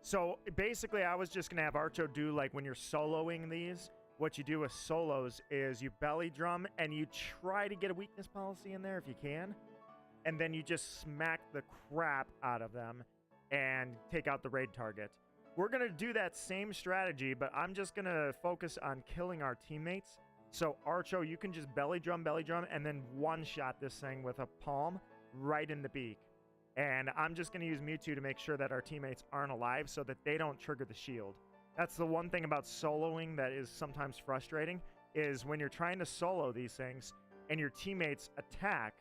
B: So basically, I was just going to have Archo do, like, when you're soloing these, what you do with solos is you belly drum and you try to get a weakness policy in there if you can. And then you just smack the crap out of them and take out the raid target. We're going to do that same strategy, but I'm just going to focus on killing our teammates. So, Archo, you can just belly drum, and then one-shot this thing with a palm right in the beak. And I'm just going to use Mewtwo to make sure that our teammates aren't alive so that they don't trigger the shield. That's the one thing about soloing that is sometimes frustrating, is when you're trying to solo these things and your teammates attack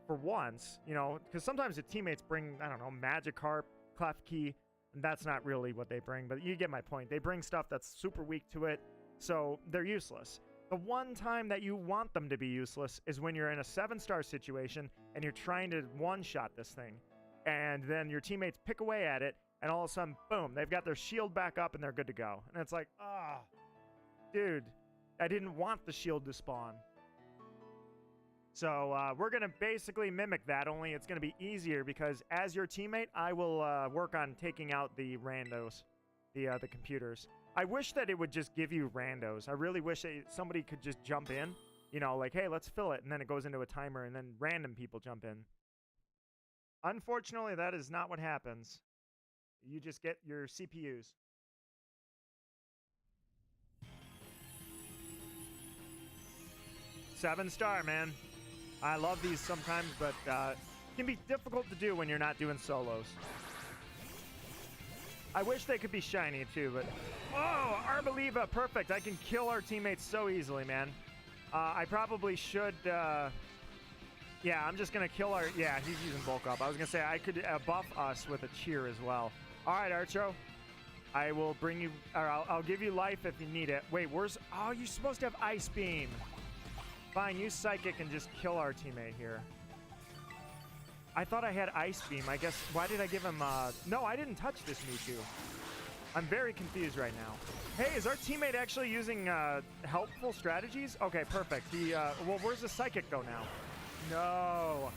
B: for once, you know, because sometimes the teammates bring, I don't know, Magikarp, Klefki, and that's not really what they bring, but you get my point. They bring stuff that's super weak to it, so they're useless. The one time that you want them to be useless is when you're in a 7-star situation and you're trying to one-shot this thing. And then your teammates pick away at it, and all of a sudden, boom, they've got their shield back up, and they're good to go. And it's like, dude, I didn't want the shield to spawn. So we're going to basically mimic that, only it's going to be easier because as your teammate, I will work on taking out the randos, the computers. I wish that it would just give you randos. I really wish that somebody could just jump in, you know, like, hey, let's fill it, and then it goes into a timer, and then random people jump in. Unfortunately, that is not what happens. You just get your CPUs. Seven-star, man. I love these sometimes, but it can be difficult to do when you're not doing solos. I wish they could be shiny, too, but... Oh, Arboliva, perfect. I can kill our teammates so easily, man. I probably should... Yeah, I'm just going to kill our... Yeah, he's using bulk up. I was going to say I could buff us with a cheer as well. All right, Archo. I will bring you... Or I'll give you life if you need it. Wait, where's... Oh, you're supposed to have Ice Beam. Fine, use Psychic and just kill our teammate here. I thought I had Ice Beam. I guess... Why did I give him... No, I didn't touch this Mewtwo. I'm very confused right now. Hey, is our teammate actually using helpful strategies? Okay, perfect. He... Well, where's the Psychic go now? No,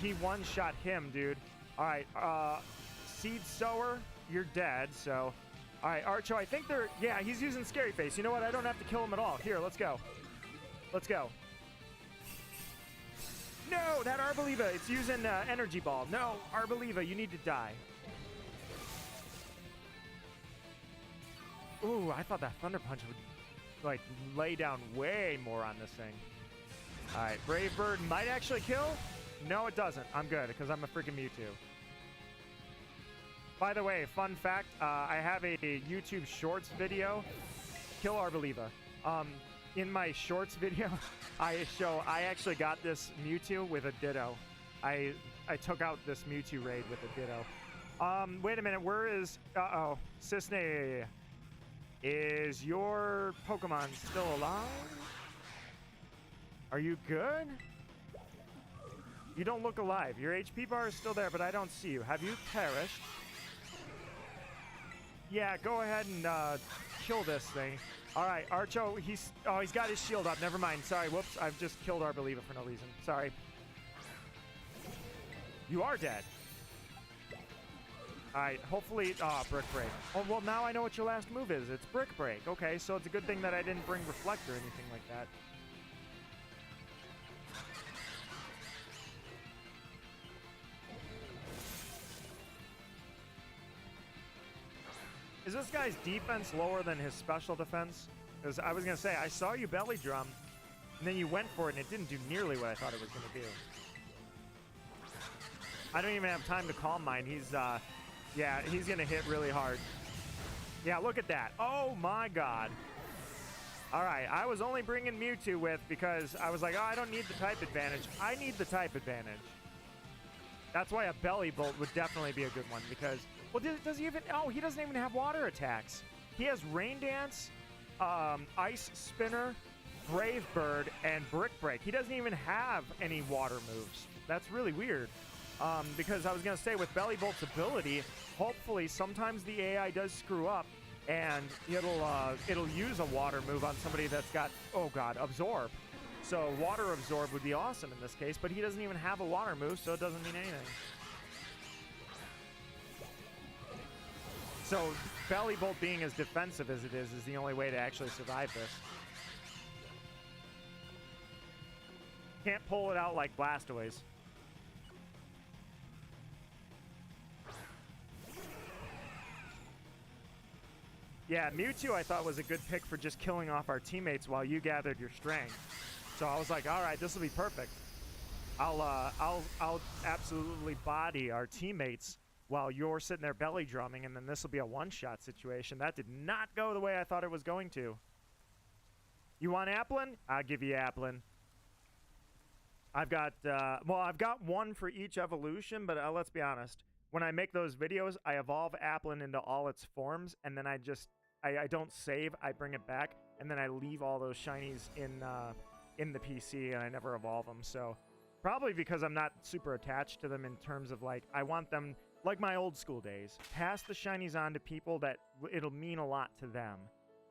B: he one-shot him, dude. All right, Seed Sower, you're dead, so... All right, Archo, I think they're... Yeah, he's using Scary Face. You know what? I don't have to kill him at all. Here, let's go. Let's go. No, that Arboliva, it's using Energy Ball. No, Arboliva, you need to die. Ooh, I thought that Thunder Punch would, like, lay down way more on this thing. All right, Brave Bird might actually kill. No, it doesn't. I'm good because I'm a freaking Mewtwo. By the way, fun fact, I have a YouTube Shorts video, Kill Arboliva. In my Shorts video, I actually got this Mewtwo with a Ditto. I took out this Mewtwo raid with a Ditto. Wait a minute, where is... Uh-oh. Cisne, is your Pokemon still alive? Are you good? You don't look alive. Your HP bar is still there, but I don't see you. Have you perished? Yeah, go ahead and kill this thing. All right, Archo, he's got his shield up. Never mind. Sorry, whoops. I've just killed Arboliva for no reason. Sorry. You are dead. All right, hopefully... Oh, Brick Break. Oh, well, now I know what your last move is. It's Brick Break. Okay, so it's a good thing that I didn't bring Reflect or anything like that. Is this guy's defense lower than his special defense? Because I was going to say, I saw you belly drum, and then you went for it, and it didn't do nearly what I thought it was going to do. I don't even have time to calm mine. He's, yeah, he's going to hit really hard. Yeah, look at that. Oh, my God. All right, I was only bringing Mewtwo with because I was like, oh, I don't need the type advantage. I need the type advantage. That's why a Belly Bolt would definitely be a good one because... Well, does he even... Oh, he doesn't even have water attacks. He has Rain Dance, Ice Spinner, Brave Bird, and Brick Break. He doesn't even have any water moves. That's really weird. Because I was going to say, with Belly Bolt's ability, hopefully sometimes the AI does screw up, and it'll use a water move on somebody that's got, oh God, Absorb. So Water Absorb would be awesome in this case, but he doesn't even have a water move, so it doesn't mean anything. So Belly Bolt being as defensive as it is the only way to actually survive this. Can't pull it out like Blastoise. Yeah, Mewtwo I thought was a good pick for just killing off our teammates while you gathered your strength. So I was like, all right, this will be perfect. I'll absolutely body our teammates while you're sitting there belly drumming, and then this will be a one-shot situation. That did not go the way I thought it was going to. You want Applin? I'll give you Applin. I've got, well, I've got one for each evolution, but let's be honest. When I make those videos, I evolve Applin into all its forms, and then I don't save, I bring it back, and then I leave all those shinies in the PC, and I never evolve them. So probably because I'm not super attached to them in terms of, like, I want them... Like my old school days, pass the shinies on to people that it'll mean a lot to them,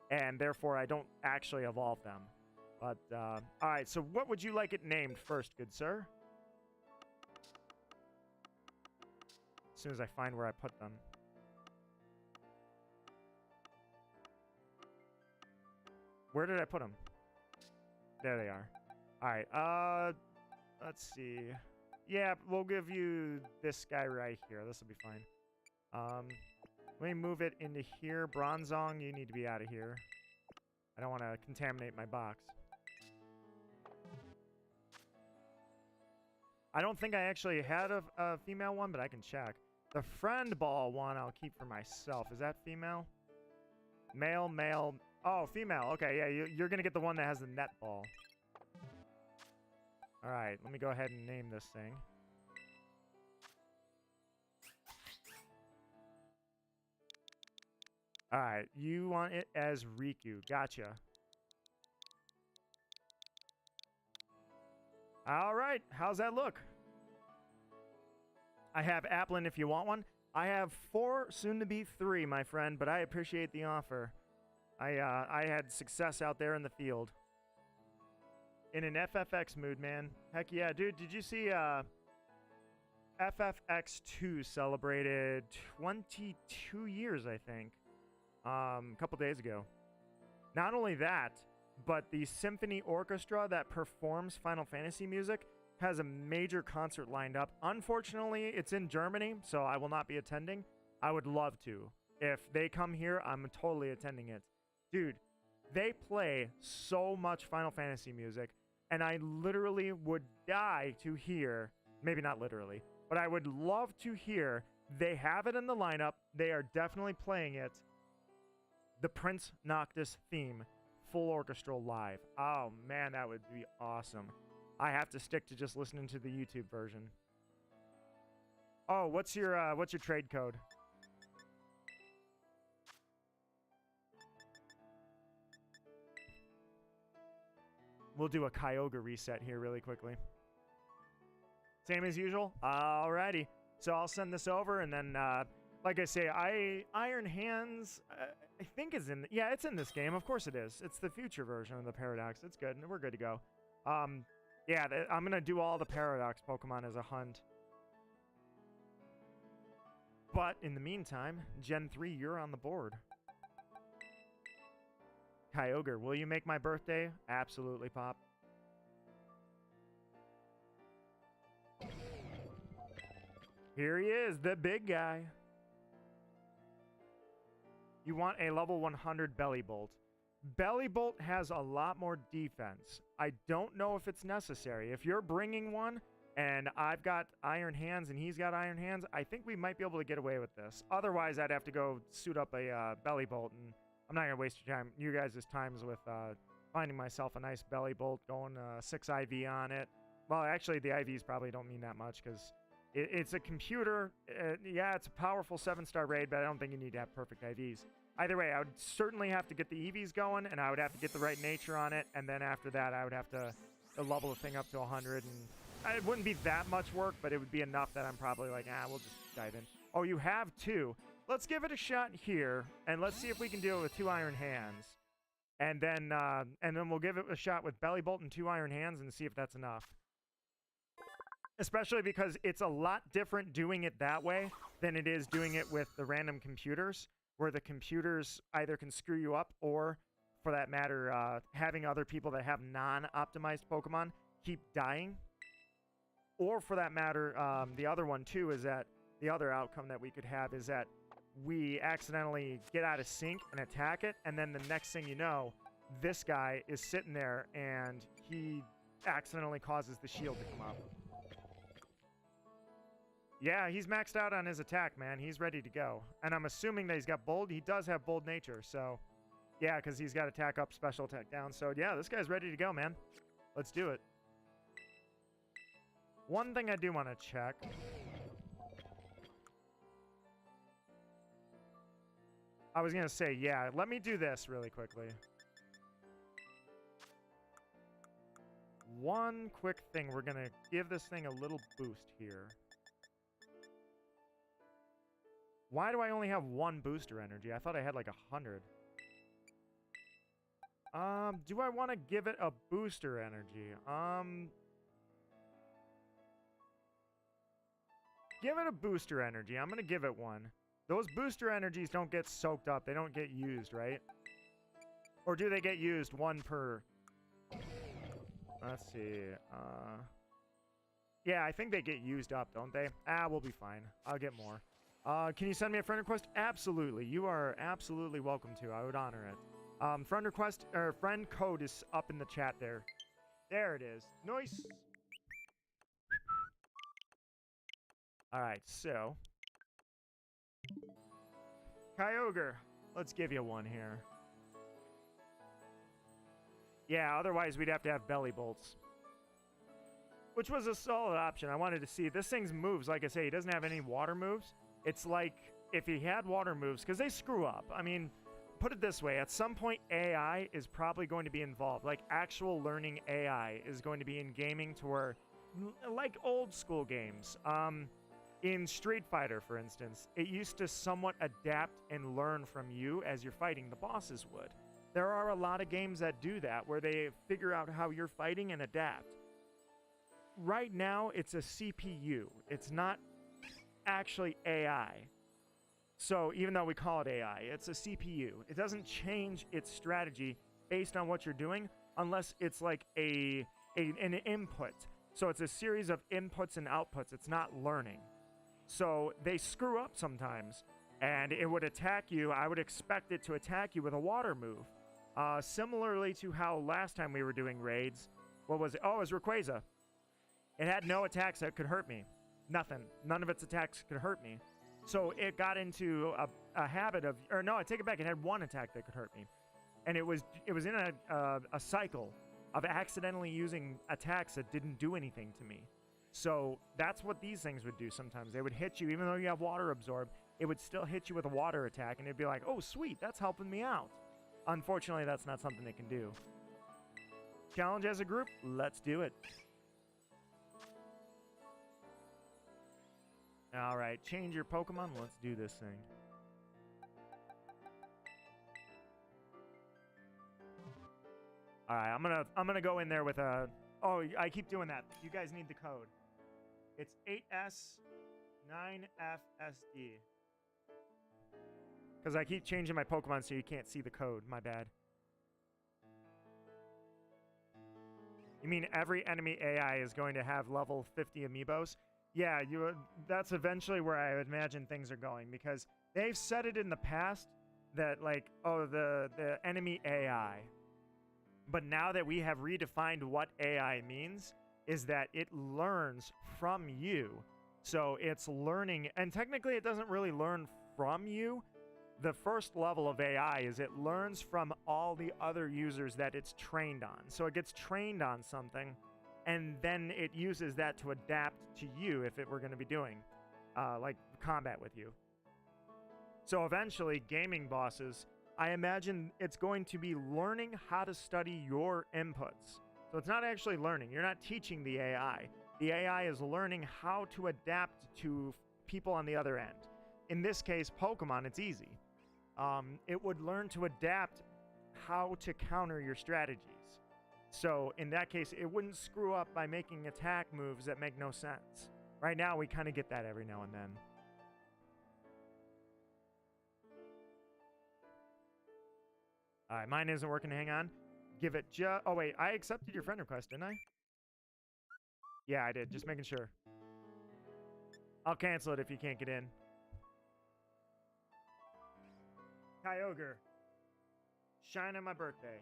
B: and therefore I don't actually evolve them. But, all right, so what would you like it named first, good sir? As soon as I find where I put them. Where did I put them? There they are. All right, let's see. Yeah, we'll give you this guy right here. This will be fine. Let me move it into here. Bronzong, you need to be out of here. I don't want to contaminate my box. I don't think I actually had a female one, but I can check. The friend ball one I'll keep for myself. Is that female? Male, male. Oh, female. Okay, yeah, you're going to get the one that has the net ball. All right, let me go ahead and name this thing. All right, you want it as Riku. Gotcha. All right, how's that look? I have Applin if you want one. I have 4, soon to be 3, my friend, but I appreciate the offer. I had success out there in the field. In an FFX mood, man. Heck yeah, dude. Did you see FFX2 celebrated 22 years, I think, a couple days ago. Not only that, but the symphony orchestra that performs Final Fantasy music has a major concert lined up. Unfortunately, it's in Germany, so I will not be attending. I would love to. If they come here, I'm totally attending it. Dude, they play so much Final Fantasy music. and I literally would die to hear, maybe not literally, but I would love to hear, they have it in the lineup, they are definitely playing it, the Prince Noctis theme, full orchestral live. Oh man, that would be awesome. I have to stick to just listening to the YouTube version. Oh, what's your trade code? We'll do a Kyogre reset here really quickly. Same as usual? Alrighty. So I'll send this over, and then, like I say, Iron Hands, I think is in... Yeah, it's in this game. Of course it is. It's the future version of the Paradox. It's good. We're good to go. Yeah, I'm going to do all the Paradox Pokemon as a hunt. But in the meantime, Gen 3, you're on the board. Kyogre, will you make my birthday? Absolutely, Pop. Here he is, the big guy. You want a level 100 Bellybolt. Bellybolt has a lot more defense. I don't know if it's necessary. If you're bringing one, and I've got Iron Hands and he's got Iron Hands, I think we might be able to get away with this. Otherwise, I'd have to go suit up a Bellybolt, and I'm not going to waste your time, you guys' times with finding myself a nice Bellybolt, going 6 IV on it. Well, actually, the IVs probably don't mean that much, because it's a computer. Yeah, it's a powerful 7-star raid, but I don't think you need to have perfect IVs. Either way, I would certainly have to get the EVs going, and I would have to get the right nature on it, and then after that, I would have to level the thing up to 100, and it wouldn't be that much work, but it would be enough that I'm probably like, we'll just dive in. Oh, you have 2. Let's give it a shot here, and let's see if we can deal with 2 Iron Hands. And then we'll give it a shot with Bellybolt and 2 Iron Hands and see if that's enough. Especially because it's a lot different doing it that way than it is doing it with the random computers, where the computers either can screw you up or, for that matter, having other people that have non-optimized Pokemon keep dying. Or, for that matter, the other one, too, is that the other outcome that we could have is that we accidentally get out of sync and attack it, and then the next thing you know, this guy is sitting there and he accidentally causes the shield to come up. Yeah, he's maxed out on his attack, man. He's ready to go. And I'm assuming that he's got bold. He does have bold nature, so yeah, because he's got attack up, special attack down. So yeah, this guy's ready to go, man. Let's do it. One thing I do want to check. I was going to say, yeah, let me do this really quickly. One quick thing. We're going to give this thing a little boost here. Why do I only have 1 booster energy? I thought I had like 100. Do I want to give it a booster energy? Give it a booster energy. I'm going to give it 1. Those booster energies don't get soaked up. They don't get used, right? Or do they get used 1 per... Let's see. Yeah, I think they get used up, don't they? We'll be fine. I'll get more. Can you send me a friend request? Absolutely. You are absolutely welcome to. I would honor it. Friend request, or friend code is up in the chat there. There it is. Nice. Alright, so... Kyogre, let's give you 1 here. Yeah, otherwise we'd have to have Bellybolts. Which was a solid option. I wanted to see. This thing's moves, like I say, he doesn't have any water moves. It's like if he had water moves, because they screw up. I mean, put it this way. At some point, AI is probably going to be involved. Like, actual learning AI is going to be in gaming to where, like old school games. In Street Fighter, for instance, it used to somewhat adapt and learn from you as you're fighting. The bosses would. There are a lot of games that do that, where they figure out how you're fighting and adapt. Right now, it's a CPU. It's not actually AI. So even though we call it AI, it's a CPU. It doesn't change its strategy based on what you're doing unless it's like an input. So it's a series of inputs and outputs. It's not learning. So they screw up sometimes, and it would attack you. I would expect it to attack you with a water move. Similarly to how last time we were doing raids, What was it? Oh, it was Rayquaza. It had no attacks that could hurt me. Nothing. None of its attacks could hurt me. So it got into a habit of, or no, I take it back. It had one attack that could hurt me. And it was in a cycle of accidentally using attacks that didn't do anything to me. So that's what these things would do sometimes. They would hit you, even though you have water absorb, it would still hit you with a water attack, and it'd be like, oh, sweet, that's helping me out. Unfortunately, that's not something they can do. Challenge as a group? Let's do it. All right, change your Pokemon. Let's do this thing. All right, I'm gonna go in there with a. Oh, I keep doing that. You guys need the code. It's 8S9FSD. Because I keep changing my Pokemon so you can't see the code. My bad. You mean every enemy AI is going to have level 50 amiibos? Yeah, that's eventually where I imagine things are going, because they've said it in the past that, like, oh, the enemy AI. But now that we have redefined what AI means, is that it learns from you. So it's learning, and technically it doesn't really learn from you. The first level of AI is it learns from all the other users that it's trained on. So it gets trained on something, and then it uses that to adapt to you if it were going to be doing, like, combat with you. So eventually, gaming bosses, I imagine it's going to be learning how to study your inputs. So it's not actually learning. You're not teaching the AI. The AI is learning how to adapt to people on the other end. In this case, Pokemon, it's easy. It would learn to adapt how to counter your strategies. So in that case, it wouldn't screw up by making attack moves that make no sense. Right now, we kind of get that every now and then. All right, mine isn't working. Hang on. Give it just... Oh, wait. I accepted your friend request, didn't I? Yeah, I did. Just making sure. I'll cancel it if you can't get in. Kyogre. Shine on my birthday.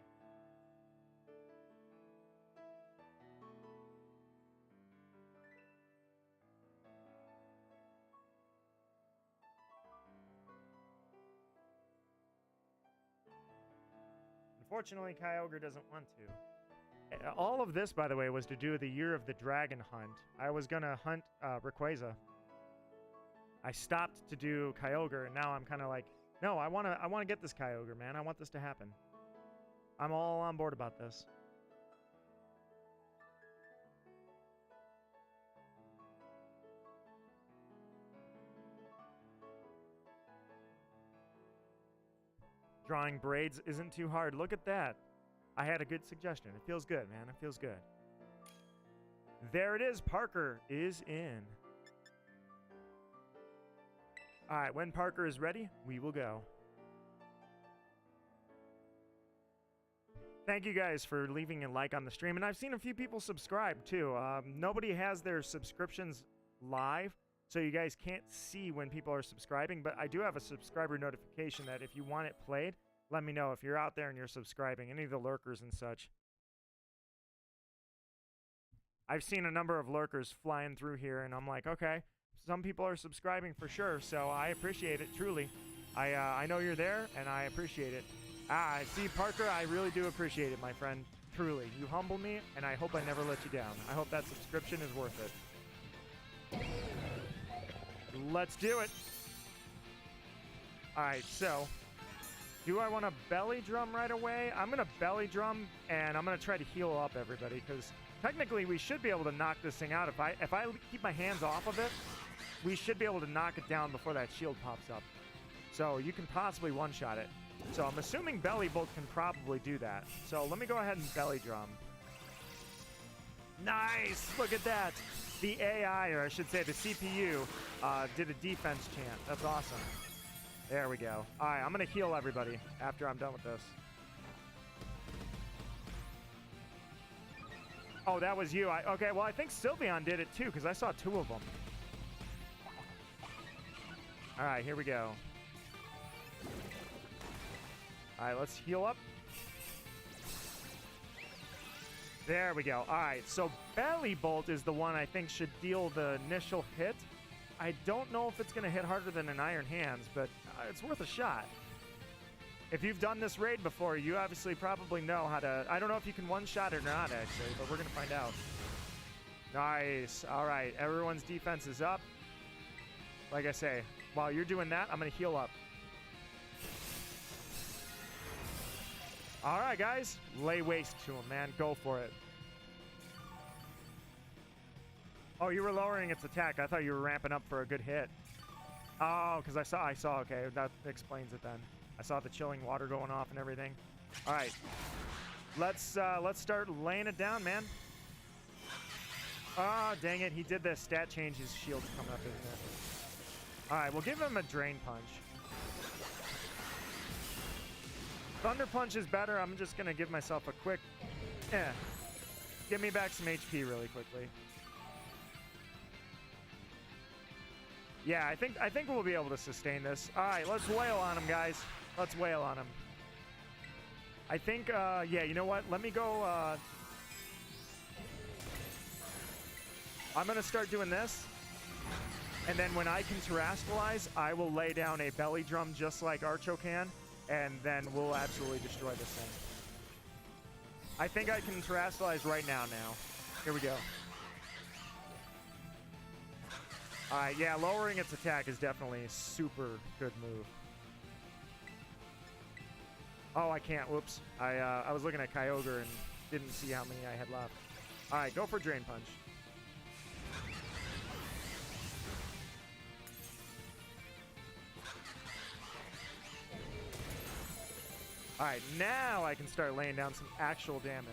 B: Unfortunately, Kyogre doesn't want to. All of this, by the way, was to do the Year of the Dragon hunt. I was gonna hunt Rayquaza. I stopped to do Kyogre, and now I'm kind of like, no, I wanna get this Kyogre, man. I want this to happen. I'm all on board about this. Drawing braids isn't too hard. Look at that. I had a good suggestion. It feels good, man. It feels good. There it is. Parker is in. All right, when Parker is ready, we will go. Thank you guys for leaving a like on the stream. And I've seen a few people subscribe, too. Nobody has their subscriptions live, so you guys can't see when people are subscribing. But I do have a subscriber notification that if you want it played, let me know if you're out there and you're subscribing, any of the lurkers and such. I've seen a number of lurkers flying through here, and I'm like, okay, some people are subscribing for sure, so I appreciate it, truly. I know you're there, and I appreciate it. I see, Parker, I really do appreciate it, my friend. Truly. You humble me, and I hope I never let you down. I hope that subscription is worth it. Let's do it. All right, so do I want to belly drum right away? I'm going to belly drum, and I'm going to try to heal up everybody, because technically we should be able to knock this thing out. If I keep my hands off of it, we should be able to knock it down before that shield pops up. So you can possibly one-shot it. So I'm assuming Belly Bolt can probably do that. So let me go ahead and belly drum. Nice! Look at that! The AI, or I should say the CPU, did a defense chant. That's awesome. There we go. All right, I'm going to heal everybody after I'm done with this. Oh, that was you. Okay, well, I think Sylveon did it too, because I saw two of them. All right, here we go. All right, let's heal up. There we go. All right, so Belly Bolt is the one I think should deal the initial hit. I don't know if it's going to hit harder than an Iron Hands, but it's worth a shot. If you've done this raid before, you obviously probably know how to... I don't know if you can one-shot it or not, actually, but we're going to find out. Nice. All right, everyone's defense is up. Like I say, while you're doing that, I'm going to heal up. All right, guys. Lay waste to him, man. Go for it. Oh, you were lowering its attack. I thought you were ramping up for a good hit. Oh, because I saw. Okay, that explains it then. I saw the chilling water going off and everything. All right. Let's start laying it down, man. Ah, oh, dang it. He did this stat change. His shield's coming up, isn't it? All right, we'll give him a Drain Punch. Thunder Punch is better. I'm just going to give myself a quick... Give me back some HP really quickly. Yeah, I think we'll be able to sustain this. All right, let's wail on him, guys. Let's wail on him. I think, yeah, you know what? Let me go... I'm going to start doing this. And then when I can terrestrialize, I will lay down a belly drum just like Archo can. And then we'll absolutely destroy this thing. I think I can terrestrialize right now. Here we go. Alright, yeah, lowering its attack is definitely a super good move. Oh, I can't. Whoops. I was looking at Kyogre and didn't see how many I had left. Alright, go for Drain Punch. Alright, now I can start laying down some actual damage.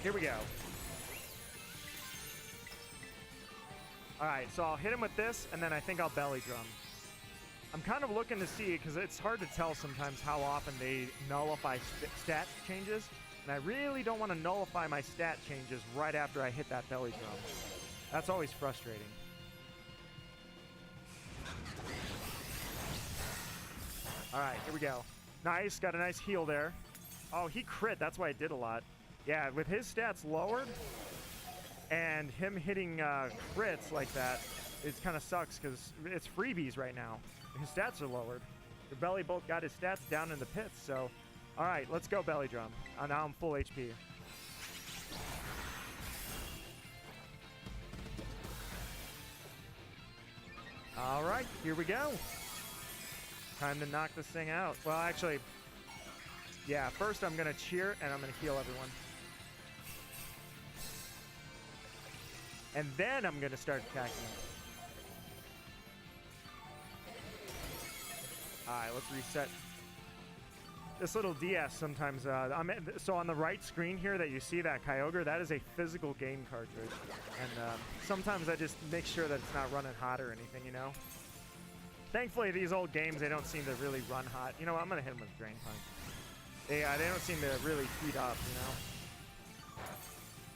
B: Here we go. Alright, so I'll hit him with this, and then I think I'll belly drum. I'm kind of looking to see, because it's hard to tell sometimes how often they nullify stat changes, and I really don't want to nullify my stat changes right after I hit that belly drum. That's always frustrating. Alright, here we go. Nice, got a nice heal there. Oh, he crit, that's why it did a lot. Yeah, with his stats lowered, and him hitting crits like that, it kind of sucks because it's freebies right now. His stats are lowered. The Belly Bolt got his stats down in the pits, so... Alright, let's go Belly Drum. Now I'm full HP. Alright, here we go. Time to knock this thing out. Well, actually, yeah, first I'm going to cheer and I'm going to heal everyone. And then I'm going to start attacking it. Alright, let's reset. This little DS sometimes, so on the right screen here that you see that Kyogre, that is a physical game cartridge. And sometimes I just make sure that it's not running hot or anything, you know? Thankfully, these old games, they don't seem to really run hot. You know what? I'm going to hit them with Drain Punch. They don't seem to really heat up, you know?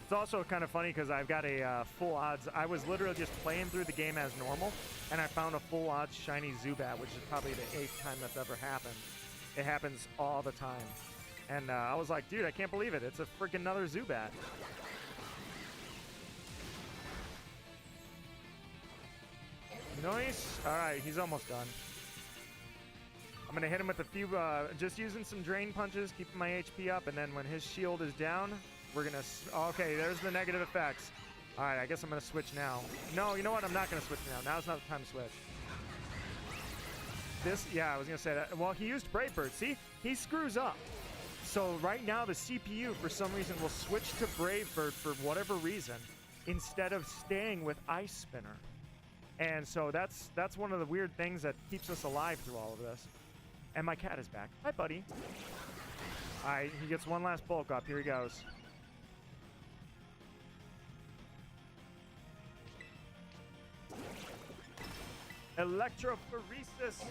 B: It's also kind of funny because I've got a full odds. I was literally just playing through the game as normal, and I found a full odds shiny Zubat, which is probably the 8th time that's ever happened. It happens all the time. And I was like, dude, I can't believe it. It's a freaking another Zubat. Nice. All right, he's almost done. I'm going to hit him with a few, just using some Drain Punches, keeping my HP up, and then when his shield is down, we're going to... Okay, there's the negative effects. All right, I guess I'm going to switch now. No, you know what? I'm not going to switch now. Now's not the time to switch. This, yeah, I was going to say that. Well, he used Brave Bird. See? He screws up. So right now, the CPU, for some reason, will switch to Brave Bird for whatever reason, instead of staying with Ice Spinner. And so that's one of the weird things that keeps us alive through all of this. And my cat is back. Hi, buddy. All right, he gets one last bulk up. Here he goes. Electrophoresis.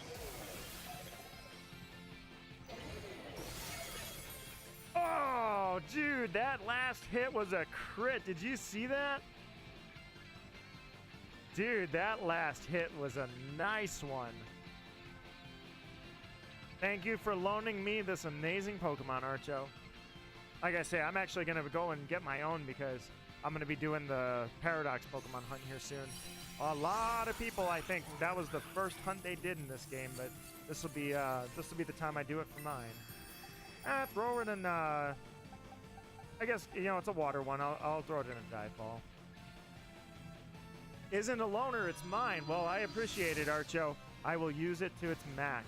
B: Oh, dude, that last hit was a crit. Did you see that? Dude, that last hit was a nice one. Thank you for loaning me this amazing Pokemon, Archo. Like I say, I'm actually going to go and get my own because I'm going to be doing the Paradox Pokemon hunt here soon. A lot of people, I think, that was the first hunt they did in this game, but this will be the time I do it for mine. Throw it in, I guess, you know, it's a water one. I'll throw it in a dive ball. Isn't a loner, it's mine. Well, I appreciate it, Archo. I will use it to its max.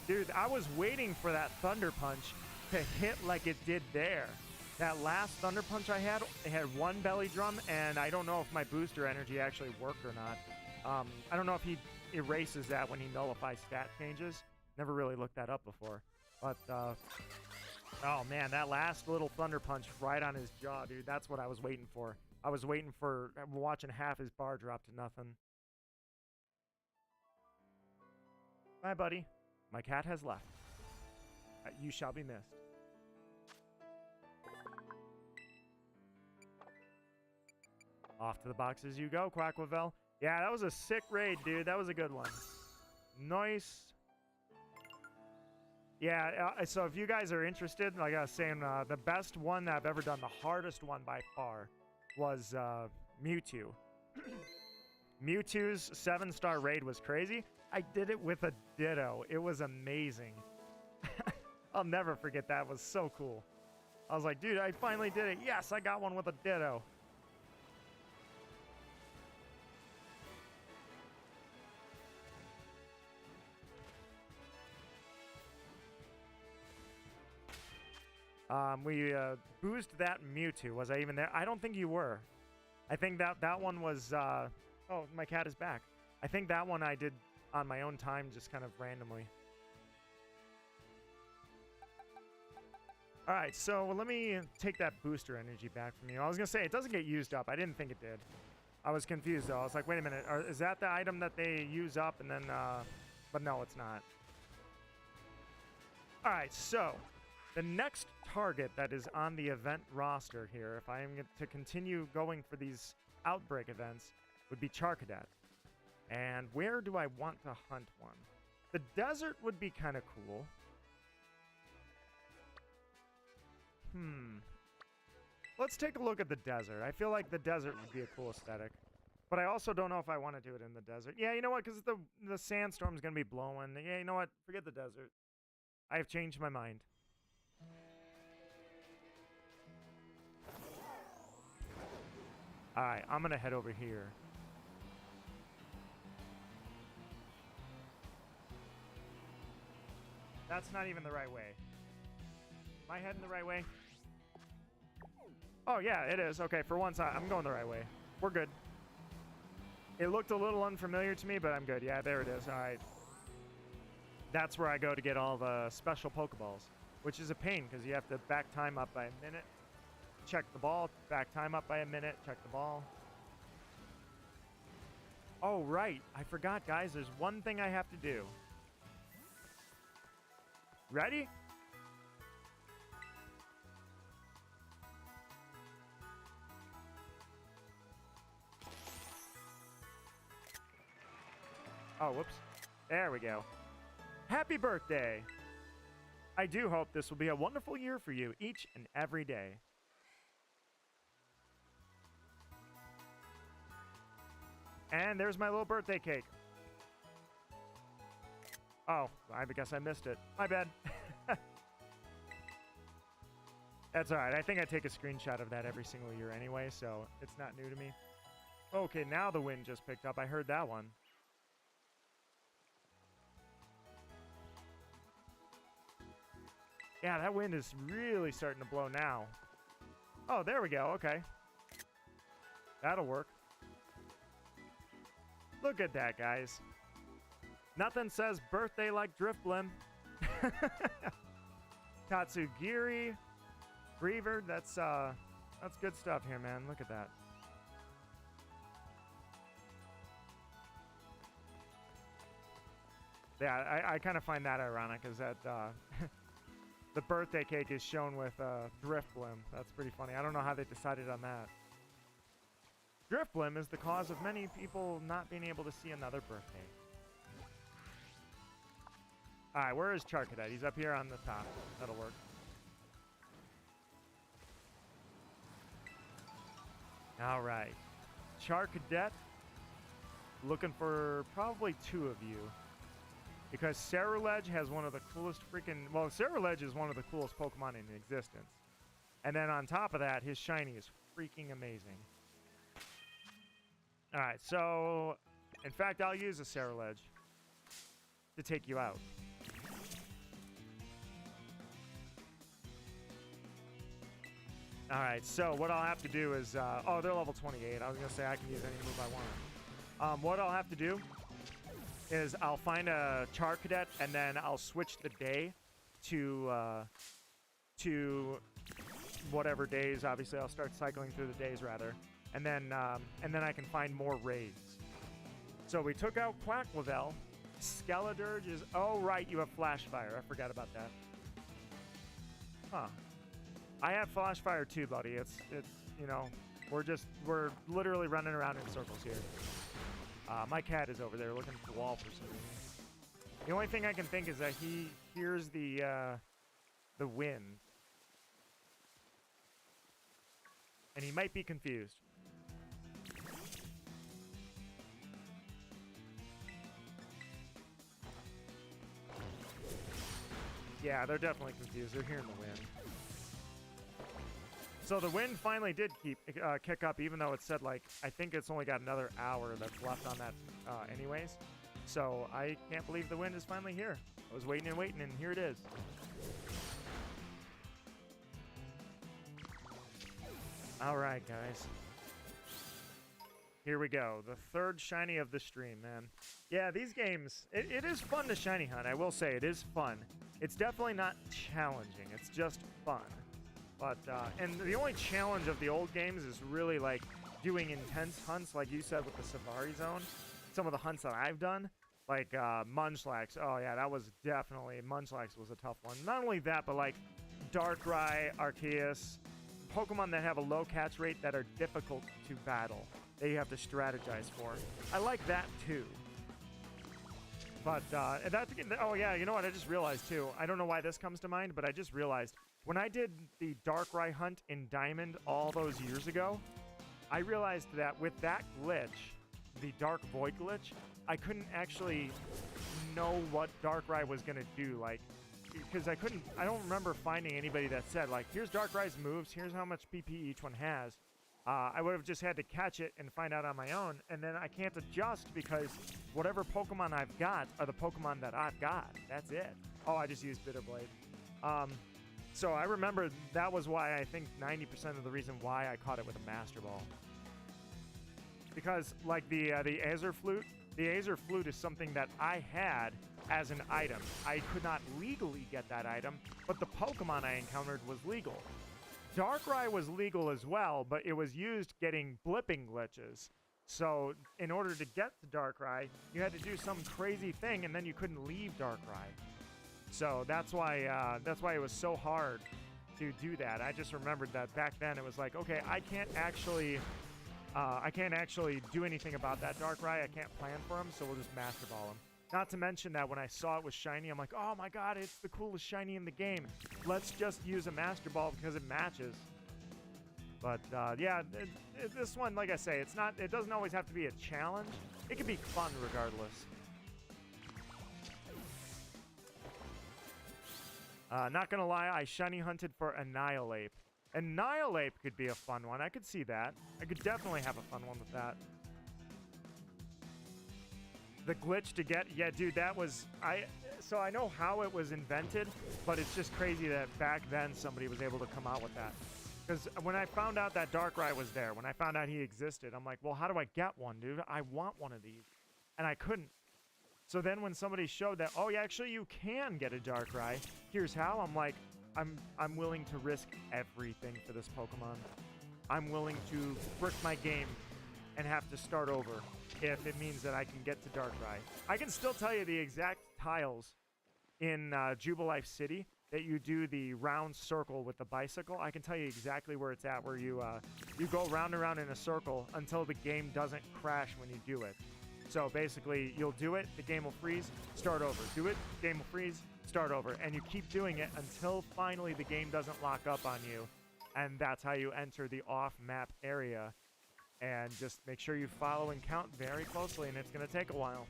B: Dude, I was waiting for that Thunder Punch to hit like it did there. That last Thunder Punch I had, it had one belly drum, and I don't know if my booster energy actually worked or not. I don't know if he erases that when he nullifies stat changes. Never really looked that up before. But, oh man, that last little Thunder Punch right on his jaw, dude, that's what I was waiting for. I was waiting for, watching half his bar drop to nothing. Bye, buddy. My cat has left. You shall be missed. Off to the boxes you go, Quackwavel. Yeah, that was a sick raid, dude. That was a good one. Nice. Yeah, so if you guys are interested, like I was saying, the best one that I've ever done, the hardest one by far, was Mewtwo. Mewtwo's 7-star raid was crazy. I did it with a Ditto. It was amazing. I'll never forget that. It was so cool. I was like, dude, I finally did it. Yes, I got one with a Ditto. We boozed that Mewtwo. Was I even there? I don't think you were. I think that one was... oh, my cat is back. I think that one I did on my own time, just kind of randomly. All right, so let me take that booster energy back from you. I was going to say, it doesn't get used up. I didn't think it did. I was confused, though. I was like, wait a minute. Is that the item that they use up and then... but no, it's not. All right, so... the next target that is on the event roster here, if I am to continue going for these outbreak events, would be Charcadet. And where do I want to hunt one? The desert would be kind of cool. Let's take a look at the desert. I feel like the desert would be a cool aesthetic. But I also don't know if I want to do it in the desert. Yeah, you know what? Because the sandstorm's going to be blowing. Yeah, you know what? Forget the desert. I have changed my mind. Alright, I'm going to head over here. That's not even the right way. Am I heading the right way? Oh, yeah, it is. Okay, for once, I'm going the right way. We're good. It looked a little unfamiliar to me, but I'm good. Yeah, there it is. Alright. That's where I go to get all the special Pokeballs, which is a pain because you have to back time up by a minute. Check the ball, back time up by a minute, check the ball. Oh, right. I forgot, guys. There's one thing I have to do. Ready? Oh, whoops. There we go. Happy birthday! I do hope this will be a wonderful year for you each and every day. And there's my little birthday cake. Oh, I guess I missed it. My bad. That's alright. I think I take a screenshot of that every single year anyway, so it's not new to me. Okay, now the wind just picked up. I heard that one. Yeah, that wind is really starting to blow now. Oh, there we go. Okay. That'll work. Look at that, guys. Nothing says birthday like Drifblim. Tatsugiri. Griever. That's good stuff here, man. Look at that. Yeah, I kind of find that ironic, is that the birthday cake is shown with Drifblim. That's pretty funny. I don't know how they decided on that. Drifblim is the cause of many people not being able to see another birthday. All right, where is Charcadet? He's up here on the top. That'll work. All right. Charcadet. Looking for probably 2 of you. Because Ceruledge has one of the coolest freaking... Well, Ceruledge is one of the coolest Pokemon in existence. And then on top of that, his shiny is freaking amazing. All right, so... In fact, I'll use a Ceruledge to take you out. All right, so what I'll have to do is... oh, they're level 28. I was going to say I can use any move I want. What I'll have to do is I'll find a Charcadet, and then I'll switch the day to whatever days. Obviously, I'll start cycling through the days, rather. And then I can find more raids. So we took out Quacklevel. Skeledirge is... Oh, right, you have Flash Fire. I forgot about that. Huh. I have Flash Fire too, buddy. It's you know, we're literally running around in circles here. My cat is over there looking at the wall for some reason. The only thing I can think is that he hears the wind. And he might be confused. Yeah, they're definitely confused. They're hearing the wind. So the wind finally did kick up, even though it said, like, I think it's only got another hour that's left on that anyways. So I can't believe the wind is finally here. I was waiting and waiting, and here it is. All right, guys. Here we go. The 3rd shiny of the stream, man. Yeah, these games, it is fun to shiny hunt. I will say, it is fun. It's definitely not challenging. It's just fun. But, and the only challenge of the old games is really, like, doing intense hunts, like you said with the Safari Zone. Some of the hunts that I've done, like, Munchlax. Oh, yeah, that was definitely, Munchlax was a tough one. Not only that, but, like, Darkrai, Arceus, Pokemon that have a low catch rate that are difficult to battle, that you have to strategize for. I like that, too. But, oh, yeah, you know what? I just realized, too. I don't know why this comes to mind, but I just realized when I did the Darkrai hunt in Diamond all those years ago, I realized that with that glitch, the Dark Void glitch, I couldn't actually know what Darkrai was going to do, like, because I don't remember finding anybody that said, like, here's Darkrai's moves, here's how much PP each one has. I would have just had to catch it and find out on my own, and then I can't adjust because whatever Pokemon I've got are the Pokemon that I've got. That's it. Oh, I just used Bitterblade. So I remember that was why I think 90% of the reason why I caught it with a Master Ball. Because, like, the Aether Flute is something that I had as an item. I could not legally get that item, but the Pokemon I encountered was legal. Darkrai was legal as well, but it was used getting blipping glitches. So in order to get to Darkrai, you had to do some crazy thing, and then you couldn't leave Darkrai. So that's why it was so hard to do that. I just remembered that back then it was like, okay, I can't actually do anything about that Darkrai. I can't plan for him, so we'll just Master Ball him. Not to mention that when I saw it was shiny, I'm like, oh my god, it's the coolest shiny in the game. Let's just use a Master Ball because it matches. But yeah, this one, like I say, it doesn't always have to be a challenge. It can be fun regardless. Not gonna lie, I shiny hunted for Annihilape. Annihilape could be a fun one. I could see that. I could definitely have a fun one with that. The glitch to get... Yeah, dude, that was... So I know how it was invented, but it's just crazy that back then somebody was able to come out with that. Because when I found out that Darkrai was there, when I found out he existed, I'm like, well, how do I get one, dude? I want one of these. And I couldn't. So then when somebody showed that, oh, yeah, actually you can get a Darkrai, here's how, I'm like, I'm willing to risk everything for this Pokemon. I'm willing to brick my game and have to start over if it means that I can get to Darkrai. I can still tell you the exact tiles in Jubilife City that you do the round circle with the bicycle. I can tell you exactly where it's at, where you go round and round in a circle until the game doesn't crash when you do it. So basically, you'll do it, the game will freeze, start over. Do it, game will freeze, start over. And you keep doing it until finally the game doesn't lock up on you. And that's how you enter the off-map area. And just make sure you follow and count very closely, and it's going to take a while.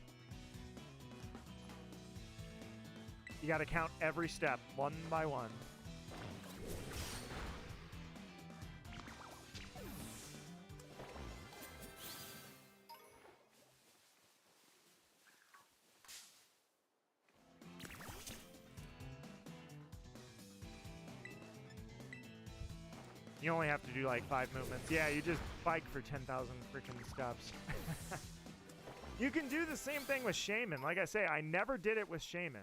B: You got to count every step, one by one. You only have to do like 5 movements. Yeah, you just bike for 10,000 freaking steps. You can do the same thing with Shaman. Like I say, I never did it with Shaman.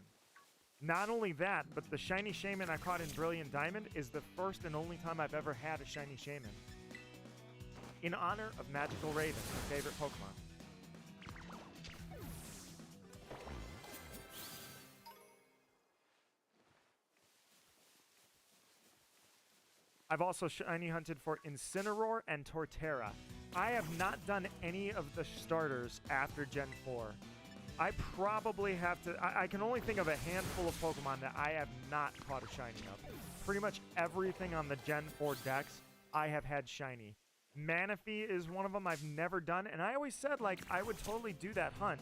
B: Not only that, but the shiny Shaman I caught in Brilliant Diamond is the first and only time I've ever had a shiny Shaman. In honor of Magical Raven, my favorite Pokemon. I've also shiny hunted for Incineroar and Torterra. I have not done any of the starters after Gen 4. I probably have to... I can only think of a handful of Pokemon that I have not caught a shiny of. Pretty much everything on the Gen 4 decks, I have had shiny. Manaphy is one of them I've never done, and I always said, like, I would totally do that hunt.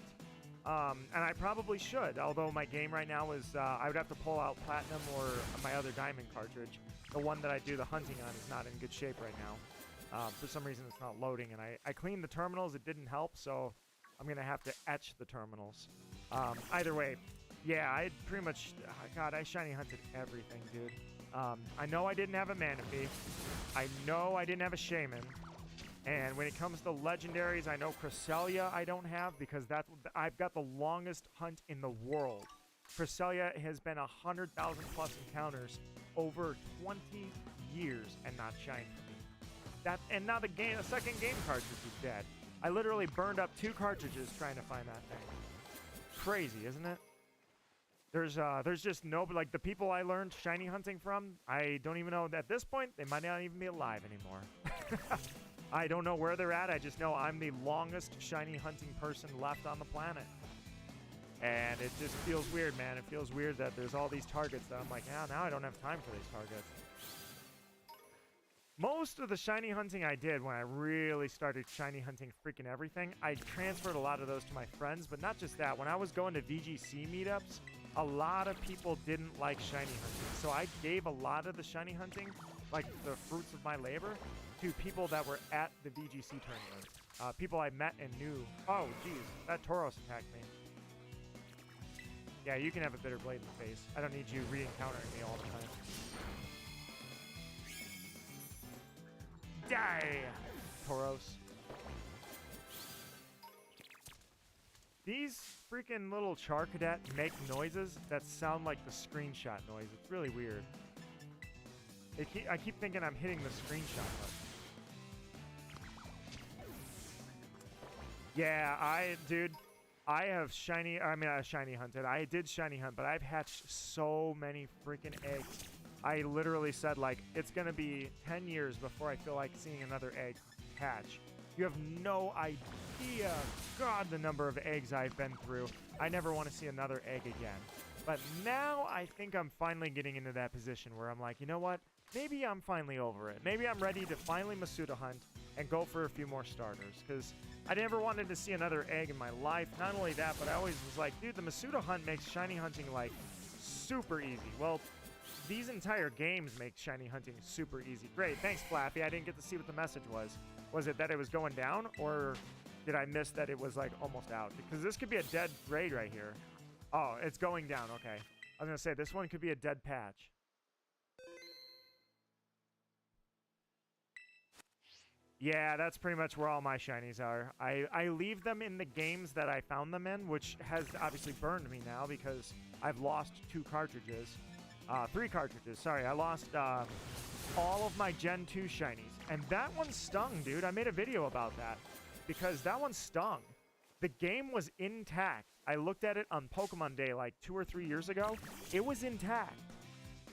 B: And I probably should, although my game right now is... I would have to pull out Platinum or my other Diamond cartridge. The one that I do the hunting on is not in good shape right now. For some reason, it's not loading, and I cleaned the terminals. It didn't help, so I'm going to have to etch the terminals. Either way, yeah, I pretty much... God, I shiny hunted everything, dude. I know I didn't have a Manaphy. I know I didn't have a Shaman. And when it comes to legendaries, I know Cresselia I don't have because I've got the longest hunt in the world. Cresselia has been 100,000 plus encounters over 20 years and not shined for me. And now the second game cartridge is dead. I literally burned up 2 cartridges trying to find that thing. Crazy, isn't it? There's just no, like, the people I learned shiny hunting from, I don't even know, at this point, they might not even be alive anymore. I don't know where they're at, I just know I'm the longest shiny hunting person left on the planet. And it just feels weird, man. It feels weird that there's all these targets that I'm like, yeah, now I don't have time for these targets. Most of the shiny hunting I did when I really started shiny hunting freaking everything, I transferred a lot of those to my friends, but not just that. When I was going to VGC meetups, a lot of people didn't like shiny hunting. So I gave a lot of the shiny hunting, like the fruits of my labor, to people that were at the VGC tournament. People I met and knew. Oh, geez, that Tauros attacked me. Yeah, you can have a bitter blade in the face. I don't need you re-encountering me all the time. Die, Tauros. These freaking little Char Cadet make noises that sound like the screenshot noise. It's really weird. I keep thinking I'm hitting the screenshot button. Yeah, I have shiny hunted. I did shiny hunt, but I've hatched so many freaking eggs. I literally said, like, it's going to be 10 years before I feel like seeing another egg hatch. You have no idea, God, the number of eggs I've been through. I never want to see another egg again. But now I think I'm finally getting into that position where I'm like, you know what? Maybe I'm finally over it. Maybe I'm ready to finally Masuda hunt and go for a few more starters. Because I never wanted to see another egg in my life. Not only that, but I always was like, dude, the Masuda hunt makes shiny hunting, like, super easy. Well, these entire games make shiny hunting super easy. Great, thanks, Flappy. I didn't get to see what the message was. Was it that it was going down, or did I miss that it was, like, almost out? Because this could be a dead raid right here. Oh, it's going down, okay. I was going to say, this one could be a dead patch. Yeah, that's pretty much where all my shinies are. I leave them in the games that I found them in, which has obviously burned me now because I've lost 2 cartridges. 3 cartridges, sorry. I lost all of my Gen 2 shinies. And that one stung, dude. I made a video about that because that one stung. The game was intact. I looked at it on Pokemon Day like 2 or 3 years ago. It was intact.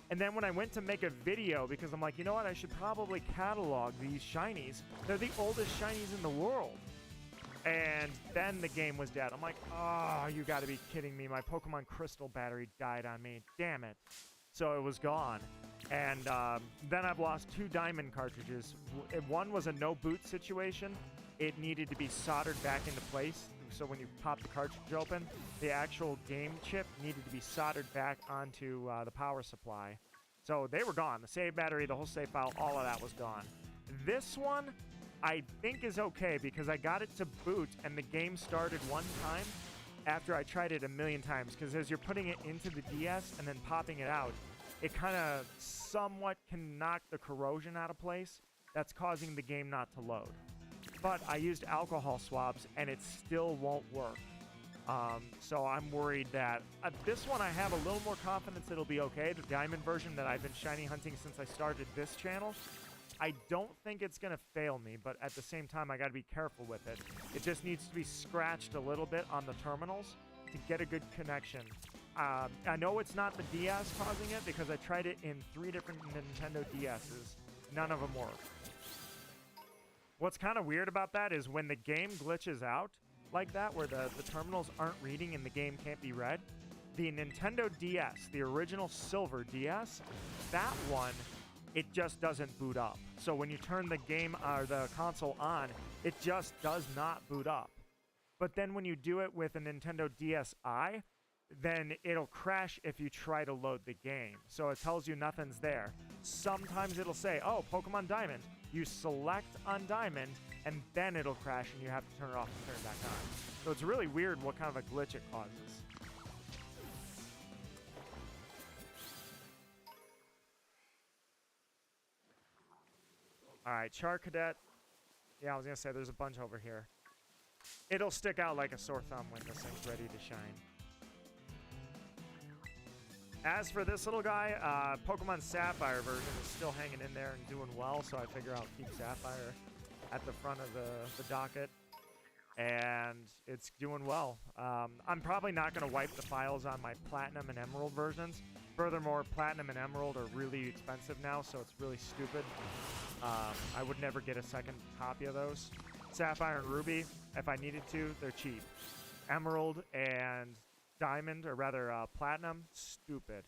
B: And then when I went to make a video, because I'm like, you know what, I should probably catalog these shinies. They're the oldest shinies in the world. And then the game was dead. I'm like, oh, you got to be kidding me. My Pokemon Crystal battery died on me. Damn it. So it was gone. And then I've lost 2 diamond cartridges. One was a no boot situation. It needed to be soldered back into place. So when you pop the cartridge open, the actual game chip needed to be soldered back onto the power supply. So they were gone. The save battery, the whole save file, all of that was gone. This one, I think is okay because I got it to boot and the game started one time after I tried it a million times. Because as you're putting it into the DS and then popping it out, it kind of somewhat can knock the corrosion out of place. That's causing the game not to load. But I used alcohol swabs and it still won't work. So I'm worried that this one I have a little more confidence it'll be okay. The diamond version that I've been shiny hunting since I started this channel, I don't think it's going to fail me, but at the same time I got to be careful with it. It just needs to be scratched a little bit on the terminals to get a good connection. I know it's not the DS causing it because I tried it in 3 different Nintendo DSs. None of them work. What's kind of weird about that is when the game glitches out like that, where the terminals aren't reading and the game can't be read, the Nintendo DS, the original silver DS, that one, it just doesn't boot up. So when you turn the game or the console on, it just does not boot up. But then when you do it with a Nintendo DSi, then it'll crash if you try to load the game. So it tells you nothing's there. Sometimes it'll say, oh, Pokemon Diamond. You select on Diamond, and then it'll crash, and you have to turn it off and turn it back on. So it's really weird what kind of a glitch it causes. All right, Char Cadet. Yeah, I was going to say there's a bunch over here. It'll stick out like a sore thumb when this thing's ready to shine. As for this little guy, Pokemon Sapphire version is still hanging in there and doing well, so I figure I'll keep Sapphire at the front of the docket. And it's doing well. I'm probably not going to wipe the files on my Platinum and Emerald versions. Furthermore, Platinum and Emerald are really expensive now, so it's really stupid. I would never get a second copy of those. Sapphire and Ruby, if I needed to, they're cheap. Emerald and Diamond, or rather Platinum, stupid.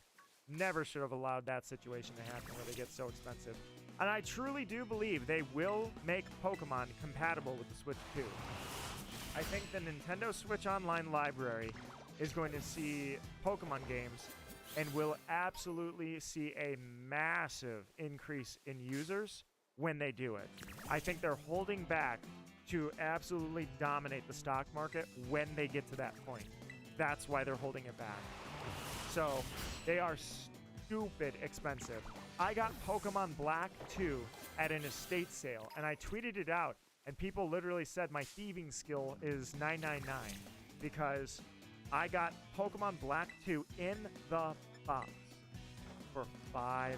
B: Never should have allowed that situation to happen where they get so expensive. And I truly do believe they will make Pokemon compatible with the Switch 2. I think the Nintendo Switch Online library is going to see Pokemon games and will absolutely see a massive increase in users when they do it. I think they're holding back to absolutely dominate the stock market when they get to that point. That's why they're holding it back. So they are stupid expensive. I got Pokemon Black 2 at an estate sale, and I tweeted it out, and people literally said my thieving skill is 999 because I got Pokemon Black 2 in the box for $5.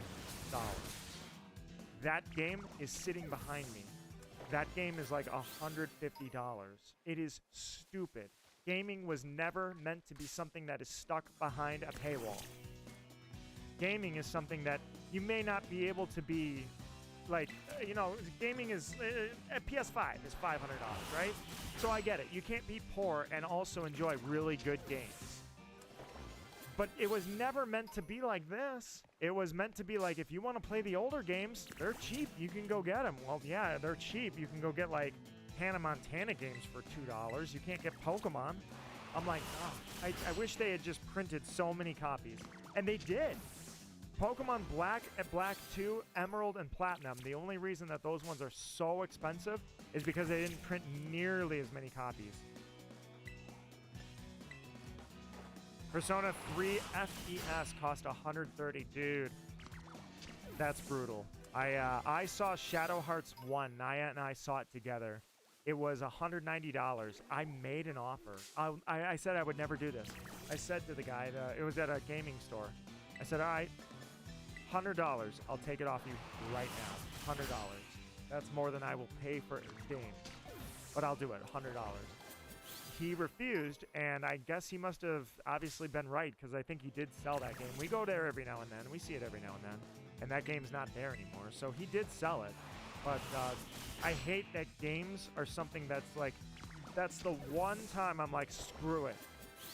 B: That game is sitting behind me. That game is like $150. It is stupid. Gaming was never meant to be something that is stuck behind a paywall. Gaming is something that you may not be able to be, like, gaming is, a PS5 is $500, right? So I get it. You can't be poor and also enjoy really good games. But it was never meant to be like this. It was meant to be like, if you want to play the older games, they're cheap. You can go get them. Well, yeah, they're cheap. You can go get, like, Hannah Montana games for $2. You can't get Pokemon. I'm like, oh, I wish they had just printed so many copies. And they did. Pokemon Black and Black 2, Emerald, and Platinum, the only reason that those ones are so expensive is because they didn't print nearly as many copies. Persona 3 FES cost $130. Dude, that's brutal. I saw Shadow Hearts 1. Naya and I saw it together. It was $190. I made an offer. I said I would never do this. I said to the guy, it was at a gaming store. I said, all right, $100. I'll take it off you right now. $100. That's more than I will pay for a game. But I'll do it, $100. He refused, and I guess he must have obviously been right, because I think he did sell that game. We go there every now and then. We see it every now and then. And that game's not there anymore. So he did sell it. But I hate that games are something that's like That's the one time I'm like, screw it.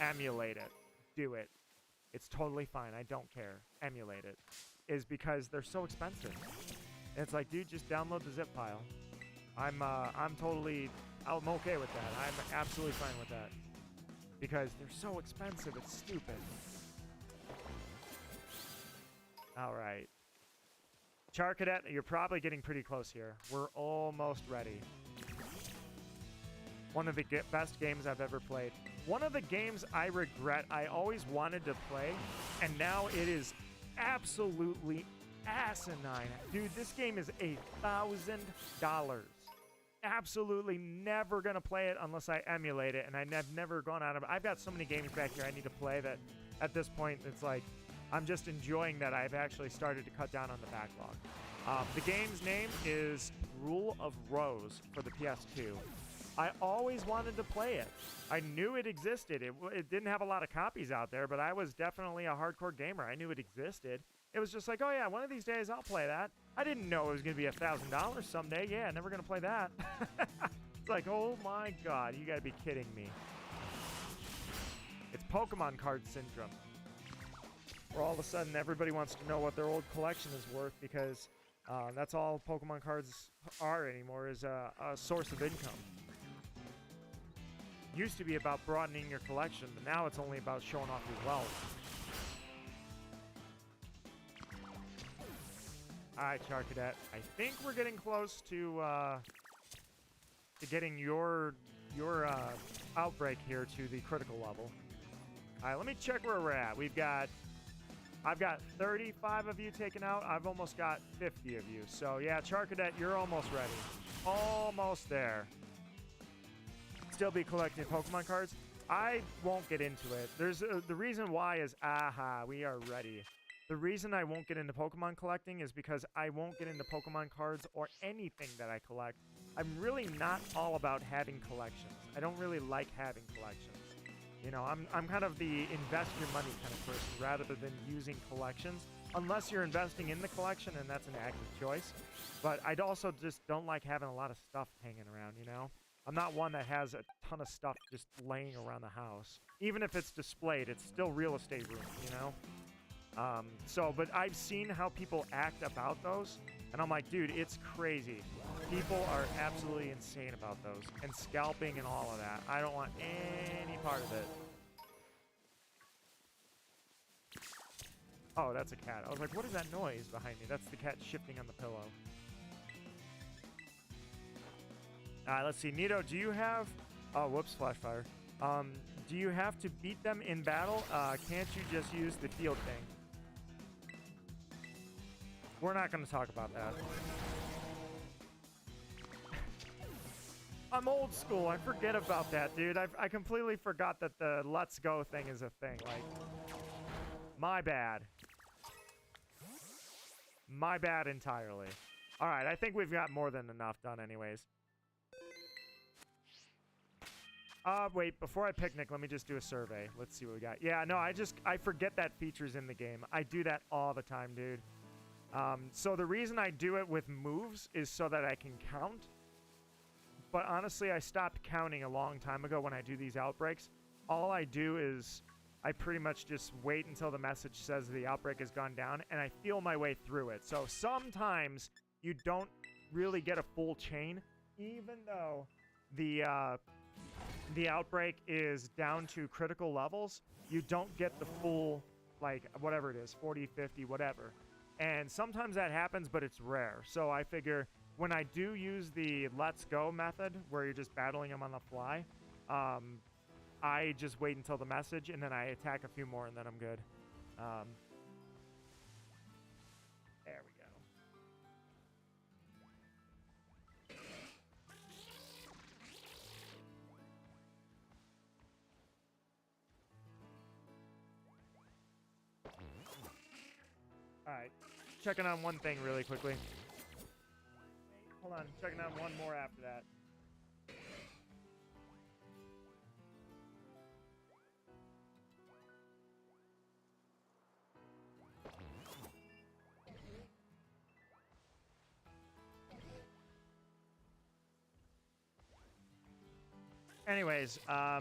B: Emulate it. Do it. It's totally fine. I don't care. Emulate it. Is because they're so expensive. And it's like, dude, just download the zip file. I'm okay with that. I'm absolutely fine with that. Because they're so expensive, it's stupid. Alright. Char Cadet, you're probably getting pretty close here. We're almost ready. One of the best games I've ever played. One of the games I regret I always wanted to play, and now it is absolutely asinine. Dude, this game is $1,000. Absolutely never gonna play it unless I emulate it, and I've never gone out of it. I've got so many games back here I need to play that at this point it's like I'm just enjoying that I've actually started to cut down on the backlog. The game's name is Rule of Rose for the PS2. I always wanted to play it. I knew it existed. It didn't have a lot of copies out there, but I was definitely a hardcore gamer. I knew it existed. It was just like, oh yeah, one of these days I'll play that. I didn't know it was going to be $1,000 someday. Yeah, never going to play that. It's like, oh my god, you got to be kidding me. It's Pokemon card syndrome. Where all of a sudden everybody wants to know what their old collection is worth because that's all Pokemon cards are anymore, is a source of income. Used to be about broadening your collection, but now it's only about showing off your wealth. Alright, Char Cadet. I think we're getting close to getting your outbreak here to the critical level. Alright, let me check where we're at. I've got 35 of you taken out. I've almost got 50 of you. So yeah, Char Cadet, you're almost ready. Almost there. Still be collecting Pokemon cards. I won't get into it. There's the reason why is, we are ready. The reason I won't get into Pokemon collecting is because I won't get into Pokemon cards or anything that I collect. I'm really not all about having collections. I don't really like having collections. You know, I'm kind of the invest your money kind of person rather than using collections. Unless you're investing in the collection and that's an active choice. But I also just don't like having a lot of stuff hanging around, you know? I'm not one that has a ton of stuff just laying around the house. Even if it's displayed, it's still real estate room, you know? But I've seen how people act about those, and I'm like, dude, it's crazy. People are absolutely insane about those, and scalping and all of that. I don't want any part of it. Oh, that's a cat. I was like, what is that noise behind me? That's the cat shifting on the pillow. Let's see. Nito, do you have... Oh, whoops, flash fire. Do you have to beat them in battle? Can't you just use the field thing? We're not going to talk about that. I'm old school. I forget about that, dude. I completely forgot that the let's go thing is a thing. Like, my bad. My bad entirely. All right, I think we've got more than enough done anyways. Wait, before I picnic, let me just do a survey. Let's see what we got. Yeah, no, I forget that feature's in the game. I do that all the time, dude. So the reason I do it with moves is so that I can count. But honestly, I stopped counting a long time ago when I do these outbreaks. All I do is I pretty much just wait until the message says the outbreak has gone down, and I feel my way through it. So sometimes you don't really get a full chain, even though the outbreak is down to critical levels. You don't get the full, like, whatever it is, 40, 50, whatever. And sometimes that happens, but it's rare. So I figure when I do use the let's go method, where you're just battling them on the fly, I just wait until the message, and then I attack a few more, and then I'm good. There we go. Alright, checking on one thing really quickly. Hold on, checking on one more after that. Anyways, I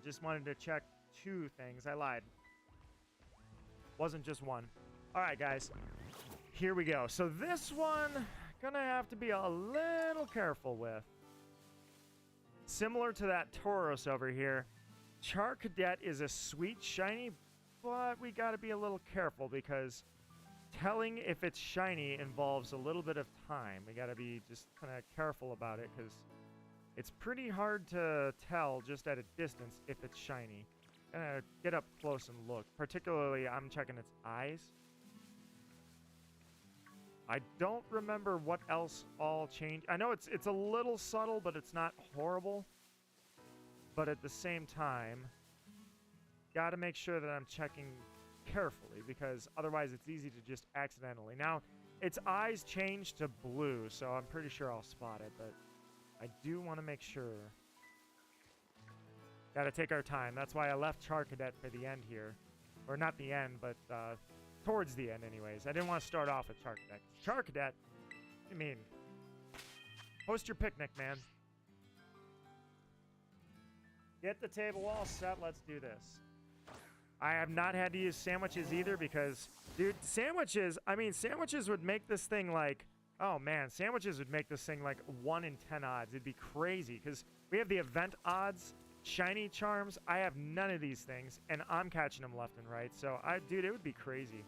B: just wanted to check 2 things. I lied. Wasn't just 1. All right, guys. Here we go. So this one, gonna have to be a little careful with. Similar to that Tauros over here, Charcadet is a sweet shiny, but we gotta be a little careful because telling if it's shiny involves a little bit of time. We gotta be just kind of careful about it because it's pretty hard to tell just at a distance if it's shiny. Gonna get up close and look. Particularly, I'm checking its eyes. I don't remember what else all changed. I know it's a little subtle, but it's not horrible. But at the same time, gotta make sure that I'm checking carefully because otherwise it's easy to just accidentally. Now, its eyes changed to blue, so I'm pretty sure I'll spot it, but I do want to make sure. Gotta take our time. That's why I left Charcadet for the end here. Or not the end, but towards the end anyways. I didn't want to start off with Charcadet. Charcadet, I mean, host your picnic, man. Get the table all set. Let's do this. I have not had to use sandwiches either because, dude, sandwiches, I mean, sandwiches would make this thing like, oh man, sandwiches would make this thing like 1 in 10 odds. It'd be crazy because we have the event odds, shiny charms. I have none of these things, and I'm catching them left and right. So, dude, it would be crazy.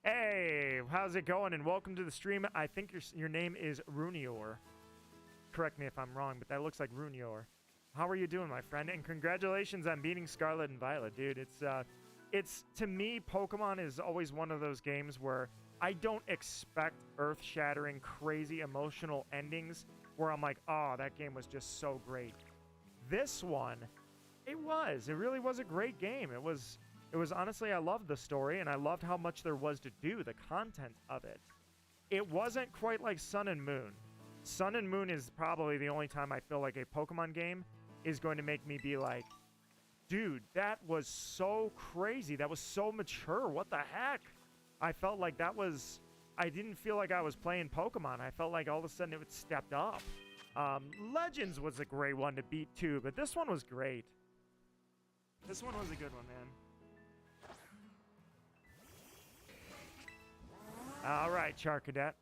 B: Hey, how's it going? And welcome to the stream. I think your name is Runior. Correct me if I'm wrong, but that looks like Runior. How are you doing, my friend? And congratulations on beating Scarlet and Violet, dude. It's to me, Pokemon is always one of those games where I don't expect earth-shattering, crazy, emotional endings where I'm like, oh, that game was just so great. This one, it really was a great game. It was honestly, I loved the story, and I loved how much there was to do, the content of it. It wasn't quite like Sun and Moon. Sun and Moon is probably the only time I feel like a Pokemon game is going to make me be like, dude, that was so crazy. That was so mature. What the heck? I felt like I didn't feel like I was playing Pokemon. I felt like all of a sudden it stepped up. Legends was a great one to beat too, but this one was great. This one was a good one, man. All right, Charcadet.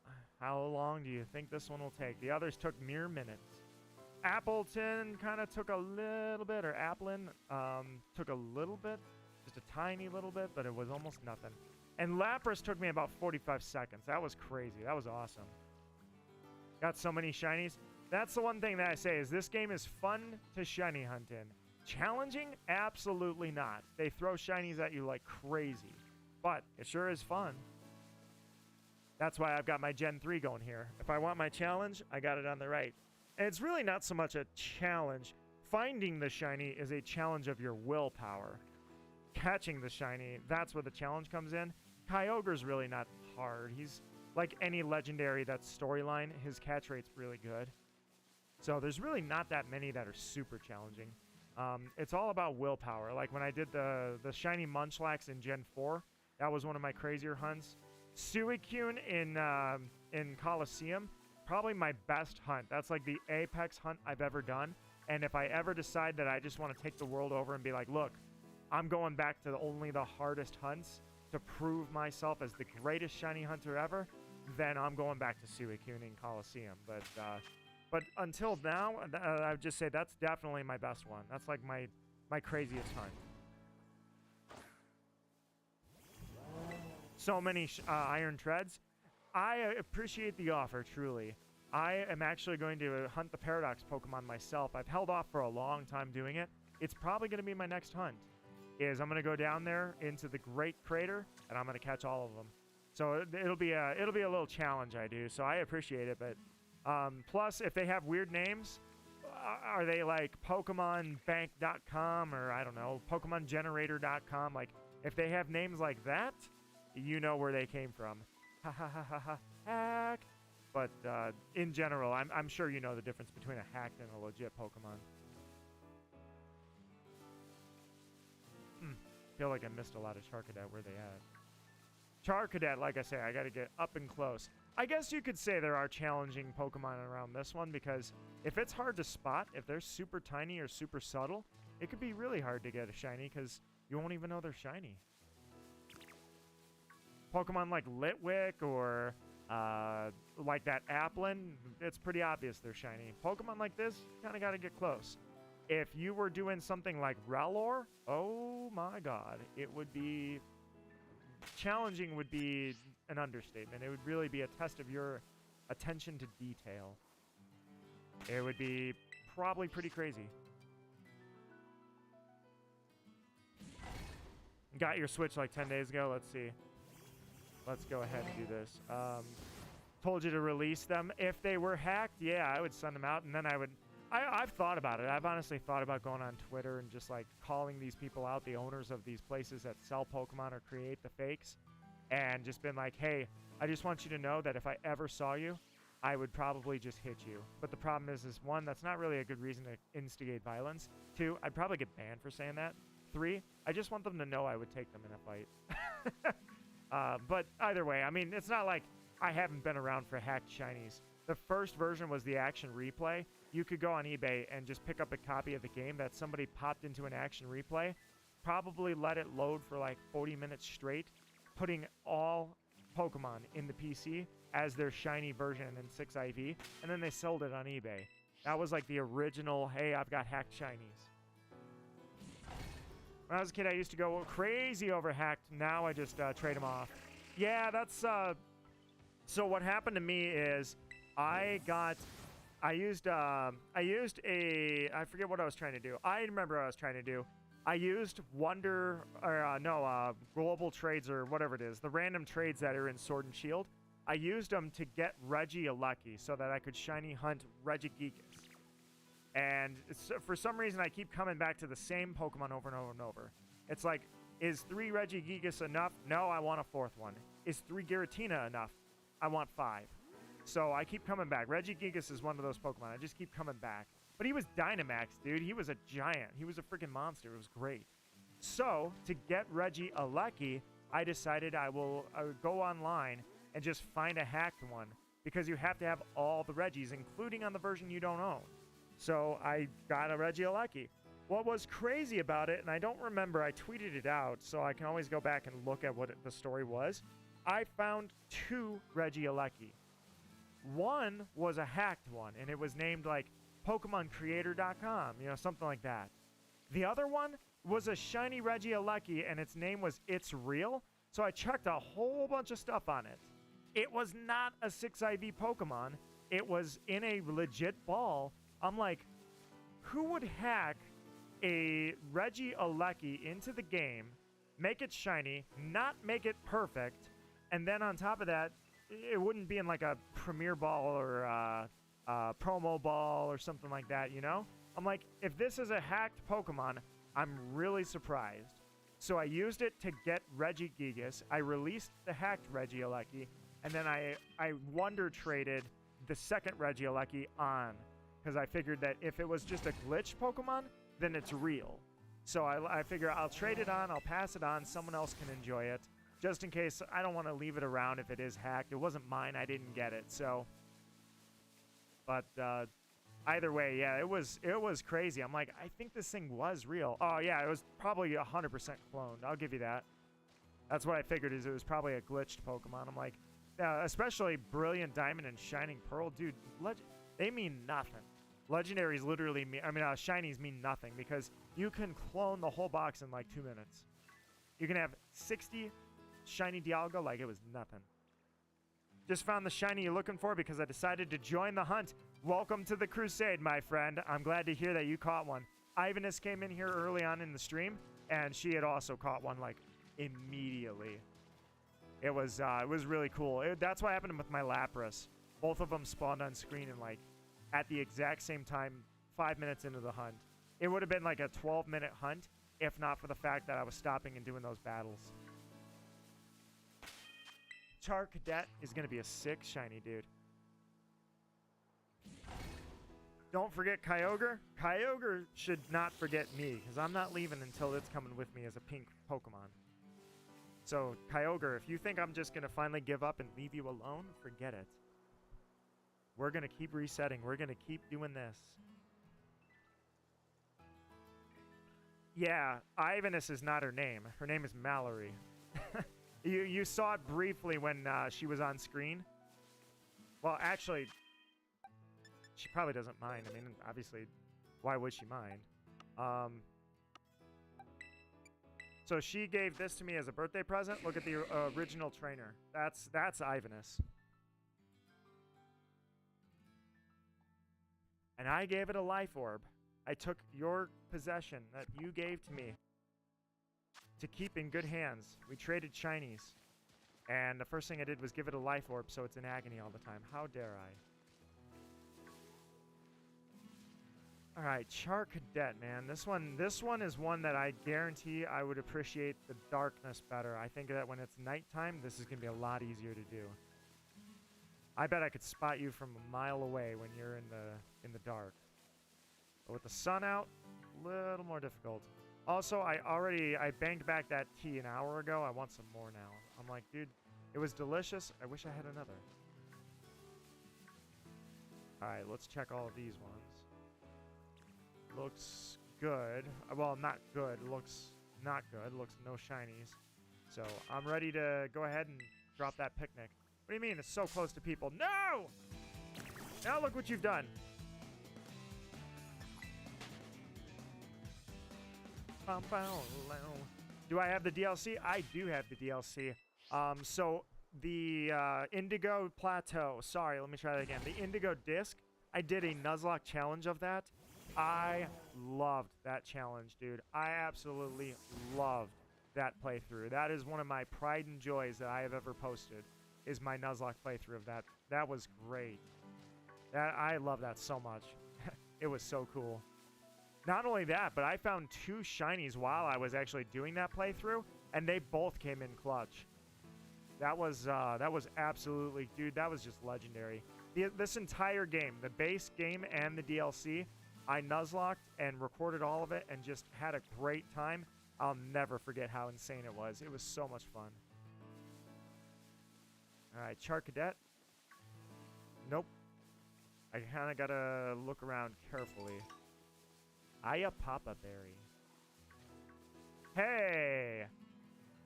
B: How long do you think this one will take? The others took mere minutes. Appleton kind of took a little bit, or Applin took a little bit, just a tiny little bit, but it was almost nothing. And Lapras took me about 45 seconds. That was crazy. That was awesome. Got so many shinies. That's the one thing that I say is this game is fun to shiny hunt in. Challenging? Absolutely not. They throw shinies at you like crazy. But it sure is fun. That's why I've got my Gen 3 going here. If I want my challenge, I got it on the right. And it's really not so much a challenge. Finding the shiny is a challenge of your willpower. Catching the shiny, that's where the challenge comes in. Kyogre's really not hard. He's like any legendary that's storyline. His catch rate's really good. So there's really not that many that are super challenging. It's all about willpower. Like when I did the shiny Munchlax in Gen 4, that was one of my crazier hunts. Suicune in Coliseum, probably my best hunt. That's like the apex hunt I've ever done. And if I ever decide that I just want to take the world over and be like, look, I'm going back to only the hardest hunts to prove myself as the greatest shiny hunter ever, then I'm going back to Suicune in Coliseum. But until now, I would just say that's definitely my best one. That's like my craziest hunt. So many Iron Treads. I appreciate the offer, truly. I am actually going to hunt the Paradox Pokemon myself. I've held off for a long time doing it. It's probably going to be my next hunt. I'm going to go down there into the Great Crater, and I'm going to catch all of them. So it'll be a little challenge I do. So I appreciate it. But plus, if they have weird names, are they like PokemonBank.com or I don't know, PokemonGenerator.com? Like if they have names like that, you know where they came from. Ha ha ha ha ha. Hack. But in general, I'm sure you know the difference between a hacked and a legit Pokemon. Feel like I missed a lot of Charcadet. Where they at? Char Cadet, like I say, I got to get up and close. I guess you could say there are challenging Pokemon around this one because if it's hard to spot, if they're super tiny or super subtle, it could be really hard to get a shiny because you won't even know they're shiny. Pokemon like Litwick or like that Applin, it's pretty obvious they're shiny. Pokemon like this, kind of got to get close. If you were doing something like Rellor, oh my god, it would be... Challenging would be an understatement. It would really be a test of your attention to detail. It would be probably pretty crazy. Got your Switch like 10 days ago. Let's see. Let's go ahead and do this. Told you to release them. If they were hacked, yeah, I would send them out, and then I would... I've thought about it. I've honestly thought about going on Twitter and just like calling these people out, the owners of these places that sell Pokemon or create the fakes, and just been like, hey, I just want you to know that if I ever saw you, I would probably just hit you. But the problem is one, that's not really a good reason to instigate violence. Two, I'd probably get banned for saying that. Three, I just want them to know I would take them in a fight. But either way, I mean, it's not like I haven't been around for hacked shinies. The first version was the action replay. You could go on eBay and just pick up a copy of the game that somebody popped into an action replay, probably let it load for like 40 minutes straight, putting all Pokemon in the PC as their shiny version in 6IV, and then they sold it on eBay. That was like the original, hey, I've got hacked shinies. When I was a kid, I used to go crazy over hacked. Now I just trade them off. Yeah, that's... So what happened to me is I used I forget what I was trying to do. I remember what I was trying to do. I used global trades or whatever it is, the random trades that are in Sword and Shield. I used them to get Regieleki so that I could shiny hunt Regigigas. And for some reason, I keep coming back to the same Pokemon over and over and over. It's like, is 3 Regigigas enough? No, I want a 4th one. Is 3 Giratina enough? I want 5. So I keep coming back. Regigigas is one of those Pokemon. I just keep coming back. But he was Dynamax, dude. He was a giant. He was a freaking monster. It was great. So to get Regieleki, I decided I would go online and just find a hacked one because you have to have all the Regis, including on the version you don't own. So I got a Regieleki. What was crazy about it, and I don't remember, I tweeted it out, so I can always go back and look at what the story was. I found 2 Regieleki. One was a hacked one, and it was named like PokemonCreator.com, you know, something like that. The other one was a shiny Regieleki, and its name was It's Real. So I checked a whole bunch of stuff on it. It was not a 6IV Pokemon. It was in a legit ball. I'm like, who would hack a Regieleki into the game, make it shiny, not make it perfect, and then on top of that, it wouldn't be in like a Premier Ball or a Promo Ball or something like that, you know? I'm like, if this is a hacked Pokemon, I'm really surprised. So I used it to get Regigigas. I released the hacked Regieleki, and then I wonder traded the second Regieleki on, because I figured that if it was just a glitch Pokemon, then it's real. So I figure I'll trade it on, I'll pass it on, someone else can enjoy it. Just in case, I don't want to leave it around if it is hacked. It wasn't mine, I didn't get it, so. But either way, yeah, it was crazy. I'm like, I think this thing was real. Oh yeah, it was probably 100% cloned. I'll give you that. That's what I figured, is it was probably a glitched Pokemon. I'm like, especially Brilliant Diamond and Shining Pearl, dude, they mean nothing. Legendaries literally mean, shinies mean nothing because you can clone the whole box in like 2 minutes. You can have 60 shiny Dialga like it was nothing. Just found the shiny you're looking for because I decided to join the hunt. Welcome to the crusade, my friend. I'm glad to hear that you caught one. Ivanus came in here early on in the stream, and she had also caught one like immediately. It was really cool. That's what happened with my Lapras. Both of them spawned on screen in like at the exact same time, 5 minutes into the hunt. It would have been like a 12-minute hunt if not for the fact that I was stopping and doing those battles. Char Cadet is going to be a sick shiny, dude. Don't forget Kyogre. Kyogre should not forget me, because I'm not leaving until it's coming with me as a pink Pokemon. So, Kyogre, if you think I'm just going to finally give up and leave you alone, forget it. We're going to keep resetting. We're going to keep doing this. Yeah, Ivanus is not her name. Her name is Mallory. You saw it briefly when she was on screen. Well, actually, she probably doesn't mind. I mean, obviously, why would she mind? So she gave this to me as a birthday present. Look at the original trainer. That's Ivanus. And I gave it a life orb. I took your possession that you gave to me to keep in good hands. We traded shinies. And the first thing I did was give it a life orb so it's in agony all the time. How dare I? Alright, Char Cadet, man. This one is one that I guarantee I would appreciate the darkness better. I think that when it's nighttime, this is going to be a lot easier to do. I bet I could spot you from a mile away when you're in the dark. But with the sun out, a little more difficult. Also, I banged back that tea an hour ago. I want some more now. I'm like, dude, it was delicious. I wish I had another. Alright, let's check all of these ones. Looks good. Well, not good. Looks not good. Looks no shinies. So, I'm ready to go ahead and drop that picnic. What do you mean? It's so close to people. No! Now look what you've done. Do I have the DLC? I do have the DLC. So the Indigo Plateau. Sorry, let me try that again. The Indigo Disc. I did a Nuzlocke challenge of that. I loved that challenge, dude. I absolutely loved that playthrough. That is one of my pride and joys that I have ever posted, is my Nuzlocke playthrough of that. That was great. I love that so much. It was so cool. Not only that, but I found 2 shinies while I was actually doing that playthrough, and they both came in clutch. That was absolutely, dude, that was just legendary. This entire game, the base game and the DLC, I Nuzlocked and recorded all of it and just had a great time. I'll never forget how insane it was. It was so much fun. Alright, Char Cadet. Nope. I kind of gotta look around carefully. Aya Papa Berry. Hey!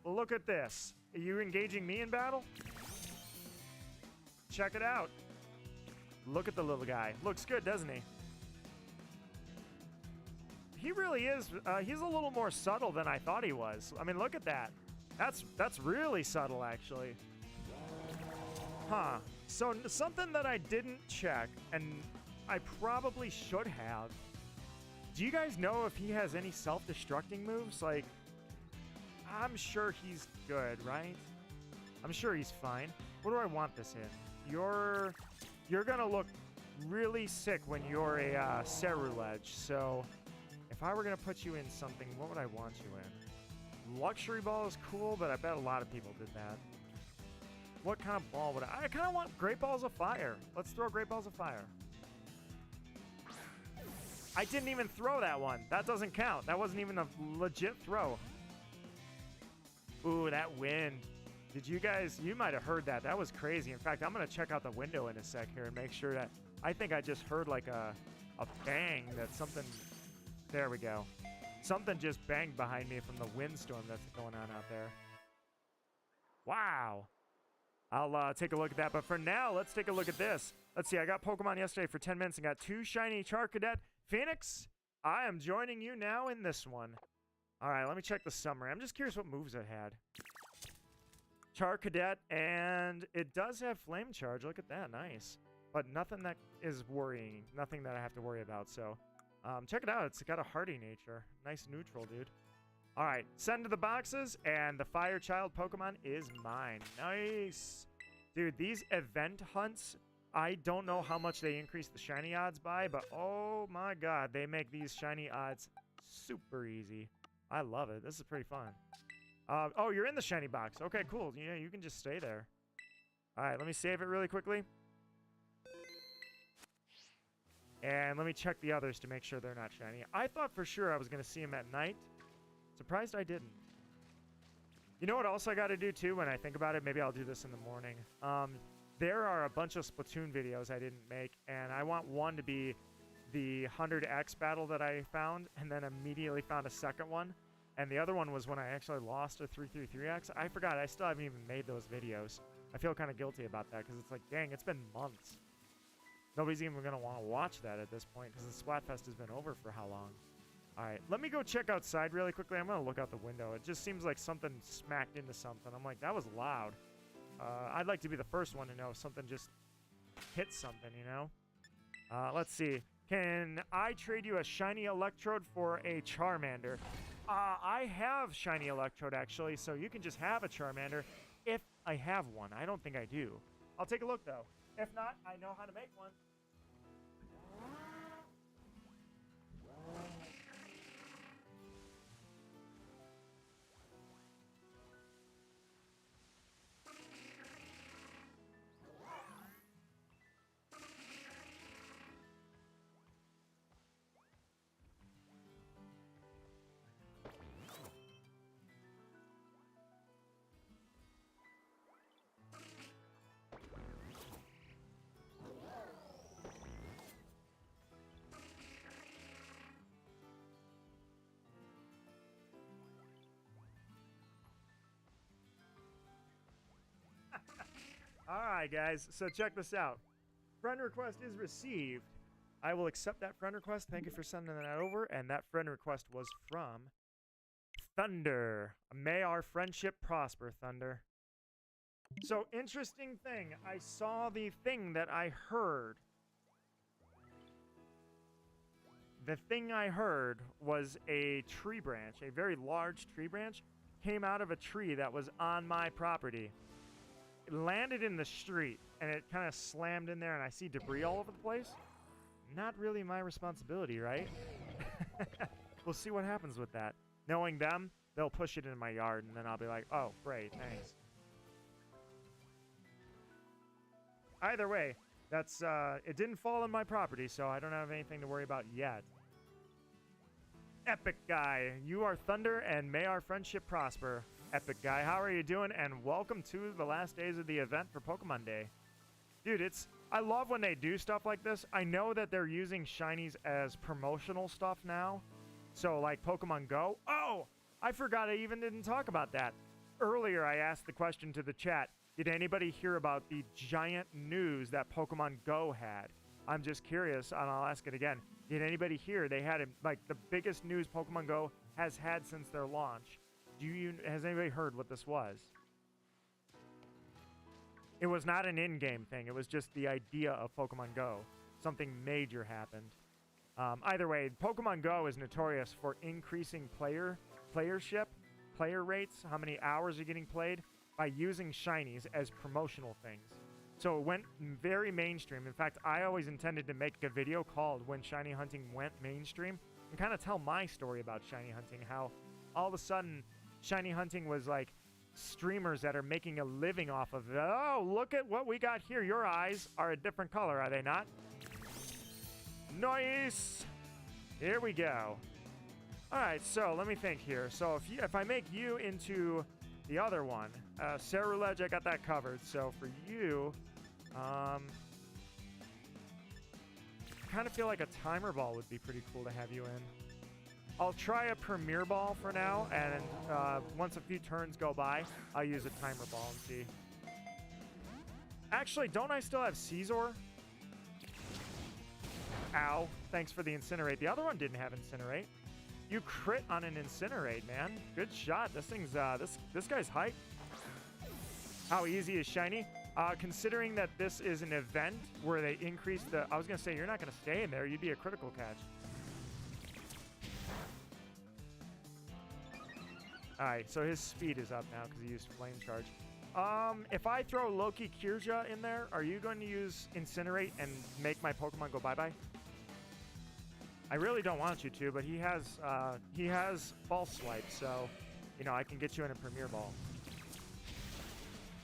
B: Look at this. Are you engaging me in battle? Check it out. Look at the little guy. Looks good, doesn't he? He really is. He's a little more subtle than I thought he was. I mean, look at that. That's really subtle, actually. Huh. So something that I didn't check, and I probably should have. Do you guys know if he has any self-destructing moves? Like, I'm sure he's good, right? I'm sure he's fine. What do I want this in? You're gonna look really sick when you're a Cerulege, so if I were gonna put you in something, what would I want you in? Luxury Ball is cool, but I bet a lot of people did that. What kind of ball would I kind of want Great Balls of Fire. Let's throw Great Balls of Fire. I didn't even throw that one. That doesn't count. That wasn't even a legit throw. Ooh, that wind. Did you guys, you might have heard that. That was crazy. In fact, I'm going to check out the window in a sec here and make sure that, I think I just heard like a bang that something, there we go. Something just banged behind me from the windstorm that's going on out there. Wow. I'll take a look at that. But for now, let's take a look at this. Let's see. I got Pokemon yesterday for 10 minutes and got 2 shiny Char Cadet. Phoenix, I am joining you now in this one. All right, let me check the summary. I'm just curious what moves it had. Char Cadet, and it does have Flame Charge. Look at that. Nice. But nothing that is worrying. Nothing that I have to worry about. So check it out. It's got a hardy nature. Nice neutral, dude. All right, send to the boxes, and the Fire Child Pokemon is mine. Nice. Dude, these event hunts, I don't know how much they increase the shiny odds by, but oh my god, they make these shiny odds super easy. I love it. This is pretty fun. Oh, you're in the shiny box. Okay, cool. Yeah, you can just stay there. All right, let me save it really quickly. And let me check the others to make sure they're not shiny. I thought for sure I was going to see them at night. Surprised I didn't. You know what else I got to do too when I think about it? Maybe I'll do this in the morning. There are a bunch of Splatoon videos I didn't make, and I want one to be the 100X battle that I found, and then immediately found a second one. And the other one was when I actually lost a 333X. I forgot. I still haven't even made those videos. I feel kind of guilty about that because it's like, dang, it's been months. Nobody's even going to want to watch that at this point because the Splatfest has been over for how long? All right, let me go check outside really quickly. I'm going to look out the window. It just seems like something smacked into something. I'm like, that was loud. I'd like to be the first one to know if something just hit something, you know? Let's see. Can I trade you a shiny Electrode for a Charmander? I have shiny Electrode, actually, so you can just have a Charmander if I have one. I don't think I do. I'll take a look, though. If not, I know how to make one. Alright, guys, so check this out. Friend request is received. I will accept that friend request. Thank you for sending that over. And that friend request was from Thunder. May our friendship prosper, Thunder. So, interesting thing. I saw the thing that I heard. The thing I heard was a tree branch, a very large tree branch, came out of a tree that was on my property. It landed in the street, and it kind of slammed in there, and I see debris all over the place. Not really my responsibility, right? We'll see what happens with that. Knowing them, they'll push it in my yard, and then I'll be like, oh, great, thanks. Either way, that's, it didn't fall on my property, so I don't have anything to worry about yet. Epic Guy, you are Thunder, and may our friendship prosper. Epic Guy, how are you doing? And welcome to the last days of the event for Pokemon Day. Dude, I love when they do stuff like this. I know that they're using shinies as promotional stuff now. So, like Pokemon Go. Oh, I forgot I even didn't talk about that. Earlier, I asked the question to the chat. Did anybody hear about the giant news that Pokemon Go had? I'm just curious, and I'll ask it again. Did anybody hear they had, like, the biggest news Pokemon Go has had since their launch? Has anybody heard what this was? It was not an in-game thing. It was just the idea of Pokemon Go. Something major happened. Either way, Pokemon Go is notorious for increasing player rates, how many hours are getting played, by using shinies as promotional things. So it went very mainstream. In fact, I always intended to make a video called When Shiny Hunting Went Mainstream and kind of tell my story about shiny hunting, how all of a sudden shiny hunting was like streamers that are making a living off of it. Oh, look at what we got here. Your eyes are a different color, are they not? Nice. Here we go. All right, so let me think here. So if I make you into the other one, Ceruledge, I got that covered. So for you, kind of feel like a timer ball would be pretty cool to have you in. I'll try a Premier Ball for now, and once a few turns go by, I'll use a Timer Ball and see. Actually, don't I still have Scizor? Ow. Thanks for the Incinerate. The other one didn't have Incinerate. You crit on an Incinerate, man. Good shot. This thing's, this guy's hype. How easy is Shiny? Considering that this is an event where they increase the... I was going to say, you're not going to stay in there. You'd be a critical catch. Alright, so his speed is up now because he used Flame Charge. If I throw Loki Kirja in there, are you going to use Incinerate and make my Pokemon go bye-bye? I really don't want you to, but he has False Swipe, so, you know, I can get you in a Premier Ball.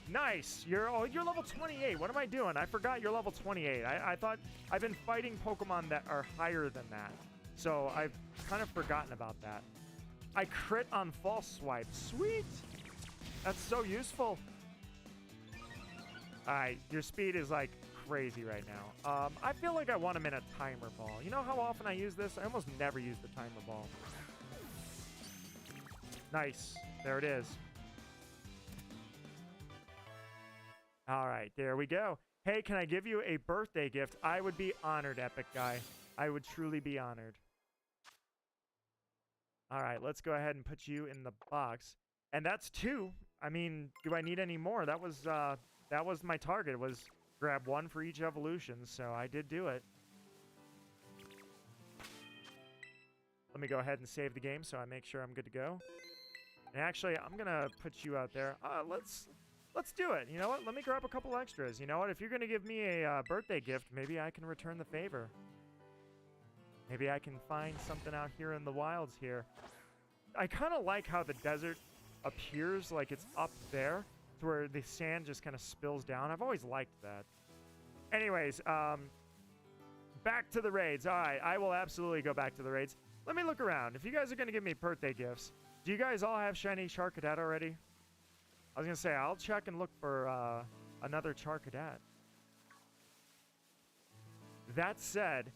B: Nice! You're level 28. What am I doing? I forgot you're level 28. I thought I've been fighting Pokemon that are higher than that, so I've kind of forgotten about that. I crit on False Swipe. Sweet! That's so useful. All right, your speed is like crazy right now. I feel like I want a minute timer ball. You know how often I use this? I almost never use the timer ball. Nice. There it is. All right, there we go. Hey, can I give you a birthday gift? I would be honored, Epic Guy. I would truly be honored. All right, let's go ahead and put you in the box. And that's 2. I mean, do I need any more? That was my target, was grab 1 for each evolution, so I did do it. Let me go ahead and save the game so I make sure I'm good to go. And actually, I'm going to put you out there. Let's do it. You know what? Let me grab a couple extras. You know what? If you're going to give me a birthday gift, maybe I can return the favor. Maybe I can find something out here in the wilds here. I kind of like how the desert appears like it's up there to where the sand just kind of spills down. I've always liked that. Anyways, back to the raids. All right, I will absolutely go back to the raids. Let me look around. If you guys are going to give me birthday gifts, do you guys all have shiny Charcadet already? I was going to say, I'll check and look for another Charcadet. That said,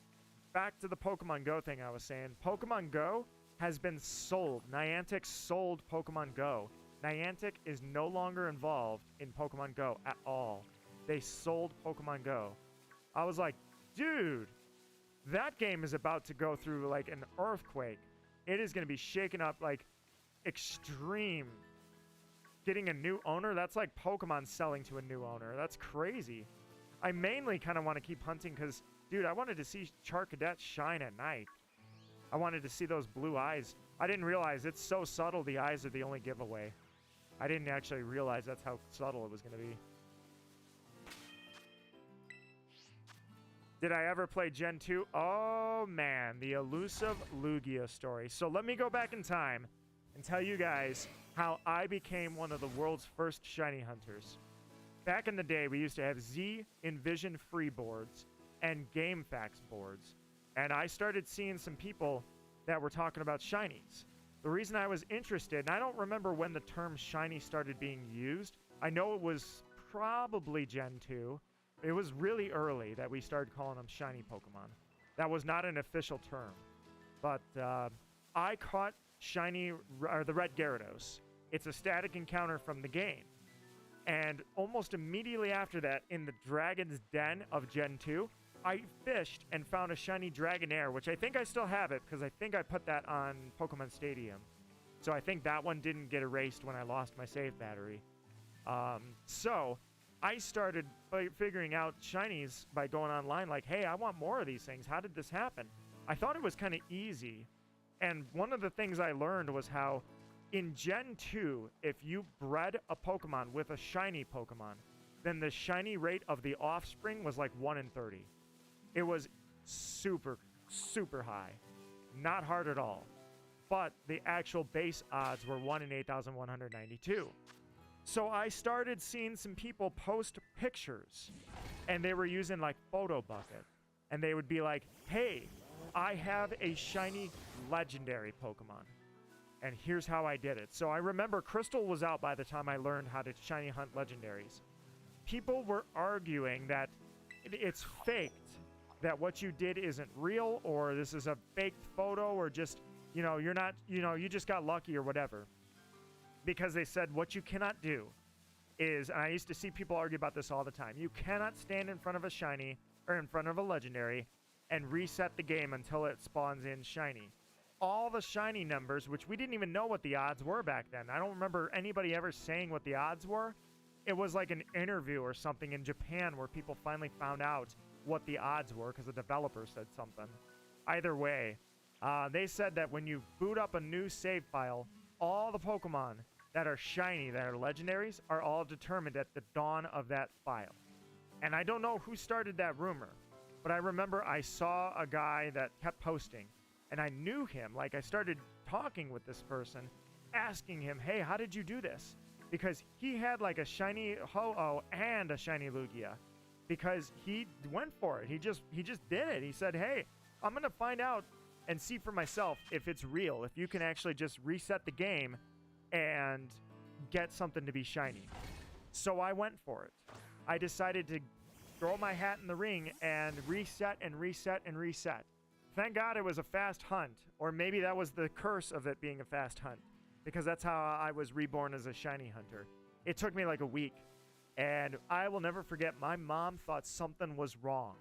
B: back to the Pokemon Go thing I was saying. Pokemon Go has been sold. Niantic sold Pokemon Go. Niantic is no longer involved in Pokemon Go at all. They sold Pokemon Go. I was like, dude, that game is about to go through like an earthquake. It is going to be shaken up like extreme. Getting a new owner, that's like Pokemon selling to a new owner. That's crazy. I mainly kind of want to keep hunting because, dude, I wanted to see Charcadet shine at night. I wanted to see those blue eyes. I didn't realize it's so subtle the eyes are the only giveaway. I didn't actually realize that's how subtle it was going to be. Did I ever play Gen 2? Oh, man. The elusive Lugia story. So let me go back in time and tell you guys how I became one of the world's first shiny hunters. Back in the day, we used to have Z Envision free boards and GameFAQs boards. And I started seeing some people that were talking about shinies. The reason I was interested, and I don't remember when the term shiny started being used. I know it was probably Gen 2. It was really early that we started calling them shiny Pokemon. That was not an official term. But I caught shiny, or the red Gyarados. It's a static encounter from the game. And almost immediately after that, in the Dragon's Den of Gen 2, I fished and found a shiny Dragonair, which I think I still have it because I think I put that on Pokemon Stadium. So I think that one didn't get erased when I lost my save battery. So I started figuring out shinies by going online like, hey, I want more of these things. How did this happen? I thought it was kind of easy. And one of the things I learned was how in Gen 2, if you bred a Pokemon with a shiny Pokemon, then the shiny rate of the offspring was like 1 in 30. It was super, super high. Not hard at all. But the actual base odds were 1 in 8,192. So I started seeing some people post pictures, and they were using like Photo Bucket. And they would be like, hey, I have a shiny legendary Pokemon. And here's how I did it. So I remember Crystal was out by the time I learned how to shiny hunt legendaries. People were arguing that it's faked, that what you did isn't real, or this is a faked photo, or just, you know, you're not, you know, you just got lucky or whatever. Because they said what you cannot do is, and I used to see people argue about this all the time, you cannot stand in front of a shiny, or in front of a legendary, and reset the game until it spawns in shiny. All the shiny numbers, which we didn't even know what the odds were back then. I don't remember anybody ever saying what the odds were. It was like an interview or something in Japan where people finally found out what the odds were because the developer said something. Either way, they said that when you boot up a new save file, all the Pokemon that are shiny, that are legendaries, are all determined at the dawn of that file. And I don't know who started that rumor, but I remember I saw a guy that kept posting, and I knew him. Like, I started talking with this person, asking him, hey, how did you do this? Because he had like a shiny Ho-Oh and a shiny Lugia. Because he went for it. He just did it. He said, hey, I'm going to find out and see for myself if it's real. If you can actually just reset the game and get something to be shiny. So I went for it. I decided to throw my hat in the ring and reset and reset and reset. Thank God it was a fast hunt, or maybe that was the curse of it being a fast hunt, because that's how I was reborn as a shiny hunter. It took me like a week, and I will never forget, my mom thought something was wrong.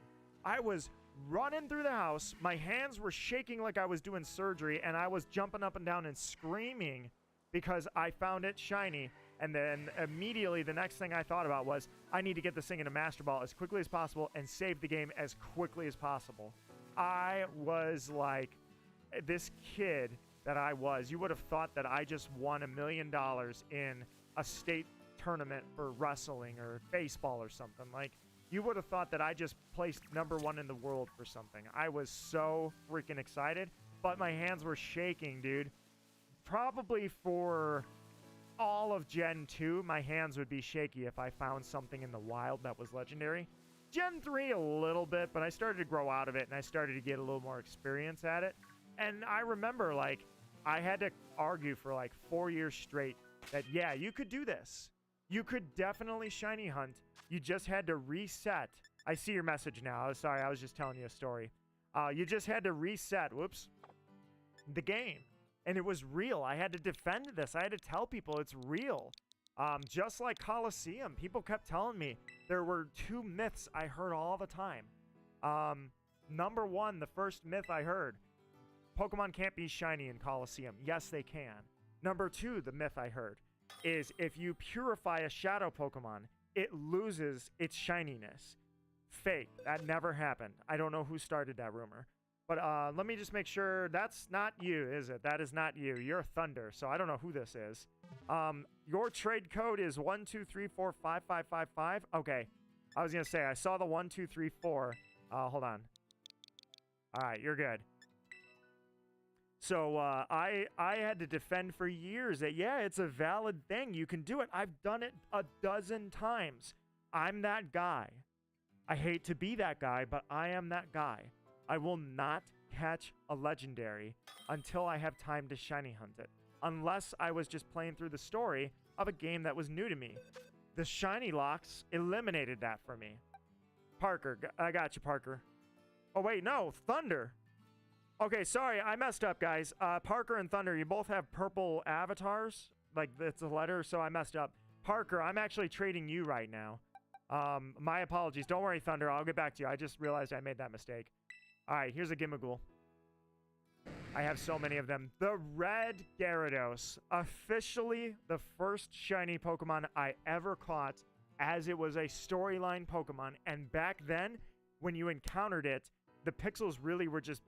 B: I was running through the house, my hands were shaking like I was doing surgery, and I was jumping up and down and screaming because I found it shiny. And then immediately the next thing I thought about was, I need to get this thing into Master Ball as quickly as possible and save the game as quickly as possible. I was like, this kid that I was, you would have thought that I just won $1 million in a state tournament for wrestling or baseball or something. Like, you would have thought that I just placed #1 in the world for something. I was so freaking excited, but my hands were shaking, dude. Probably for all of Gen 2, my hands would be shaky if I found something in the wild that was legendary. Gen 3 a little bit, but I started to grow out of it, and I started to get a little more experience at it. And I remember, like, I had to argue for like 4 years straight that, yeah, you could do this. You could definitely shiny hunt. You just had to reset. I see your message now. Sorry, I was just telling you a story. You just had to reset, the game. And it was real. I had to defend this. I had to tell people it's real. Just like Coliseum, people kept telling me there were 2 myths I heard all the time. Number 1, the first myth I heard, Pokemon can't be shiny in Coliseum. Yes, they can. Number 2, the myth I heard, is if you purify a shadow Pokemon, it loses its shininess. Fake. That never happened. I don't know who started that rumor. But let me just make sure that's not you, is it? That is not you. You're Thunder, so I don't know who this is. Your trade code is 123455555. Okay. I was going to say, I saw the 1234. Hold on. All right, you're good. So I had to defend for years that, yeah, it's a valid thing. You can do it. I've done it a dozen times. I'm that guy. I hate to be that guy, but I am that guy. I will not catch a legendary until I have time to shiny hunt it. Unless I was just playing through the story of a game that was new to me. The shiny locks eliminated that for me. Parker, I got you, Parker. Oh, wait, no, Thunder. Okay, sorry, I messed up, guys. Parker and Thunder, you both have purple avatars. Like, it's a letter, so I messed up. Parker, I'm actually trading you right now. My apologies. Don't worry, Thunder. I'll get back to you. I just realized I made that mistake. All right, here's a Gimmighoul. I have so many of them. The Red Gyarados. Officially the first shiny Pokemon I ever caught as it was a storyline Pokemon. And back then, when you encountered it, the pixels really were just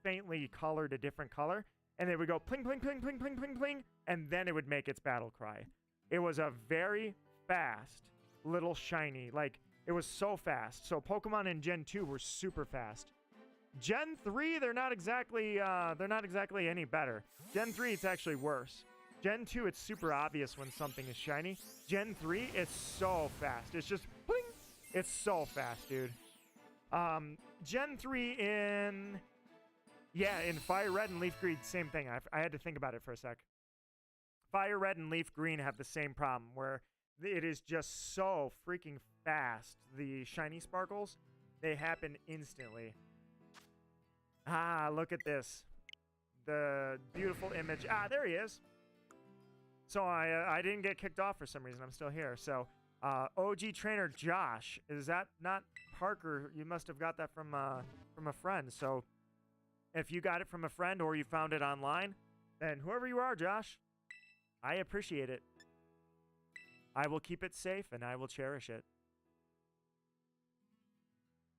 B: faintly colored a different color. And they would go pling, pling, pling, pling, pling, pling, pling. And then it would make its battle cry. It was a very fast little shiny. Like, it was so fast. So Pokemon in Gen 2 were super fast. Gen 3, they're not exactly any better. Gen 3, it's actually worse. Gen 2, it's super obvious when something is shiny. Gen 3, it's so fast. It's just bling. It's so fast, dude. Gen 3 in Fire Red and Leaf Green, same thing. I had to think about it for a sec. Fire Red and Leaf Green have the same problem where it is just so freaking fast. The shiny sparkles, they happen instantly. Ah, look at this. The beautiful image. Ah, there he is. So I didn't get kicked off for some reason. I'm still here. So OG trainer Josh. Is that not Parker? You must have got that from a friend. So if you got it from a friend or you found it online, then whoever you are, Josh, I appreciate it. I will keep it safe and I will cherish it.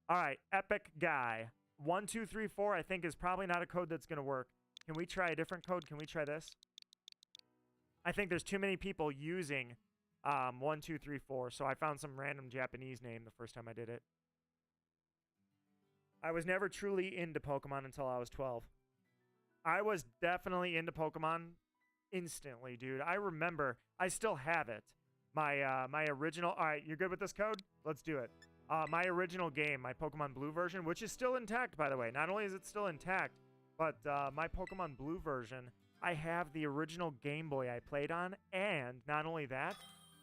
B: All right, Epic Guy. 1234, I think, is probably not a code that's going to work. Can we try a different code? Can we try this? I think there's too many people using 1234, so I found some random Japanese name the first time I did it. I was never truly into Pokemon until I was 12. I was definitely into Pokemon instantly, dude. I remember. I still have it. My original... All right, you're good with this code? Let's do it. My original game, my Pokemon Blue version, which is still intact, by the way. Not only is it still intact, but my Pokemon Blue version, I have the original Game Boy I played on, and not only that,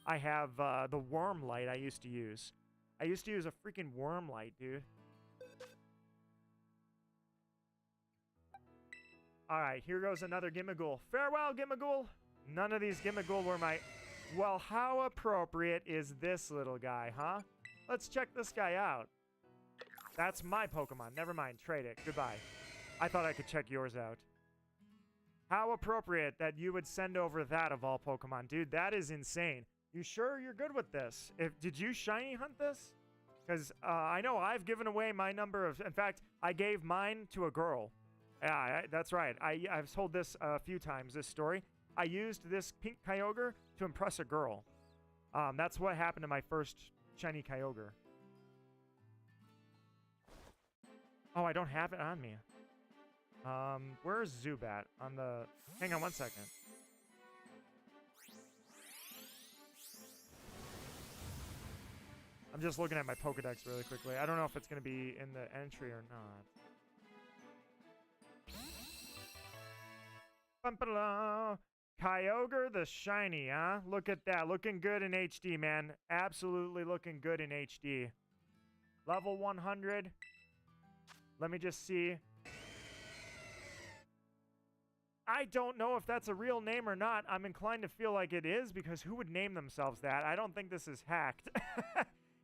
B: I have the worm light I used to use. I used to use a freaking worm light, dude. Alright, here goes another Gimmighoul. Farewell, Gimmighoul! None of these Gimmighoul were my... Well, how appropriate is this little guy, huh? Let's check this guy out. That's my Pokemon. Never mind. Trade it. Goodbye. I thought I could check yours out. How appropriate that you would send over that of all Pokemon. Dude, that is insane. You sure you're good with this? Did you shiny hunt this? Because I know I've given away my number of... In fact, I gave mine to a girl. Yeah, that's right. I've told this a few times, this story. I used this pink Kyogre to impress a girl. That's what happened to my first shiny Kyogre. Oh, I don't have it on me. Where's Zubat? On the... Hang on one second. I'm just looking at my Pokedex really quickly. I don't know if it's going to be in the entry or not. Kyogre the shiny, huh? Look at that. Looking good in HD, man. Absolutely looking good in HD. Level 100. Let me just see. I don't know if that's a real name or not. I'm inclined to feel like it is, because who would name themselves that? I don't think this is hacked.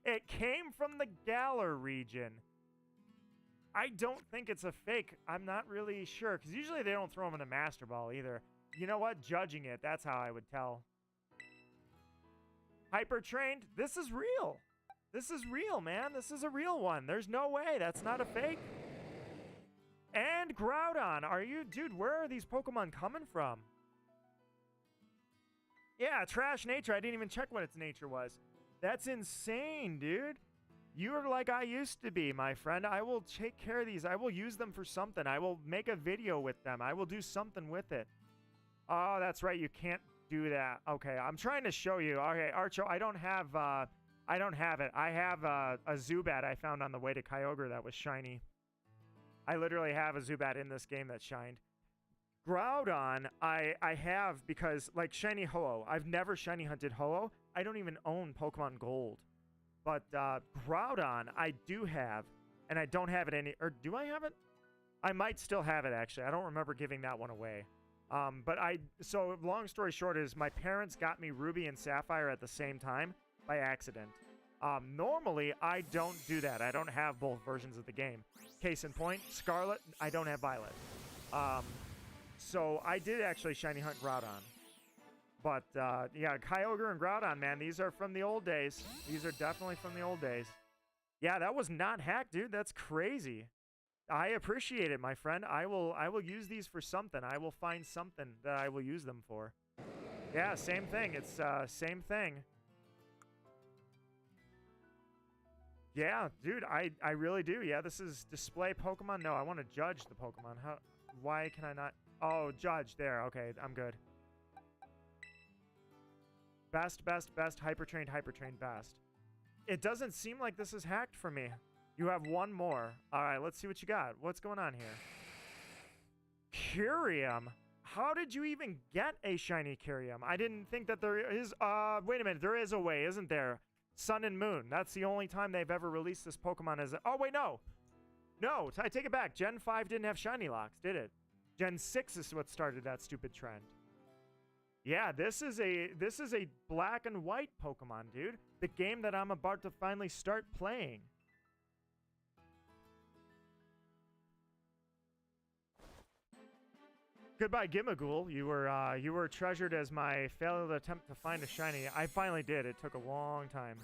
B: It came from the Galar region. I don't think it's a fake. I'm not really sure, because usually they don't throw them in a Master Ball either. You know what? Judging it, that's how I would tell. Hyper trained? This is real. This is real, man. This is a real one. There's no way. That's not a fake. And Groudon. Are you... Dude, where are these Pokemon coming from? Yeah, trash nature. I didn't even check what its nature was. That's insane, dude. You're like I used to be, my friend. I will take care of these. I will use them for something. I will make a video with them. I will do something with it. Oh, that's right. You can't do that. Okay, I'm trying to show you. Okay, Archo, I don't have it. I have a Zubat I found on the way to Kyogre that was shiny. I literally have a Zubat in this game that shined. Groudon, I have because, like, shiny Ho-Oh. I've never shiny hunted Ho-Oh. I don't even own Pokemon Gold. But Groudon, I do have, and I don't have it any... Or do I have it? I might still have it, actually. I don't remember giving that one away. So long story short is my parents got me Ruby and Sapphire at the same time by accident. Normally, I don't do that. I don't have both versions of the game. Case in point, Scarlet, I don't have Violet. So I did actually shiny hunt Groudon. But, yeah, Kyogre and Groudon, man, these are from the old days. These are definitely from the old days. Yeah, that was not hacked, dude. That's crazy. I appreciate it, my friend. I will use these for something. I will find something that I will use them for. Yeah, same thing. It's, same thing. Yeah, dude, I really do. Yeah, this is display Pokemon. No, I want to judge the Pokemon. Why can I not? Oh, judge. There. Okay, I'm good. Best, hyper trained, best. It doesn't seem like this is hacked for me. You have one more. All right, let's see what you got. What's going on here? Kyurem. How did you even get a shiny Kyurem? I didn't think that there is... wait a minute. There is a way, isn't there? Sun and Moon. That's the only time they've ever released this Pokemon as a... Oh, wait, no. No, I take it back. Gen 5 didn't have shiny locks, did it? Gen 6 is what started that stupid trend. Yeah, this is a black and white Pokemon, dude. The game that I'm about to finally start playing. Goodbye, Gimmighoul. You were treasured as my failed attempt to find a shiny. I finally did. It took a long time.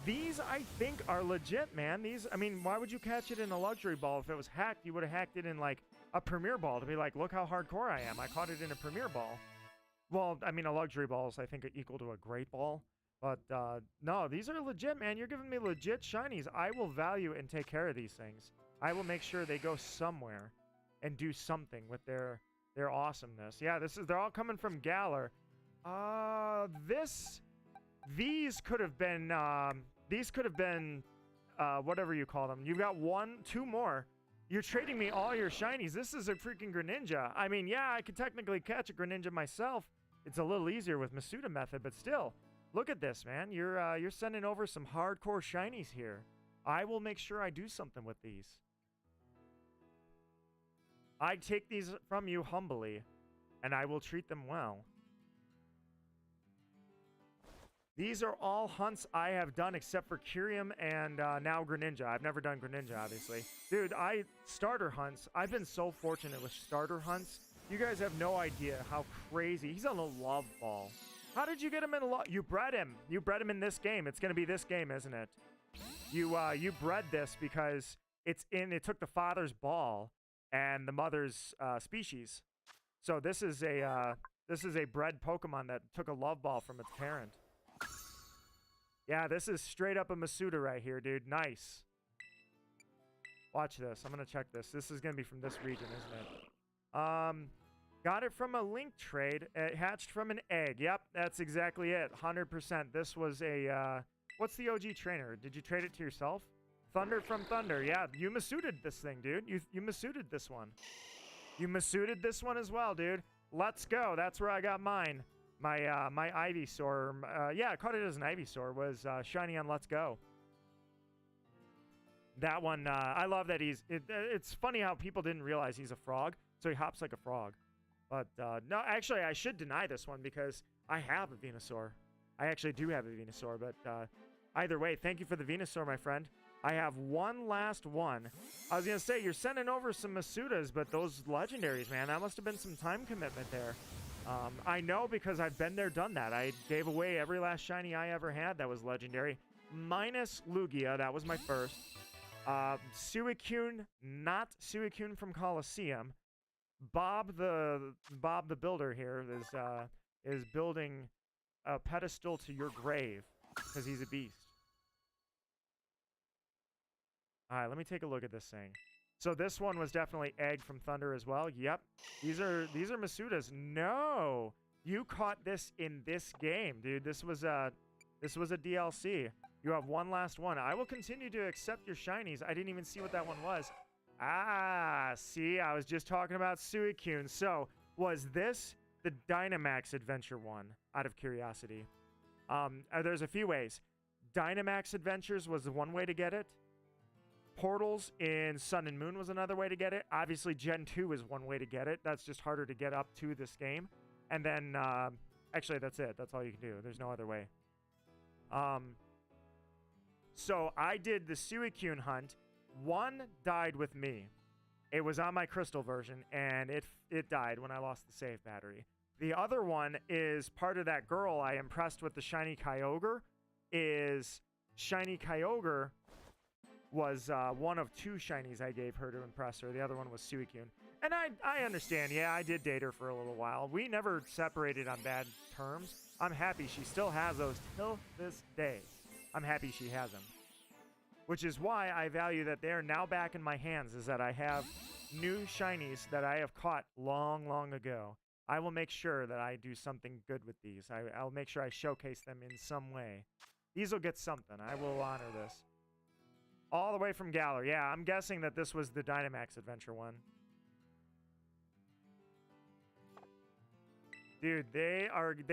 B: These, I think, are legit, man. These, I mean, why would you catch it in a luxury ball? If it was hacked, you would have hacked it in, like, a premier ball to be like, look how hardcore I am. I caught it in a premier ball. Well, I mean, a luxury ball is, I think, equal to a great ball. But, no, these are legit, man. You're giving me legit shinies. I will value and take care of these things. I will make sure they go somewhere and do something with their awesomeness. Yeah, they're all coming from Galar. These could have been, whatever you call them. You've got two more. You're trading me all your shinies. This is a freaking Greninja. I mean, yeah, I could technically catch a Greninja myself. It's a little easier with Masuda method, but still, look at this, man. You're sending over some hardcore shinies here. I will make sure I do something with these. I take these from you humbly, and I will treat them well. These are all hunts I have done except for Kyurem and now Greninja. I've never done Greninja, obviously. Dude, starter hunts. I've been so fortunate with starter hunts. You guys have no idea how crazy. He's on a love ball. How did you get him in a love? You bred him. You bred him in this game. It's going to be this game, isn't it? You bred this because it took the father's ball and the mother's species. So this is a bred Pokemon that took a love ball from its parent. Yeah, this is straight up a Masuda right here, dude. Nice. Watch this. I'm going to check this. This is going to be from this region, isn't it? Got it from a link trade. It hatched from an egg. Yep, that's exactly it. 100%. This was a, what's the OG trainer? Did you trade it to yourself? Thunder from Thunder. Yeah, you Masuda'd this thing, dude. You Masuda'd this one. You Masuda'd this one as well, dude. Let's go. That's where I got mine. My Ivysaur, yeah, I caught it as an Ivysaur, was shiny on Let's Go. That one, I love that it's funny how people didn't realize he's a frog, so he hops like a frog. But, no, actually, I should deny this one because I have a Venusaur. I actually do have a Venusaur, but either way, thank you for the Venusaur, my friend. I have one last one. I was going to say, you're sending over some Masudas, but those legendaries, man, that must have been some time commitment there. I know because I've been there, done that. I gave away every last shiny I ever had that was legendary. Minus Lugia, that was my first. Suicune, not Suicune from Colosseum. Bob the Builder here is building a pedestal to your grave because he's a beast. All right, let me take a look at this thing. So this one was definitely Egg from Thunder as well. Yep. These are Masudas. No. You caught this in this game, dude. This was a DLC. You have one last one. I will continue to accept your shinies. I didn't even see what that one was. Ah, see, I was just talking about Suicune. So, was this the Dynamax Adventure one, out of curiosity? There's a few ways. Dynamax Adventures was the one way to get it. Portals in Sun and Moon was another way to get it. Obviously, Gen 2 is one way to get it. That's just harder to get up to this game. And then, actually, that's it. That's all you can do. There's no other way. So I did the Suicune hunt. One died with me. It was on my crystal version, and it died when I lost the save battery. The other one is part of that girl I impressed with the shiny Kyogre. Is shiny Kyogre was one of two shinies I gave her to impress her. The other one was Suicune. And I understand. Yeah, I did date her for a little while. We never separated on bad terms. I'm happy she still has those till this day. I'm happy she has them. Which is why I value that they're now back in my hands, is that I have new shinies that I have caught long, long ago. I will make sure that I do something good with these. I'll make sure I showcase them in some way. These will get something. I will honor this. All the way from Galar. Yeah, I'm guessing that this was the Dynamax Adventure one. Dude, they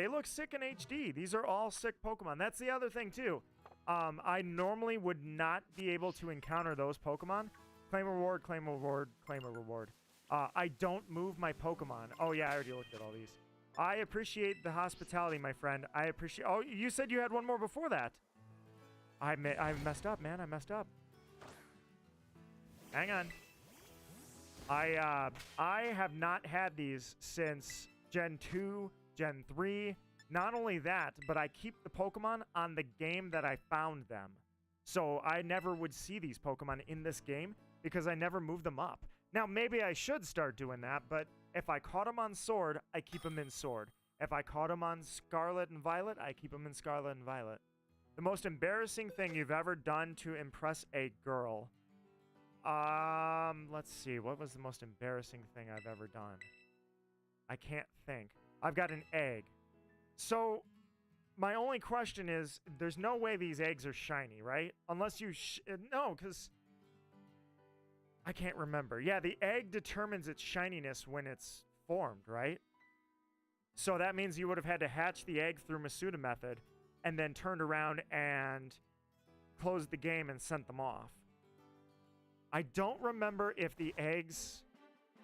B: look sick in HD. These are all sick Pokemon. That's the other thing, too. I normally would not be able to encounter those Pokemon. Claim a reward, claim a reward, claim a reward. I don't move my Pokemon. Oh, yeah, I already looked at all these. I appreciate the hospitality, my friend. I appreciate... Oh, you said you had one more before that. I messed up, man. I messed up. Hang on. I have not had these since Gen 2, Gen 3. Not only that, but I keep the Pokemon on the game that I found them. So I never would see these Pokemon in this game because I never moved them up. Now, maybe I should start doing that, but if I caught them on Sword, I keep them in Sword. If I caught them on Scarlet and Violet, I keep them in Scarlet and Violet. The most embarrassing thing you've ever done to impress a girl. Let's see. What was the most embarrassing thing I've ever done? I can't think. I've got an egg. So, my only question is, there's no way these eggs are shiny, right? Unless you... no, because... I can't remember. Yeah, the egg determines its shininess when it's formed, right? So that means you would have had to hatch the egg through Masuda method and then turned around and closed the game and sent them off. I don't remember if the eggs...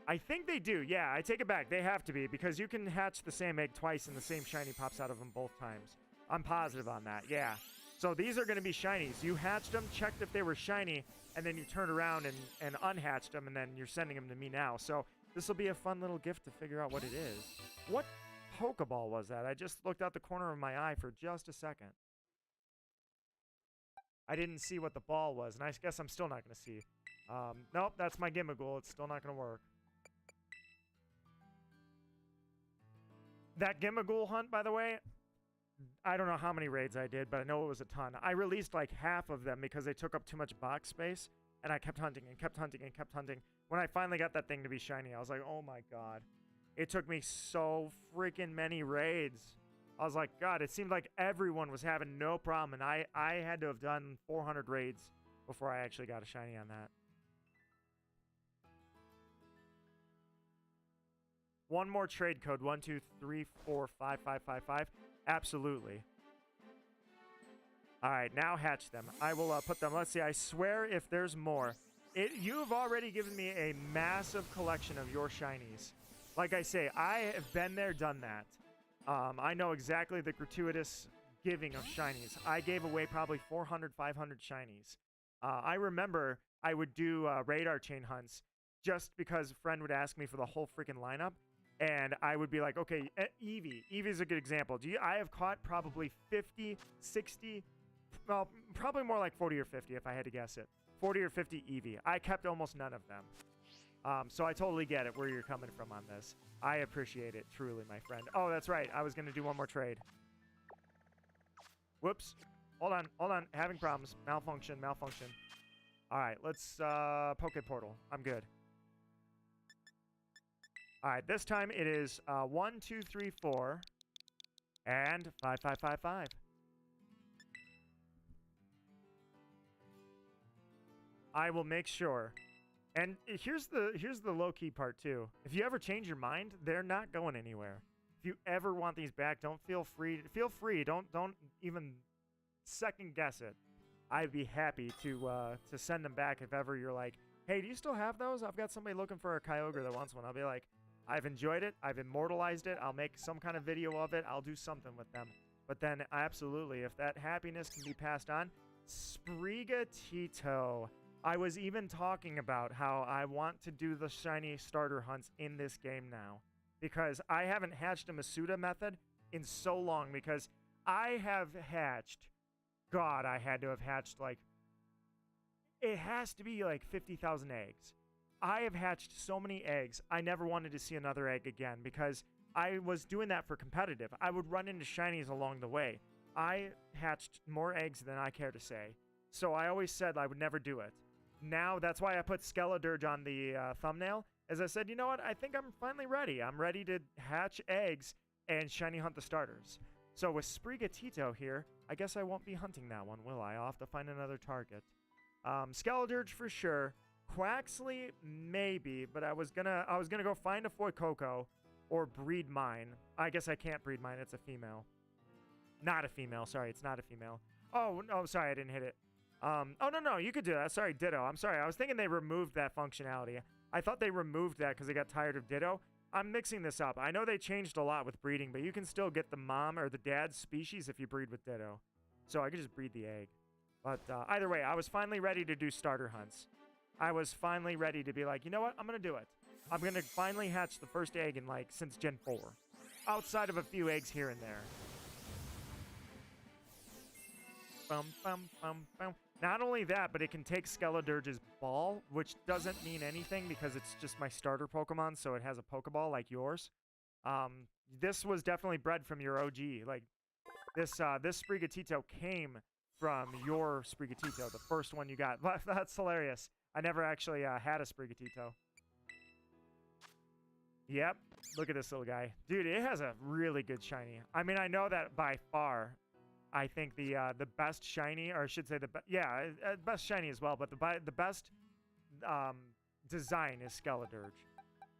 B: I think they do. Yeah, I take it back. They have to be, because you can hatch the same egg twice and the same shiny pops out of them both times. I'm positive on that. Yeah. So these are going to be shinies. You hatched them, checked if they were shiny, and then you turned around and unhatched them, and then you're sending them to me now. So this will be a fun little gift to figure out what it is. What Pokeball was that? I just looked out the corner of my eye for just a second. I didn't see what the ball was, and I guess I'm still not going to see. Nope, that's my Gimmighoul. It's still not going to work. That Gimmighoul hunt, by the way, I don't know how many raids I did, but I know it was a ton. I released like half of them because they took up too much box space, and I kept hunting and kept hunting and kept hunting. When I finally got that thing to be shiny, I was like, oh my god. It took me so freaking many raids. I was like, God, it seemed like everyone was having no problem, and I had to have done 400 raids before I actually got a shiny on that. One more trade code, 123455555. Absolutely. All right, now hatch them. I will put them. Let's see. I swear if there's more. You've already given me a massive collection of your shinies. Like I say, I have been there, done that. I know exactly the gratuitous giving of shinies. I gave away probably 400, 500 shinies. I remember I would do radar chain hunts just because a friend would ask me for the whole freaking lineup. And I would be like, okay, Eevee. Eevee's a good example. I have caught probably 50, 60, well, probably more like 40 or 50 if I had to guess it. 40 or 50 Eevee. I kept almost none of them. So I totally get it where you're coming from on this. I appreciate it, truly, my friend. Oh, that's right. I was going to do one more trade. Whoops. Hold on. Having problems. Malfunction. All right, let's Poke Portal. I'm good. All right, this time it is 1, 2, 3, 4, and 5, 5, 5, 5. I will make sure. And here's the low-key part too. If you ever change your mind, they're not going anywhere. If you ever want these back, don't feel free. Feel free. Don't even second guess it. I'd be happy to send them back if ever you're like, hey, do you still have those? I've got somebody looking for a Kyogre that wants one. I'll be like, I've enjoyed it. I've immortalized it. I'll make some kind of video of it. I'll do something with them. But then, absolutely, if that happiness can be passed on, Sprigatito. I was even talking about how I want to do the shiny starter hunts in this game now. Because I haven't hatched a Masuda method in so long. Because I have hatched, God, I had to have hatched like, it has to be like 50,000 eggs. I have hatched so many eggs, I never wanted to see another egg again because I was doing that for competitive. I would run into shinies along the way. I hatched more eggs than I care to say. So I always said I would never do it. Now, that's why I put Skeledirge on the thumbnail. As I said, you know what? I think I'm finally ready. I'm ready to hatch eggs and shiny hunt the starters. So with Sprigatito here, I guess I won't be hunting that one, will I? I'll have to find another target. Skeledirge for sure. Quaxley, maybe, but I was gonna go find a Fuecoco or breed mine. I guess I can't breed mine. It's a female. Not a female. Sorry, it's not a female. Oh, no, sorry, I didn't hit it. Oh, no, you could do that. Sorry, Ditto. I'm sorry. I was thinking they removed that functionality. I thought they removed that because they got tired of Ditto. I'm mixing this up. I know they changed a lot with breeding, but you can still get the mom or the dad's species if you breed with Ditto. So I could just breed the egg. But either way, I was finally ready to do starter hunts. I was finally ready to be like, you know what? I'm going to do it. I'm going to finally hatch the first egg in, like, since Gen 4. Outside of a few eggs here and there. Bum, bum, bum, bum. Not only that, but it can take Skeledirge's ball, which doesn't mean anything because it's just my starter Pokemon, so it has a Pokeball like yours. This was definitely bred from your OG. Like, this Sprigatito came from your Sprigatito, the first one you got. That's hilarious. I never actually had a Sprigatito. Yep. Look at this little guy. Dude, it has a really good shiny. I mean, I know that by far, I think the best shiny, or I should say best shiny as well, but the best design is Skeledirge,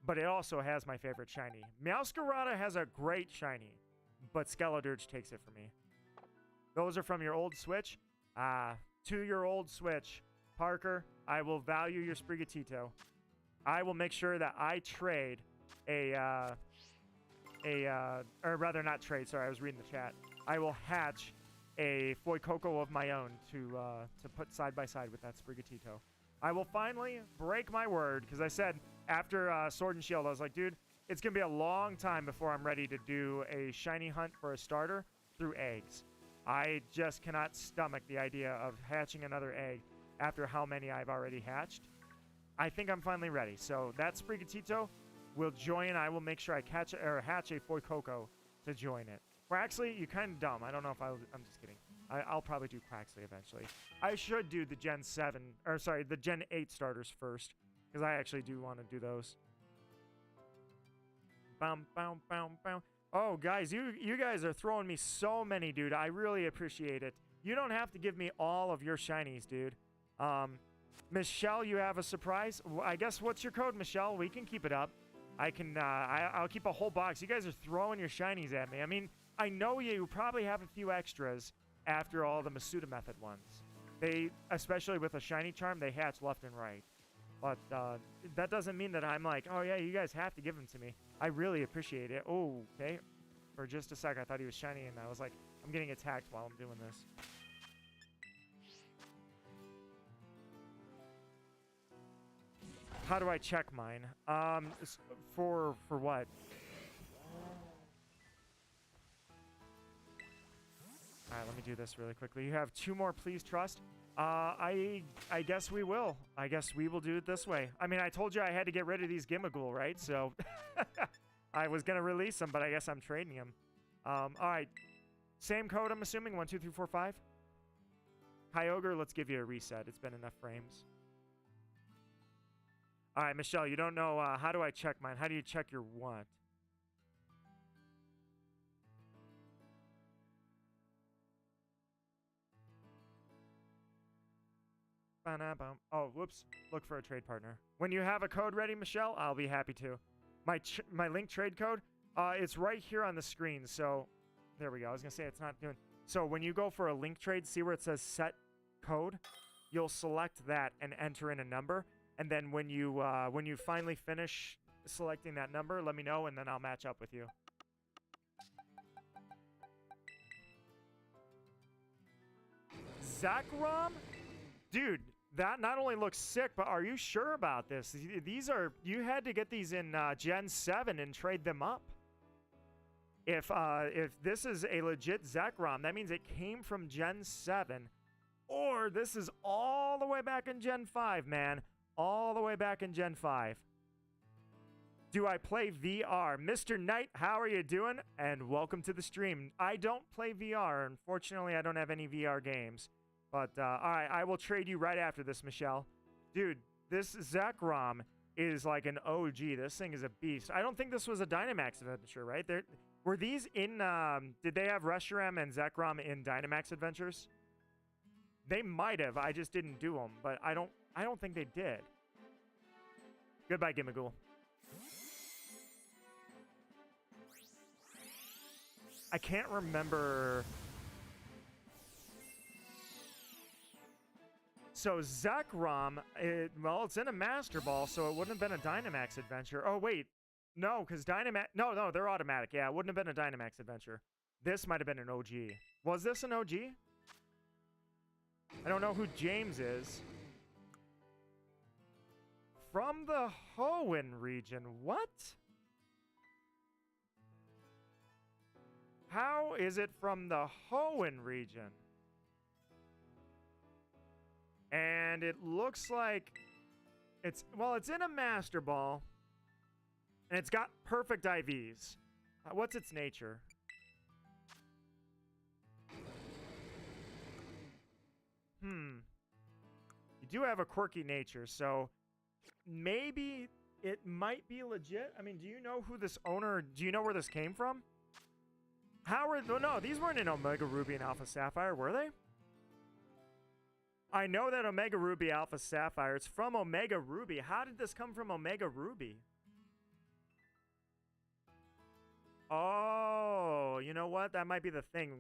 B: but it also has my favorite shiny. Meowscarada has a great shiny, but Skeledirge takes it for me. Those are from your old Switch. To your old Switch, Parker, I will value your Sprigatito. I will make sure that I trade or rather not trade, sorry, I was reading the chat. I will hatch a Fuecoco of my own to put side by side with that Sprigatito. I will finally break my word, because I said after Sword and Shield, I was like, dude, it's going to be a long time before I'm ready to do a shiny hunt for a starter through eggs. I just cannot stomach the idea of hatching another egg after how many I've already hatched. I think I'm finally ready. So that Sprigatito will join. I will make sure I hatch a Fuecoco to join it. Well, actually, you're kind of dumb. I don't know if I'm just kidding. I'll probably do Quaxley eventually. I should do the Gen 7, or sorry, the Gen 8 starters first, because I actually do want to do those. Bum, bum, bum, bum. Oh, guys, you guys are throwing me so many, dude. I really appreciate it. You don't have to give me all of your shinies, dude. Michelle, you have a surprise? I guess, what's your code, Michelle? We can keep it up. I'll keep a whole box. You guys are throwing your shinies at me. I mean, I know you probably have a few extras after all the Masuda method ones. They, especially with a shiny charm, they hatch left and right. But that doesn't mean that I'm like, oh yeah, you guys have to give them to me. I really appreciate it. Oh, okay. For just a sec, I thought he was shiny, and I was like, I'm getting attacked while I'm doing this. How do I check mine? For what? All right, let me do this really quickly. You have 2 more, please trust. I guess we will. I guess we will do it this way. I mean, I told you I had to get rid of these Gimmighoul, right? So I was gonna release them, but I guess I'm trading them. All right, same code. I'm assuming 1, 2, 3, 4, 5. Kyogre, let's give you a reset. It's been enough frames. All right, Michelle, you don't know how do I check mine? How do you check your what? Oh, whoops. Look for a trade partner. When you have a code ready, Michelle, I'll be happy to. My link trade code, it's right here on the screen. So there we go. I was going to say it's not doing. So when you go for a link trade, see where it says set code? You'll select that and enter in a number. And then when you finally finish selecting that number, let me know, and then I'll match up with you. Zekrom? Dude, that not only looks sick, but are you sure about this? These are, you had to get these in Gen 7 and trade them up. If this is a legit Zekrom, that means it came from Gen 7, or this is all the way back in Gen 5, man. All the way back in Gen 5. Do I play VR? Mr. Knight, how are you doing? And welcome to the stream. I don't play VR. Unfortunately, I don't have any VR games. But, all right, I will trade you right after this, Michelle. Dude, this Zekrom is like an OG. This thing is a beast. I don't think this was a Dynamax adventure, right? Were these in, did they have Reshiram and Zekrom in Dynamax adventures? They might have. I just didn't do them, but I don't think they did. Goodbye, Gimmighoul. I can't remember. So Zekrom, well, it's in a Master Ball, so it wouldn't have been a Dynamax adventure. Oh, wait. No, because Dynamax... No, they're automatic. Yeah, it wouldn't have been a Dynamax adventure. This might have been an OG. Was this an OG? I don't know who James is. From the Hoenn region. What? How is it from the Hoenn region? And it looks like it's in a Master Ball. And it's got perfect IVs. What's its nature? You do have a quirky nature, so maybe it might be legit. I mean, do you know who this owner, do you know where this came from? How are, no, these weren't in Omega Ruby and Alpha Sapphire, were they? I know that Omega Ruby Alpha Sapphire. It's from Omega Ruby. How did this come from Omega Ruby? Oh, you know what? That might be the thing.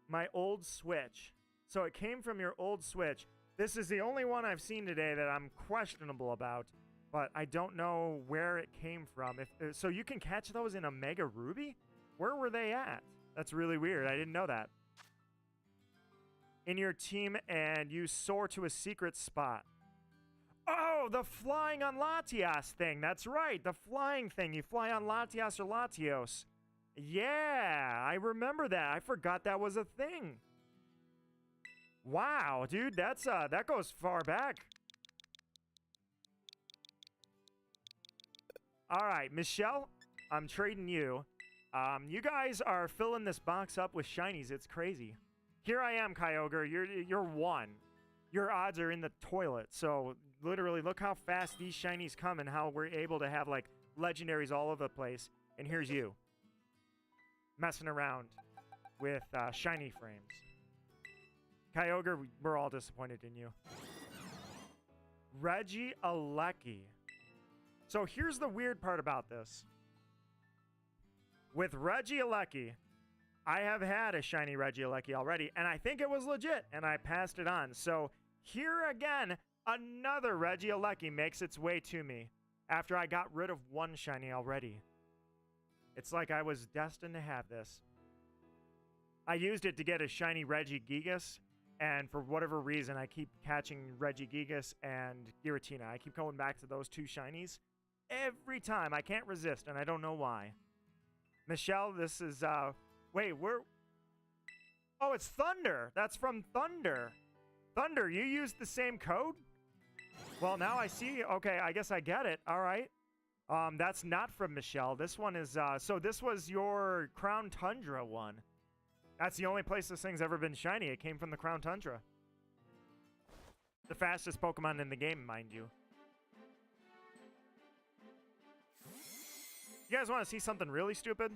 B: My old Switch. So it came from your old Switch. This is the only one I've seen today that I'm questionable about, but I don't know where it came from. So you can catch those in Omega Ruby? Where were they at? That's really weird. I didn't know that. In your team, and you soar to a secret spot. Oh, the flying on Latias thing. That's right. The flying thing. You fly on Latias or Latios. Yeah, I remember that. I forgot that was a thing. Wow, dude, that goes far back. All right, Michelle, I'm trading you. You guys are filling this box up with shinies. It's crazy. Here I am, Kyogre. You're one. Your odds are in the toilet. So literally, look how fast these shinies come and how we're able to have like legendaries all over the place. And here's you, messing around with shiny frames. Kyogre, we're all disappointed in you. Regieleki. So here's the weird part about this. With Regieleki, I have had a shiny Regieleki already, and I think it was legit, and I passed it on. So here again, another Regieleki makes its way to me after I got rid of one shiny already. It's like I was destined to have this. I used it to get a shiny Regigigas, and for whatever reason, I keep catching Regigigas and Giratina. I keep going back to those two shinies every time. I can't resist, and I don't know why. Michelle, this is, wait, oh, it's Thunder. That's from Thunder. Thunder, you used the same code? Well, now I see. Okay, I guess I get it. All right. That's not from Michelle. This one is, so this was your Crown Tundra one. That's the only place this thing's ever been shiny. It came from the Crown Tundra. The fastest Pokemon in the game, mind you. You guys want to see something really stupid?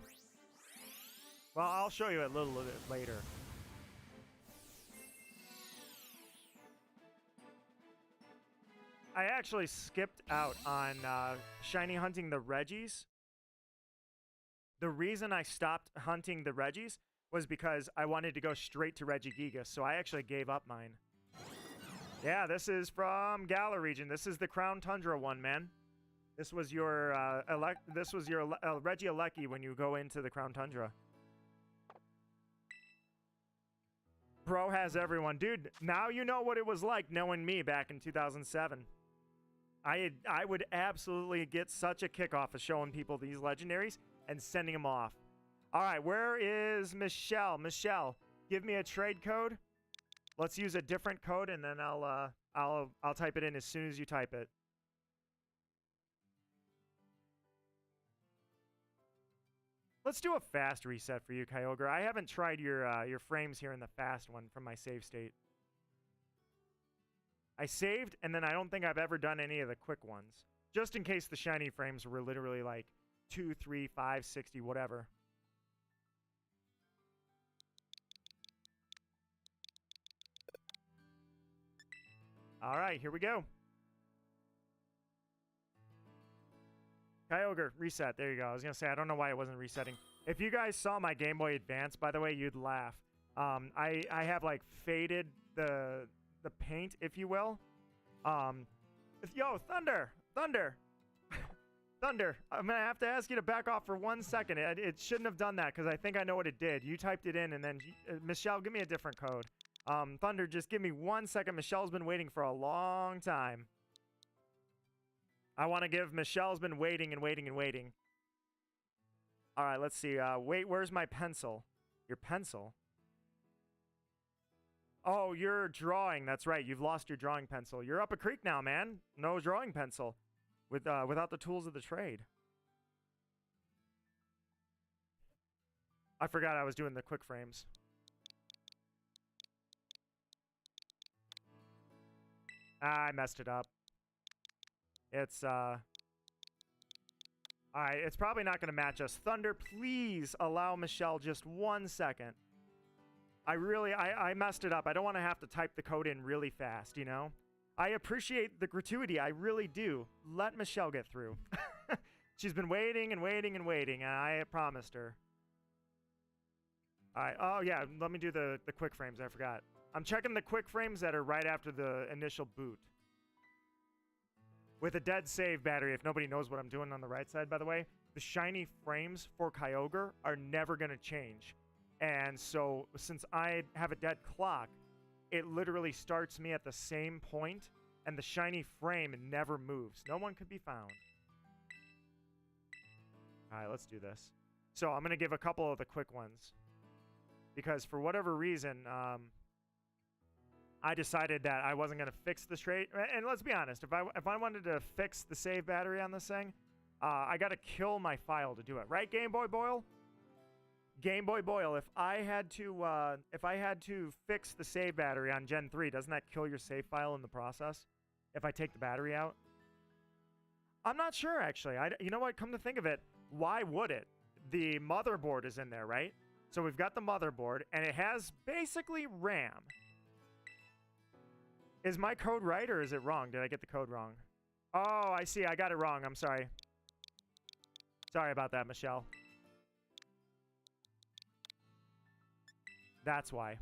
B: Well, I'll show you a little bit later. I actually skipped out on shiny hunting the Regis. The reason I stopped hunting the Regis was because I wanted to go straight to Regigigas, so I actually gave up mine. Yeah, this is from Galar region. This is the Crown Tundra one, man. This was your Regieleki when you go into the Crown Tundra. Bro has everyone. Dude, now you know what it was like knowing me back in 2007. I would absolutely get such a kick off of showing people these legendaries and sending them off. All right, where is Michelle? Michelle, give me a trade code. Let's use a different code, and then I'll type it in as soon as you type it. Let's do a fast reset for you, Kyogre. I haven't tried your frames here in the fast one from my save state. I saved, and then I don't think I've ever done any of the quick ones. Just in case the shiny frames were literally like 2, 3, 5, 60, whatever. All right, here we go. Kyogre, reset. There you go. I was going to say, I don't know why it wasn't resetting. If you guys saw my Game Boy Advance, by the way, you'd laugh. I have, like, faded the paint, if you will. Yo, Thunder! Thunder! Thunder, I'm going to have to ask you to back off for 1 second. It shouldn't have done that, because I think I know what it did. You typed it in, and then... Michelle, give me a different code. Thunder, just give me 1 second. Michelle's been waiting for a long time. I want to give... Michelle's been waiting and waiting and waiting. All right, let's see. Wait, where's my pencil? Your pencil? Oh, you're drawing. That's right. You've lost your drawing pencil. You're up a creek now, man. No drawing pencil. Without the tools of the trade. I forgot I was doing the quick frames. I messed it up. It's, Alright, it's probably not going to match us. Thunder, please allow Michelle just 1 second. I messed it up. I don't want to have to type the code in really fast, you know? I appreciate the gratuity. I really do. Let Michelle get through. She's been waiting and waiting and waiting, and I promised her. All right. Oh, yeah. Let me do the quick frames. I forgot. I'm checking the quick frames that are right after the initial boot. With a dead save battery, if nobody knows what I'm doing on the right side, by the way, the shiny frames for Kyogre are never going to change. And so, since I have a dead clock, it literally starts me at the same point, and the shiny frame never moves. No one could be found. All right, let's do this. So, I'm going to give a couple of the quick ones. Because for whatever reason, I decided that I wasn't going to fix the trait. And let's be honest, if I wanted to fix the save battery on this thing, I got to kill my file to do it. Right, Game Boy Boyle? Game Boy Boyle, if I had to fix the save battery on Gen 3, doesn't that kill your save file in the process? If I take the battery out? I'm not sure, actually. You know what? Come to think of it, why would it? The motherboard is in there, right? So we've got the motherboard, and it has basically RAM. Is my code right, or is it wrong? Did I get the code wrong? Oh, I see. I got it wrong. I'm sorry. Sorry about that, Michelle. That's why.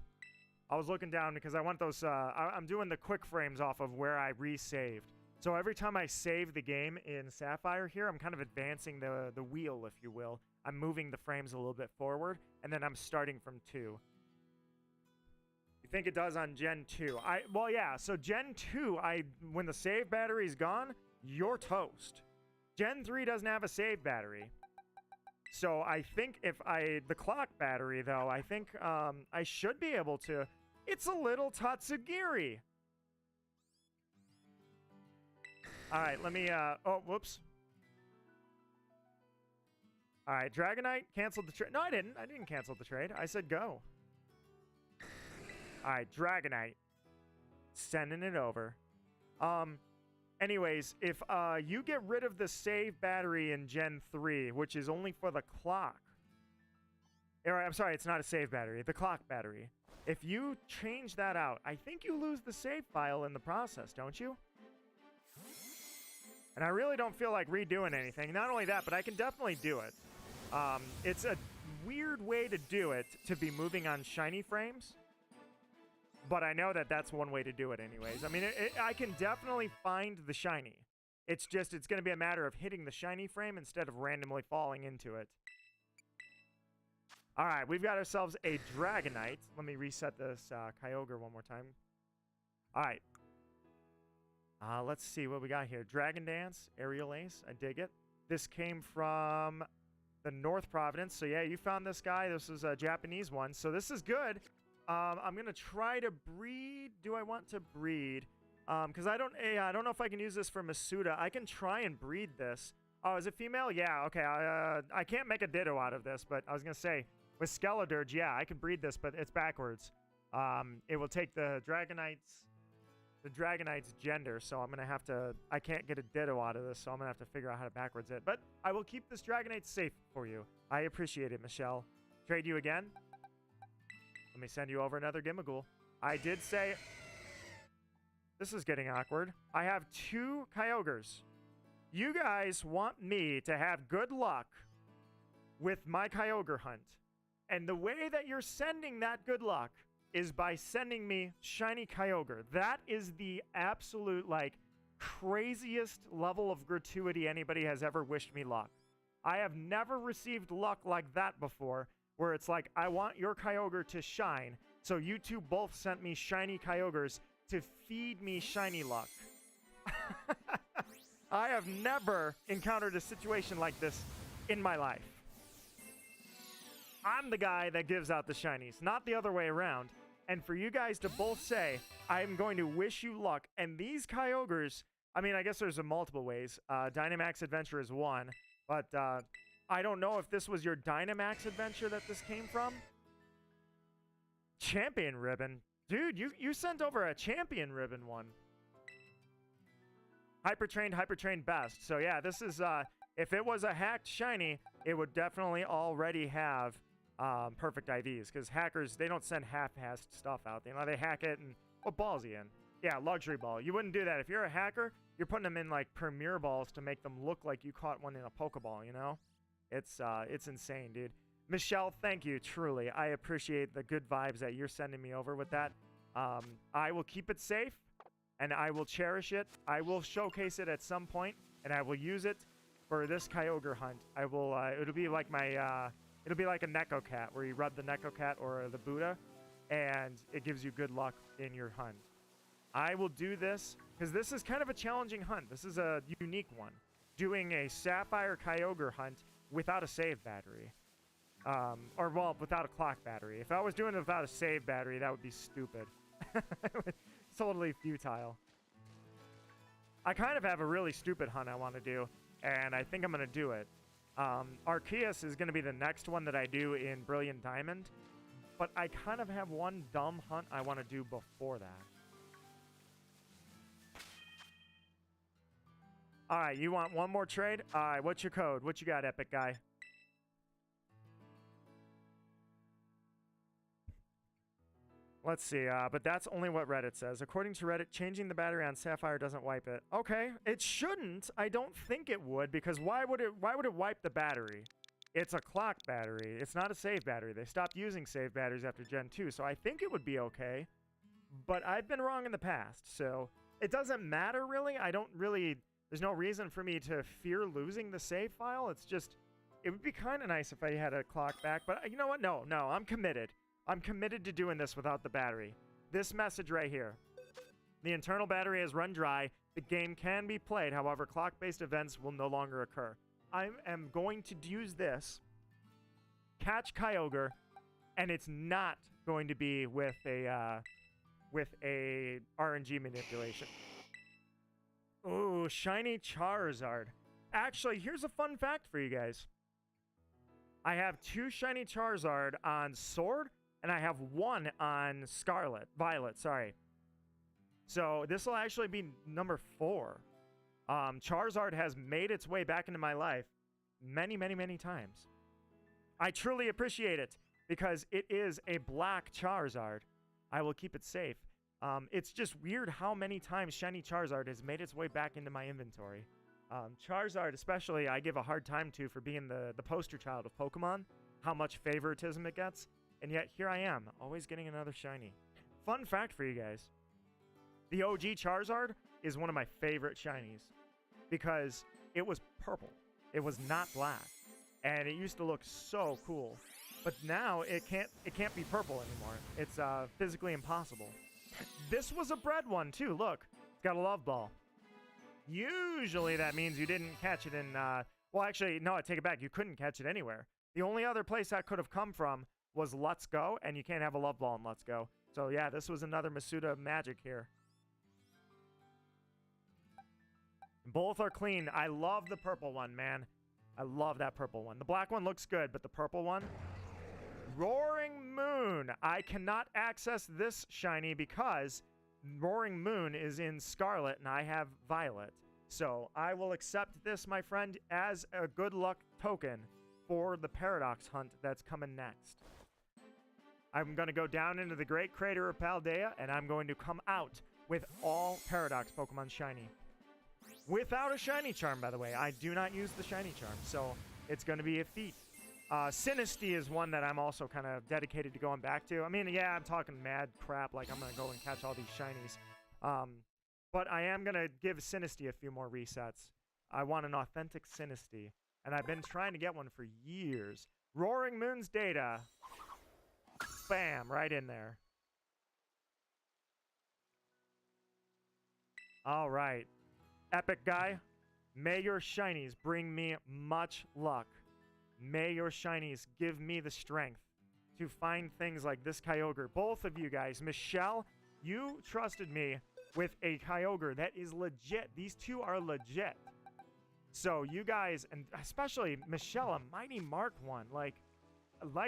B: I was looking down because I want those... I'm doing the quick frames off of where I resaved. So every time I save the game in Sapphire here, I'm kind of advancing the wheel, if you will. I'm moving the frames a little bit forward, and then I'm starting from 2. You think it does on Gen 2? Well, yeah, so Gen 2, when the save battery's gone, you're toast. Gen 3 doesn't have a save battery. So I think the clock battery, though, I think I should be able to... It's a little Tatsugiri! Alright, let me, oh, whoops. Alright, Dragonite canceled the trade. No, I didn't. I didn't cancel the trade. I said go. Alright, Dragonite. Sending it over. Anyways, if you get rid of the save battery in Gen 3, which is only for the clock. I'm sorry, it's not a save battery. The clock battery. If you change that out, I think you lose the save file in the process, don't you? And I really don't feel like redoing anything. Not only that, but I can definitely do it. It's a weird way to do it, to be moving on shiny frames. But I know that that's one way to do it anyways. I mean, I can definitely find the shiny. It's just, it's going to be a matter of hitting the shiny frame instead of randomly falling into it. All right, we've got ourselves a Dragonite. Let me reset this Kyogre one more time. All right. Let's see what we got here. Dragon Dance, Aerial Ace. I dig it. This came from the North Providence. So, yeah, you found this guy. This is a Japanese one. So, this is good. I'm going to try to breed. Do I want to breed? Because I don't know if I can use this for Masuda. I can try and breed this. Oh, is it female? Yeah, okay. I can't make a Ditto out of this, but I was going to say, with Skeledirge, yeah, I can breed this, but it's backwards. It will take the Dragonite's gender, so I'm going to have to... I can't get a Ditto out of this, so I'm going to have to figure out how to backwards it. But I will keep this Dragonite safe for you. I appreciate it, Michelle. Trade you again? Let me send you over another Gimmighoul. I did say... This is getting awkward. I have 2 Kyogres. You guys want me to have good luck with my Kyogre hunt. And the way that you're sending that good luck is by sending me shiny Kyogre. That is the absolute, like, craziest level of gratuity anybody has ever wished me luck. I have never received luck like that before, where it's like, I want your Kyogre to shine, so you two both sent me shiny Kyogres to feed me shiny luck. I have never encountered a situation like this in my life. I'm the guy that gives out the shinies, not the other way around. And for you guys to both say, I'm going to wish you luck, and these Kyogres, I mean, I guess there's multiple ways. Dynamax Adventure is one, but I don't know if this was your Dynamax Adventure that this came from. Champion Ribbon. Dude, you sent over a Champion Ribbon one. Hypertrained best. So yeah, this is, if it was a hacked shiny, it would definitely already have perfect IVs, because hackers, they don't send half-assed stuff out. You know, they hack it and what ball's he in? Yeah, luxury ball. You wouldn't do that. If you're a hacker, you're putting them in like premier balls to make them look like you caught one in a Pokeball, you know? It's insane, dude. Michelle, thank you, truly. I appreciate the good vibes that you're sending me over with that. I will keep it safe, and I will cherish it. I will showcase it at some point, and I will use it for this Kyogre hunt. I will, it'll be like my, it'll be like a Neko Cat, where you rub the Neko Cat or the Buddha, and it gives you good luck in your hunt. I will do this, because this is kind of a challenging hunt. This is a unique one. Doing a Sapphire Kyogre hunt without a save battery. Or, well, without a clock battery. If I was doing it without a save battery, that would be stupid. Totally futile. I kind of have a really stupid hunt I want to do, and I think I'm going to do it. Arceus is going to be the next one that I do in Brilliant Diamond, but I kind of have one dumb hunt I want to do before that. All right, you want one more trade? All right, what's your code? What you got, Epic Guy? Let's see, but that's only what Reddit says. According to Reddit, changing the battery on Sapphire doesn't wipe it. Okay, it shouldn't. I don't think it would, because why would it wipe the battery? It's a clock battery. It's not a save battery. They stopped using save batteries after Gen 2, so I think it would be okay. But I've been wrong in the past, so it doesn't matter, really. I don't really... There's no reason for me to fear losing the save file. It's just... It would be kind of nice if I had a clock back, but you know what? No, I'm committed. I'm committed to doing this without the battery. This message right here. The internal battery has run dry. The game can be played. However, clock-based events will no longer occur. I am going to use this, catch Kyogre, and it's not going to be with a RNG manipulation. Ooh, shiny Charizard. Actually, here's a fun fact for you guys. I have 2 shiny Charizard on Sword, and I have 1 on Violet, sorry. So this will actually be number 4. Charizard has made its way back into my life many, many, many times. I truly appreciate it because it is a black Charizard. I will keep it safe. It's just weird how many times shiny Charizard has made its way back into my inventory. Charizard especially, I give a hard time to for being the poster child of Pokemon, how much favoritism it gets. And yet, here I am, always getting another shiny. Fun fact for you guys. The OG Charizard is one of my favorite shinies because it was purple. It was not black. And it used to look so cool. But now, it can't be purple anymore. It's physically impossible. This was a bred one, too. Look, it's got a love ball. Usually, that means you didn't catch it in... well, actually, no, I take it back. You couldn't catch it anywhere. The only other place that could have come from was Let's Go, and you can't have a love ball in Let's Go. So yeah, this was another Masuda magic here. Both are clean. I love the purple one, man. I love that purple one. The black one looks good, but the purple one... Roaring Moon. I cannot access this shiny because Roaring Moon is in Scarlet, and I have Violet. So I will accept this, my friend, as a good luck token for the Paradox hunt that's coming next. I'm going to go down into the Great Crater of Paldea, and I'm going to come out with all Paradox Pokemon shiny. Without a shiny charm, by the way. I do not use the shiny charm, so it's going to be a feat. Sinistea is one that I'm also kind of dedicated to going back to. I mean, yeah, I'm talking mad crap, like I'm going to go and catch all these shinies. But I am going to give Sinistea a few more resets. I want an authentic Sinistea, and I've been trying to get one for years. Roaring Moon's data. Bam, right in there. All right. Epic Guy, may your shinies bring me much luck. May your shinies give me the strength to find things like this Kyogre. Both of you guys, Michelle, you trusted me with a Kyogre that is legit. These two are legit. So you guys, and especially Michelle, a Mighty Mark one. Like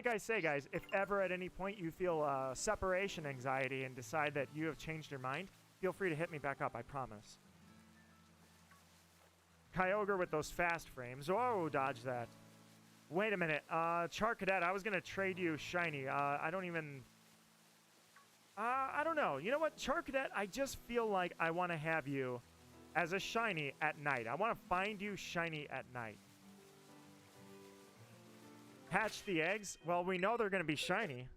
B: I say, guys, if ever at any point you feel separation anxiety and decide that you have changed your mind, feel free to hit me back up, I promise. Kyogre with those fast frames. Oh, dodge that. Wait a minute. Char Cadet, I was going to trade you shiny. I don't even... I don't know. You know what, Char Cadet, I just feel like I want to have you as a shiny at night. I want to find you shiny at night. Hatch the eggs? Well, we know they're going to be shiny.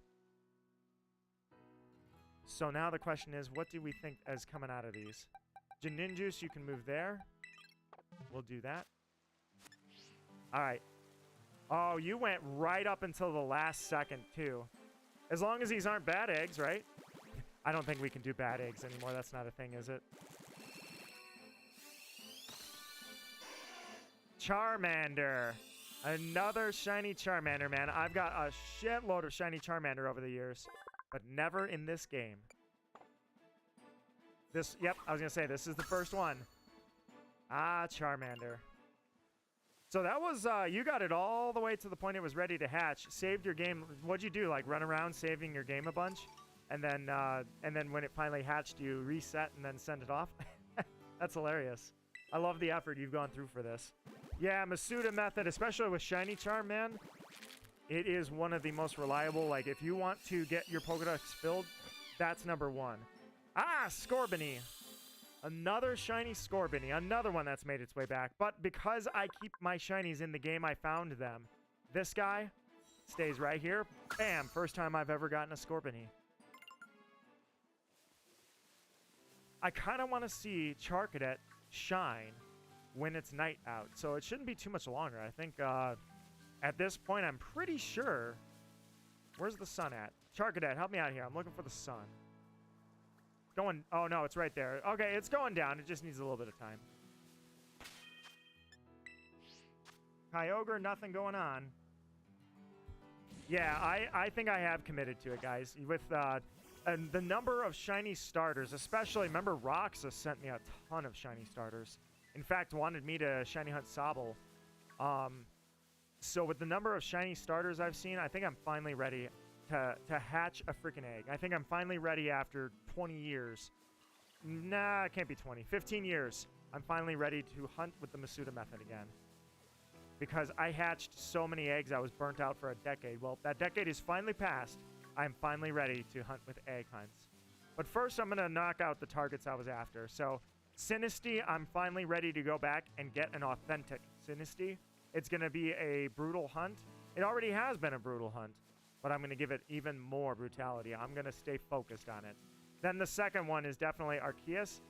B: So now the question is, what do we think is coming out of these? Janinjuice, you can move there. We'll do that. All right. Oh, you went right up until the last second, too. As long as these aren't bad eggs, right? I don't think we can do bad eggs anymore. That's not a thing, is it? Charmander. Another shiny Charmander, man. I've got a shitload of shiny Charmander over the years, but never in this game. Yep, I was going to say, this is the first one. Ah, Charmander. So that was, you got it all the way to the point it was ready to hatch. Saved your game. What'd you do? Like run around saving your game a bunch? And then when it finally hatched, you reset and then send it off? That's hilarious. I love the effort you've gone through for this. Yeah, Masuda method, especially with Shiny Charm, man. It is one of the most reliable. Like, if you want to get your Pokedex filled, that's number one. Ah, Scorbunny. Another shiny Scorbunny. Another one that's made its way back. But because I keep my shinies in the game, I found them. This guy stays right here. Bam! First time I've ever gotten a Scorbunny. I kind of want to see Charcadet shine when it's night out. So it shouldn't be too much longer. I think at this point, I'm pretty sure... Where's the sun at? Charcadet, help me out here. I'm looking for the sun. Going... Oh, no, it's right there. Okay, it's going down. It just needs a little bit of time. Kyogre, nothing going on. Yeah, I think I have committed to it, guys. With and the number of shiny starters, especially, remember Roxa sent me a ton of shiny starters. In fact, wanted me to shiny hunt Sobble. So with the number of shiny starters I've seen, I think I'm finally ready to hatch a freaking egg. I think I'm finally ready after 20 years. Nah, it can't be 20. 15 years. I'm finally ready to hunt with the Masuda method again. Because I hatched so many eggs, I was burnt out for a decade. Well, that decade is finally passed. I'm finally ready to hunt with egg hunts. But first, I'm going to knock out the targets I was after. So, Sinistea, I'm finally ready to go back and get an authentic Sinistea. It's going to be a brutal hunt. It already has been a brutal hunt, but I'm going to give it even more brutality. I'm going to stay focused on it. Then the second one is definitely Arceus.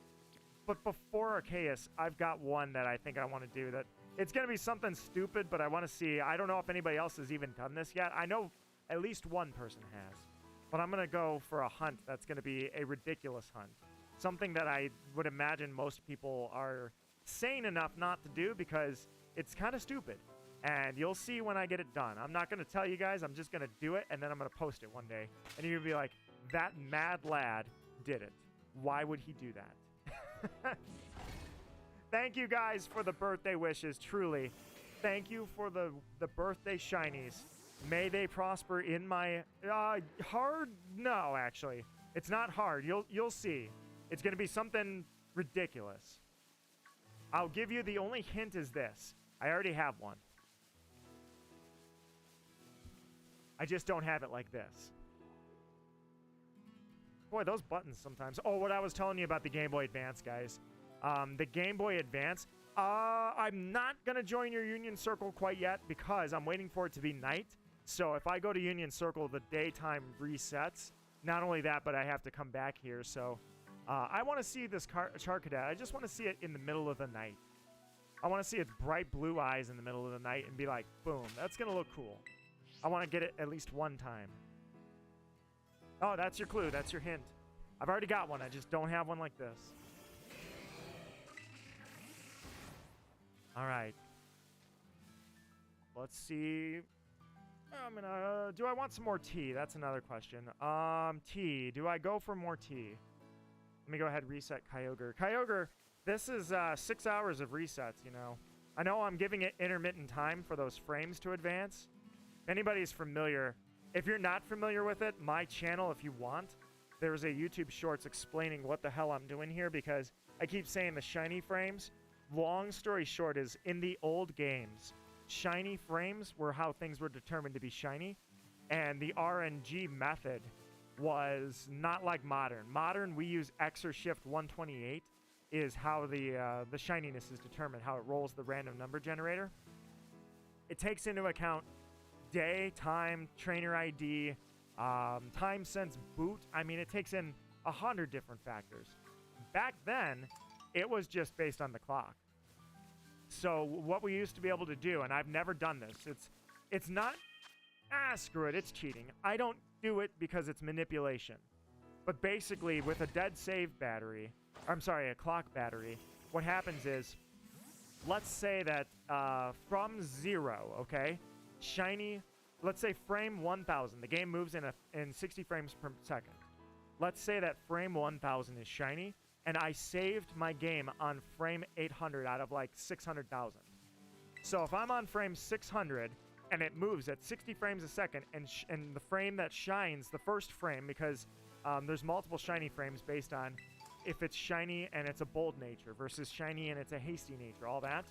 B: But before Arceus, I've got one that I think I want to do. That it's going to be something stupid, but I want to see. I don't know if anybody else has even done this yet. I know at least one person has. But I'm going to go for a hunt that's going to be a ridiculous hunt. Something that I would imagine most people are sane enough not to do because it's kind of stupid. And you'll see when I get it done. I'm not going to tell you guys. I'm just going to do it, and then I'm going to post it one day. And you're going to be like, that mad lad did it. Why would he do that? Thank you guys for the birthday wishes, truly. Thank you for the birthday shinies. May they prosper in my... hard? No, actually. It's not hard. You'll see. It's going to be something ridiculous. I'll give you the only hint is this. I already have one. I just don't have it like this. Boy, those buttons sometimes... Oh, what I was telling you about the Game Boy Advance, guys. The Game Boy Advance... I'm not going to join your Union Circle quite yet because I'm waiting for it to be night. So if I go to Union Circle, the daytime resets. Not only that, but I have to come back here. So I want to see this Charcadet. I just want to see it in the middle of the night. I want to see its bright blue eyes in the middle of the night and be like, boom, that's going to look cool. I want to get it at least one time. Oh, that's your clue. That's your hint. I've already got one. I just don't have one like this. All right. Let's see. I'm gonna... do I want some more tea? That's another question. Tea. Do I go for more tea? Let me go ahead and reset Kyogre. Kyogre, this is 6 hours of resets, you know. I know I'm giving it intermittent time for those frames to advance. If anybody's familiar, if you're not familiar with it, my channel, if you want, there's a YouTube Shorts explaining what the hell I'm doing here because I keep saying the shiny frames. Long story short is, in the old games, the frames shiny frames were how things were determined to be shiny, and the RNG method was not like modern. Modern, we use X or Shift 128 is how the shininess is determined, how it rolls the random number generator. It takes into account day, time, trainer ID, time since boot. I mean, it takes in 100 different factors. Back then, it was just based on the clock. So what we used to be able to do, and I've never done this, it's not, screw it, it's cheating. I don't do it because it's manipulation. But basically, with a dead save battery, I'm sorry, a clock battery, what happens is, let's say that from 0, okay, shiny, let's say frame 1000. The game moves in 60 frames per second. Let's say that frame 1000 is shiny, and I saved my game on frame 800 out of like 600,000. So if I'm on frame 600 and it moves at 60 frames a second, and the frame that shines, the first frame, because there's multiple shiny frames based on if it's shiny and it's a bold nature versus shiny and it's a hasty nature, all that.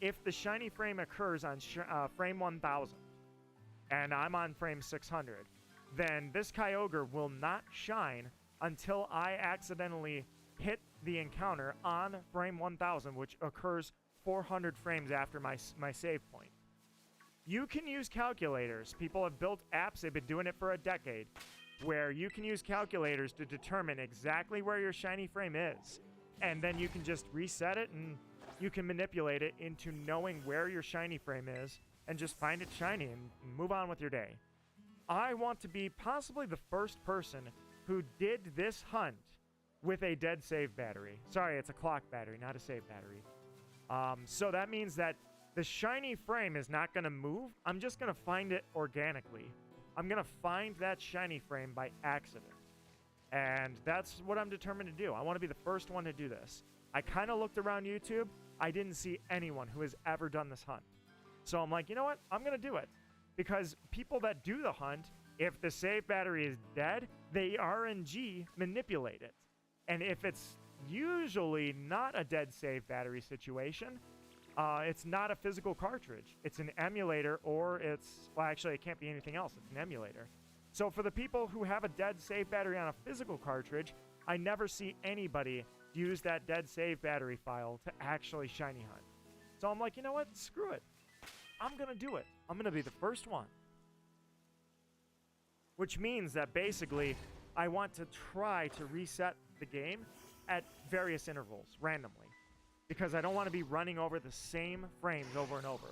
B: If the shiny frame occurs on frame 1000 and I'm on frame 600, then this Kyogre will not shine until I accidentally hit the encounter on frame 1000, which occurs 400 frames after my save point. You can use calculators. People have built apps, they've been doing it for a decade, where you can use calculators to determine exactly where your shiny frame is. And then you can just reset it, and you can manipulate it into knowing where your shiny frame is and just find it shiny and move on with your day. I want to be possibly the first person who did this hunt with a dead save battery. Sorry, it's a clock battery, not a save battery. So that means that the shiny frame is not going to move. I'm just going to find it organically. I'm going to find that shiny frame by accident. And that's what I'm determined to do. I want to be the first one to do this. I kind of looked around YouTube. I didn't see anyone who has ever done this hunt. So I'm like, you know what? I'm going to do it. Because people that do the hunt, if the save battery is dead, they RNG manipulate it. And if it's usually not a dead save battery situation, it's not a physical cartridge. It's an emulator, or it's, well, actually, it can't be anything else. It's an emulator. So for the people who have a dead save battery on a physical cartridge, I never see anybody use that dead save battery file to actually shiny hunt. So I'm like, you know what? Screw it. I'm going to do it. I'm going to be the first one. Which means that basically, I want to try to reset the game at various intervals, randomly. Because I don't want to be running over the same frames over and over.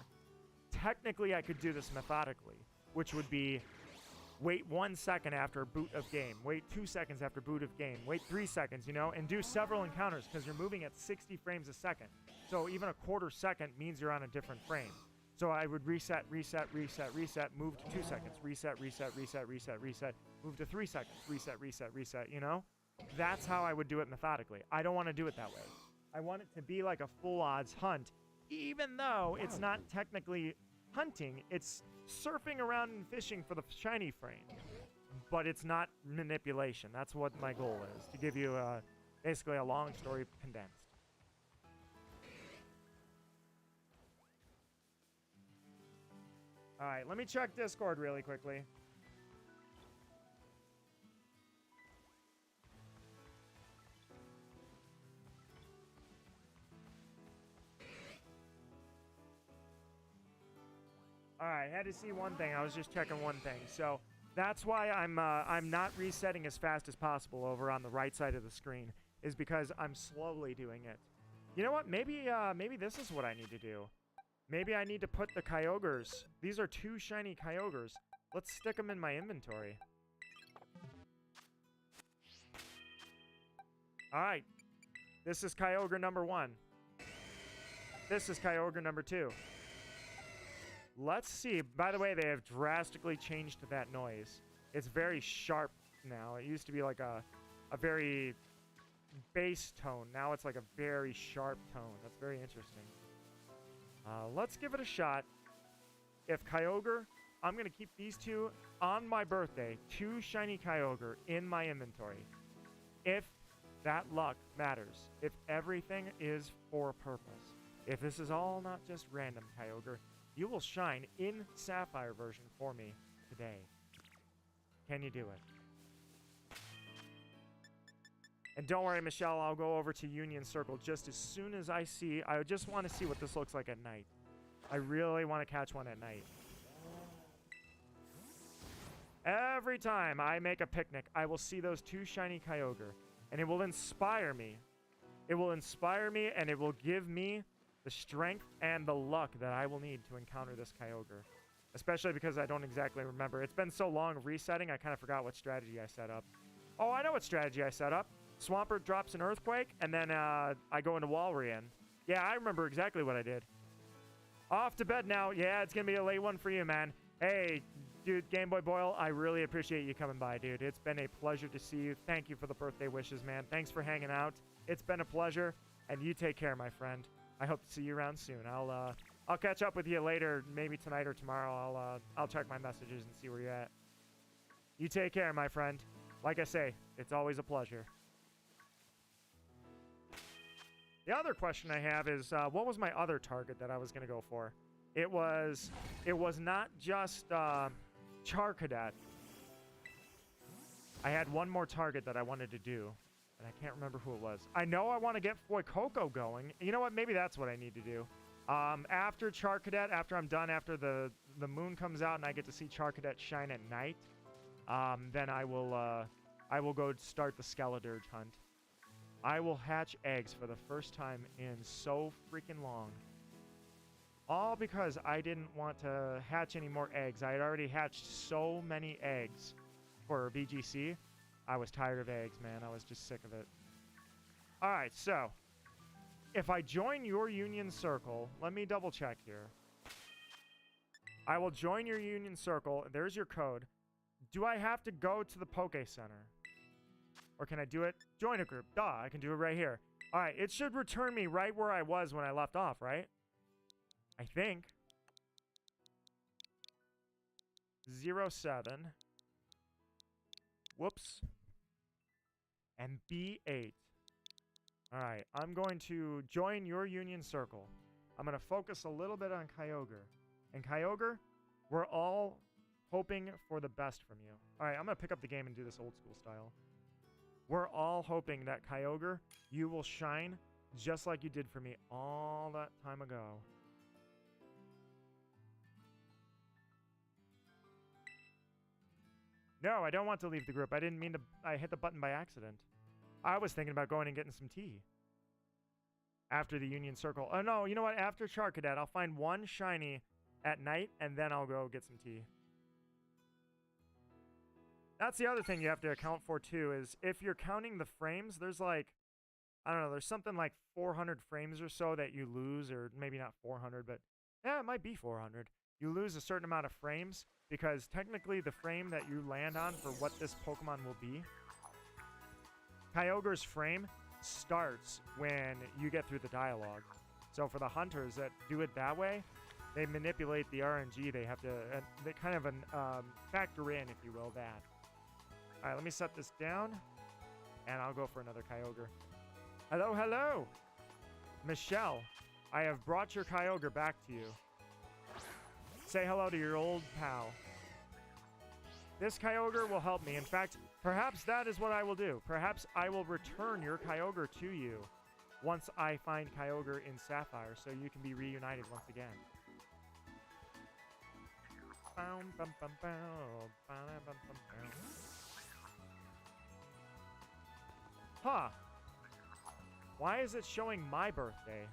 B: Technically, I could do this methodically, which would be wait 1 second after boot of game, wait 2 seconds after boot of game, wait 3 seconds, you know, and do several encounters because you're moving at 60 frames a second. So even a quarter second means you're on a different frame. So I would reset, reset, reset, reset, move to 2 seconds, reset, reset, reset, reset, reset, move to 3 seconds, reset, reset, reset, you know? That's how I would do it methodically. I don't want to do it that way. I want it to be like a full odds hunt, even though it's not technically hunting. It's surfing around and fishing for the shiny frame, but it's not manipulation. That's what my goal is, to give you basically a long story condensed. All right, let me check Discord really quickly. All right, had to see one thing. I was just checking one thing. So that's why I'm not resetting as fast as possible over on the right side of the screen, is because I'm slowly doing it. You know what? Maybe this is what I need to do. Maybe I need to put the Kyogres. These are 2 shiny Kyogres. Let's stick them in my inventory. All right. This is Kyogre number 1. This is Kyogre number 2. Let's see. By the way, they have drastically changed that noise. It's very sharp now. It used to be like a very bass tone. Now it's like a very sharp tone. That's very interesting. Let's give it a shot. If Kyogre, I'm going to keep these 2 on my birthday. 2 shiny Kyogre in my inventory. If that luck matters. If everything is for a purpose. If this is all not just random Kyogre. You will shine in Sapphire version for me today. Can you do it? And don't worry, Michelle, I'll go over to Union Circle just as soon as I see... I just want to see what this looks like at night. I really want to catch one at night. Every time I make a picnic, I will see those 2 shiny Kyogre. And it will inspire me. It will inspire me, and it will give me the strength and the luck that I will need to encounter this Kyogre. Especially because I don't exactly remember. It's been so long resetting, I kind of forgot what strategy I set up. Oh, I know what strategy I set up. Swampert drops an Earthquake, and then I go into Walrein. Yeah, I remember exactly what I did. Off to bed now. Yeah, it's going to be a late one for you, man. Hey, dude, Game Boy Boyle, I really appreciate you coming by, dude. It's been a pleasure to see you. Thank you for the birthday wishes, man. Thanks for hanging out. It's been a pleasure, and you take care, my friend. I hope to see you around soon. I'll catch up with you later, maybe tonight or tomorrow. I'll check my messages and see where you're at. You take care, my friend. Like I say, it's always a pleasure. The other question I have is, what was my other target that I was going to go for? It was not just Charcadet. I had one more target that I wanted to do, and I can't remember who it was. I know I want to get Fuecoco going. You know what? Maybe that's what I need to do. After Charcadet, after I'm done, after the moon comes out and I get to see Charcadet shine at night, then I will go start the Skeledirge hunt. I will hatch eggs for the first time in so freaking long. All because I didn't want to hatch any more eggs. I had already hatched so many eggs for BGC. I was tired of eggs, man. I was just sick of it. Alright, so if I join your Union Circle, let me double check here. I will join your Union Circle. There's your code. Do I have to go to the Poke Center? Or can I do it? Join a group. Duh, I can do it right here. All right, it should return me right where I was when I left off, right? I think. 07. Whoops. And B8. All right, I'm going to join your Union Circle. I'm going to focus a little bit on Kyogre. And Kyogre, we're all hoping for the best from you. All right, I'm going to pick up the game and do this old school style. We're all hoping that Kyogre, you will shine just like you did for me all that time ago. No, I don't want to leave the group. I didn't mean to. I hit the button by accident. I was thinking about going and getting some tea. After the Union Circle. Oh, no, you know what? After Charcadet, I'll find one shiny at night, and then I'll go get some tea. That's the other thing you have to account for, too, is if you're counting the frames, there's like, I don't know, there's something like 400 frames or so that you lose, or maybe not 400, but yeah, it might be 400. You lose a certain amount of frames because technically the frame that you land on for what this Pokemon will be, Kyogre's frame starts when you get through the dialogue. So for the hunters that do it that way, they manipulate the RNG. They have to, they kind of factor in, if you will, that. All right, let me set this down, and I'll go for another Kyogre. Hello, hello! Michelle, I have brought your Kyogre back to you. Say hello to your old pal. This Kyogre will help me. In fact, perhaps that is what I will do. Perhaps I will return your Kyogre to you once I find Kyogre in Sapphire, so you can be reunited once again. Huh. Why is it showing my birthday?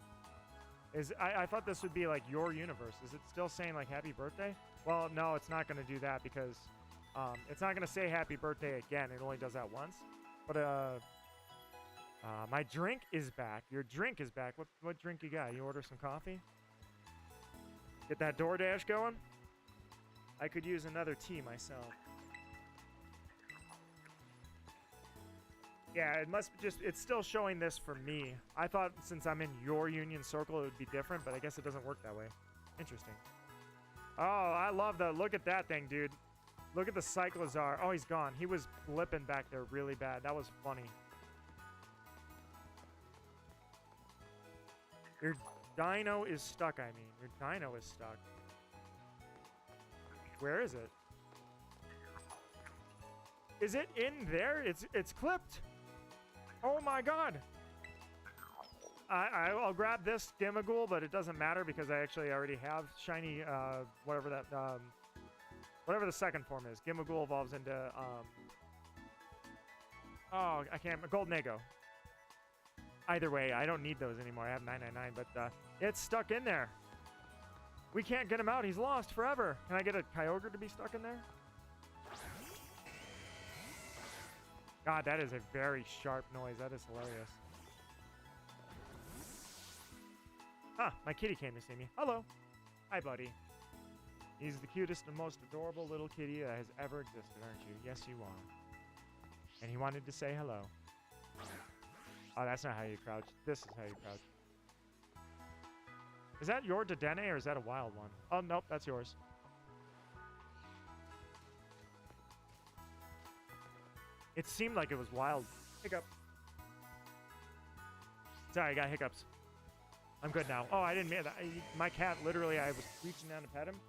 B: I thought this would be like your universe. Is it still saying like happy birthday? Well, no, it's not going to do that because it's not going to say happy birthday again. It only does that once. But my drink is back. Your drink is back. What drink you got? You order some coffee? Get that DoorDash going? I could use another tea myself. Yeah, it must just, it's still showing this for me. I thought since I'm in your Union Circle, it would be different, but I guess it doesn't work that way. Interesting. Oh, I love the, look at that thing, dude. Look at the Cyclizar. Oh, he's gone. He was blipping back there really bad. That was funny. Your dino is stuck, I mean. Your dino is stuck. Where is it? Is it in there? It's clipped. Oh my god. I'll grab this Gimmighoul, but it doesn't matter because I actually already have shiny, whatever that, whatever the second form is. Gimmighoul evolves into, oh, I can't, Golden Eggo. Either way, I don't need those anymore. I have 999, but it's stuck in there. We can't get him out. He's lost forever. Can I get a Kyogre to be stuck in there? God, that is a very sharp noise. That is hilarious. Huh, my kitty came to see me. Hello. Hi, buddy. He's the cutest and most adorable little kitty that has ever existed, aren't you? Yes, you are. And he wanted to say hello. Oh, that's not how you crouch. This is how you crouch. Is that your Dedenne or is that a wild one? Oh, nope, that's yours. It seemed like it was wild. Hiccup. Sorry, I got hiccups. I'm good now. Oh, I didn't mean that. My cat, literally, I was reaching down to pet him.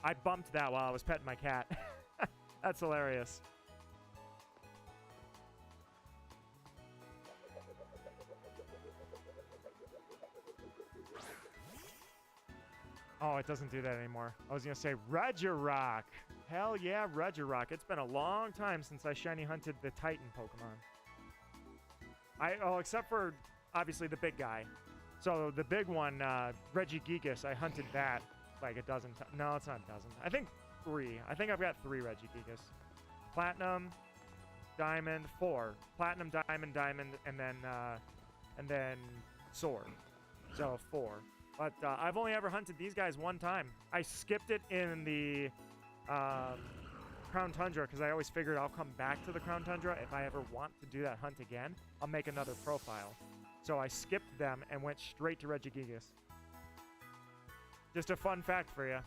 B: I bumped that while I was petting my cat. That's hilarious. Oh, it doesn't do that anymore. I was going to say Regirock. Hell yeah, Regirock. It's been a long time since I shiny hunted the Titan Pokemon. Oh, except for, obviously, the big guy. So, the big one, Regigigas, I hunted that like a dozen times. No, it's not a dozen. I think 3. I think I've got 3 Regigigas. Platinum, Diamond, 4. Platinum, Diamond, Diamond, and then Sword. So, 4. But I've only ever hunted these guys one time. I skipped it in the Crown Tundra because I always figured I'll come back to the Crown Tundra. If I ever want to do that hunt again, I'll make another profile. So I skipped them and went straight to Regigigas. Just a fun fact for you.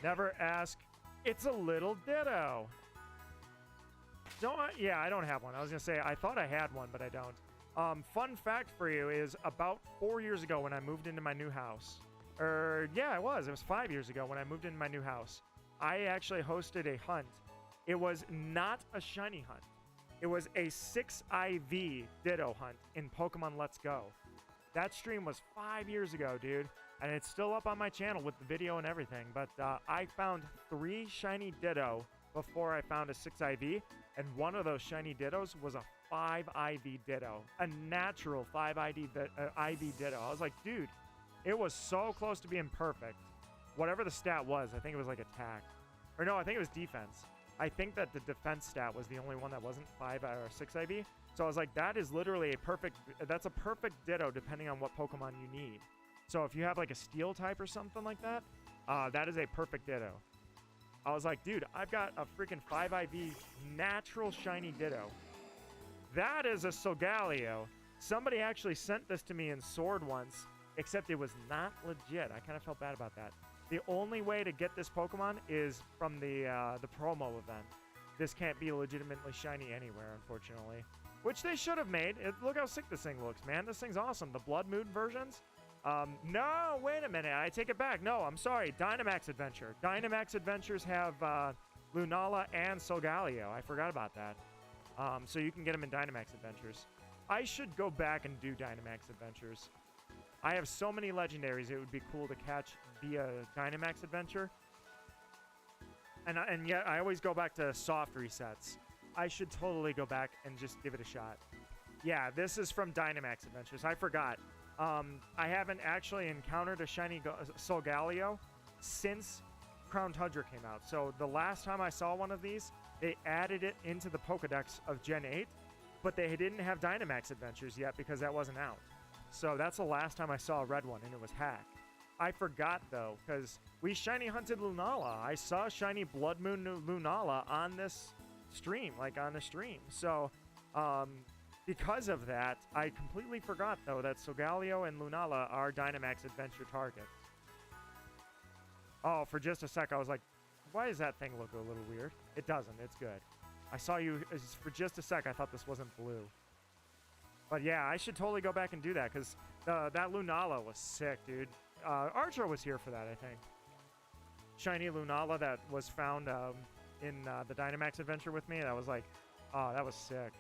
B: Never ask. It's a little ditto. Yeah, I don't have one. I was going to say, I thought I had one, but I don't. Fun fact for you is about 4 years ago when I moved into my new house. Yeah, it was 5 years ago when I moved into my new house. I actually hosted a hunt. It was not a shiny hunt. It was a 6 IV Ditto hunt in Pokemon Let's Go. That stream was 5 years ago, dude. And it's still up on my channel with the video and everything. But I found 3 shiny Ditto before I found a 6 IV. And one of those shiny Dittos was a 5 IV Ditto. A natural 5 IV Ditto. I was like, dude, it was so close to being perfect. Whatever the stat was, I think it was like attack. Or no, I think it was defense. I think that the defense stat was the only one that wasn't 5 or 6 IV. So I was like, that is literally that's a perfect Ditto depending on what Pokemon you need. So if you have like a Steel type or something like that, that is a perfect Ditto. I was like, dude, I've got a freaking 5 IV natural shiny Ditto. That is a Solgaleo. Somebody actually sent this to me in Sword once, except it was not legit. I kind of felt bad about that. The only way to get this Pokemon is from the promo event. This can't be legitimately shiny anywhere, unfortunately. Which they should have made. Look how sick this thing looks, man. This thing's awesome. The Blood Moon versions. No, wait a minute. I take it back. No, I'm sorry. Dynamax Adventure. Dynamax Adventures have Lunala and Solgaleo. I forgot about that. So you can get them in Dynamax Adventures. I should go back and do Dynamax Adventures. I have so many legendaries it would be cool to catch via Dynamax Adventure. And yet I always go back to soft resets. I should totally go back and just give it a shot. Yeah, this is from Dynamax Adventures. I forgot. I haven't actually encountered a shiny Solgaleo since Crown Tundra came out. So the last time I saw one of these, they added it into the Pokedex of Gen 8, but they didn't have Dynamax Adventures yet because that wasn't out. So that's the last time I saw a red one, and it was hack. I forgot, though, because we shiny hunted Lunala. I saw shiny Blood Moon Lunala on this stream, on the stream. So, because of that, I completely forgot, though, that Solgaleo and Lunala are Dynamax Adventure targets. Oh, for just a sec, I was like, why does that thing look a little weird? It doesn't. It's good. I saw you for just a sec. I thought this wasn't blue. But yeah, I should totally go back and do that because that Lunala was sick, dude. Archer was here for that, I think. Shiny Lunala that was found in the Dynamax adventure with me. That was like, oh, that was sick.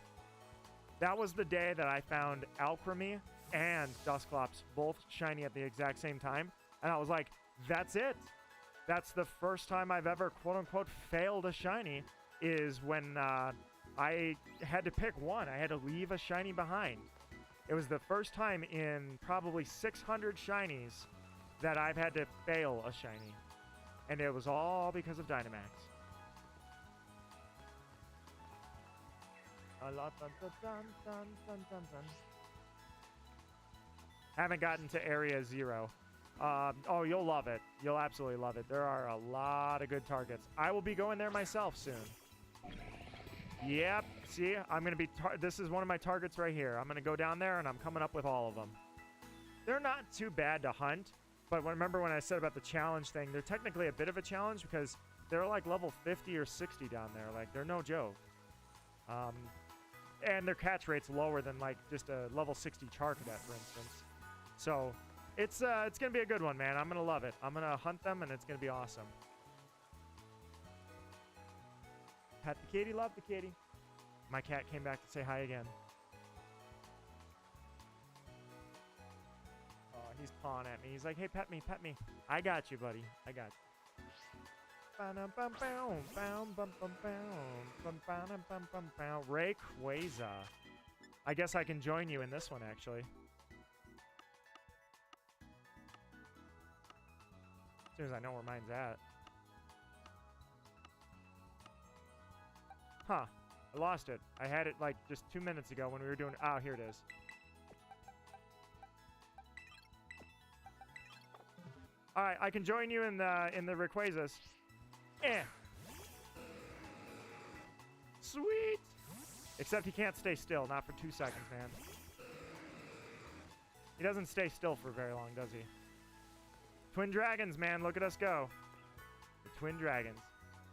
B: That was the day that I found Alcremie and Dusclops both shiny at the exact same time. And I was like, that's it. That's the first time I've ever, quote-unquote, failed a shiny, is when I had to pick one. I had to leave a shiny behind. It was the first time in probably 600 shinies that I've had to fail a shiny. And it was all because of Dynamax. Haven't gotten to Area 0. Oh, you'll love it. You'll absolutely love it. There are a lot of good targets. I will be going there myself soon. Yep. See, I'm going to be... This is one of my targets right here. I'm going to go down there, and I'm coming up with all of them. They're not too bad to hunt, but remember when I said about the challenge thing, they're technically a bit of a challenge because they're like level 50 or 60 down there. Like, they're no joke. And their catch rate's lower than, like, just a level 60 Charcadet, for instance. So... It's going to be a good one, man. I'm going to love it. I'm going to hunt them, and it's going to be awesome. Pet the kitty, love the kitty. My cat came back to say hi again. Oh, he's pawing at me. He's like, hey, pet me, pet me. I got you, buddy. I got you. Rayquaza. I guess I can join you in this one, actually. As soon as I know where mine's at. Huh. I lost it. I had it like just 2 minutes ago when we were doing... Oh, here it is. Alright, I can join you in the Rayquazas. Eh. Sweet! Except he can't stay still. Not for 2 seconds, man. He doesn't stay still for very long, does he? Twin Dragons, man. Look at us go. The Twin Dragons.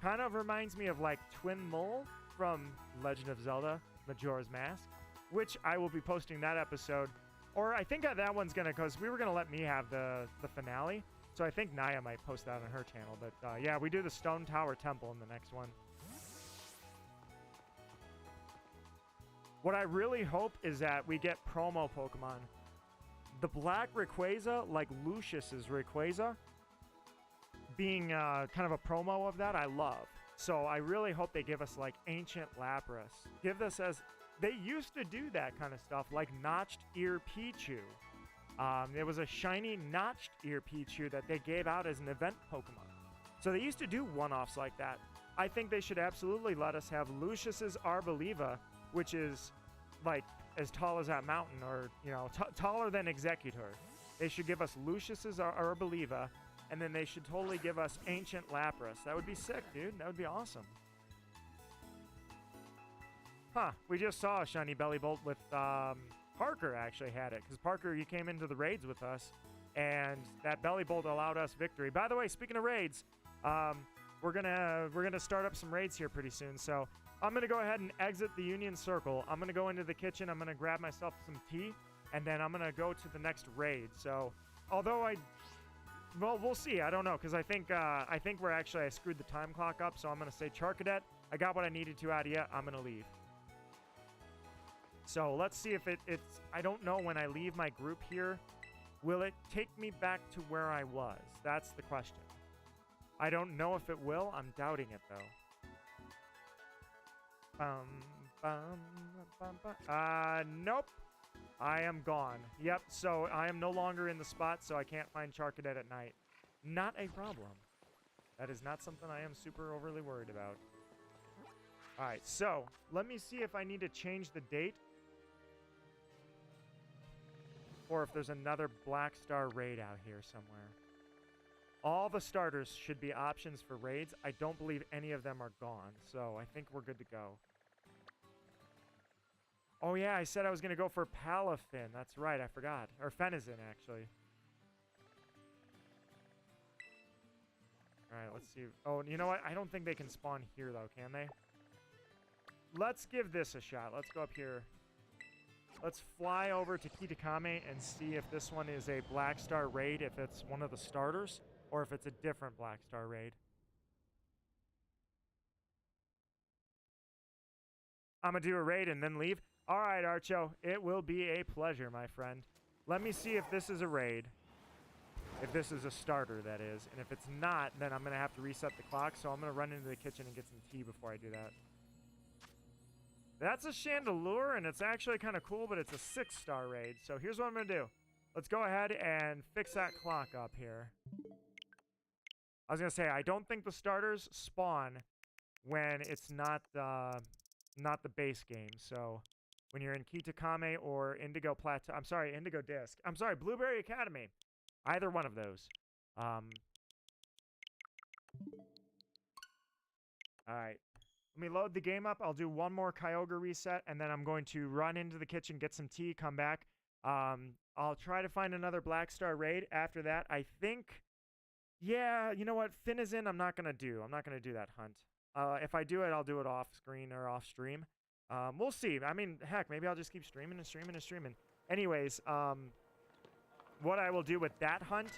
B: Kind of reminds me of, like, Twin Mole from Legend of Zelda Majora's Mask, which I will be posting that episode. Or I think that one's going to, because we were going to let me have the finale. So I think Naya might post that on her channel. But, yeah, we do the Stone Tower Temple in the next one. What I really hope is that we get promo Pokemon. The black Rayquaza, like Lucius's Rayquaza, being kind of a promo of that, I love. So I really hope they give us, like, Ancient Lapras. Give this as... They used to do that kind of stuff, like Notched Ear Pichu. There was a shiny Notched Ear Pichu that they gave out as an event Pokemon. So they used to do one-offs like that. I think they should absolutely let us have Lucius's Arboliva, which is, like... as tall as that mountain, or, you know, taller than Executor. They should give us Lucius's Arboliva, and then they should totally give us Ancient Lapras. That would be sick, dude. That would be awesome. Huh. We just saw a shiny Bellybolt with, Parker actually had it, because Parker, you came into the raids with us, and that Bellybolt allowed us victory. By the way, speaking of raids, we're gonna start up some raids here pretty soon, so... I'm going to go ahead and exit the Union Circle. I'm going to go into the kitchen. I'm going to grab myself some tea, and then I'm going to go to the next raid. So, although well, we'll see. I don't know, because I think we're actually, I screwed the time clock up, so I'm going to say Charcadet. I got what I needed to out of you. I'm going to leave. So, let's see if it's, I don't know when I leave my group here. Will it take me back to where I was? That's the question. I don't know if it will. I'm doubting it, though. Nope. I am gone. Yep, so I am no longer in the spot, so I can't find Charcadet at night. Not a problem. That is not something I am super overly worried about. Alright, so let me see if I need to change the date. Or if there's another Black Star raid out here somewhere. All the starters should be options for raids. I don't believe any of them are gone, so I think we're good to go. Oh yeah, I said I was going to go for Palafin. That's right, I forgot. Or Fenizin, actually. Alright, let's see. Oh, you know what? I don't think they can spawn here, though, can they? Let's give this a shot. Let's go up here. Let's fly over to Kitakame and see if this one is a Black Star raid, if it's one of the starters, or if it's a different Black Star raid. I'm going to do a raid and then leave. All right, Archo. It will be a pleasure, my friend. Let me see if this is a raid. If this is a starter, that is. And if it's not, then I'm going to have to reset the clock. So I'm going to run into the kitchen and get some tea before I do that. That's a Chandelure, and it's actually kind of cool, but it's a 6-star raid. So here's what I'm going to do. Let's go ahead and fix that clock up here. I was going to say, I don't think the starters spawn when it's not the base game. So when you're in Kitakame or Indigo Plateau, I'm sorry, Indigo Disc. I'm sorry, Blueberry Academy. Either one of those. All right. Let me load the game up. I'll do one more Kyogre reset, and then I'm going to run into the kitchen, get some tea, come back. I'll try to find another Black Star raid. After that, I think, yeah, you know what? Finizen, I'm not going to do. I'm not going to do that hunt. If I do it, I'll do it off screen or off stream. We'll see. I mean, heck, maybe I'll just keep streaming and streaming and streaming. Anyways, what I will do with that hunt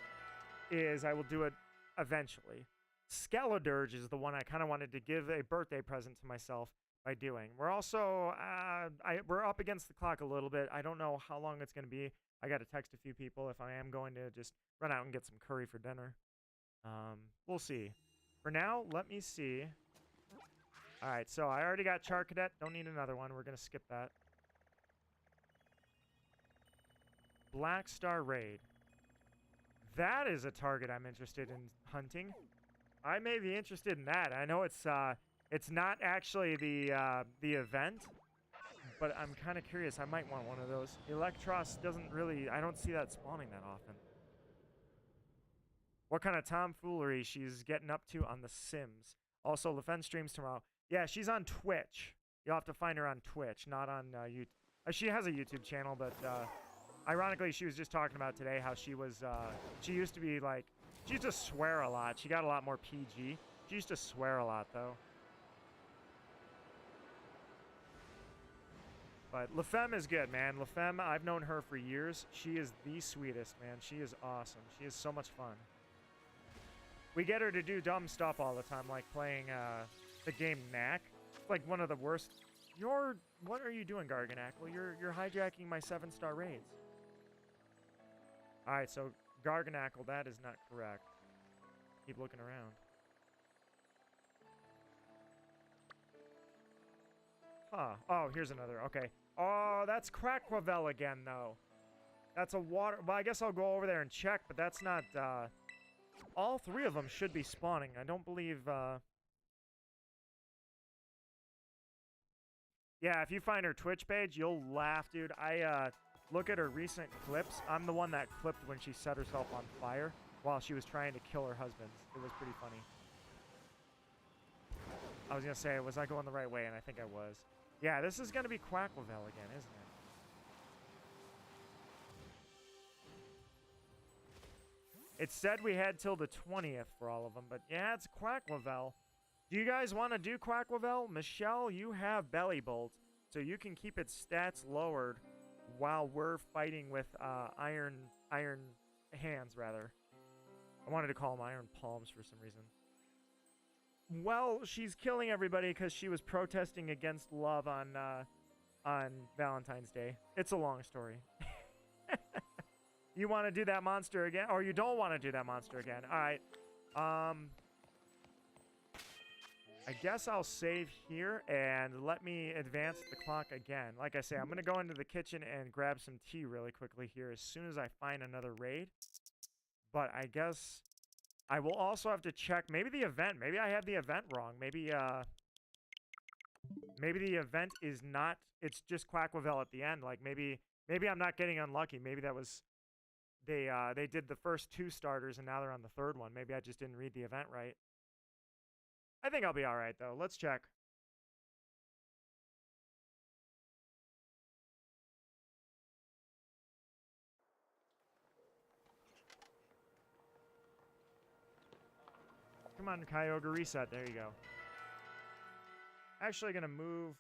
B: is I will do it eventually. Skeledirge is the one I kind of wanted to give a birthday present to myself by doing. We're also, we're up against the clock a little bit. I don't know how long it's going to be. I got to text a few people if I am going to just run out and get some curry for dinner. We'll see. For now, let me see. All right, so I already got Charcadet. Don't need another one. We're going to skip that. Black Star Raid. That is a target I'm interested in hunting. I may be interested in that. I know it's not actually the event, but I'm kind of curious. I might want one of those. Electros doesn't really, I don't see that spawning that often. What kind of tomfoolery she's getting up to on The Sims. Also, LaFen streams tomorrow. Yeah, she's on Twitch. You'll have to find her on Twitch, not on YouTube. She has a YouTube channel, but ironically, she was just talking about today how she was, she used to be like, she used to swear a lot. She got a lot more PG. She used to swear a lot, though. But LaFemme is good, man. LaFemme, I've known her for years. She is the sweetest, man. She is awesome. She is so much fun. We get her to do dumb stuff all the time, like playing the game Knack. It's like one of the worst. What are you doing, Garganackle? You're hijacking my 7-star raids. All right, so Garganackle, that is not correct. Keep looking around. Huh. Oh, here's another. Okay. Oh, that's Quaquavel again, though. That's a water... Well, I guess I'll go over there and check, but that's not... All 3 of them should be spawning. I don't believe... Yeah, if you find her Twitch page, you'll laugh, dude. I look at her recent clips. I'm the one that clipped when she set herself on fire while she was trying to kill her husband. It was pretty funny. I was going to say, was I going the right way? And I think I was. Yeah, this is going to be Quaquavel again, isn't it? It said we had till the 20th for all of them, but yeah, it's Quaquavel. Do you guys want to do Quaquavel? Michelle, you have Belly Bolt, so you can keep its stats lowered while we're fighting with iron hands, rather. I wanted to call them iron palms for some reason. Well, she's killing everybody because she was protesting against love on Valentine's Day. It's a long story. You want to do that monster again? Or you don't want to do that monster again. All right. I guess I'll save here and let me advance the clock again. Like I say, I'm going to go into the kitchen and grab some tea really quickly here as soon as I find another raid. But I guess I will also have to check maybe the event. Maybe I have the event wrong. Maybe the event is not, it's just Quaquavel at the end. Like maybe I'm not getting unlucky. Maybe that was they did the first 2 starters and now they're on the 3rd one. Maybe I just didn't read the event right. I think I'll be all right, though. Let's check. Come on, Kyogre, reset. There you go. Actually going to move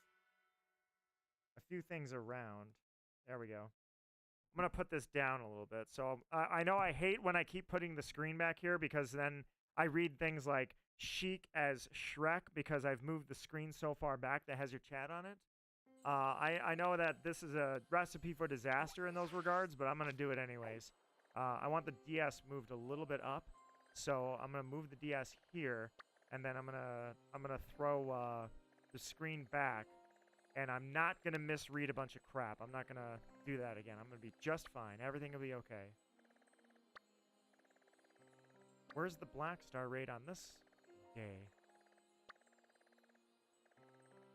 B: a few things around. There we go. I'm going to put this down a little bit. So I know I hate when I keep putting the screen back here because then I read things like chic as Shrek because I've moved the screen so far back that has your chat on it. I know that this is a recipe for disaster in those regards, but I'm going to do it anyways. I want the DS moved a little bit up. So I'm going to move the DS here, and then I'm going to throw the screen back. And I'm not going to misread a bunch of crap. I'm not going to do that again. I'm going to be just fine. Everything will be okay. Where's the black star raid on this day?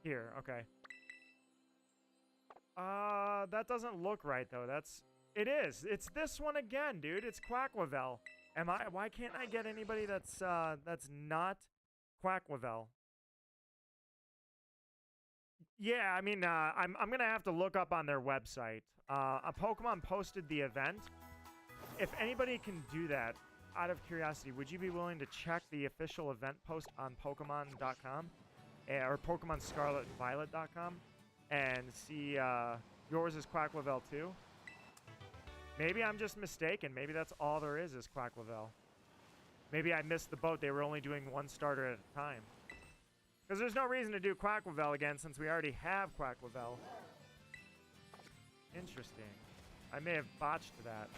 B: Here, okay. That doesn't look right, though. It is. It's this one again, dude. It's Quacklevel. Why can't I get anybody that's not Quacklevel? Yeah, I mean, I'm gonna have to look up on their website. A Pokemon posted the event. If anybody can do that, out of curiosity, would you be willing to check the official event post on Pokemon.com or Pokemon Scarlet and Violet.com and see yours is Quacklevel too? Maybe I'm just mistaken. Maybe that's all there is Quacklevel. Maybe I missed the boat. They were only doing one starter at a time. Because there's no reason to do Quacklevel again since we already have Quacklevel. Interesting. I may have botched that.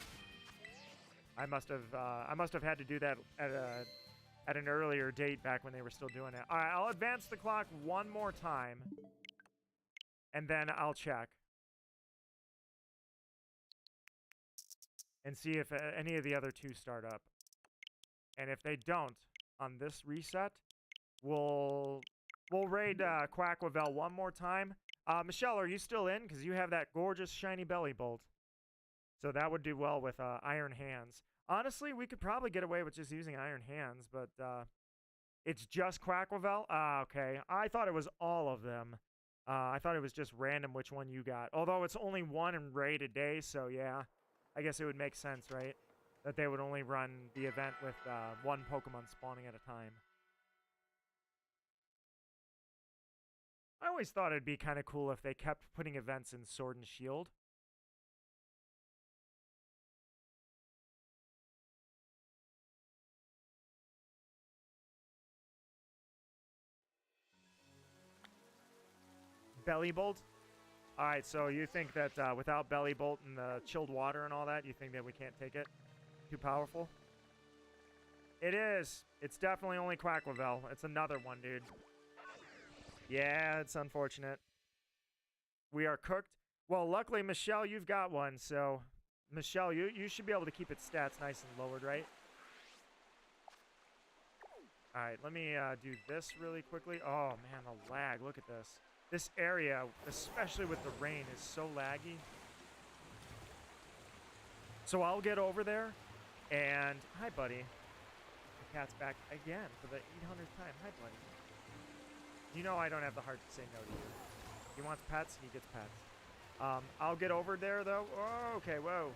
B: I must have had to do that at an earlier date back when they were still doing it. All right, I'll advance the clock one more time, and then I'll check and see if any of the other two start up. And if they don't on this reset, we'll raid Quacklevel one more time. Michelle, are you still in? Because you have that gorgeous shiny belly bolt. So that would do well with Iron Hands. Honestly, we could probably get away with just using Iron Hands, but it's just Quacklevel? Okay. I thought it was all of them. I thought it was just random which one you got. Although it's only one in raid a day, so yeah. I guess it would make sense, right? That they would only run the event with one Pokemon spawning at a time. I always thought it'd be kind of cool if they kept putting events in Sword and Shield. Belly Bolt? Alright, so you think that without Belly Bolt and the chilled water and all that, you think that we can't take it? Too powerful? It is. It's definitely only Quacklevel. It's another one, dude. Yeah, it's unfortunate. We are cooked. Well, luckily, Michelle, you've got one, so... Michelle, you should be able to keep its stats nice and lowered, right? Alright, let me do this really quickly. Oh, man, the lag. Look at this. This area, especially with the rain, is so laggy. So I'll get over there, and... Hi, buddy. The cat's back again for the 800th time. Hi, buddy. You know I don't have the heart to say no to you. He wants pets, he gets pets. I'll get over there, though. Oh, okay, whoa.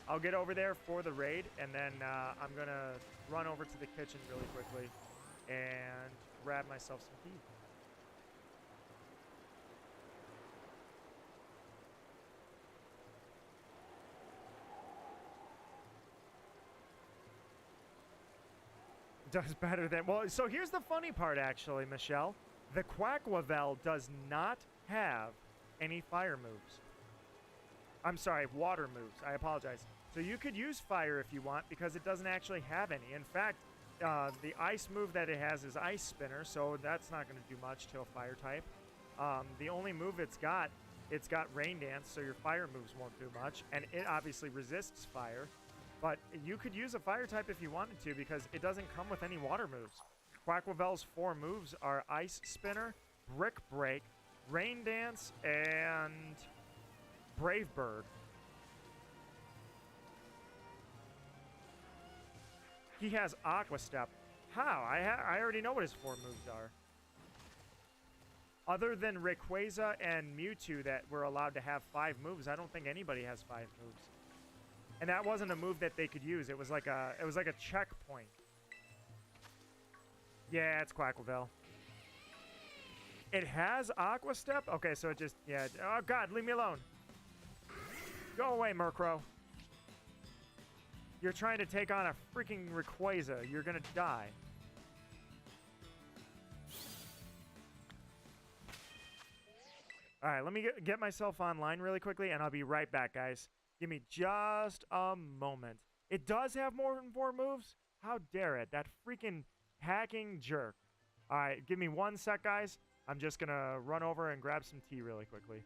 B: I'll get over there for the raid, and then I'm going to run over to the kitchen really quickly and grab myself some tea. Does better than... Well, so here's the funny part, actually, Michelle. The Quacklevel does not have any fire moves. I'm sorry, water moves. I apologize. So you could use fire if you want because it doesn't actually have any. In fact, the ice move that it has is Ice Spinner, so that's not going to do much to a fire type. The only move it's got Rain Dance, so your fire moves won't do much. And it obviously resists fire. But you could use a fire type if you wanted to because it doesn't come with any water moves. Quacklevel's 4 moves are Ice Spinner, Brick Break, Rain Dance, and Brave Bird. He has Aqua Step. How? I already know what his 4 moves are. Other than Rayquaza and Mewtwo that were allowed to have 5 moves, I don't think anybody has 5 moves. And that wasn't a move that they could use. It was like a checkpoint. Yeah, it's Quacklevel. It has Aqua Step? Okay, so it just, yeah. Oh, God, leave me alone. Go away, Murkrow. You're trying to take on a freaking Rayquaza. You're gonna die. All right, let me get myself online really quickly, and I'll be right back, guys. Give me just a moment. It does have more than 4 moves? How dare it? That freaking hacking jerk. All right, give me 1 sec, guys. I'm just going to run over and grab some tea really quickly.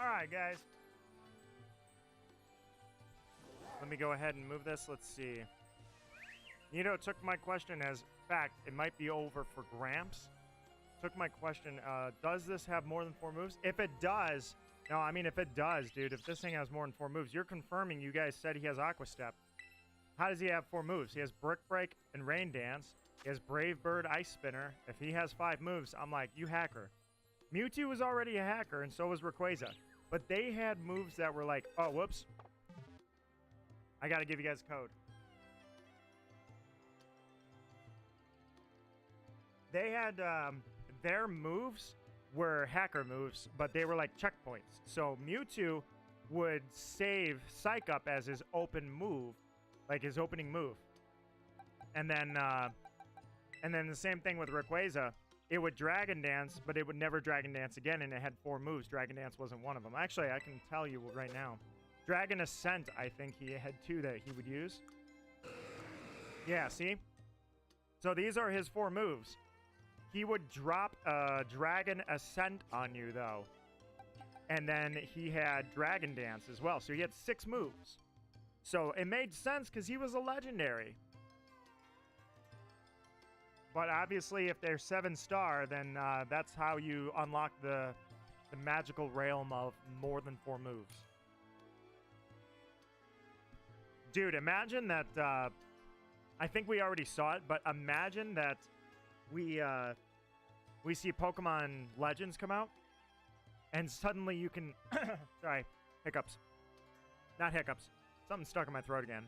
B: All right, guys. Let me go ahead and move this. Let's see. Nito took my question as fact. It might be over for Gramps. Took my question. Does this have more than 4 moves? If it does, no, I mean, if it does, dude, if this thing has more than 4 moves, you're confirming you guys said he has Aqua Step. How does he have 4 moves? He has Brick Break and Rain Dance. He has Brave Bird, Ice Spinner. If he has 5 moves, I'm like, you hacker. Mewtwo was already a hacker, and so was Rayquaza. But they had moves that were like, oh, whoops. I gotta give you guys a code. They had, their moves were hacker moves, but they were like checkpoints. So Mewtwo would save Psych Up as his open move, like his opening move. And then the same thing with Rayquaza. It would Dragon Dance, but it would never Dragon Dance again, and it had 4 moves. Dragon Dance wasn't one of them. Actually, I can tell you right now. Dragon Ascent, I think he had 2 that he would use. Yeah, see? So these are his 4 moves. He would drop Dragon Ascent on you, though. And then he had Dragon Dance as well. So he had 6 moves. So it made sense because he was a legendary. But obviously, if they're 7-star, then that's how you unlock the magical realm of more than 4 moves. Dude, imagine that... I think we already saw it, but imagine that we see Pokemon Legends come out, and suddenly you can... Sorry, hiccups. Not hiccups. Something stuck in my throat again.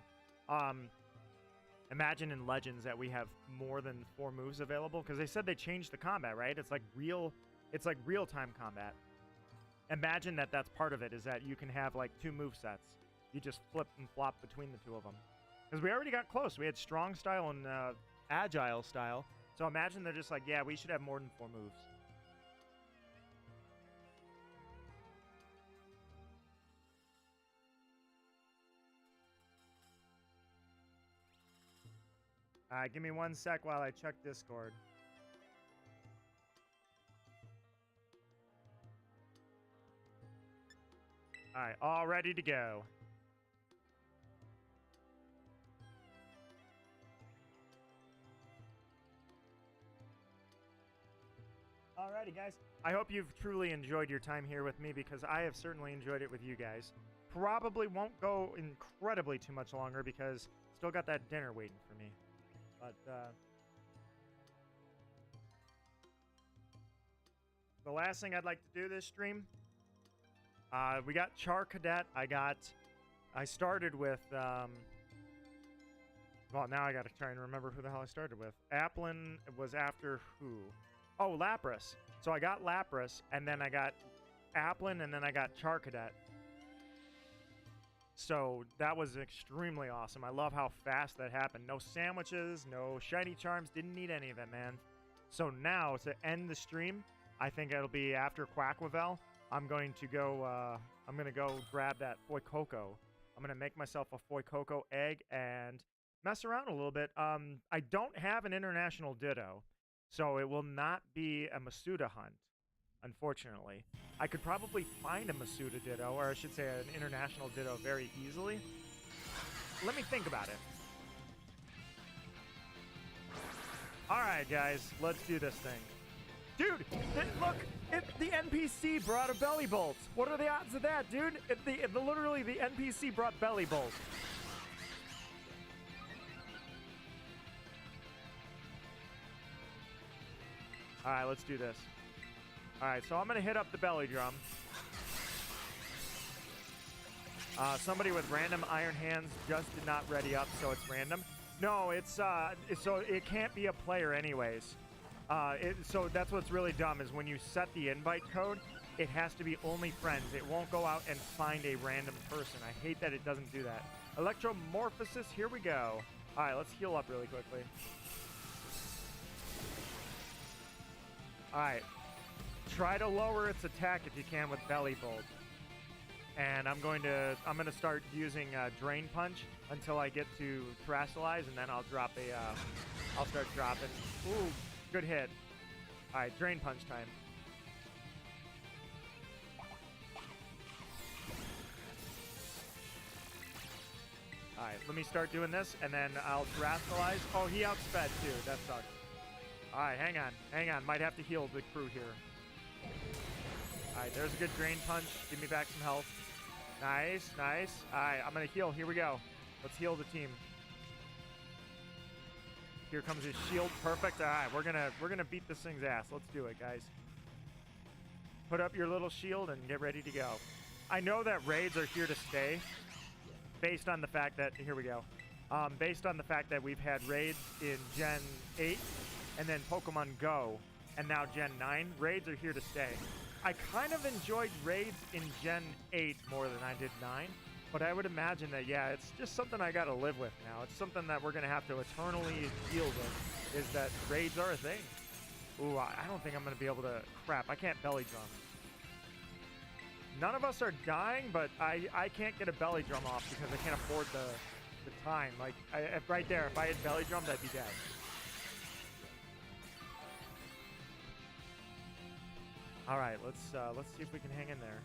B: Imagine in Legends that we have more than 4 moves available, because they said they changed the combat, right? It's like real-time combat. Imagine that that's part of it, is that you can have like 2 move sets. You just flip and flop between the 2 of them. Because we already got close. We had strong style and agile style. So imagine they're just like, yeah, we should have more than 4 moves. Alright, give me 1 sec while I check Discord. Alright, all ready to go. Alrighty, guys. I hope you've truly enjoyed your time here with me, because I have certainly enjoyed it with you guys. Probably won't go incredibly too much longer, because still got that dinner waiting for me. But, the last thing I'd like to do this stream, we got Char Cadet. I started with, well, now I gotta try and remember who the hell I started with. Applin was after who? Oh, Lapras. So I got Lapras, and then I got Applin, and then I got Char Cadet. So that was extremely awesome. I love how fast that happened. No sandwiches, no shiny charms, didn't need any of it, man. So now, to end the stream, I think it'll be after Quackwavel. I'm going to go grab that Foy Coco. I'm going to make myself a Foy Coco egg and mess around a little bit. I don't have an international Ditto, so it will not be a Masuda hunt, unfortunately. I could probably find a Masuda Ditto, or I should say an international Ditto, very easily. Let me think about it. Alright, guys, let's do this thing. Dude, look, the NPC brought a Belly Bolt. What are the odds of that, dude? Literally, the NPC brought Belly Bolt. Alright, let's do this. Alright, so I'm going to hit up the belly drum. Somebody with random iron hands just did not ready up, so it's random. No, so it can't be a player anyways. So that's what's really dumb, is when you set the invite code, it has to be only friends. It won't go out and find a random person. I hate that it doesn't do that. Electromorphosis, here we go. Alright, let's heal up really quickly. Alright. Try to lower its attack if you can with Belly Bolt. And I'm gonna start using Drain Punch until I get to Terastallize, and then I'll drop I'll start dropping. Ooh, good hit. Alright, Drain Punch time. Alright, let me start doing this, and then I'll Terastallize. Oh, he outsped, too. That sucks. Alright, hang on. Hang on. Might have to heal the crew here. Alright, there's a good Drain Punch. Give me back some health. Nice, nice. Alright, I'm gonna heal. Here we go. Let's heal the team. Here comes his shield. Perfect. Alright, we're gonna beat this thing's ass. Let's do it, guys. Put up your little shield and get ready to go. I know that raids are here to stay, based on the fact that, here we go, based on the fact that we've had raids in Gen 8, and then Pokemon Go, and now Gen 9. Raids are here to stay. I kind of enjoyed raids in Gen 8 more than I did 9, but I would imagine that, yeah, it's just something I gotta live with now. It's something that we're gonna have to eternally deal with, is that raids are a thing. Ooh, I don't think I'm gonna be able to, crap, I can't belly drum. None of us are dying, but I can't get a belly drum off because I can't afford the time. Like, right there, if I had belly drummed, I'd be dead. All right, let's see if we can hang in there.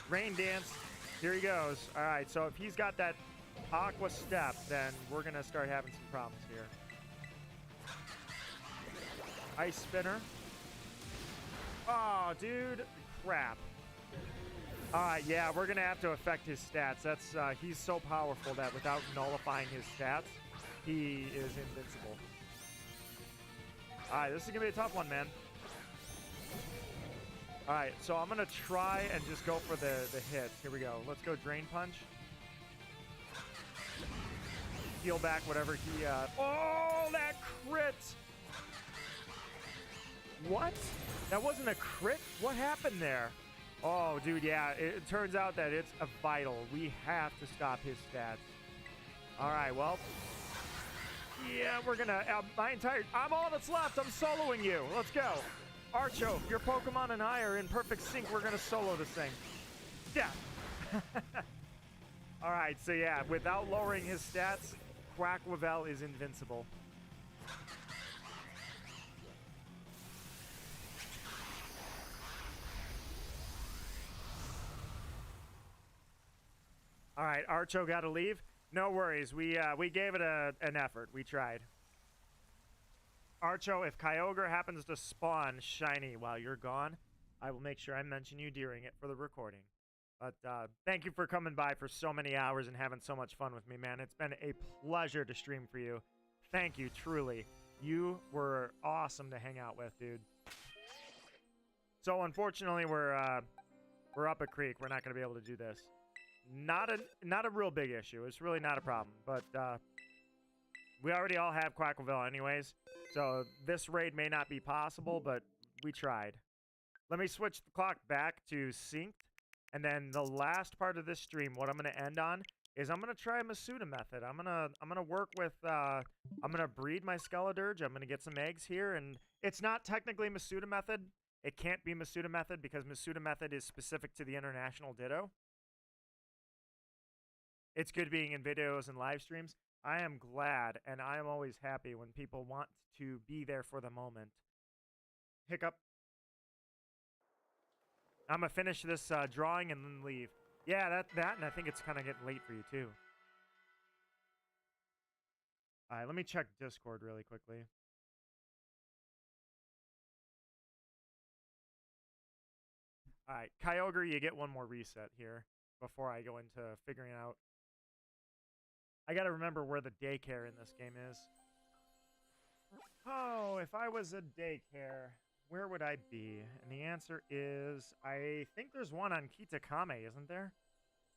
B: Rain Dance, here he goes. All right, so if he's got that Aqua Step, then we're gonna start having some problems here. Ice Spinner. Oh, dude. Crap. Alright, yeah, we're going to have to affect his stats. That's he's so powerful that without nullifying his stats, he is invincible. Alright, this is going to be a tough one, man. Alright, so I'm going to try and just go for the hits. Here we go. Let's go Drain Punch. Heal back whatever he... Oh, that crit! What? That wasn't a crit? What happened there? Oh, dude, yeah. It turns out that it's a vital. We have to stop his stats. All right, well. Yeah, we're going to... I'm all that's left. I'm soloing you. Let's go. Archo, your Pokemon and I are in perfect sync. We're going to solo this thing. Yeah. All right, so yeah, without lowering his stats, Quackwavel is invincible. All right, Archo got to leave. No worries. We gave it an effort. We tried. Archo, if Kyogre happens to spawn shiny while you're gone, I will make sure I mention you during it for the recording. But thank you for coming by for so many hours and having so much fun with me, man. It's been a pleasure to stream for you. Thank you, truly. You were awesome to hang out with, dude. So unfortunately, we're up a creek. We're not going to be able to do this. Not a real big issue. It's really not a problem. But we already all have Quackwavel anyways, so this raid may not be possible, but we tried. Let me switch the clock back to synced, and then the last part of this stream, what I'm going to end on is I'm going to try a Masuda method. I'm gonna work with I'm gonna breed my Skeledirge. I'm gonna get some eggs here, and it's not technically Masuda method. It can't be Masuda method because Masuda method is specific to the International Ditto. It's good being in videos and live streams. I am glad, and I am always happy when people want to be there for the moment. Hiccup. I'm going to finish this drawing and then leave. Yeah, that, and I think it's kind of getting late for you, too. All right, let me check Discord really quickly. All right, Kyogre, you get one more reset here before I go into figuring out. I got to remember where the daycare in this game is. Oh, if I was a daycare, where would I be? And the answer is, I think there's one on Kitakame, isn't there?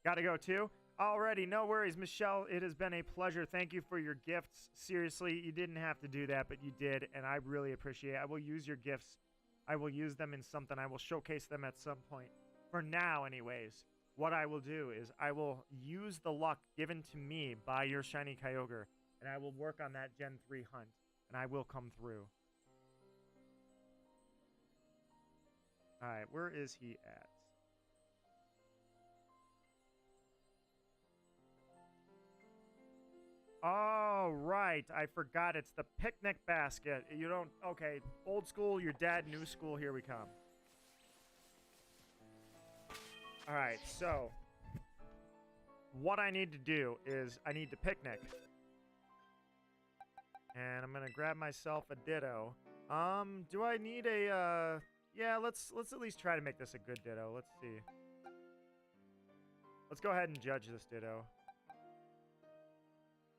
B: Got to go too? Alrighty, no worries, Michelle. It has been a pleasure. Thank you for your gifts. Seriously, you didn't have to do that, but you did, and I really appreciate it. I will use your gifts. I will use them in something. I will showcase them at some point. For now, anyways. What I will do is I will use the luck given to me by your shiny Kyogre, and I will work on that Gen 3 hunt, and I will come through. Alright, where is he at? Oh, right. I forgot. It's the picnic basket. You don't... Okay, old school, you're dead. New school, here we come. All right, so what I need to do is I need to picnic. And I'm gonna grab myself a Ditto. Do I need a, yeah, let's at least try to make this a good Ditto. Let's see. Let's go ahead and judge this Ditto.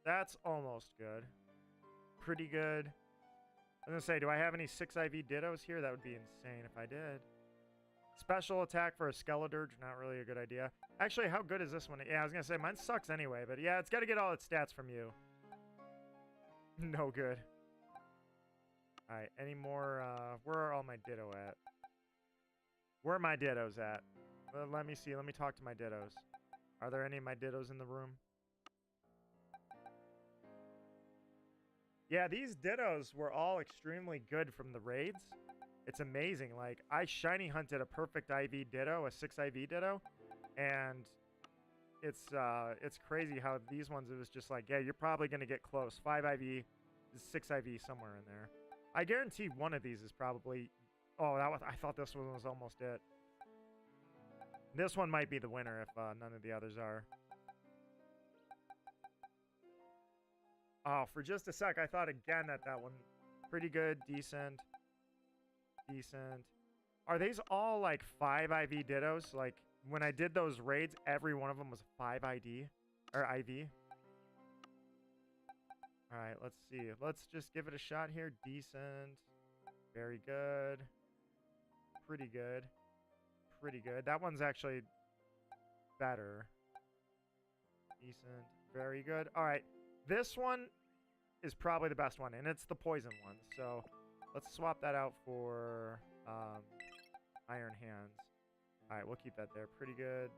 B: That's almost good. Pretty good. I was gonna say, do I have any 6 IV Dittos here? That would be insane if I did. Special attack for a Skeledirge, not really a good idea. Actually, how good is this one? Yeah, I was gonna say, mine sucks anyway, but yeah, it's gotta get all its stats from you. No good. Alright, any more, where are all my Ditto at? Where are my Dittos at? Let me see, let me talk to my Dittos. Are there any of my Dittos in the room? Yeah, these Dittos were all extremely good from the raids. It's amazing. Like, I shiny hunted a perfect IV Ditto, a 6 IV Ditto, and it's crazy how these ones, it was just like, yeah, you're probably going to get close. 5 IV, 6 IV, somewhere in there. I guarantee one of these is probably... Oh, that was, I thought this one was almost it. This one might be the winner if none of the others are. Oh, for just a sec, I thought again that one... Pretty good, decent. Decent. Are these all like 5 IV Dittos? Like, when I did those raids, every one of them was 5 ID? Or IV? Alright, let's see. Let's just give it a shot here. Decent. Very good. Pretty good. Pretty good. That one's actually better. Decent. Very good. Alright. This one is probably the best one, and it's the poison one. So, let's swap that out for Iron Hands. Alright, we'll keep that there. Pretty good.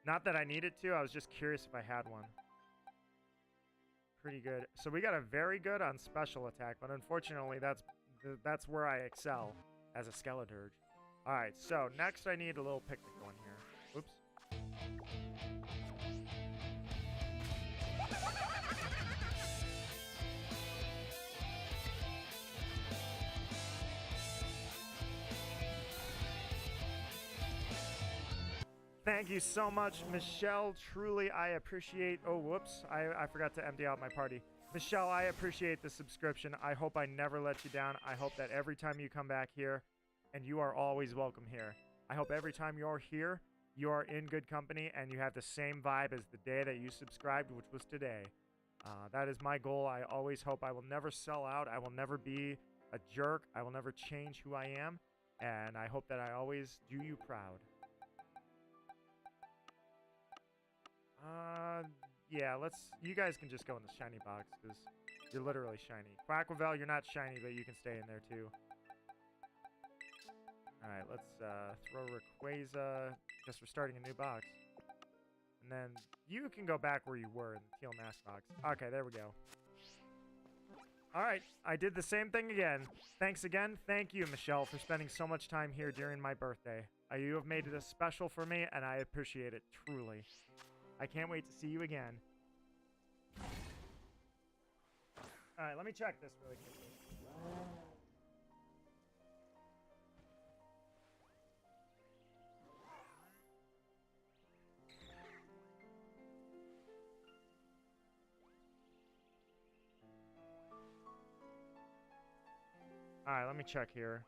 B: Not that I needed to. I was just curious if I had one. Pretty good. So we got a very good on special attack, but unfortunately that's where I excel as a Skeledirge. Alright, so next I need a little picnic going here. Oops. Thank you so much, Michelle. Truly, I appreciate... Oh, whoops. I forgot to empty out my party. Michelle, I appreciate the subscription. I hope I never let you down. I hope that every time you come back here, and you are always welcome here. I hope every time you're here, you are in good company, and you have the same vibe as the day that you subscribed, which was today. That is my goal. I always hope I will never sell out. I will never be a jerk. I will never change who I am. And I hope that I always do you proud. Yeah, you guys can just go in the shiny box, because you're literally shiny. Quacklevel, you're not shiny, but you can stay in there, too. Alright, let's, throw Rayquaza. Guess we're starting a new box. And then, you can go back where you were in the teal mask box. Okay, there we go. Alright, I did the same thing again. Thanks again. Thank you, Michelle, for spending so much time here during my birthday. You have made this special for me, and I appreciate it, truly. I can't wait to see you again. Alright, let me check this really quickly. Alright, let me check here.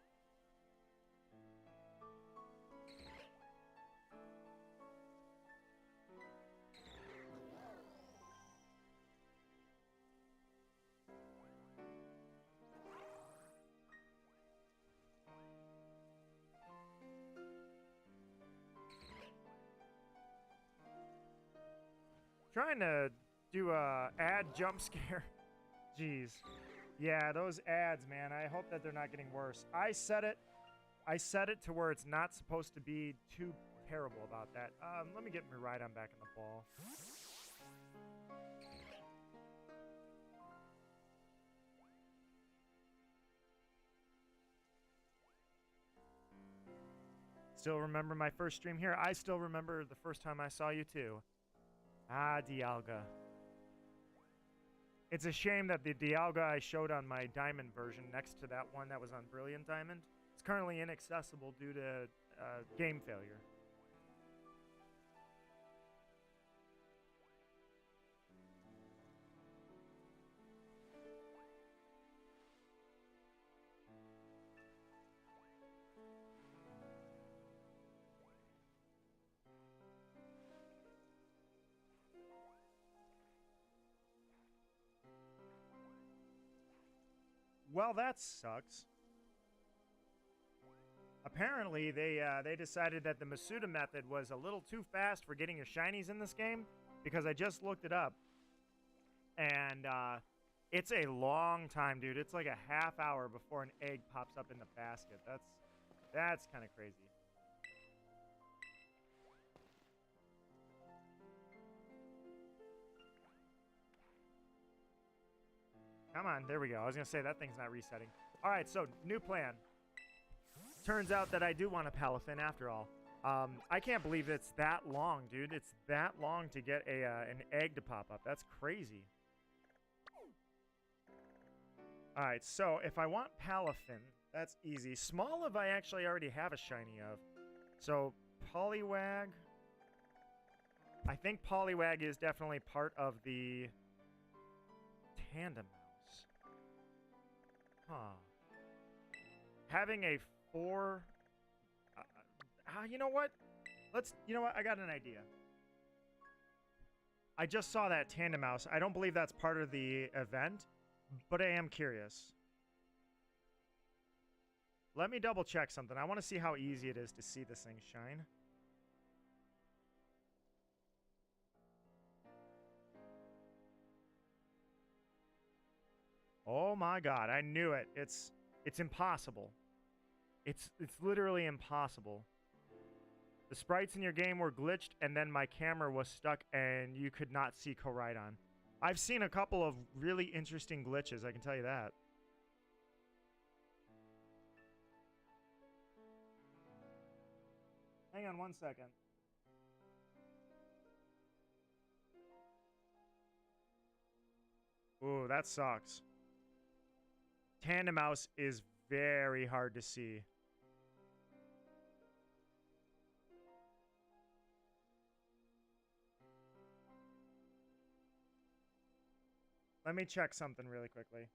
B: Trying to do a ad jump scare. Jeez. Yeah, those ads, man. I hope that they're not getting worse. I set it to where it's not supposed to be too terrible about that. Let me get Miraidon back in the ball. Still remember my first stream here? I still remember the first time I saw you too. Ah, Dialga. It's a shame that the Dialga I showed on my Diamond version next to that one that was on Brilliant Diamond, it's currently inaccessible due to game failure. Well, that sucks. Apparently, they decided that the Masuda method was a little too fast for getting your shinies in this game, because I just looked it up, and it's a long time, dude. It's like a half hour before an egg pops up in the basket. That's kind of crazy. Come on, there we go. I was gonna say that thing's not resetting. All right, so new plan. Turns out that I do want a Palafin after all. I can't believe it's that long, dude. It's that long to get an egg to pop up. That's crazy. All right, so if I want Palafin, that's easy. Smoliv I actually already have a shiny of. So Poliwag. I think Poliwag is definitely part of the Tandem Mouse. Huh. Having a 4... you know what? You know what? I got an idea. I just saw that Tandem Mouse. I don't believe that's part of the event, but I am curious. Let me double check something. I want to see how easy it is to see this thing shine. Oh my god, I knew it. It's impossible. It's literally impossible. The sprites in your game were glitched, and then my camera was stuck, and you could not see Koraidon. I've seen a couple of really interesting glitches, I can tell you that. Hang on one second. Ooh, that sucks. Tandem Mouse is very hard to see. Let me check something really quickly.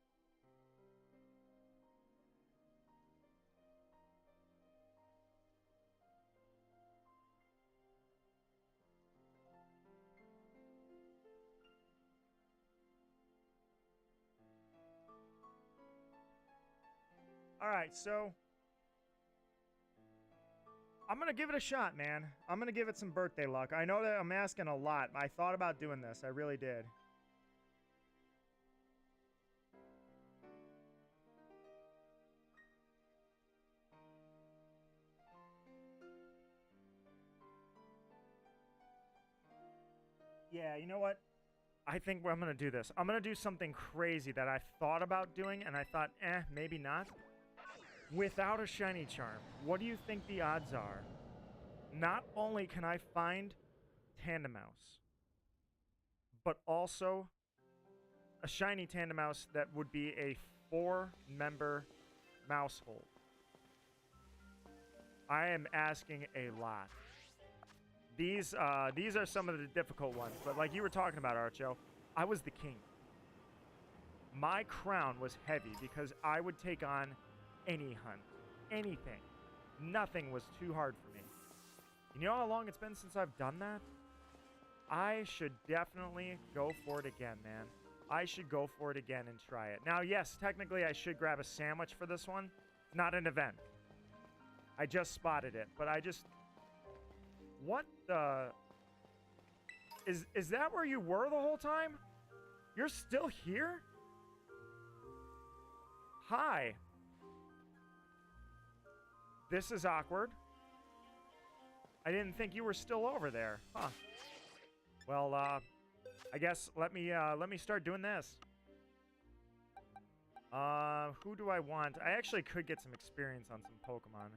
B: All right, so I'm going to give it a shot, man. I'm going to give it some birthday luck. I know that I'm asking a lot. I thought about doing this. I really did. Yeah, you know what? I think I'm going to do this. I'm going to do something crazy that I thought about doing, and I thought, maybe not. Without a shiny charm, what do you think the odds are? Not only can I find Tandem Mouse, but also a shiny Tandem Mouse that would be a 4-member mousehold. I am asking a lot. These are some of the difficult ones, but like you were talking about, Archo, I was the king. My crown was heavy because I would take on any hunt, anything. Nothing was too hard for me. You know how long it's been since I've done that? I should definitely go for it again, man. I should go for it again and try it. Now, yes, technically I should grab a sandwich for this one. Not an event. I just spotted it, but I just... What the... Is that where you were the whole time? You're still here? Hi. This is awkward. I didn't think you were still over there. Huh. Well, I guess let me start doing this. Who do I want? I actually could get some experience on some Pokemon.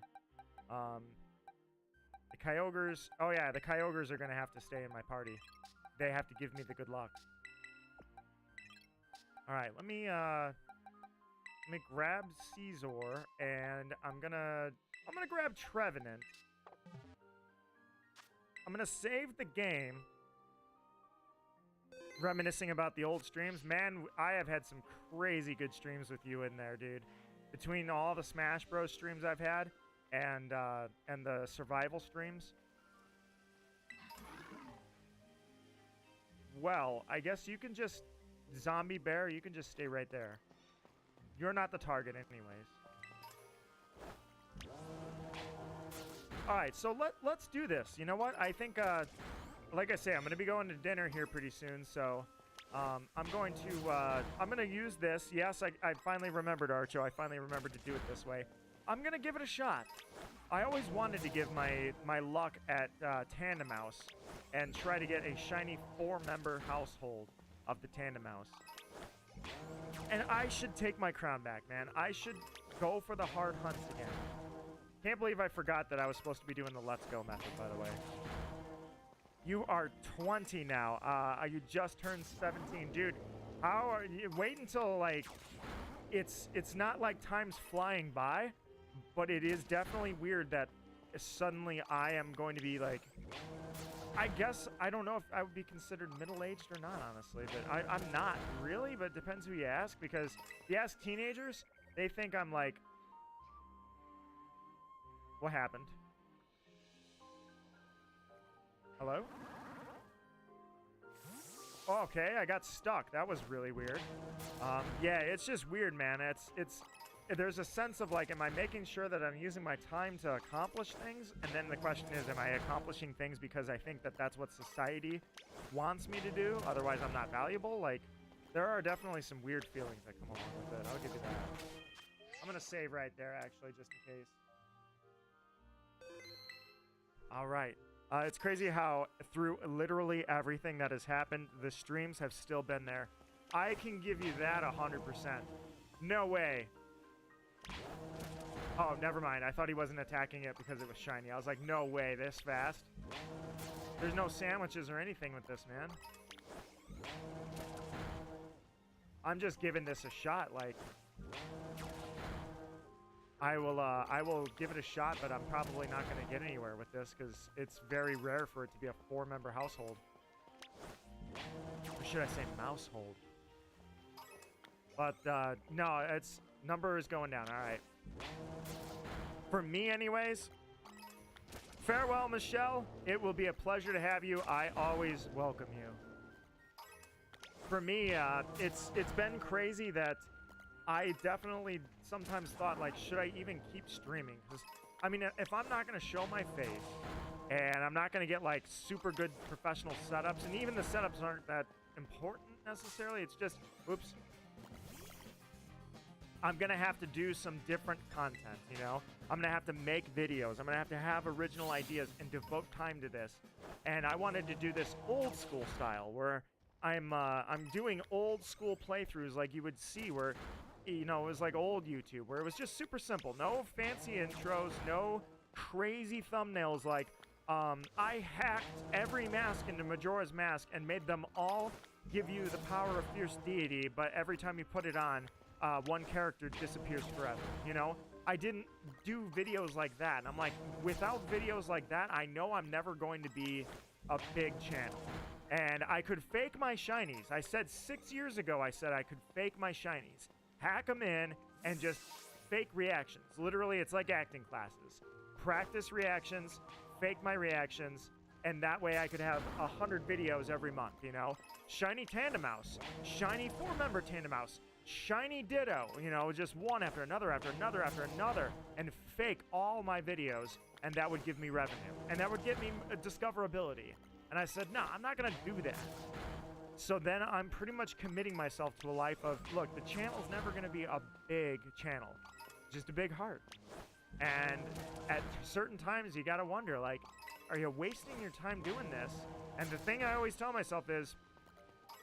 B: The Kyogres. Oh yeah, the Kyogres are gonna have to stay in my party. They have to give me the good luck. All right, let me grab Caesar, and I'm gonna grab Trevenant. I'm gonna save the game. Reminiscing about the old streams. Man, I have had some crazy good streams with you in there, dude. Between all the Smash Bros streams I've had and the survival streams. Well, I guess you can just... Zombie Bear, you can just stay right there. You're not the target anyways. Alright, so let's do this. You know what? I think, like I say, I'm going to be going to dinner here pretty soon, so I'm going to use this. Yes, I finally remembered, Archo. I finally remembered to do it this way. I'm going to give it a shot. I always wanted to give my luck at Tandem Mouse and try to get a shiny 4-member household of the Tandem Mouse. And I should take my crown back, man. I should go for the hard hunts again. Can't believe I forgot that I was supposed to be doing the Let's Go method, by the way. You are 20 now. You just turned 17. Dude, how are you? Wait until, like, it's not like time's flying by, but it is definitely weird that suddenly I am going to be, like, I guess, I don't know if I would be considered middle-aged or not, honestly, but I'm not really, but it depends who you ask, because if you ask teenagers, they think I'm, like, what happened? Hello? Oh, okay, I got stuck. That was really weird. Yeah, it's just weird, man. There's a sense of, like, am I making sure that I'm using my time to accomplish things? And then the question is, am I accomplishing things because I think that that's what society wants me to do? Otherwise, I'm not valuable? Like, there are definitely some weird feelings that come along with it. I'll give you that. I'm going to save right there, actually, just in case. All right. It's crazy how through literally everything that has happened, the streams have still been there. I can give you that 100%. No way. Oh, never mind. I thought he wasn't attacking it because it was shiny. I was like, no way, this fast? There's no sandwiches or anything with this, man. I'm just giving this a shot, like... I will give it a shot, but I'm probably not going to get anywhere with this because it's very rare for it to be a 4-member household. Or should I say mousehold? But, no, it's... Number is going down, alright. For me, anyways, farewell, Michelle. It will be a pleasure to have you. I always welcome you. For me, it's been crazy that I definitely sometimes thought, like, should I even keep streaming? 'Cause, I mean, if I'm not going to show my face, and I'm not going to get, like, super good professional setups, and even the setups aren't that important necessarily, it's just, oops, I'm going to have to do some different content, you know? I'm going to have to make videos. I'm going to have original ideas and devote time to this. And I wanted to do this old school style where I'm doing old school playthroughs like you would see where, you know, it was like old YouTube where it was just super simple. No fancy intros, no crazy thumbnails like, I hacked every mask into Majora's Mask and made them all give you the power of fierce deity, but every time you put it on, one character disappears forever, you know? I didn't do videos like that. And I'm like, without videos like that, I know I'm never going to be a big channel. And I could fake my shinies. I said 6 years ago, I said I could fake my shinies. Hack them in and just fake reactions. Literally, it's like acting classes. Practice reactions, fake my reactions, and that way I could have 100 videos every month, you know? Shiny Tandem Mouse, shiny 4-member Tandem Mouse, shiny Ditto, you know, just one after another after another after another, and fake all my videos, and that would give me revenue. And that would give me discoverability. And I said, no, I'm not going to do that. So then I'm pretty much committing myself to a life of, look, the channel's never going to be a big channel, just a big heart. And at certain times, you got to wonder, like, are you wasting your time doing this? And the thing I always tell myself is,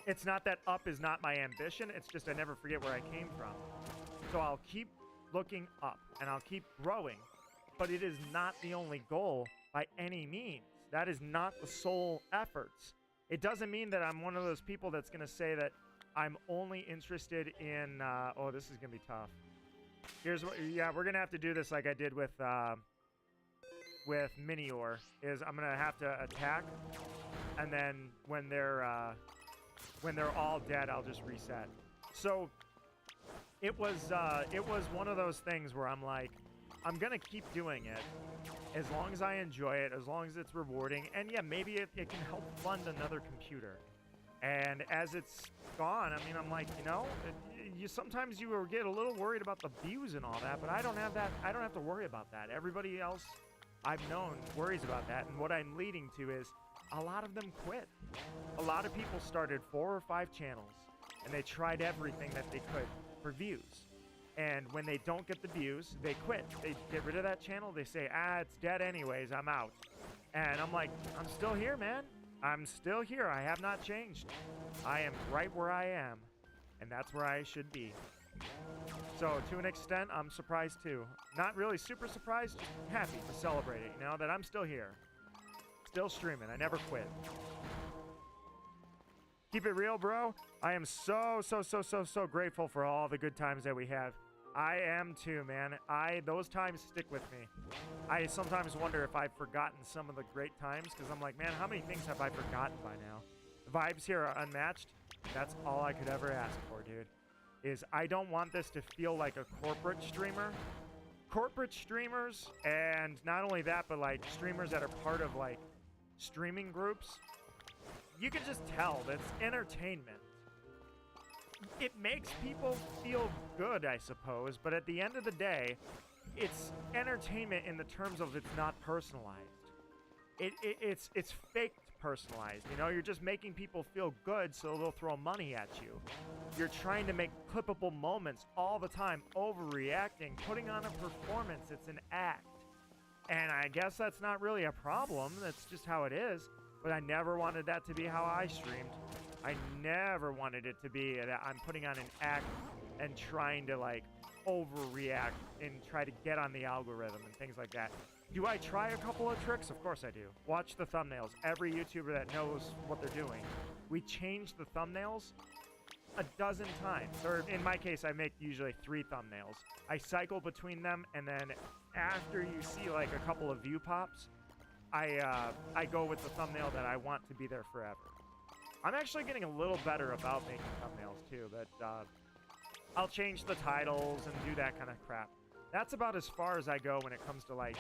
B: it's not that up is not my ambition, it's just I never forget where I came from. So I'll keep looking up, and I'll keep growing, but it is not the only goal by any means. That is not the sole efforts. It doesn't mean that I'm one of those people that's going to say that I'm only interested in, oh, this is going to be tough. Here's what, yeah, we're going to have to do this like I did with with Minior is I'm gonna have to attack, and then when they're all dead, I'll just reset. So it was one of those things where I'm like, I'm gonna keep doing it as long as I enjoy it, as long as it's rewarding, and yeah, maybe it can help fund another computer. And as it's gone, I mean, I'm like, you know, sometimes you get a little worried about the views and all that, but I don't have that. I don't have to worry about that. Everybody else I've known worries about that, and what I'm leading to is a lot of them quit. A lot of people started 4 or 5 channels, and they tried everything that they could for views. And when they don't get the views, they quit. They get rid of that channel. They say, it's dead anyways, I'm out. And I'm like, I'm still here, man. I'm still here. I have not changed. I am right where I am, and that's where I should be. So to an extent, I'm surprised too. Not really super surprised, just happy to celebrate it, you know, that I'm still here. Still streaming. I never quit. Keep it real, bro. I am so grateful for all the good times that we have. I am too, man. Those times stick with me. I sometimes wonder if I've forgotten some of the great times, because I'm like, man, how many things have I forgotten by now? The vibes here are unmatched. That's all I could ever ask for, dude. Is I don't want this to feel like a corporate streamer. Corporate streamers, and not only that, but like streamers that are part of like streaming groups, you can just tell that's entertainment. It makes people feel good, I suppose, but at the end of the day, it's entertainment in the terms of it's not personalized. It's faked personalized, you know? You're just making people feel good so they'll throw money at you. You're trying to make clippable moments all the time, overreacting, putting on a performance. It's an act. And I guess that's not really a problem. That's just how it is. But I never wanted that to be how I streamed. I never wanted it to be that I'm putting on an act and trying to like overreact and try to get on the algorithm and things like that. Do I try a couple of tricks? Of course I do. Watch the thumbnails. Every YouTuber that knows what they're doing. We change the thumbnails a dozen times. Or in my case, I make usually 3 thumbnails. I cycle between them, and then after you see like a couple of view pops, I go with the thumbnail that I want to be there forever. I'm actually getting a little better about making thumbnails too, but I'll change the titles and do that kind of crap. That's about as far as I go when it comes to like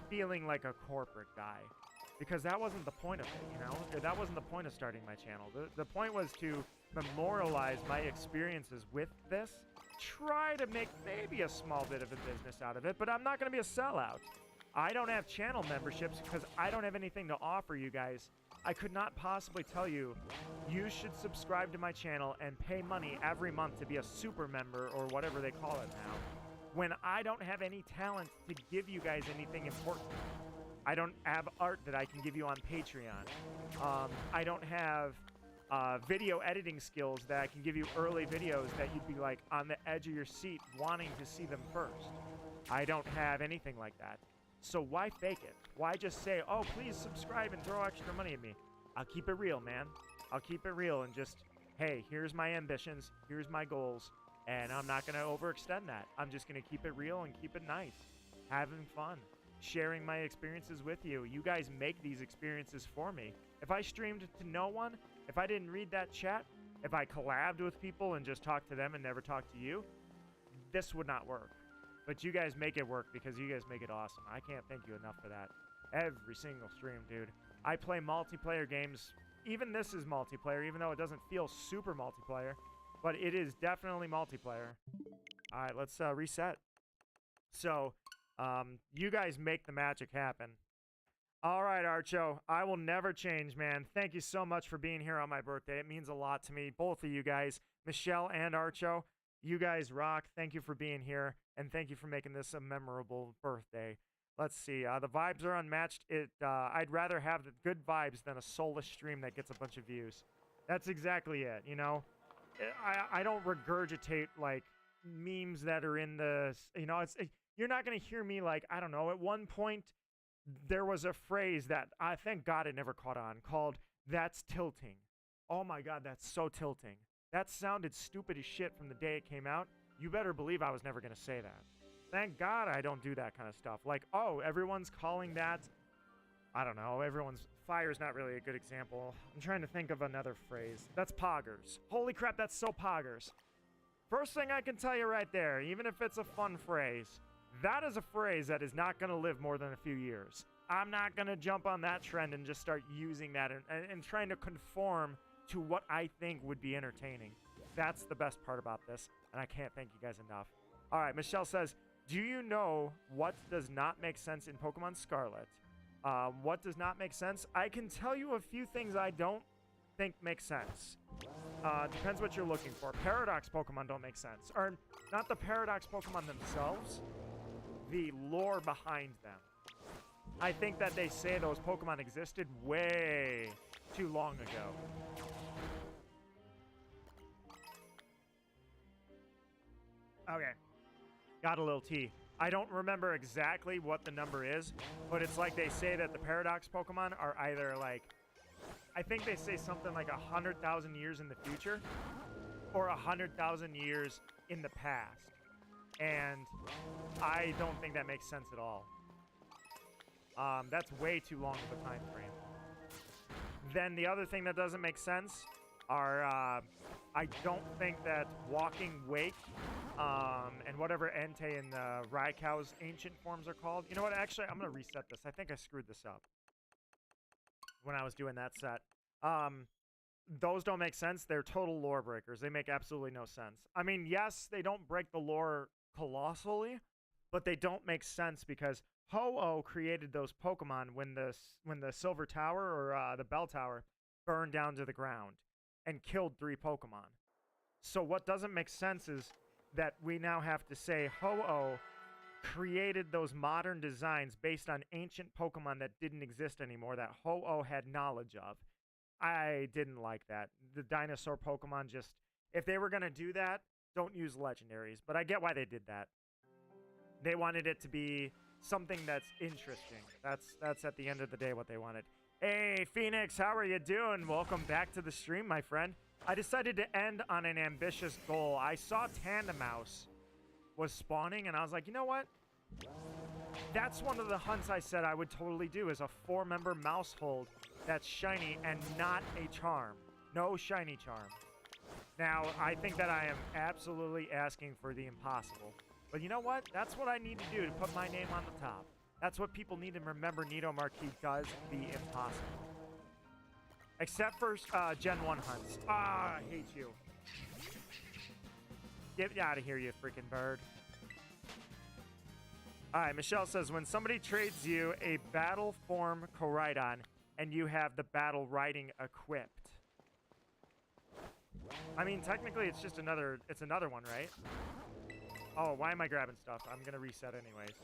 B: feeling like a corporate guy, because that wasn't the point of it, you know? That wasn't the point of starting my channel. The point was to memorialize my experiences with this, try to make maybe a small bit of a business out of it, but I'm not going to be a sellout. I don't have channel memberships because I don't have anything to offer you guys. I could not possibly tell you, you should subscribe to my channel and pay money every month to be a super member or whatever they call it now, when I don't have any talent to give you guys anything important. I don't have art that I can give you on Patreon. I don't have video editing skills that I can give you early videos that you'd be like on the edge of your seat wanting to see them first. I don't have anything like that. So why fake it? Why just say, oh, please subscribe and throw extra money at me? I'll keep it real, man. I'll keep it real and just, hey, here's my ambitions, here's my goals, and I'm not going to overextend that. I'm just going to keep it real and keep it nice. Having fun. Sharing my experiences with you. You guys make these experiences for me. If I streamed to no one, if I didn't read that chat, if I collabed with people and just talked to them and never talked to you, this would not work. But you guys make it work because you guys make it awesome. I can't thank you enough for that. Every single stream, dude. I play multiplayer games. Even this is multiplayer, even though it doesn't feel super multiplayer. But it is definitely multiplayer. All right, let's reset. So, you guys make the magic happen. All right, Archo. I will never change, man. Thank you so much for being here on my birthday. It means a lot to me. Both of you guys, Michelle and Archo. You guys rock. Thank you for being here, and thank you for making this a memorable birthday. Let's see. The vibes are unmatched. I'd rather have the good vibes than a soulless stream that gets a bunch of views. That's exactly it, you know? I don't regurgitate, like, memes that are in the... You know, you're not going to hear me, like, I don't know, at one point, there was a phrase that I thank God it never caught on called, "That's tilting." Oh my God, that's so tilting. That sounded stupid as shit from the day it came out. You better believe I was never going to say that. Thank God I don't do that kind of stuff. Like, oh, everyone's calling that, I don't know, fire's not really a good example. I'm trying to think of another phrase. That's poggers. Holy crap, that's so poggers. First thing I can tell you right there, even if it's a fun phrase, that is a phrase that is not going to live more than a few years. I'm not going to jump on that trend and just start using that and trying to conform to what I think would be entertaining. That's the best part about this, and I can't thank you guys enough. All right, Michelle says, do you know what does not make sense in Pokemon Scarlet? What does not make sense? I can tell you a few things I don't think make sense. Depends what you're looking for. Paradox Pokemon don't make sense. Or, not the Paradox Pokemon themselves, the lore behind them. I think that they say those Pokemon existed way too long ago. Okay. Got a little tea. I don't remember exactly what the number is, but it's like they say that the Paradox Pokemon are either like, I think they say something like 100,000 years in the future or 100,000 years in the past. And I don't think that makes sense at all. That's way too long of a time frame. Then the other thing that doesn't make sense are, I don't think that Walking Wake and whatever Entei and Raikou's ancient forms are called. You know what? Actually, I'm going to reset this. I think I screwed this up when I was doing that set. Those don't make sense. They're total lore breakers. They make absolutely no sense. I mean, yes, they don't break the lore colossally, but they don't make sense because Ho-Oh created those Pokemon when the Silver Tower or the Bell Tower burned down to the ground and killed 3 Pokemon. So what doesn't make sense is that we now have to say Ho-Oh created those modern designs based on ancient Pokemon that didn't exist anymore that Ho-Oh had knowledge of. I didn't like that. The dinosaur Pokemon just, if they were going to do that, don't use legendaries. But I get why they did that. They wanted it to be something that's interesting. That's at the end of the day what they wanted. Hey, Phoenix, how are you doing? Welcome back to the stream, my friend. I decided to end on an ambitious goal. I saw Tandemaus was spawning, and I was like, you know what? That's one of the hunts I said I would totally do, is a 4-member mouse hold that's shiny and not a charm. No shiny charm. Now, I think that I am absolutely asking for the impossible. But you know what? That's what I need to do to put my name on the top. That's what people need to remember. Nito Marquis does the impossible. Except for Gen 1 hunts. Ah, I hate you. Get out of here, you freaking bird. Alright, Michelle says, when somebody trades you a battle form Koraidon and you have the battle riding equipped. I mean, technically it's just another one, right? Oh, why am I grabbing stuff? I'm gonna reset anyways.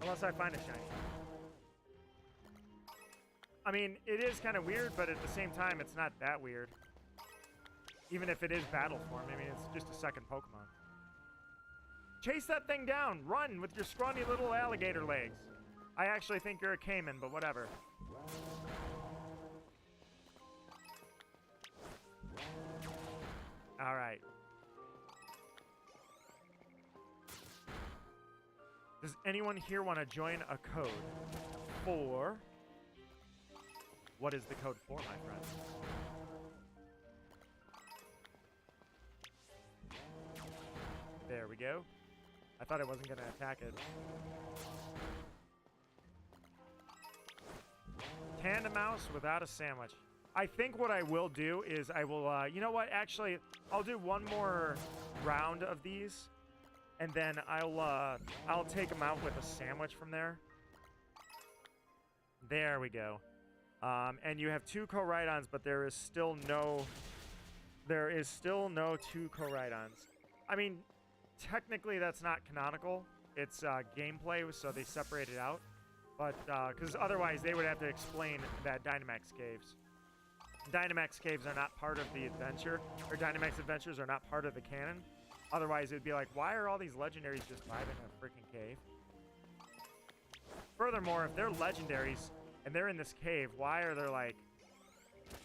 B: Unless I find a shiny. I mean, it is kind of weird, but at the same time, it's not that weird. Even if it is battle form, I mean, it's just a second Pokemon. Chase that thing down! Run with your scrawny little alligator legs! I actually think you're a Cayman, but whatever. Alright. Does anyone here want to join a code for... What is the code for, my friend? There we go. I thought I wasn't going to attack it. Tandemaus without a sandwich. I think what I will do is I will, you know what? Actually, I'll do one more round of these. And then I'll take them out with a sandwich from there. There we go. And you have 2 Koraidons, but there is still no 2 Koraidons. I mean, technically that's not canonical. It's gameplay, so they separate it out. But because otherwise they would have to explain that Dynamax caves. Dynamax caves are not part of the adventure, or Dynamax adventures are not part of the canon. Otherwise, it would be like, why are all these legendaries just vibing in a freaking cave? Furthermore, if they're legendaries and they're in this cave, why are there like,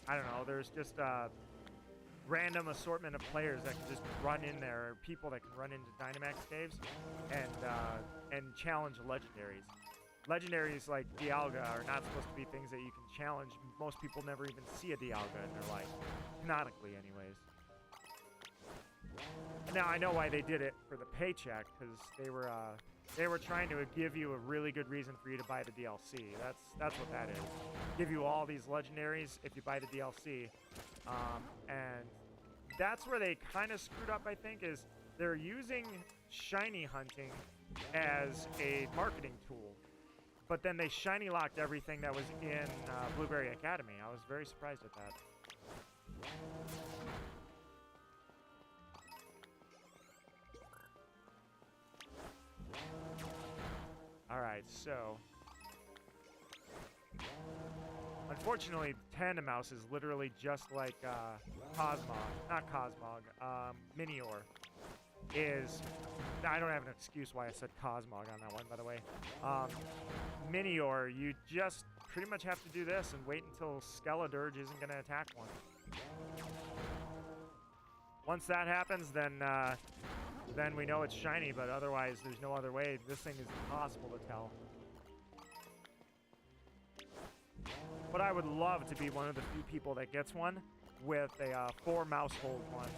B: I don't know, there's just random assortment of players that can just run in there, or people that can run into Dynamax caves and challenge legendaries. Legendaries like Dialga are not supposed to be things that you can challenge. Most people never even see a Dialga in their life, canonically anyways. Now I know why they did it for the paycheck, because they were trying to give you a really good reason for you to buy the DLC. That's what that is. Give you all these legendaries if you buy the DLC, and that's where they kind of screwed up. I think is they're using shiny hunting as a marketing tool, but then they shiny locked everything that was in Blueberry Academy. I was very surprised at that. Alright, so unfortunately, Tandemaus is literally just like Minior is. I don't have an excuse why I said Cosmog on that one, by the way. Minior, you just pretty much have to do this and wait until Skeledirge isn't going to attack one. Once that happens, then we know it's shiny, but otherwise there's no other way. This thing is impossible to tell. But I would love to be one of the few people that gets one with a 4-mouse hold one.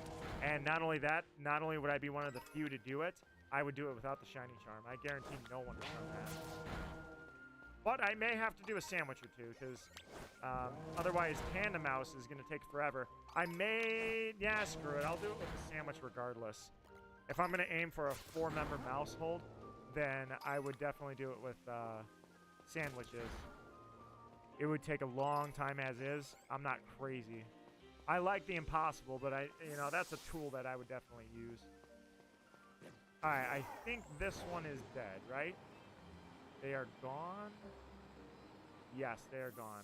B: And not only that, not only would I be one of the few to do it, I would do it without the shiny charm. I guarantee no one has done that. But I may have to do a sandwich or two, because otherwise Tandemaus is going to take forever. Yeah, screw it. I'll do it with a sandwich regardless. If I'm going to aim for a 4-member mouse hold, then I would definitely do it with sandwiches. It would take a long time as is. I'm not crazy. I like the impossible, but that's a tool that I would definitely use. Alright, I think this one is dead, right? They are gone? Yes, they are gone.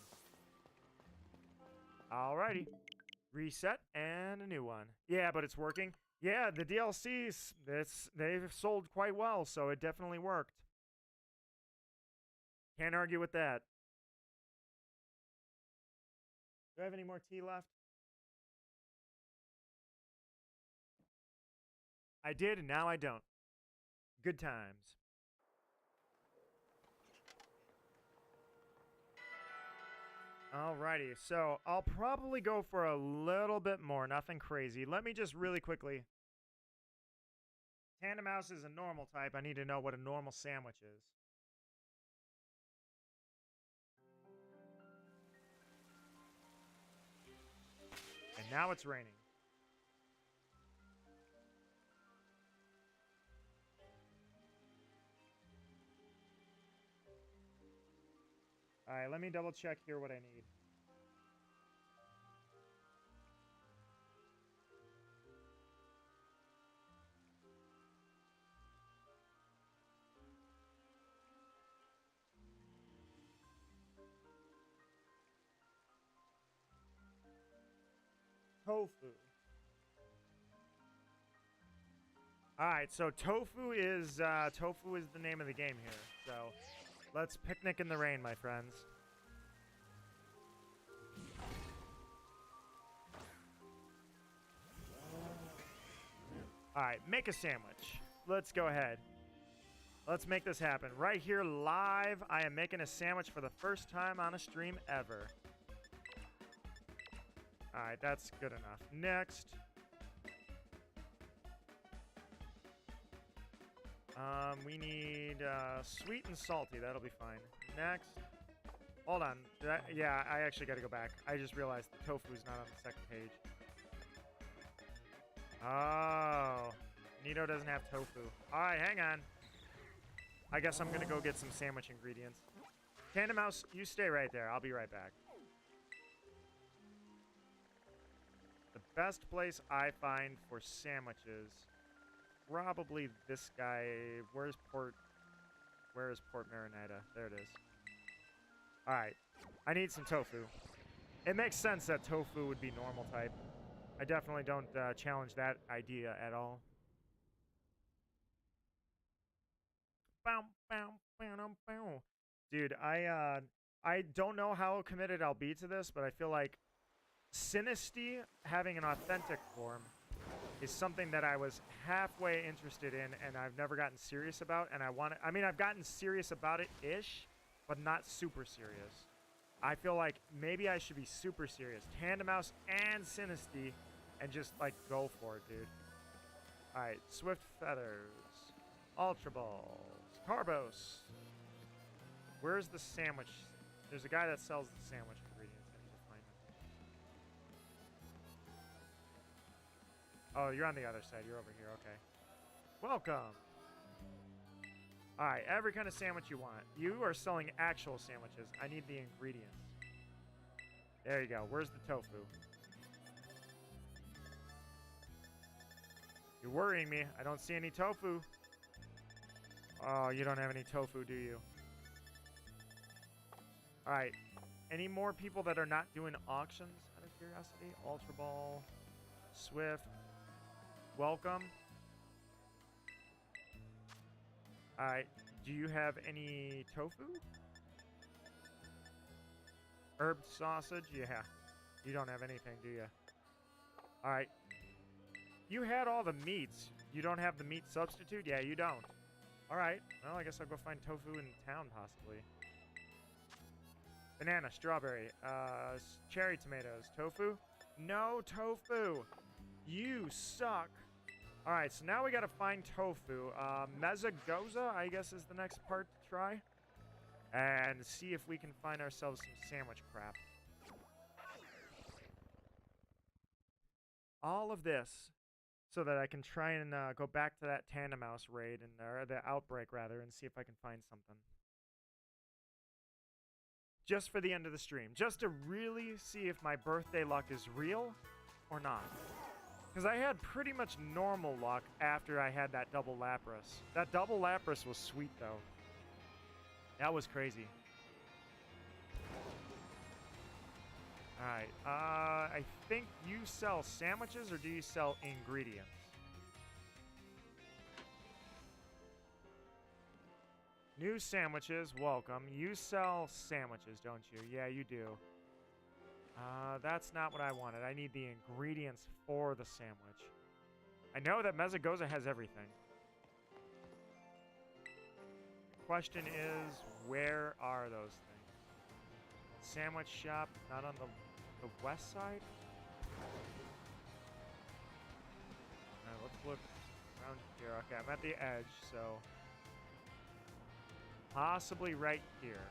B: Alrighty. Reset and a new one. Yeah, but it's working. Yeah, the DLCs, they've sold quite well, so it definitely worked. Can't argue with that. Do I have any more tea left? I did, and now I don't. Good times. Alrighty, so I'll probably go for a little bit more, nothing crazy. Let me just really quickly. Tandemaus is a normal type. I need to know what a normal sandwich is. And now it's raining. Alright, let me double check here what I need. Tofu. Alright, so tofu is the name of the game here. So let's picnic in the rain, my friends. Alright, make a sandwich. Let's go ahead. Let's make this happen. Right here, live, I am making a sandwich for the first time on a stream ever. Alright, that's good enough. Next. We need sweet and salty. That'll be fine. Next. Hold on. Yeah, I actually got to go back. I just realized the tofu is not on the second page. Oh. Nito doesn't have tofu. Alright, hang on. I guess I'm going to go get some sandwich ingredients. Tandemaus, you stay right there. I'll be right back. The best place I find for sandwiches, probably this guy. Where is Port Marinetta? There it is. Alright. I need some tofu. It makes sense that tofu would be normal type. I definitely don't challenge that idea at all. Dude, I don't know how committed I'll be to this, but I feel like Sinisty having an authentic form is something that I was halfway interested in and I've never gotten serious about, and I mean, I've gotten serious about it-ish, but not super serious. I feel like maybe I should be super serious. Tandemaus and Sinisty, and just, like, go for it, dude. Alright, Swift Feathers. Ultra Balls. Carbos. Where's the sandwich? There's a guy that sells the sandwich ingredients. I need to find him. Oh, you're on the other side. You're over here. Okay. Welcome. Alright, every kind of sandwich you want. You are selling actual sandwiches. I need the ingredients. There you go. Where's the tofu? You're worrying me. I don't see any tofu. Oh, you don't have any tofu, do you? Alright. Any more people that are not doing auctions, out of curiosity? Ultra Ball. Swift. Welcome. Alright. Do you have any tofu? Herb sausage? Yeah. You don't have anything, do you? Alright. You had all the meats. You don't have the meat substitute? Yeah, you don't. Alright. Well, I guess I'll go find tofu in town, possibly. Banana, strawberry, cherry tomatoes. Tofu? No tofu. You suck. Alright, so now we gotta find tofu. Mezagoza, I guess, is the next part to try. And see if we can find ourselves some sandwich crap. All of this so that I can try and go back to that Tandemaus raid, or the outbreak, rather, and see if I can find something. Just for the end of the stream. Just to really see if my birthday luck is real or not. Because I had pretty much normal luck after I had that double Lapras. That double Lapras was sweet, though. That was crazy. Alright, I think you sell sandwiches, or do you sell ingredients? New sandwiches, welcome. You sell sandwiches, don't you? Yeah, you do. That's not what I wanted. I need the ingredients for the sandwich. I know that Mezagoza has everything. The question is, where are those things? Sandwich shop, not on the west side? Alright, let's look around here. Okay, I'm at the edge, so... possibly right here.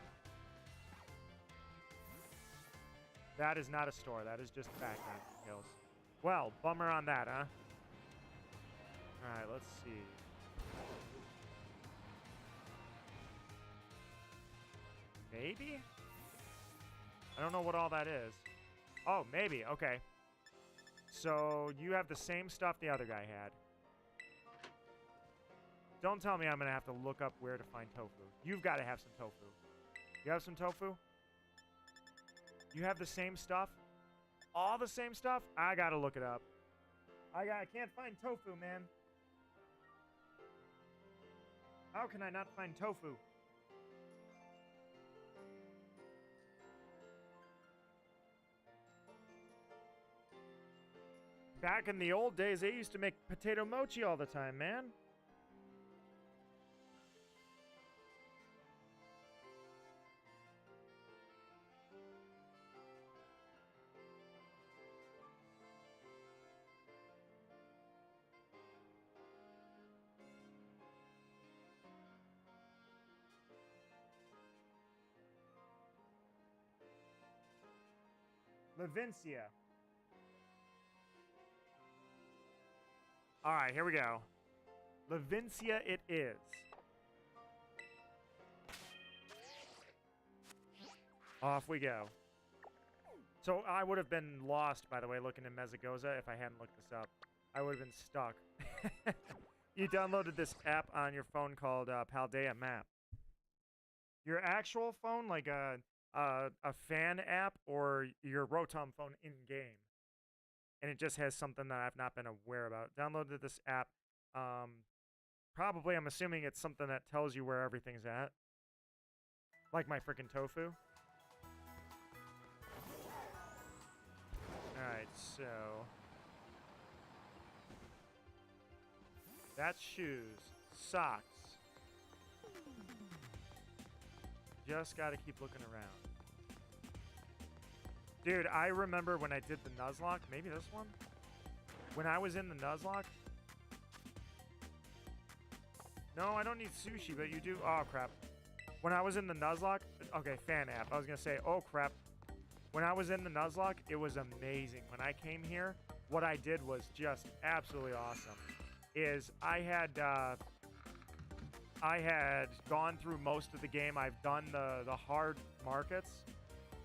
B: That is not a store. That is just background details. Well, bummer on that, huh? Alright, let's see. Maybe? I don't know what all that is. Oh, maybe. Okay. So, you have the same stuff the other guy had. Don't tell me I'm going to have to look up where to find tofu. You've got to have some tofu. You have some tofu? You have the same stuff? All the same stuff? I got to look it up. I can't find tofu, man. How can I not find tofu? Back in the old days, they used to make potato mochi all the time, man. Levincia. All right, here we go. Levincia it is. Off we go. So I would have been lost, by the way, looking in Mezagoza if I hadn't looked this up. I would have been stuck. You downloaded this app on your phone called Paldea Map. Your actual phone, like a fan app, or your Rotom phone in-game? And it just has something that I've not been aware about. Downloaded this app. Probably, I'm assuming it's something that tells you where everything's at. Like my freaking tofu. Alright, so... That's shoes. Socks. Just gotta keep looking around. Dude, I remember when I did the Nuzlocke. Maybe this one? When I was in the Nuzlocke. No, I don't need sushi, but you do. Oh, crap. When I was in the Nuzlocke. Okay, fan app. I was gonna say, oh, crap. When I was in the Nuzlocke, it was amazing. When I came here, what I did was just absolutely awesome. I had gone through most of the game. I've done the hard markets.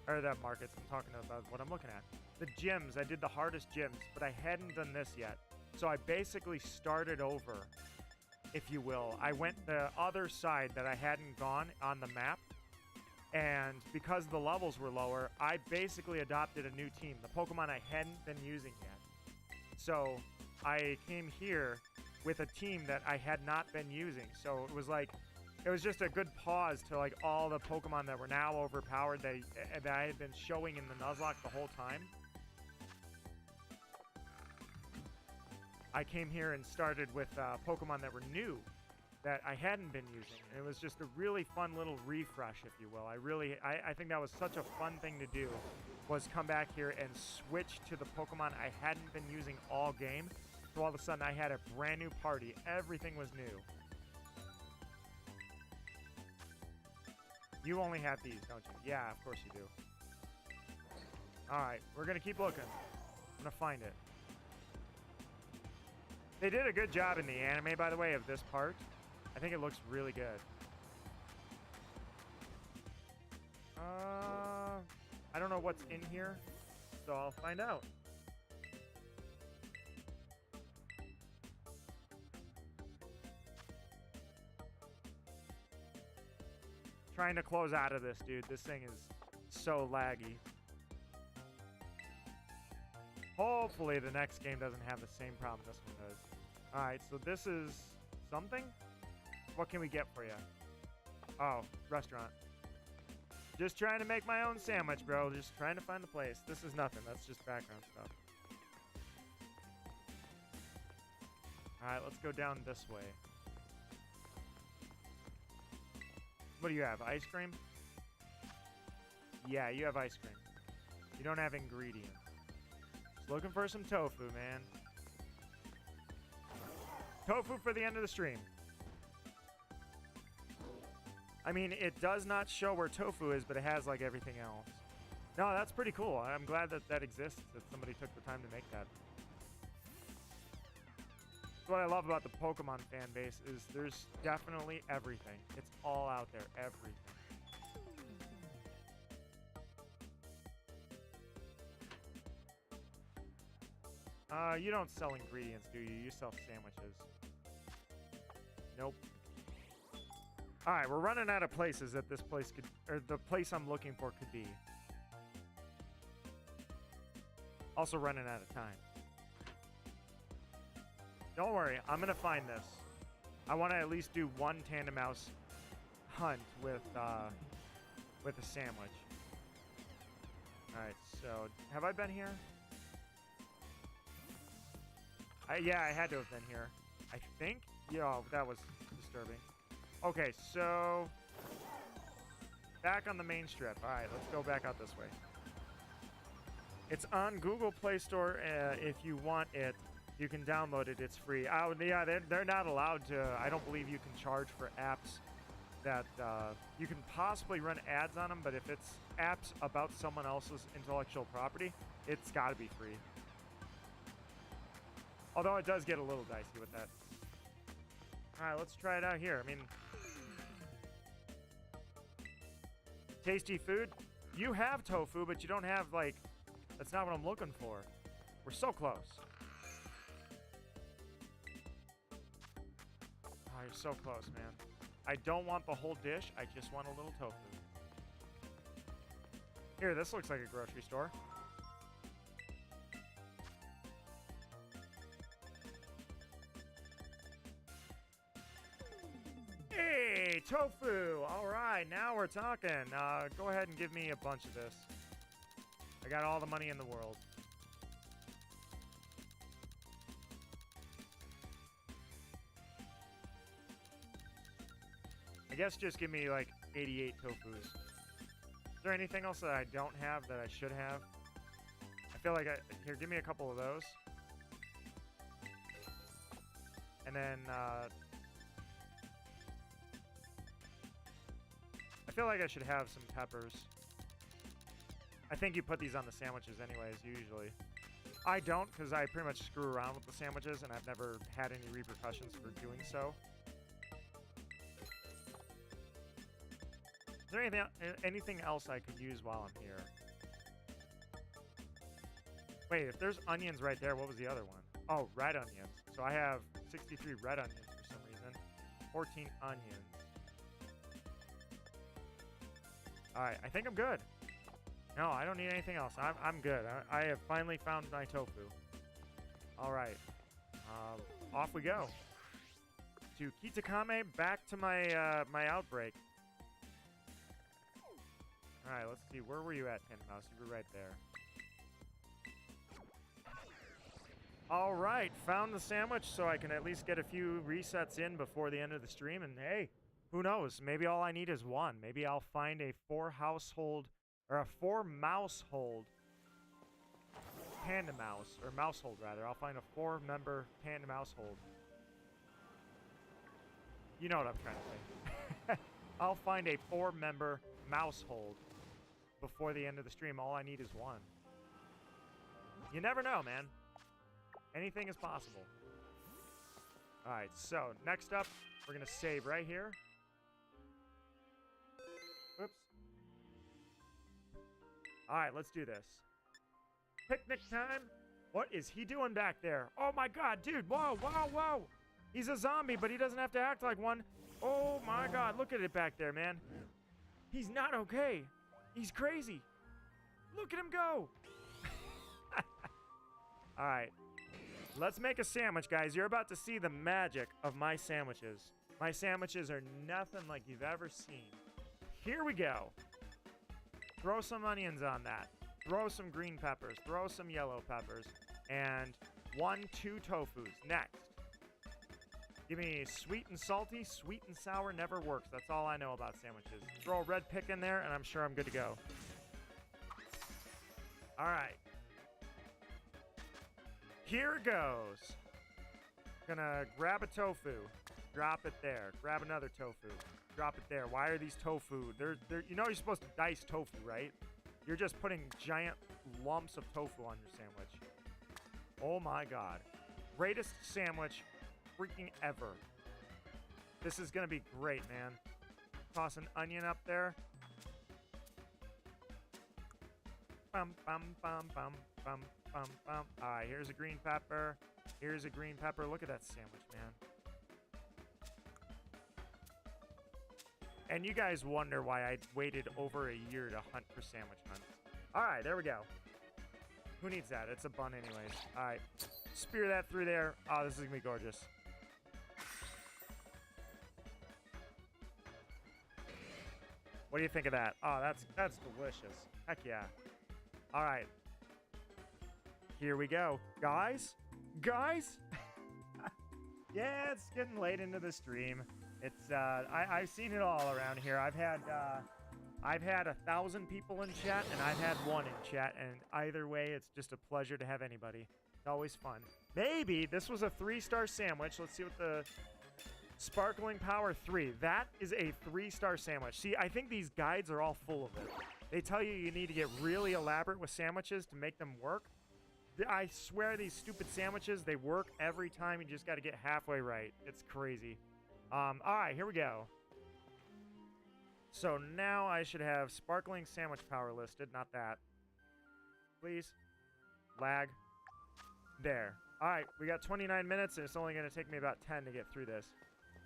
B: Or the markets. I'm talking about what I'm looking at. The gyms. I did the hardest gyms, but I hadn't done this yet. So I basically started over, if you will. I went the other side that I hadn't gone on the map. And because the levels were lower, I basically adopted a new team. The Pokemon I hadn't been using yet. So I came here with a team that I had not been using. So it was like, it was just a good pause to like all the Pokemon that were now overpowered that I had been showing in the Nuzlocke the whole time. I came here and started with Pokemon that were new that I hadn't been using. And it was just a really fun little refresh, if you will. I think that was such a fun thing to do, was come back here and switch to the Pokemon I hadn't been using all game. So all of a sudden I had a brand new party. Everything was new. You only have these, don't you? Yeah, of course you do. Alright, we're gonna keep looking. I'm gonna find it. They did a good job in the anime, by the way, of this part. I think it looks really good. I don't know what's in here, so I'll find out. Trying to close out of this, dude. This thing is so laggy. Hopefully the next game doesn't have the same problem this one does. Alright, so this is something? What can we get for you? Oh, restaurant. Just trying to make my own sandwich, bro. Just trying to find the place. This is nothing. That's just background stuff. Alright, let's go down this way. What do you have? Ice cream? Yeah, you have ice cream. You don't have ingredients. Just looking for some tofu, man. Tofu for the end of the stream. I mean, it does not show where tofu is, but it has, like, everything else. No, that's pretty cool. I'm glad that that exists, that somebody took the time to make that. What I love about the Pokemon fan base is there's definitely everything. It's all out there, everything. You don't sell ingredients, do you? You sell sandwiches. Nope. Alright, we're running out of places that this place could, or the place I'm looking for could be. Also running out of time. Don't worry, I'm gonna find this. I want to at least do one tandem mouse hunt with a sandwich. All right, so have I been here? Yeah, I had to have been here. I think. Yeah, that was disturbing. Okay, so back on the main strip. All right, let's go back out this way. It's on Google Play Store. If you want it, you can download it. It's free. Oh, yeah, they're not allowed to. I don't believe you can charge for apps that you can possibly run ads on them, but if it's apps about someone else's intellectual property, it's got to be free. Although it does get a little dicey with that. All right, let's try it out here. I mean, tasty food. You have tofu, but you don't have, like, that's not what I'm looking for. We're so close. Oh, you're so close, man. I don't want the whole dish. I just want a little tofu. Here, this looks like a grocery store. Hey, tofu. All right, now we're talking. Go ahead and give me a bunch of this. I got all the money in the world. guess just give me like 88 tofus. Is there anything else that I don't have that I should have? I feel like here, give me a couple of those. And then, I feel like I should have some peppers. I think you put these on the sandwiches anyways, usually. I don't, because I pretty much screw around with the sandwiches, and I've never had any repercussions for doing so. Is there anything else I could use while I'm here? Wait, if there's onions right there, what was the other one? Oh, red onions. So I have 63 red onions for some reason. 14 onions. Alright, I think I'm good. No, I don't need anything else. I'm good. I have finally found my tofu. Alright. Off we go. To Kitakame, back to my my outbreak. Alright, let's see. Where were you at, Panda Mouse? You were right there. Alright, found the sandwich so I can at least get a few resets in before the end of the stream. And hey, who knows? Maybe all I need is one. Maybe I'll find a 4-household, or a 4-mousehold panda mouse, or mousehold rather. I'll find a 4-member panda mousehold. You know what I'm trying to say. I'll find a 4-member mousehold before the end of the stream. All I need is one. You never know, man. Anything is possible. Alright, so next up, we're going to save right here. Oops. Alright, let's do this. Picnic time? What is he doing back there? Oh my god, dude. Whoa, whoa, whoa. He's a zombie, but he doesn't have to act like one. Oh my god, look at it back there, man. He's not okay. He's crazy. Look at him go. Alright. Let's make a sandwich, guys. You're about to see the magic of my sandwiches. My sandwiches are nothing like you've ever seen. Here we go. Throw some onions on that. Throw some green peppers. Throw some yellow peppers. And 2 tofus. Next. Give me sweet and salty. Sweet and sour never works. That's all I know about sandwiches. Throw a red pick in there, and I'm sure I'm good to go. All right. Here it goes. Gonna grab a tofu. Drop it there. Grab another tofu. Drop it there. Why are these tofu? They're you know you're supposed to dice tofu, right? You're just putting giant lumps of tofu on your sandwich. Oh my god. Greatest sandwich freaking ever. This is gonna be great, man. Toss an onion up there. Bum, bum, bum, bum, bum, bum, bum. Alright, here's a green pepper. Here's a green pepper. Look at that sandwich, man. And you guys wonder why I waited over a year to hunt for sandwich hunts. Alright, there we go. Who needs that? It's a bun anyways. Alright. Spear that through there. Oh, this is gonna be gorgeous. What do you think of that? Oh, that's delicious. Heck yeah. Alright. Here we go. Guys? Guys? Yeah, it's getting late into the stream. It's I've seen it all around here. I've had 1,000 people in chat, and I've had 1 in chat, and either way, it's just a pleasure to have anybody. It's always fun. Maybe this was a 3-star sandwich. Let's see what the Sparkling Power 3. That is a 3-star sandwich. See, I think these guides are all full of it. They tell you you need to get really elaborate with sandwiches to make them work. I swear these stupid sandwiches, they work every time. You just got to get halfway right. It's crazy. All right, here we go. So now I should have Sparkling Sandwich Power listed, not that. Please. Lag. There. All right, we got 29 minutes, and it's only going to take me about 10 to get through this.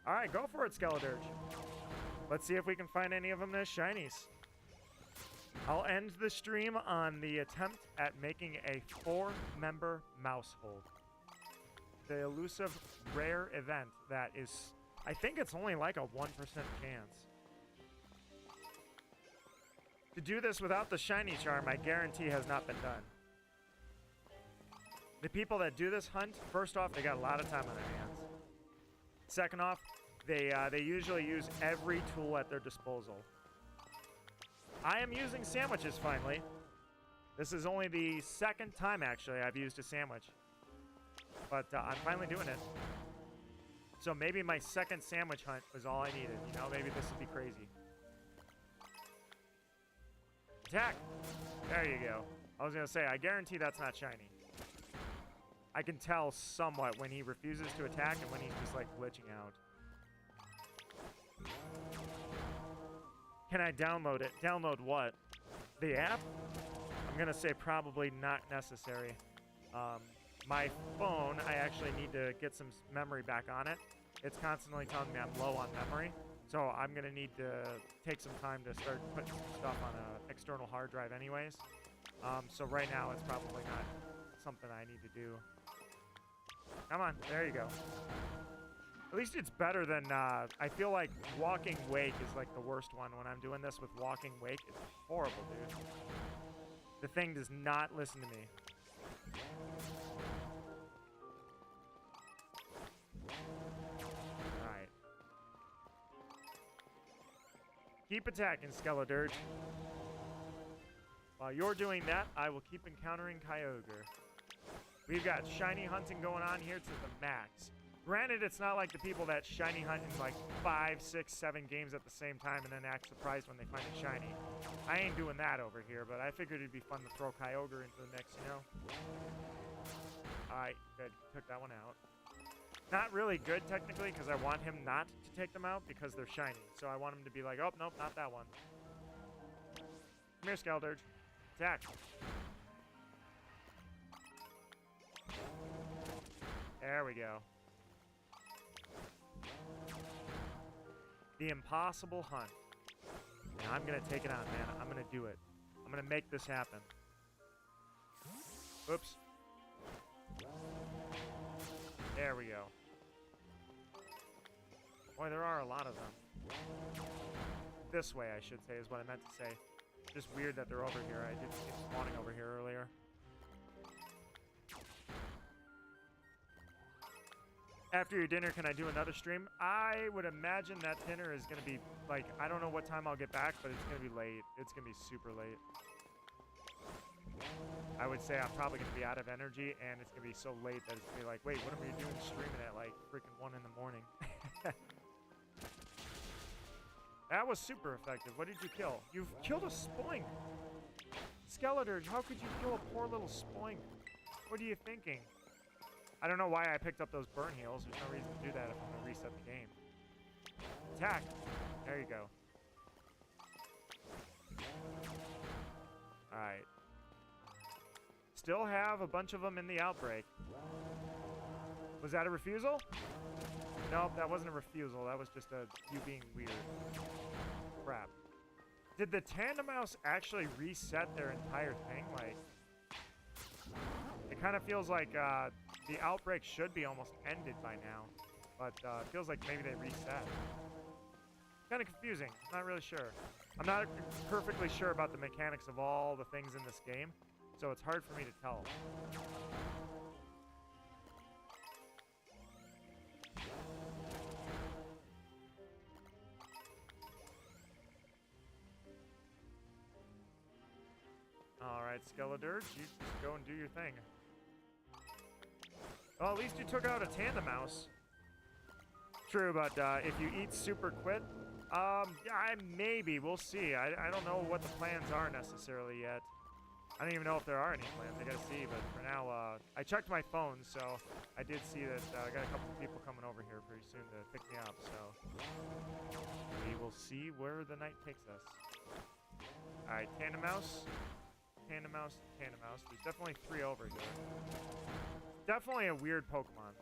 B: All right, go for it, Skeledirge. Let's see if we can find any of them as shinies. I'll end the stream on the attempt at making a 4-member mousehold. The elusive rare event that is, I think it's only like a 1% chance. To do this without the shiny charm, I guarantee has not been done. The people that do this hunt, first off, they got a lot of time on their hands. Second off, They usually use every tool at their disposal. I am using sandwiches finally. This is only the second time actually I've used a sandwich, but I'm finally doing it. So maybe my second sandwich hunt was all I needed. You know, maybe this would be crazy. Attack! There you go. I was gonna say, I guarantee that's not shiny. I can tell somewhat when he refuses to attack and when he's just like glitching out. Can I download it? Download what? The app? I'm gonna say probably not necessary. My phone, I actually need to get some memory back on it. It's constantly telling me I'm low on memory. So I'm gonna need to take some time to start putting some stuff on an external hard drive anyways. So right now it's probably not something I need to do. Come on, there you go. At least it's better than, I feel like Walking Wake is like the worst one when I'm doing this with Walking Wake. It's horrible, dude. The thing does not listen to me. Alright. Keep attacking, Skeledirge. While you're doing that, I will keep encountering Kyogre. We've got shiny hunting going on here to the max. Granted, it's not like the people that shiny hunt in like 5, 6, 7 games at the same time and then act surprised when they find it shiny. I ain't doing that over here, but I figured it'd be fun to throw Kyogre into the mix, you know? Alright, good. Took that one out. Not really good, technically, because I want him not to take them out because they're shiny. So I want him to be like, oh, nope, not that one. Come here, Skeledirge. Attack. There we go. The impossible hunt. And I'm gonna take it on, man. I'm gonna do it. I'm gonna make this happen. Oops. There we go. Boy, there are a lot of them. This way, I should say, is what I meant to say. Just weird that they're over here. I didn't see them spawning over here earlier. After your dinner, can I do another stream? I would imagine that dinner is going to be, like, I don't know what time I'll get back, but it's going to be late. It's going to be super late. I would say I'm probably going to be out of energy, and it's going to be so late that it's going to be like, wait, what are we doing streaming at, like, freaking 1 in the morning? That was super effective. What did you kill? You've killed a spoink! Skeledirge, how could you kill a poor little spoink? What are you thinking? I don't know why I picked up those burn heals. There's no reason to do that if I'm going to reset the game. Attack! There you go. Alright. Still have a bunch of them in the outbreak. Was that a refusal? Nope, that wasn't a refusal. That was just you being weird. Crap. Did the Tandem Mouse actually reset their entire thing? Like, it kind of feels like the outbreak should be almost ended by now, but it feels like maybe they reset. Kind of confusing. I'm not really sure. I'm not perfectly sure about the mechanics of all the things in this game, so it's hard for me to tell. Alright, Skeledirge, you just go and do your thing. Well, at least you took out a Tandem Mouse. True, but if you eat super quick, maybe. We'll see. I don't know what the plans are necessarily yet. I don't even know if there are any plans. I gotta see, but for now, I checked my phone, so I did see that I got a couple of people coming over here pretty soon to pick me up, so we will see where the night takes us. Alright, Tandem Mouse. Tandem Mouse, Tandem Mouse. There's definitely 3 over here. Definitely a weird Pokemon.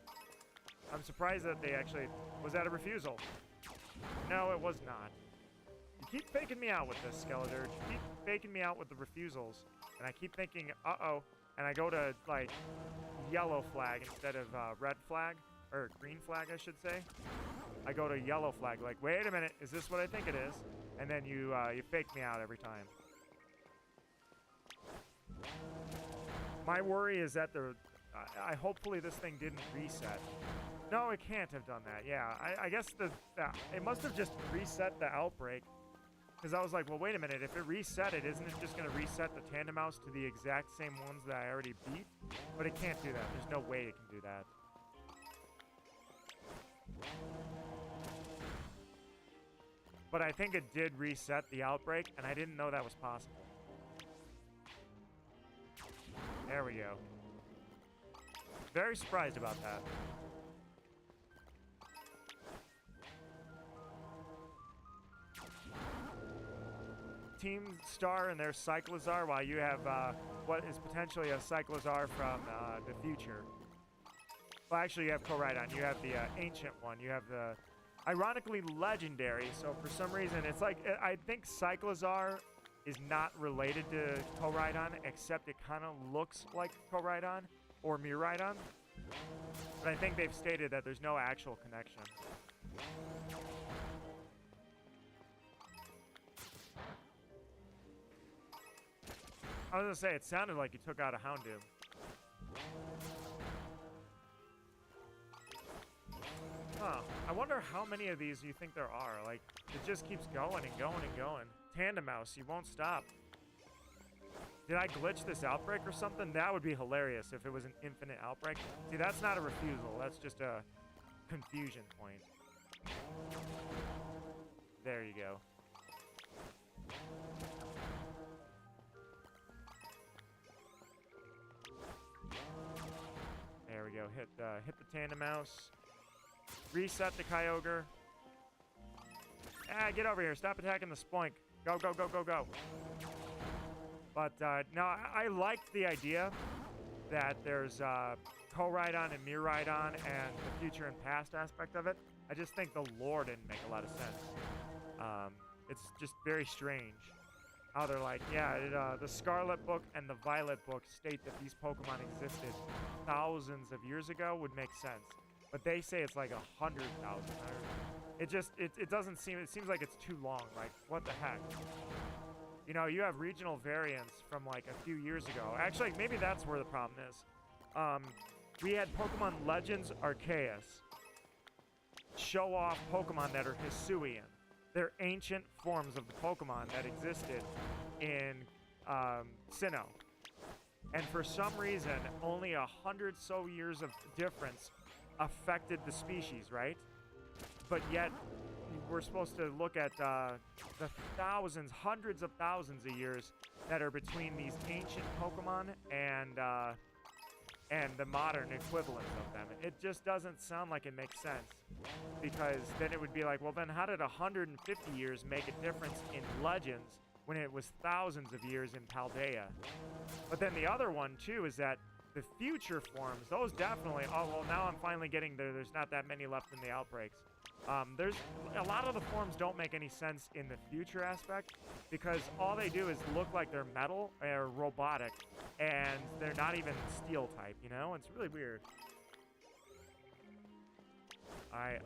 B: I'm surprised that they actually... Was that a refusal? No, it was not. You keep faking me out with this, Skeledirge. You keep faking me out with the refusals. And I keep thinking, uh-oh. And I go to, like, yellow flag instead of red flag. Or green flag, I should say. I go to yellow flag, like, wait a minute, is this what I think it is? And then you fake me out every time. My worry is that hopefully this thing didn't reset. No, it can't have done that. Yeah, I guess it must have just reset the outbreak. Because I was like, well, wait a minute. If it reset it, isn't it just going to reset the Tandem Mouse to the exact same ones that I already beat? But it can't do that. There's no way it can do that. But I think it did reset the outbreak, and I didn't know that was possible. There we go. Very surprised about that. Team Star and their Cyclizar, while you have what is potentially a Cyclizar from the future. Well, actually, you have Koraidon. You have the ancient one. You have the, ironically, legendary. So for some reason, it's like, I think Cyclizar is not related to Koraidon, except it kind of looks like Koraidon or Miraidon. But I think they've stated that there's no actual connection. I was gonna say, it sounded like you took out a Houndoom. Huh. I wonder how many of these you think there are. Like, it just keeps going and going and going. Tandem Mouse, you won't stop. Did I glitch this outbreak or something? That would be hilarious if it was an infinite outbreak. See, that's not a refusal. That's just a confusion point. There you go. There we go. Hit the Tandem Mouse. Reset the Kyogre. Ah, get over here. Stop attacking the Spoink. Go, go, go, go, go. But, no, I liked the idea that there's Koraidon and Miraidon and the future and past aspect of it. I just think the lore didn't make a lot of sense. It's just very strange. How they're like, yeah, the Scarlet book and the Violet book state that these Pokemon existed thousands of years ago would make sense. But they say it's like 100,000. It doesn't seem, it seems like it's too long. Like, what the heck? You know, you have regional variants from like a few years ago. Actually, maybe that's where the problem is. We had Pokemon Legends Arceus show off Pokemon that are Hisuian. They're ancient forms of the Pokemon that existed in Sinnoh. And for some reason, only 100 so years of difference affected the species, right? But yet, we're supposed to look at the thousands, hundreds of thousands of years that are between these ancient Pokemon and the modern equivalents of them. It just doesn't sound like it makes sense. Because then it would be like, well, then how did 150 years make a difference in Legends when it was thousands of years in Paldea? But then the other one, too, is that the future forms, those definitely, oh, well, now I'm finally getting there. There's not that many left in the outbreaks. There's a lot of the forms don't make any sense in the future aspect because all they do is look like they're metal or robotic, and they're not even steel type, you know? It's really weird. Alright,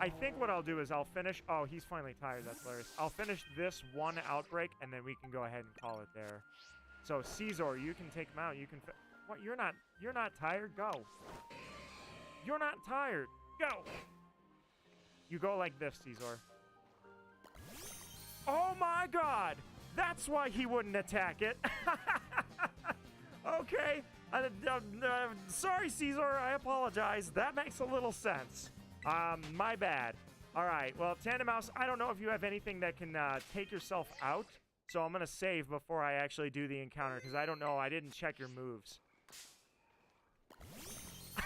B: I think what I'll do is I'll finish... Oh, he's finally tired. That's hilarious. I'll finish this one outbreak, and then we can go ahead and call it there. So, Caesar, you can take him out. You can... What? You're not tired? Go. You're not tired. Go. You go like this, Caesar. Oh, my God. That's why he wouldn't attack it. Okay. Sorry, Caesar. I apologize. That makes a little sense. My bad. All right. Well, Tandem Mouse, I don't know if you have anything that can take yourself out. So I'm going to save before I actually do the encounter because I don't know. I didn't check your moves.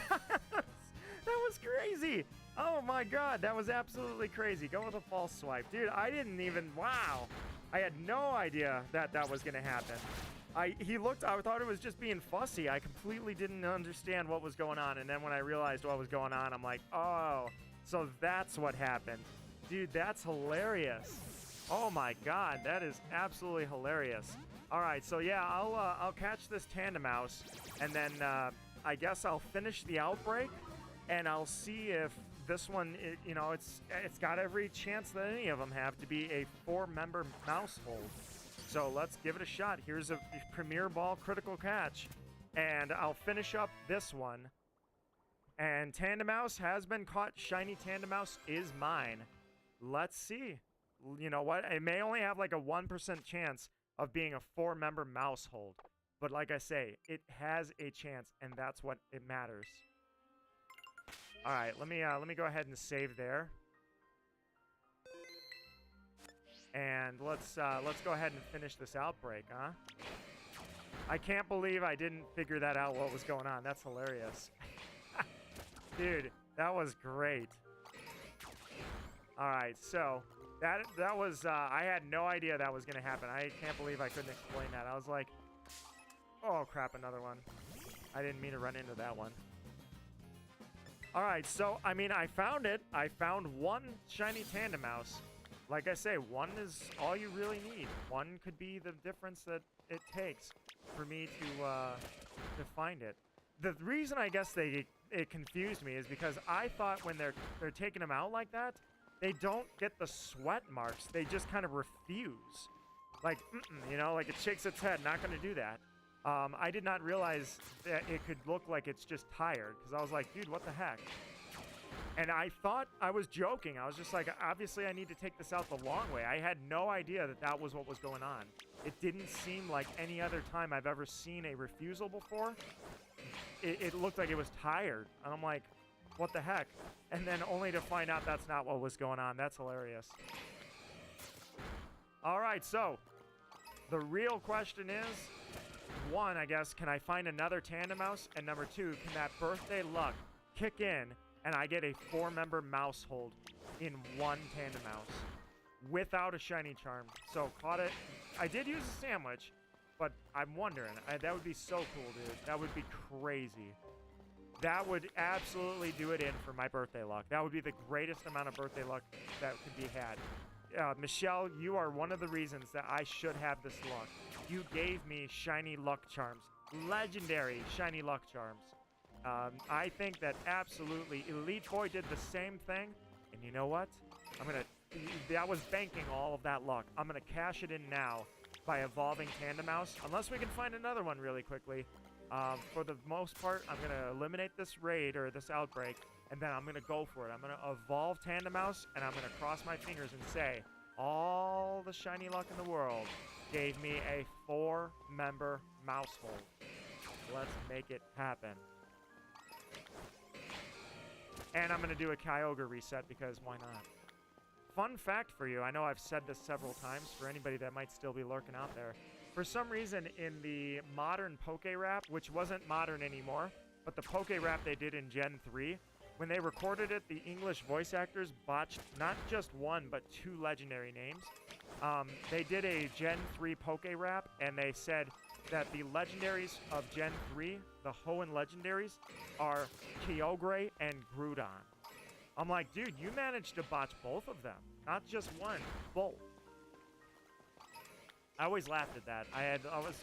B: That was crazy. Oh, my God. That was absolutely crazy. Go with a false swipe. Dude, I didn't even... Wow. I had no idea that that was going to happen. I thought it was just being fussy. I completely didn't understand what was going on. And then when I realized what was going on, I'm like, oh, so that's what happened. Dude, that's hilarious. Oh my God, that is absolutely hilarious. All right, so yeah, I'll catch this Tandem Mouse, and then I guess I'll finish the outbreak, and I'll see if this one, you know, it's got every chance that any of them have to be a 4-member mousehold. So let's give it a shot. Here's a Premier Ball critical catch. And I'll finish up this one. And Tandemouse has been caught. Shiny Tandemouse is mine. Let's see. You know what? It may only have like a 1% chance of being a 4-member mousehold. But like I say, it has a chance, and that's what it matters. All right, let me go ahead and save there. And let's go ahead and finish this outbreak, huh? I can't believe I didn't figure that out, what was going on. That's hilarious. Dude, that was great. All right, so that was, I had no idea that was going to happen. I can't believe I couldn't explain that. I was like, oh, crap, another one. I didn't mean to run into that one. All right, so, I mean, I found it. I found one shiny Tandemouse. Like I say, one is all you really need. One could be the difference that it takes for me to find it. The reason I guess it confused me is because I thought when they're taking them out like that, they don't get the sweat marks. They just kind of refuse. Like, you know, like it shakes its head, not going to do that. I did not realize that it could look like it's just tired, because I was like, dude, what the heck? And I thought I was joking. I was just like, obviously I need to take this out the long way. I had no idea that that was what was going on. It didn't seem like any other time I've ever seen a refusal before. It looked like it was tired. And I'm like, what the heck? And then only to find out that's not what was going on. That's hilarious. All right, so the real question is, one, I guess, can I find another Tandemouse? And number two, can that birthday luck kick in and I get a 4-member mousehold in one Tandemouse without a shiny charm? So caught it. I did use a sandwich, but I'm wondering. That would be so cool, dude. That would be crazy. That would absolutely do it in for my birthday luck. That would be the greatest amount of birthday luck that could be had. Michelle, you are one of the reasons that I should have this luck. You gave me shiny luck charms. Legendary shiny luck charms. I think that absolutely Elite Boy did the same thing. And you know what? I was banking all of that luck. I'm going to cash it in now by evolving Tandemouse. Unless we can find another one really quickly. For the most part, I'm going to eliminate this raid or this outbreak. And then I'm going to go for it. I'm going to evolve Tandemouse. And I'm going to cross my fingers and say, all the shiny luck in the world gave me a 4-member mousehold. Let's make it happen. And I'm going to do a Kyogre reset because why not? Fun fact for you, I know I've said this several times for anybody that might still be lurking out there. For some reason in the modern Poke Rap, which wasn't modern anymore, but the Poke Rap they did in Gen 3, when they recorded it, the English voice actors botched not just one, but 2 legendary names. They did a Gen 3 Poke Rap, and they said that the legendaries of Gen 3, the Hoenn legendaries, are Kyogre and Groudon. I'm like, dude, you managed to botch both of them. Not just one, both. I always laughed at that.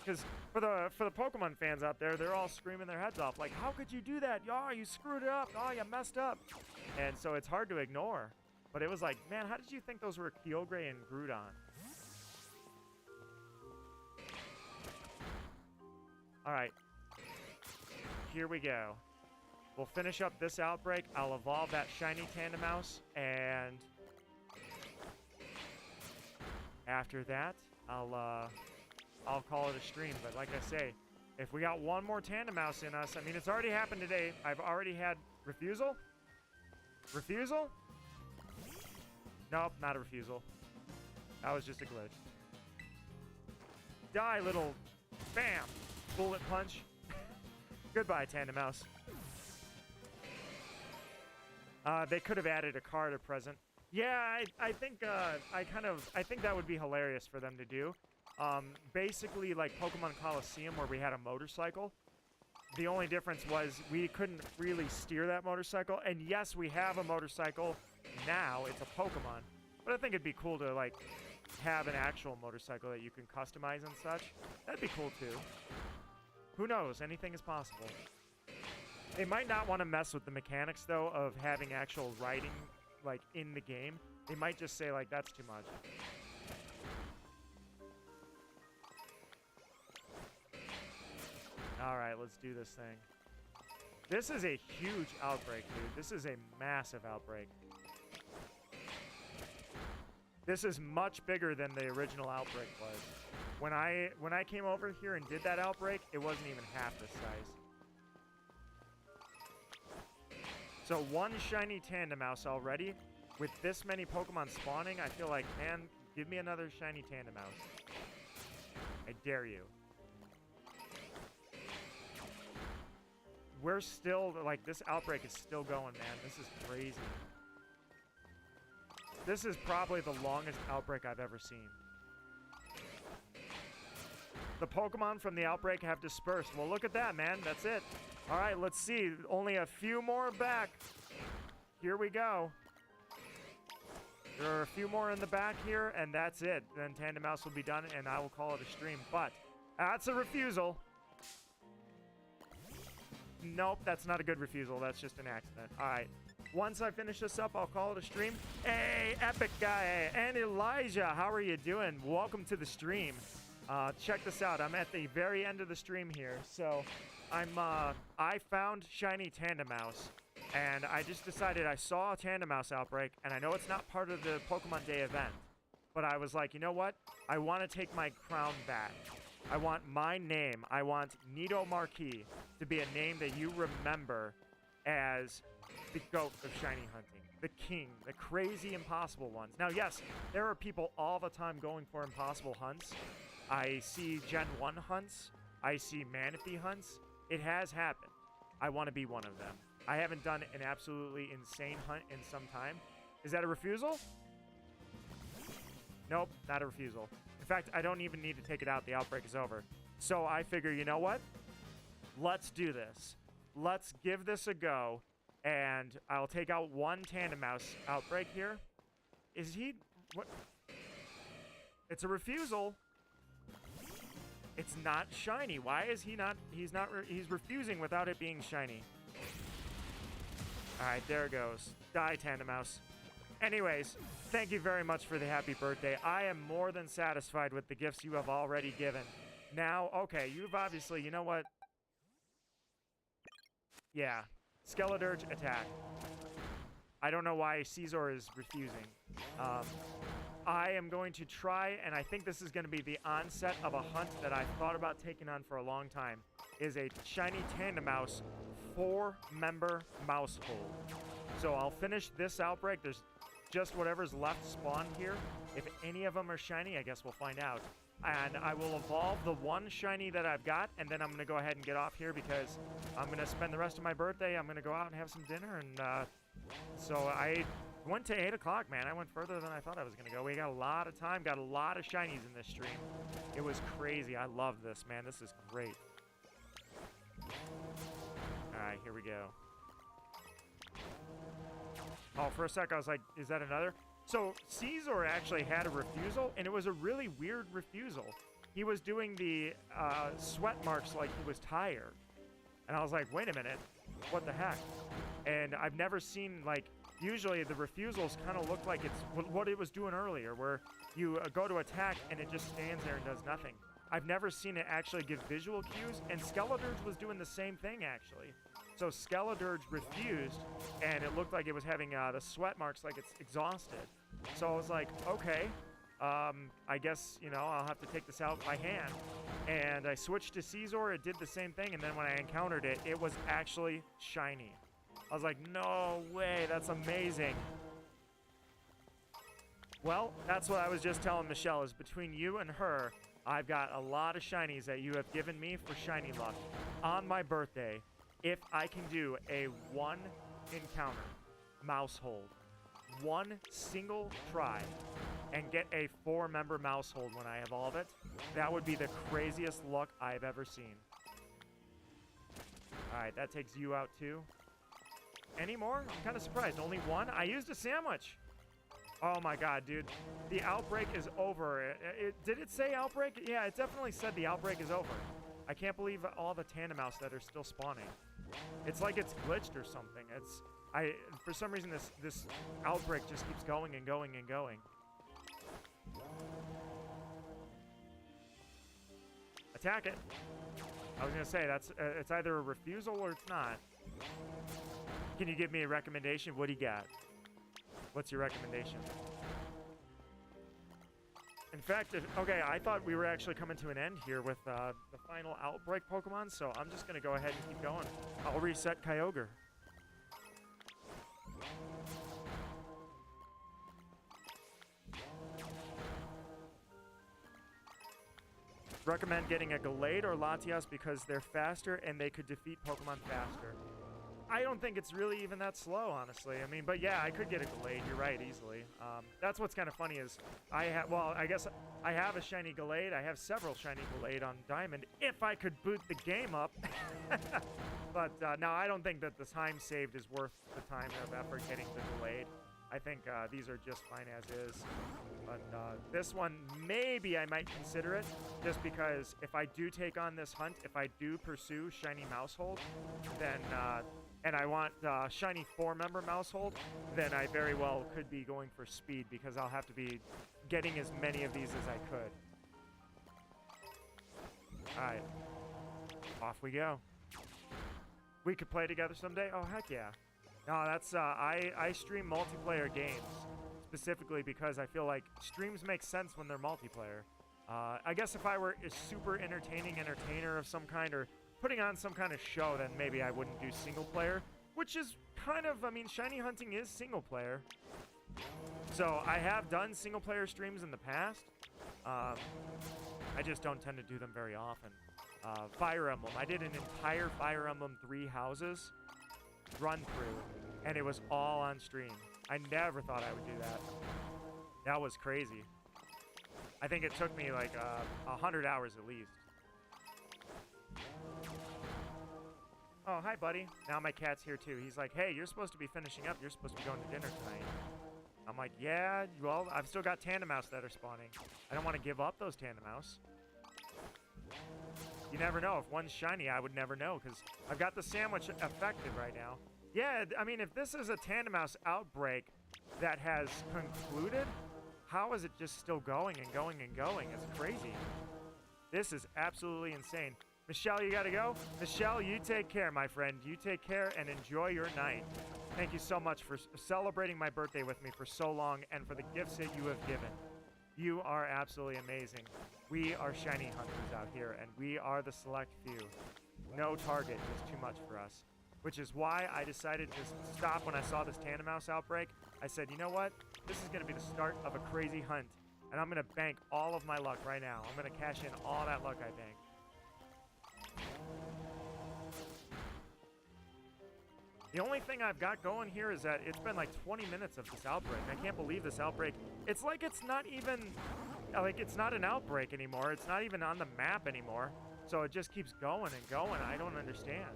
B: Because for the Pokemon fans out there, they're all screaming their heads off. Like, how could you do that? Oh, you screwed it up. Oh, you messed up. And so it's hard to ignore. But it was like, man, how did you think those were Kyogre and Groudon? All right. Here we go. We'll finish up this outbreak. I'll evolve that shiny Tandemouse. And after that, I'll call it a stream. But like I say, if we got one more Tandemouse in us, I mean, it's already happened today. I've already had refusal. Refusal? Nope, not a refusal. That was just a glitch. Die, little... Bam! Bullet punch. Goodbye, Tandemouse. They could have added a card or present. Yeah, I think that would be hilarious for them to do. Basically like Pokemon Coliseum where we had a motorcycle. The only difference was we couldn't really steer that motorcycle. And yes, we have a motorcycle now. It's a Pokemon. But I think it'd be cool to like have an actual motorcycle that you can customize and such. That'd be cool too. Who knows? Anything is possible. They might not want to mess with the mechanics, though, of having actual riding, like, in the game. They might just say, like, that's too much. All right, let's do this thing. This is a huge outbreak, dude. This is a massive outbreak. This is much bigger than the original outbreak was. When I came over here and did that outbreak, it wasn't even half this size. So one shiny Tandemaus already. With this many Pokemon spawning, I feel like, man, give me another shiny Tandemaus. I dare you. We're still, like, this outbreak is still going, man. This is crazy. This is probably the longest outbreak I've ever seen. The Pokemon from the outbreak have dispersed. Well, look at that, man. That's it. All right, let's see. Only a few more back. Here we go. There are a few more in the back here, and that's it. Then Tandemaus will be done, and I will call it a stream. But that's a refusal. Nope, that's not a good refusal. That's just an accident. All right. Once I finish this up, I'll call it a stream. Hey, Epic Guy and Elijah, how are you doing? Welcome to the stream. Check this out. I'm at the very end of the stream here. So I found shiny Tandemaus, and I just decided I saw a Tandemaus outbreak, and I know it's not part of the Pokemon Day event, but I was like, you know what? I want to take my crown back. I want my name. I want Nido Marquis to be a name that you remember as the GOAT of shiny hunting, the king, the crazy impossible ones. Now, yes, there are people all the time going for impossible hunts. I see Gen 1 hunts. I see Manaphy hunts. It has happened. I want to be one of them. I haven't done an absolutely insane hunt in some time. Is that a refusal? Nope, not a refusal. In fact, I don't even need to take it out. The outbreak is over. So I figure, you know what? Let's do this. Let's give this a go. And I'll take out one Tandemaus outbreak here. Is he... what? It's a refusal. It's not shiny. Why is he not... he's refusing without it being shiny. Alright, there it goes. Die, Tandemaus. Anyways, thank you very much for the happy birthday. I am more than satisfied with the gifts you have already given. Now, okay, you've obviously... you know what? Yeah. Skeledirge, attack. I don't know why Caesar is refusing. I am going to try, and I think this is going to be the onset of a hunt that I've thought about taking on for a long time, is a shiny Tandemaus 4-member mouse hold. So I'll finish this outbreak. There's just whatever's left spawned here. If any of them are shiny, I guess we'll find out. And I will evolve the one shiny that I've got, and then I'm going to go ahead and get off here because I'm going to spend the rest of my birthday. I'm going to go out and have some dinner, and so I went to 8 o'clock, man. I went further than I thought I was going to go. We got a lot of time, got a lot of shinies in this stream. It was crazy. I love this, man. This is great. All right, here we go. Oh, for a sec, I was like, is that another? So Caesar actually had a refusal, and it was a really weird refusal. He was doing the sweat marks like he was tired. And I was like, wait a minute, what the heck? And I've never seen, like, usually the refusals kind of look like it's what it was doing earlier, where you go to attack and it just stands there and does nothing. I've never seen it actually give visual cues, and Skeledirge was doing the same thing, actually. So Skeledirge refused, and it looked like it was having the sweat marks like it's exhausted. So I was like, okay, I guess, you know, I'll have to take this out by hand. And I switched to Caesar, it did the same thing, and then when I encountered it, it was actually shiny. I was like, no way, that's amazing. Well, that's what I was just telling Michelle, is between you and her, I've got a lot of shinies that you have given me for shiny luck. On my birthday, if I can do a one encounter mouse hold, one single try, and get a 4-member mouse hold when I evolve it, that would be the craziest luck I've ever seen. Alright, that takes you out too. Any more? I'm kind of surprised. Only one? I used a sandwich. Oh my god, dude. The outbreak is over. Did it say outbreak? Yeah, it definitely said the outbreak is over. I can't believe all the Tandemaus that are still spawning. It's like it's glitched or something. For some reason, this outbreak just keeps going and going and going. Attack it. I was gonna say, it's either a refusal or it's not. Can you give me a recommendation? What do you got? What's your recommendation? In fact, okay, I thought we were actually coming to an end here with the final outbreak Pokemon, so I'm just going to go ahead and keep going. I'll reset Kyogre. Recommend getting a Gallade or Latias because they're faster and they could defeat Pokemon faster. I don't think it's really even that slow, honestly. I mean, but yeah, I could get a Gallade. You're right, easily. That's what's kind of funny is I guess I have a shiny Gallade. I have several shiny Gallade on Diamond if I could boot the game up. But no, I don't think that the time saved is worth the time of effort getting the Gallade. I think these are just fine as is. But this one, maybe I might consider it, just because if I do take on this hunt, if I do pursue Shiny Mousehold, then, and I want Shiny 4-member Mousehold, then I very well could be going for speed, because I'll have to be getting as many of these as I could. Alright. Off we go. We could play together someday? Oh, heck yeah. No, that's, I stream multiplayer games, specifically because I feel like streams make sense when they're multiplayer. I guess if I were a super entertaining entertainer of some kind, or putting on some kind of show, then maybe I wouldn't do single player, which is kind of, I mean, shiny hunting is single player. So I have done single player streams in the past. I just don't tend to do them very often. Fire Emblem, I did an entire Fire Emblem 3 Houses run through, and it was all on stream. I never thought I would do that. That was crazy. I think it took me like 100 hours at least. Oh, hi, buddy. Now my cat's here too. He's like, hey, you're supposed to be finishing up. You're supposed to be going to dinner tonight. I'm like, yeah, well, I've still got Tandemaus that are spawning. I don't want to give up those Tandemaus. You never know. If one's shiny, I would never know, because I've got the sandwich effective right now. Yeah, I mean, if this is a Tandemaus outbreak that has concluded, how is it just still going and going and going? It's crazy. This is absolutely insane. Michelle, you gotta go? Michelle, you take care, my friend. You take care and enjoy your night. Thank you so much for celebrating my birthday with me for so long and for the gifts that you have given. You are absolutely amazing. We are shiny hunters out here, and we are the select few. No target is too much for us, which is why I decided to stop when I saw this Tandemaus outbreak. I said, you know what? This is going to be the start of a crazy hunt, and I'm going to bank all of my luck right now. I'm going to cash in all that luck I banked. The only thing I've got going here is that it's been like 20 minutes of this outbreak. I can't believe this outbreak. It's like it's not even, like it's not an outbreak anymore. It's not even on the map anymore. So it just keeps going and going. I don't understand.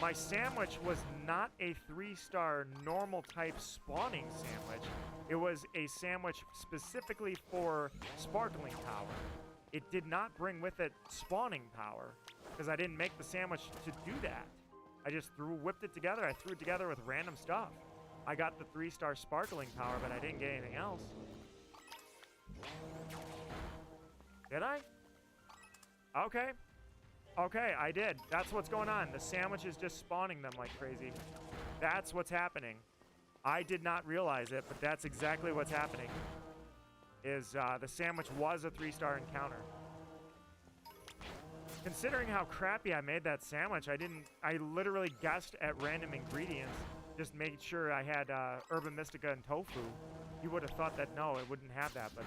B: My sandwich was not a 3-star normal type spawning sandwich. It was a sandwich specifically for sparkling power. It did not bring with it spawning power, because I didn't make the sandwich to do that. I just whipped it together. I threw it together with random stuff. I got the 3-star sparkling power, but I didn't get anything else. Did I? Okay. Okay, I did. That's what's going on. The sandwich is just spawning them like crazy. That's what's happening. I did not realize it, but that's exactly what's happening. Is the sandwich was a 3-star encounter. Considering how crappy I made that sandwich, I literally guessed at random ingredients, just made sure I had Herba Mystica and tofu. You would have thought that no, it wouldn't have that, but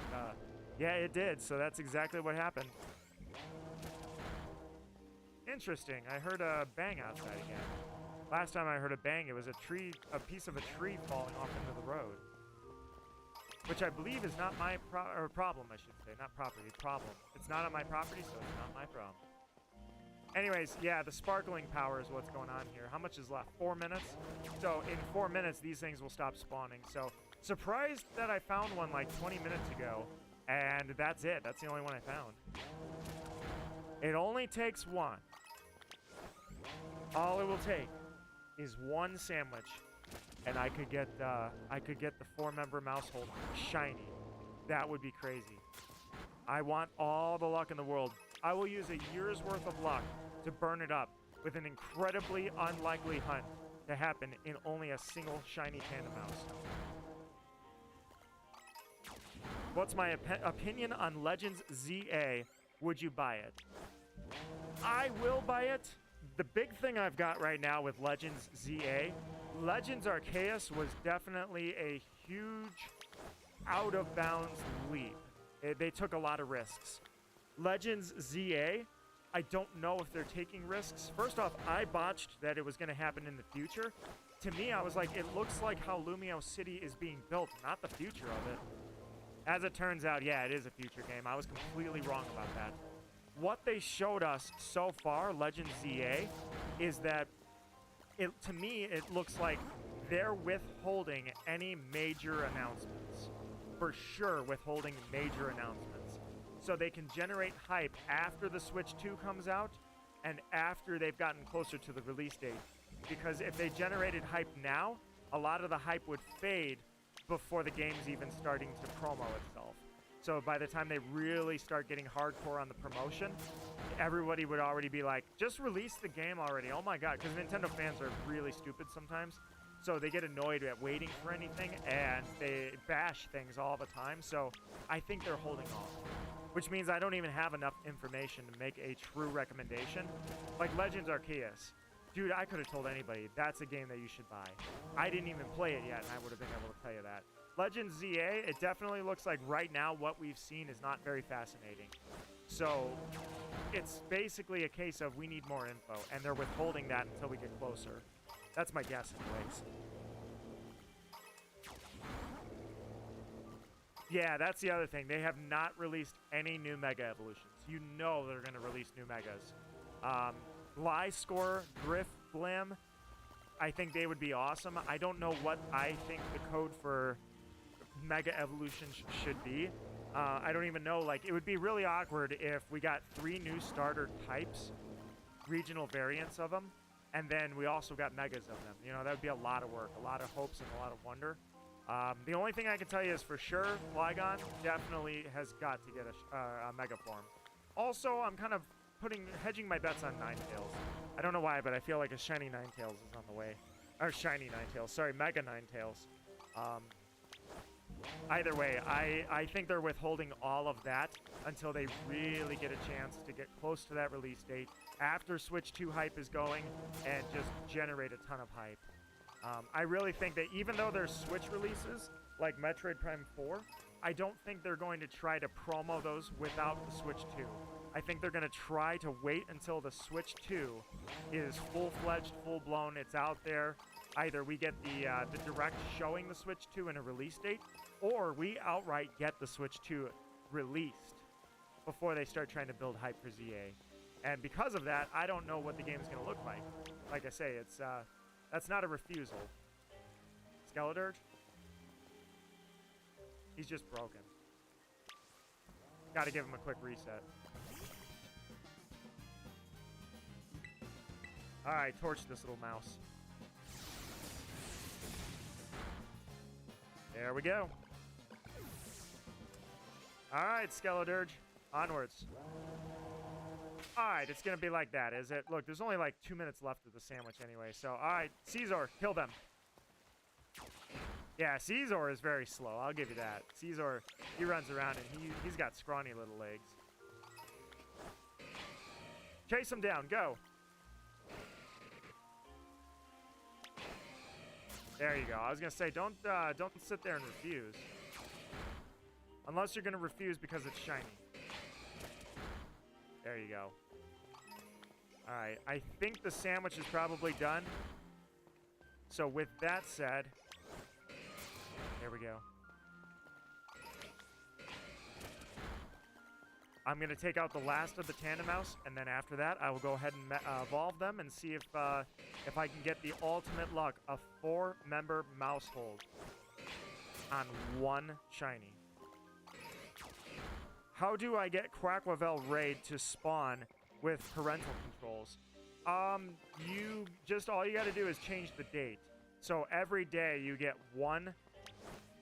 B: yeah, it did, so that's exactly what happened. Interesting, I heard a bang outside again. Last time I heard a bang, it was a piece of a tree falling off into the road. Which I believe is not my problem, I should say. Not property, problem. It's not on my property, so it's not my problem. Anyways, yeah, the sparkling power is what's going on here. How much is left? 4 minutes? So in 4 minutes, these things will stop spawning. So surprised that I found one like 20 minutes ago, and that's it. That's the only one I found. It only takes one. All it will take is one sandwich, and I could get the 4-member Mousehold shiny. That would be crazy. I want all the luck in the world. I will use a year's worth of luck to burn it up with an incredibly unlikely hunt to happen in only a single shiny tandem mouse. What's my opinion on Legends ZA? Would you buy it? I will buy it. The big thing I've got right now with Legends ZA, Legends Arceus was definitely a huge out-of-bounds leap. They took a lot of risks. Legends ZA, I don't know if they're taking risks. First off, I botched that it was going to happen in the future. To me, I was like, it looks like how Lumio City is being built, not the future of it. As it turns out, yeah, it is a future game. I was completely wrong about that. What they showed us so far, Legends ZA, is that, to me, it looks like they're withholding any major announcements. For sure, withholding major announcements. So they can generate hype after the Switch 2 comes out and after they've gotten closer to the release date. Because if they generated hype now, a lot of the hype would fade before the game's even starting to promo itself. So by the time they really start getting hardcore on the promotion, everybody would already be like, just release the game already. Oh my god, because Nintendo fans are really stupid sometimes. So they get annoyed at waiting for anything, and they bash things all the time. So I think they're holding off, which means I don't even have enough information to make a true recommendation. Like Legends Arceus. Dude, I could have told anybody, that's a game that you should buy. I didn't even play it yet, and I would have been able to tell you that. Legends ZA, it definitely looks like right now what we've seen is not very fascinating. So it's basically a case of we need more info, and they're withholding that until we get closer. That's my guess anyways. Yeah, that's the other thing. They have not released any new Mega Evolutions. You know they're going to release new Megas. Gliscor, Drifblim, I think they would be awesome. I don't know what I think the code for Mega Evolution should be. I don't even know. Like, it would be really awkward if we got 3 new starter types, regional variants of them, and then we also got Megas of them. You know, that would be a lot of work, a lot of hopes, and a lot of wonder. The only thing I can tell you is for sure, Flygon definitely has got to get a Mega form. Also, I'm kind of hedging my bets on Ninetales. I don't know why, but I feel like a shiny Ninetales is on the way. Or shiny Ninetales, sorry, Mega Ninetales. Either way, I think they're withholding all of that until they really get a chance to get close to that release date after Switch 2 hype is going and just generate a ton of hype. I really think that even though there's Switch releases, like Metroid Prime 4, I don't think they're going to try to promo those without the Switch 2. I think they're going to try to wait until the Switch 2 is full-fledged, full-blown, it's out there. Either we get the direct showing the Switch 2 in a release date, or we outright get the Switch 2 released before they start trying to build hype for ZA. And because of that, I don't know what the game is going to look like. Like I say, it's that's not a refusal. Skeledirge? He's just broken. Gotta give him a quick reset. Alright, torch this little mouse. There we go. Alright, Skeledirge. Onwards. Alright, it's gonna be like that, is it? Look, there's only like 2 minutes left of the sandwich anyway, so alright, Caesar, kill them. Yeah, Caesar is very slow, I'll give you that. Caesar, he runs around and he's got scrawny little legs. Chase him down, go. There you go. I was gonna say, don't sit there and refuse. Unless you're gonna refuse because it's shiny. There you go. Alright, I think the sandwich is probably done. So with that said, there we go. I'm going to take out the last of the Tandem Mouse, and then after that, I will go ahead and evolve them and see if I can get the ultimate luck, a 4-member mouse hold on 1 shiny. How do I get Quacklevel Raid to spawn with parental controls? All you got to do is change the date. So every day you get 1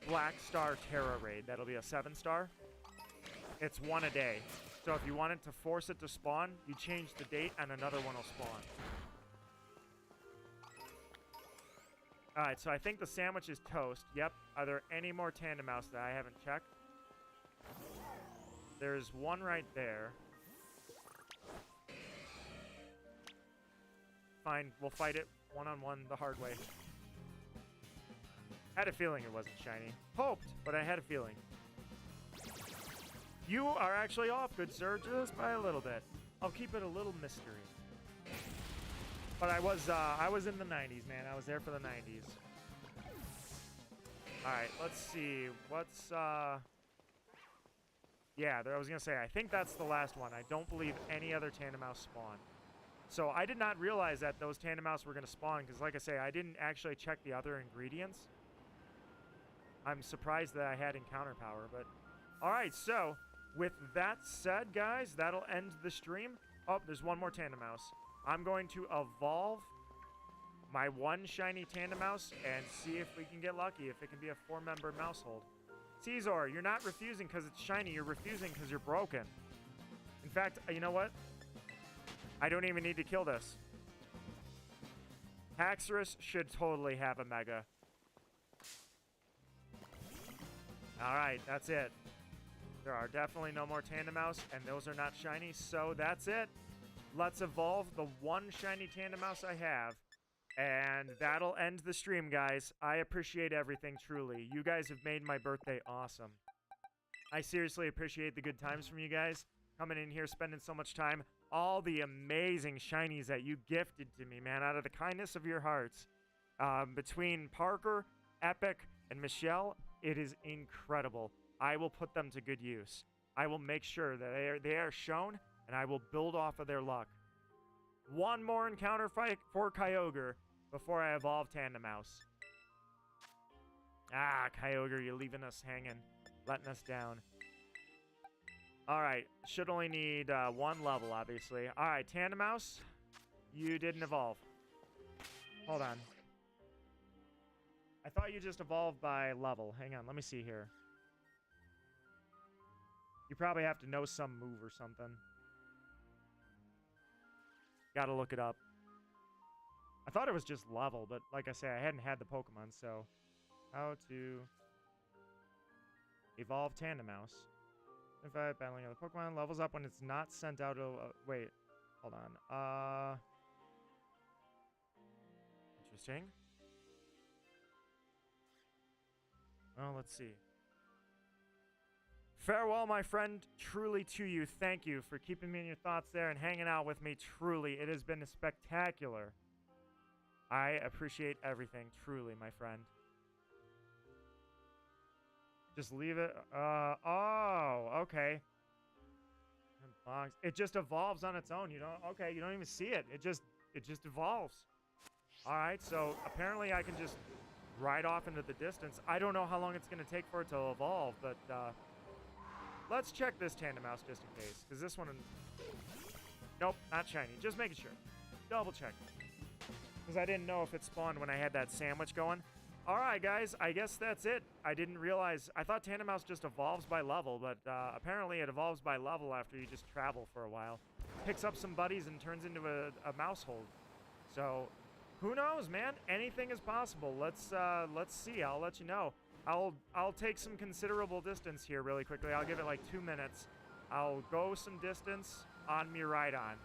B: Black Star Terra Raid. That'll be a 7-star. It's 1 a day. So if you wanted to force it to spawn, you change the date and another one will spawn. All right, so I think the sandwich is toast. Yep. Are there any more tandem mouse that I haven't checked? There's one right there. Fine, we'll fight it one-on-one the hard way. Had a feeling it wasn't shiny. Hoped, but I had a feeling. You are actually off, good sir, just by a little bit. I'll keep it a little mystery. But I was in the 90s, man. I was there for the 90s. All right, let's see. What's yeah, I was gonna say, I think that's the last one. I don't believe any other tandem mouse spawn. So I did not realize that those tandem mouse were gonna spawn, because like I say, I didn't actually check the other ingredients. I'm surprised that I had encounter power, but all right, so with that said, guys, that'll end the stream. Oh, there's one more tandem mouse. I'm going to evolve my one shiny tandem mouse and see if we can get lucky, if it can be a 4-member mousehold. Caesar, you're not refusing because it's shiny. You're refusing because you're broken. In fact, you know what? I don't even need to kill this. Haxorus should totally have a Mega. All right, that's it. There are definitely no more tandem mouse, and those are not shiny, so that's it. Let's evolve the one shiny tandem mouse I have, and that'll end the stream, guys. I appreciate everything, truly. You guys have made my birthday awesome. I seriously appreciate the good times from you guys, coming in here, spending so much time. All the amazing shinies that you gifted to me, man, out of the kindness of your hearts. Between Parker, Epic, and Michelle, it is incredible. I will put them to good use. I will make sure that they are shown, and I will build off of their luck. One more encounter fight for Kyogre before I evolve Tandem Mouse. Ah, Kyogre, you're leaving us hanging, letting us down. Alright, should only need one level, obviously. Alright, Tandem Mouse, you didn't evolve. Hold on. I thought you just evolved by level. Hang on, let me see here. You probably have to know some move or something. Gotta look it up. I thought it was just level, but like I say, I hadn't had the Pokemon, so... How to... evolve Tandem Mouse. If I battling other Pokemon, levels up when it's not sent out of... wait, hold on. Interesting. Well, let's see. Farewell, my friend, truly to you. Thank you for keeping me in your thoughts there and hanging out with me. Truly, it has been spectacular. I appreciate everything, truly, my friend. Just leave it. Oh, okay. It just evolves on its own. You don't. Okay, you don't even see it. It just evolves. All right. So apparently, I can just ride off into the distance. I don't know how long it's going to take for it to evolve, but let's check this Tandem Mouse just in case, because this one... Nope, not shiny. Just making sure. Double check. Because I didn't know if it spawned when I had that sandwich going. Alright, guys, I guess that's it. I didn't realize... I thought Tandem Mouse just evolves by level, but apparently it evolves by level after you just travel for a while. Picks up some buddies and turns into a mousehold. So... who knows, man? Anything is possible. Let's see. I'll let you know. I'll take some considerable distance here really quickly. I'll give it like 2 minutes. I'll go some distance on Miraidon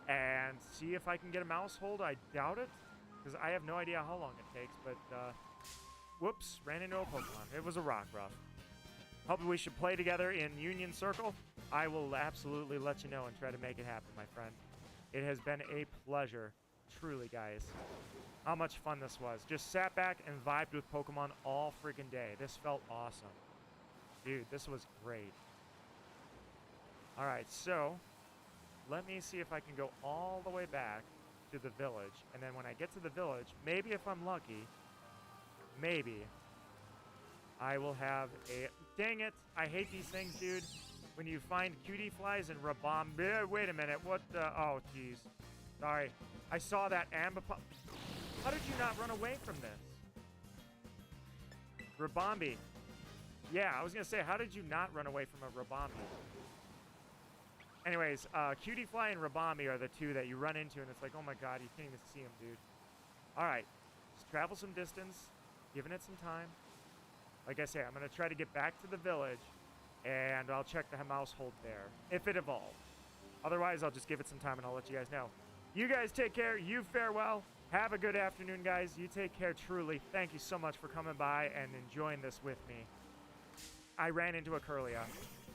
B: and see if I can get a mouse hold. I doubt it, because I have no idea how long it takes, but whoops, ran into a Pokemon. It was a Rockruff. Hoping we should play together in Union Circle. I will absolutely let you know and try to make it happen, my friend. It has been a pleasure. Truly, guys. How much fun this was. Just sat back and vibed with Pokemon all freaking day. This felt awesome. Dude, this was great. Alright, so let me see if I can go all the way back to the village. And then when I get to the village, maybe if I'm lucky, maybe I will have a... Dang it! I hate these things, dude. When you find cutie flies and Rabomb... Wait a minute, what the... Oh, jeez. Sorry. I saw that Ambipom... How did you not run away from this? Rabombi. Yeah, I was going to say, how did you not run away from a Rabombi? Anyways, Cutiefly and Rabombi are the two that you run into, and it's like, oh my god, you can't even see them, dude. Alright. Just travel some distance, giving it some time. Like I say, I'm going to try to get back to the village, and I'll check the household there, if it evolves. Otherwise, I'll just give it some time, and I'll let you guys know. You guys take care. You farewell. Have a good afternoon, guys. You take care, truly. Thank you so much for coming by and enjoying this with me. I ran into a Curlia,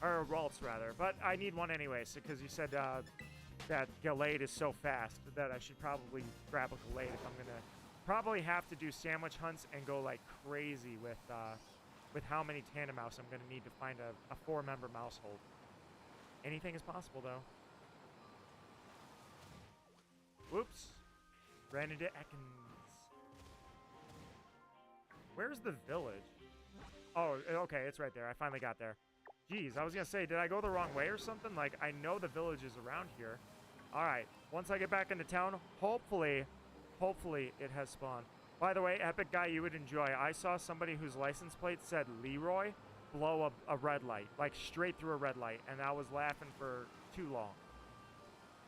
B: or a Ralts, rather, but I need one anyway, because you said that Gallade is so fast that I should probably grab a Gallade if I'm going to probably have to do sandwich hunts and go like crazy with how many tandem mouse I'm going to need to find a 4-member mousehold. Anything is possible, though. Whoops. Ran into Ekans. Where's the village? Oh, okay, it's right there. I finally got there. Jeez, I was going to say, did I go the wrong way or something? Like, I know the village is around here. All right, once I get back into town, hopefully it has spawned. By the way, epic guy you would enjoy. I saw somebody whose license plate said Leroy blow a red light, like straight through a red light, and I was laughing for too long.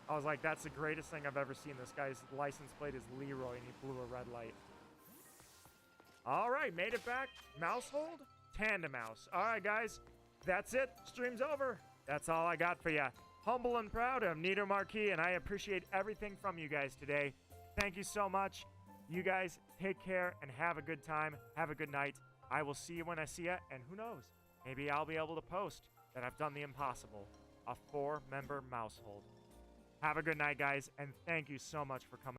B: I was like, that's the greatest thing I've ever seen. This guy's license plate is Leroy, and he blew a red light. All right, made it back. Mousehold, tandem mouse. All right, guys, that's it. Stream's over. That's all I got for you. Humble and proud of Nito Marquis, and I appreciate everything from you guys today. Thank you so much. You guys take care and have a good time. Have a good night. I will see you when I see you, and who knows? Maybe I'll be able to post that I've done the impossible. A 4-member mousehold. Have a good night, guys, and thank you so much for coming.